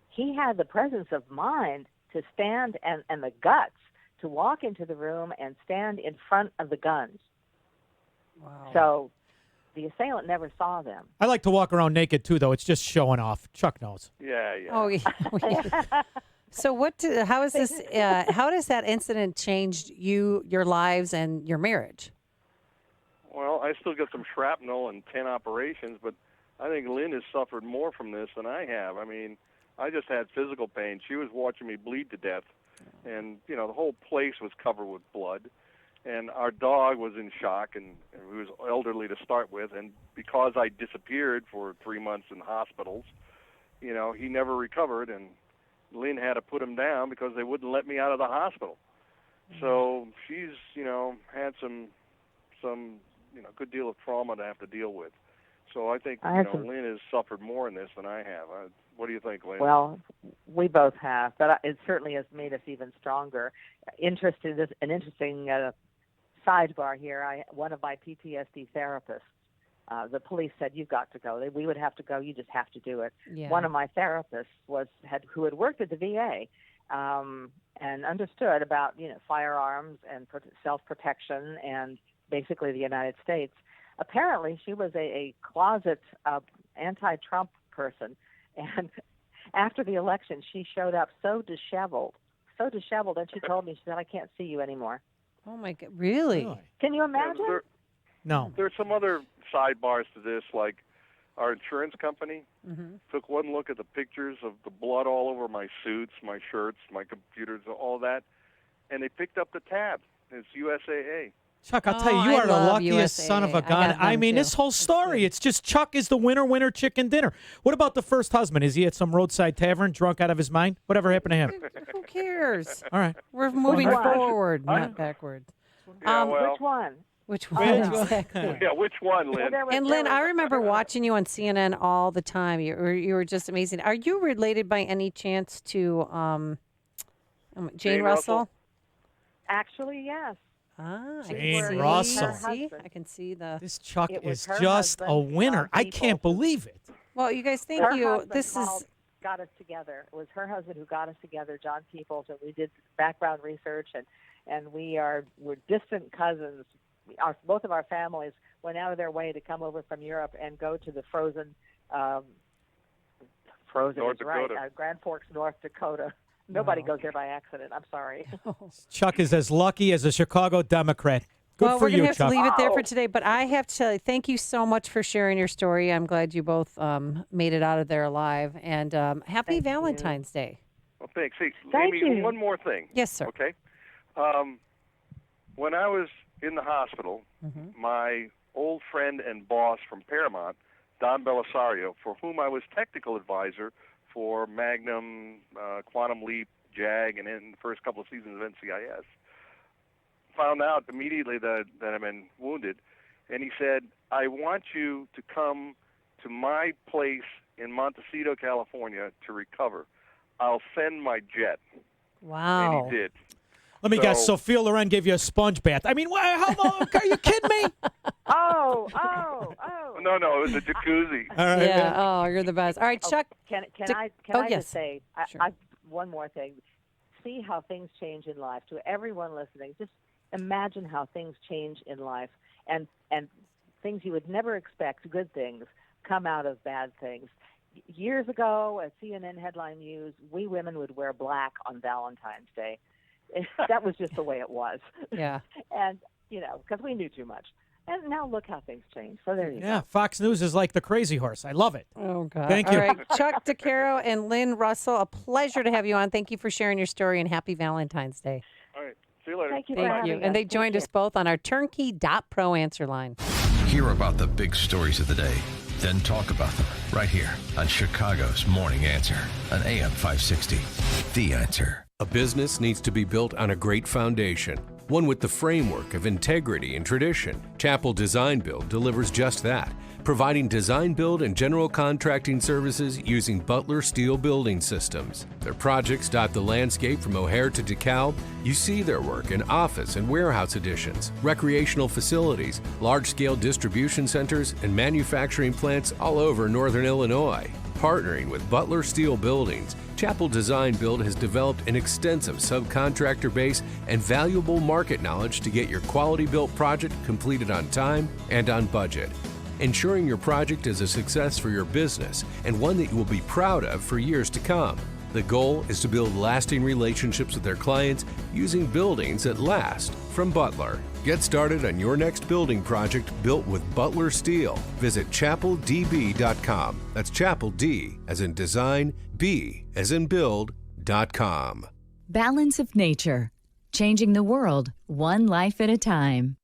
he had the presence of mind to stand and the guts to walk into the room and stand in front of the guns. Wow. So the assailant never saw them. I like to walk around naked too, though. It's just showing off. Chuck knows. Yeah. Oh, yeah. So how is this? How does that incident changed your lives and your marriage? Well, I still got some shrapnel and 10 operations, but I think Lynn has suffered more from this than I have. I mean, I just had physical pain. She was watching me bleed to death, and the whole place was covered with blood. And our dog was in shock, and he was elderly to start with. And because I disappeared for 3 months in hospitals, he never recovered. And Lynn had to put him down because they wouldn't let me out of the hospital. So she's, had some good deal of trauma to have to deal with. So I think, Lynn has suffered more in this than I have. What do you think, Lynn? Well, we both have, but it certainly has made us even stronger. An interesting sidebar here. One of my PTSD therapists, the police said, you've got to go. We would have to go. You just have to do it. Yeah. One of my therapists who had worked at the VA and understood about firearms and self-protection and basically the United States. Apparently, she was a closet anti-Trump person, and after the election, she showed up so disheveled, and she told me, she said, I can't see you anymore. Oh, my God. Really? Can you imagine? No. There's some other sidebars to this, like our insurance company took one look at the pictures of the blood all over my suits, my shirts, my computers, all that, and they picked up the tab. It's USAA. Chuck, I'll tell you, you are the luckiest son of a gun. I mean, this whole story, it's just Chuck is the winner, chicken dinner. What about the first husband? Is he at some roadside tavern, drunk out of his mind? Whatever happened to him? Who cares? All right. We're moving forward, not backward. Yeah, which one? Which one? Exactly. Yeah, which one, Lynn? And Lynn, I remember watching you on CNN all the time. You were just amazing. Are you related by any chance to Jane Russell? Actually, yes. Jane Russell. I can see This Chuck is just a winner. I can't believe it. Well, you guys, thank you. This is got us together. It was her husband who got us together, John Peoples, and we did background research, and we're distant cousins. Both of our families went out of their way to come over from Europe and go to the frozen North is right, Dakota. Grand Forks, North Dakota. Nobody goes there by accident. I'm sorry. Chuck is as lucky as a Chicago Democrat. Good well, for we're you, gonna have Chuck. to leave it there for today, but I have to tell you, thank you so much for sharing your story. I'm glad you both made it out of there alive, and happy Valentine's Day. Well, thanks. Hey, Thank Amy, you. one more thing. Yes, sir. Okay. When I was in the hospital, my old friend and boss from Paramount, Don Belisario, for whom I was technical advisor for Magnum, Quantum Leap, JAG, and in the first couple of seasons of NCIS, found out immediately that I'd been wounded, and he said, I want you to come to my place in Montecito, California to recover. I'll send my jet. Wow. And he did. Let me guess. Sophia Loren gave you a sponge bath. I mean, how long? Are you kidding me? Oh. No, it was a jacuzzi. All right. Yeah. Oh, you're the best. All right, Chuck. Can I yes. just say Sure. one more thing? See how things change in life. To everyone listening, just imagine how things change in life, and things you would never expect, good things, come out of bad things. Years ago, at CNN headline news, we women would wear black on Valentine's Day. That was just the way it was. Yeah. And, because we knew too much. And now look how things change. So there you go. Yeah, Fox News is like the crazy horse. I love it. Oh, God. Thank you. All right, Chuck DeCaro and Lynn Russell, a pleasure to have you on. Thank you for sharing your story, and happy Valentine's Day. All right. See you later. Thank you. Thank you. And they joined us both on our turnkey.pro answer line. Hear about the big stories of the day, then talk about them right here on Chicago's Morning Answer on AM 560. The Answer. A business needs to be built on a great foundation, one with the framework of integrity and tradition. Chapel Design Build delivers just that, providing design build and general contracting services using Butler Steel Building Systems. Their projects dot the landscape from O'Hare to DeKalb. You see their work in office and warehouse additions, recreational facilities, large-scale distribution centers, and manufacturing plants all over northern Illinois. Partnering with Butler Steel Buildings, Chapel Design Build has developed an extensive subcontractor base and valuable market knowledge to get your quality-built project completed on time and on budget, ensuring your project is a success for your business and one that you will be proud of for years to come. The goal is to build lasting relationships with their clients using buildings that last from Butler. Get started on your next building project built with Butler Steel. Visit chapeldb.com. That's Chapel D as in design, B as in build.com. Balance of nature, changing the world one life at a time.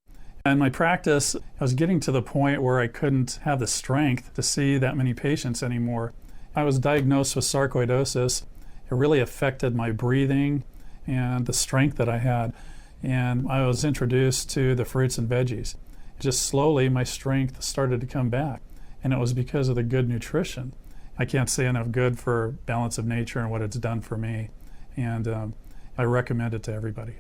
In my practice, I was getting to the point where I couldn't have the strength to see that many patients anymore. I was diagnosed with sarcoidosis. It really affected my breathing and the strength that I had. And I was introduced to the fruits and veggies. Just slowly, my strength started to come back. And it was because of the good nutrition. I can't say enough good for Balance of Nature and what it's done for me. And I recommend it to everybody.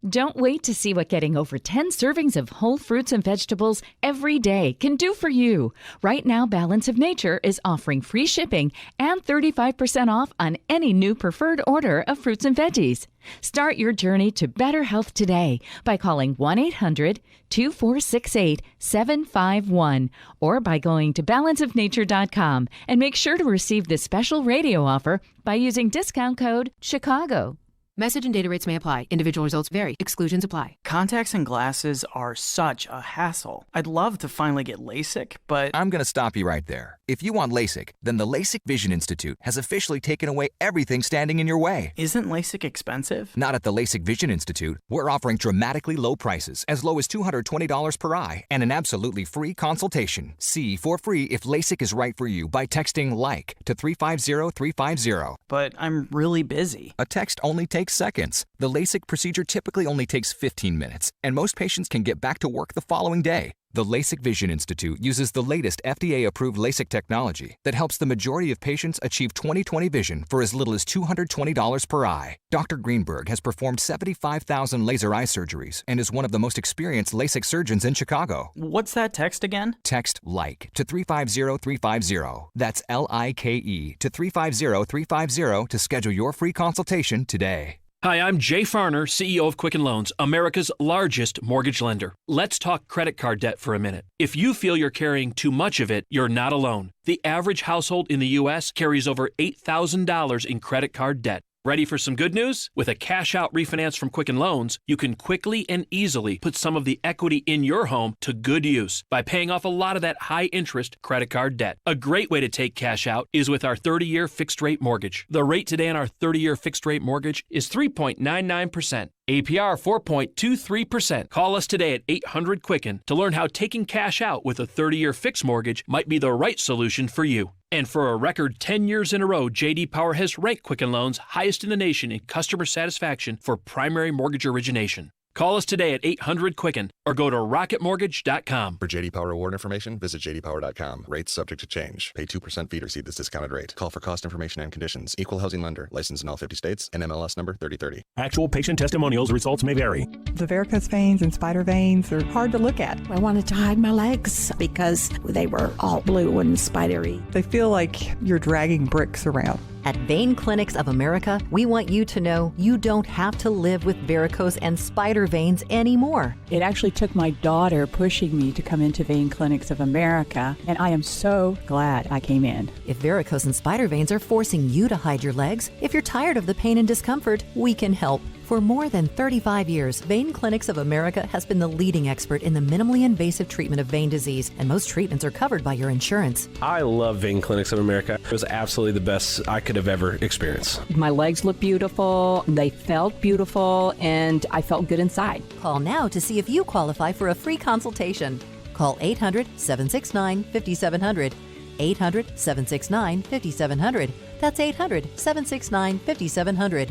Don't wait to see what getting over 10 servings of whole fruits and vegetables every day can do for you. Right now, Balance of Nature is offering free shipping and 35% off on any new preferred order of fruits and veggies. Start your journey to better health today by calling 1-800-2468-751 or by going to balanceofnature.com and make sure to receive this special radio offer by using discount code CHICAGO. Message and data rates may apply. Individual results vary. Exclusions apply. Contacts and glasses are such a hassle. I'd love to finally get LASIK, but I'm going to stop you right there. If you want LASIK, then the LASIK Vision Institute has officially taken away everything standing in your way. Isn't LASIK expensive? Not at the LASIK Vision Institute. We're offering dramatically low prices, as low as $220 per eye, and an absolutely free consultation. See for free if LASIK is right for you by texting LIKE to 350350. But I'm really busy. A text only takes seconds. The LASIK procedure typically only takes 15 minutes, and most patients can get back to work the following day. The LASIK Vision Institute uses the latest FDA-approved LASIK technology that helps the majority of patients achieve 20/20 vision for as little as $220 per eye. Dr. Greenberg has performed 75,000 laser eye surgeries and is one of the most experienced LASIK surgeons in Chicago. What's that text again? Text LIKE to 350350. That's LIKE to 350350 to schedule your free consultation today. Hi, I'm Jay Farner, CEO of Quicken Loans, America's largest mortgage lender. Let's talk credit card debt for a minute. If you feel you're carrying too much of it, you're not alone. The average household in the U.S. carries over $8,000 in credit card debt. Ready for some good news? With a cash-out refinance from Quicken Loans, you can quickly and easily put some of the equity in your home to good use by paying off a lot of that high-interest credit card debt. A great way to take cash out is with our 30-year fixed-rate mortgage. The rate today on our 30-year fixed-rate mortgage is 3.99%. APR 4.23%. Call us today at 800-QUICKEN to learn how taking cash out with a 30-year fixed mortgage might be the right solution for you. And for a record 10 years in a row, J.D. Power has ranked Quicken Loans highest in the nation in customer satisfaction for primary mortgage origination. Call us today at 800-QUICKEN or go to rocketmortgage.com. For J.D. Power award information, visit jdpower.com. Rates subject to change. Pay 2% fee to receive this discounted rate. Call for cost information and conditions. Equal housing lender. Licensed in all 50 states. NMLS number 3030. Actual patient testimonials results may vary. The varicose veins and spider veins are hard to look at. I wanted to hide my legs because they were all blue and spidery. They feel like you're dragging bricks around. At Vein Clinics of America, we want you to know you don't have to live with varicose and spider veins anymore. It actually took my daughter pushing me to come into Vein Clinics of America, and I am so glad I came in. If varicose and spider veins are forcing you to hide your legs, if you're tired of the pain and discomfort, we can help. For more than 35 years, Vein Clinics of America has been the leading expert in the minimally invasive treatment of vein disease, and most treatments are covered by your insurance. I love Vein Clinics of America. It was absolutely the best I could have ever experienced. My legs look beautiful, they felt beautiful, and I felt good inside. Call now to see if you qualify for a free consultation. Call 800-769-5700. 800-769-5700. That's 800-769-5700.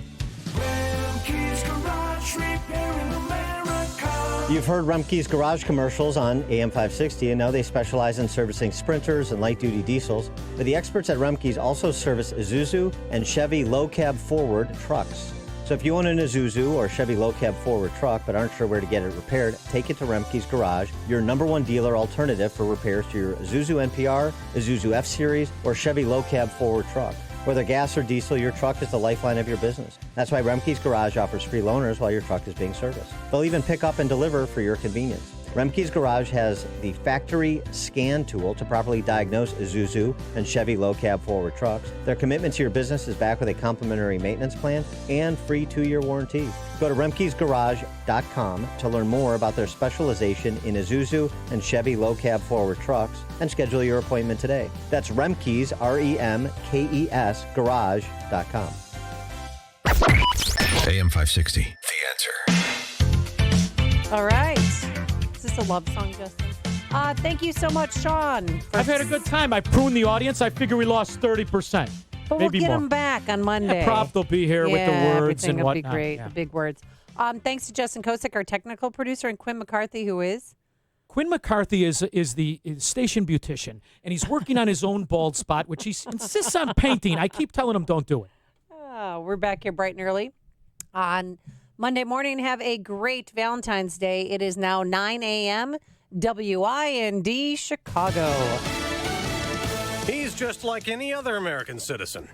You've heard Rumpke's Garage commercials on AM 560, and now they specialize in servicing Sprinters and light-duty diesels. But the experts at Rumpke's also service Isuzu and Chevy low-cab forward trucks. So if you own an Isuzu or Chevy low-cab forward truck but aren't sure where to get it repaired, take it to Rumpke's Garage, your #1 dealer alternative for repairs to your Isuzu NPR, Isuzu F-Series, or Chevy low-cab forward truck. Whether gas or diesel, your truck is the lifeline of your business. That's why Rumpke's Garage offers free loaners while your truck is being serviced. They'll even pick up and deliver for your convenience. Rumpke's Garage has the factory scan tool to properly diagnose Isuzu and Chevy low-cab forward trucks. Their commitment to your business is backed with a complimentary maintenance plan and free 2-year warranty. Go to Rumpke'sGarage.com to learn more about their specialization in Isuzu and Chevy low-cab forward trucks and schedule your appointment today. That's Remkes, REMKES, Garage.com. AM 560, The Answer. All right. Is this a love song, Justin? Thank you so much, Sean. I've had a good time. I pruned the audience. I figure we lost 30%. But maybe we'll get more. them back on Monday. Yeah, Prop will be here with the words everything and will whatnot. be great. Yeah. The big words. Thanks to Justin Kosick, our technical producer, and Quinn McCarthy, who is? Quinn McCarthy is the station beautician, and he's working on his own bald spot, which he insists on painting. I keep telling him, don't do it. We're back here bright and early on Monday morning. Have a great Valentine's Day. It is now 9 a.m. WIND Chicago. He's just like any other American citizen.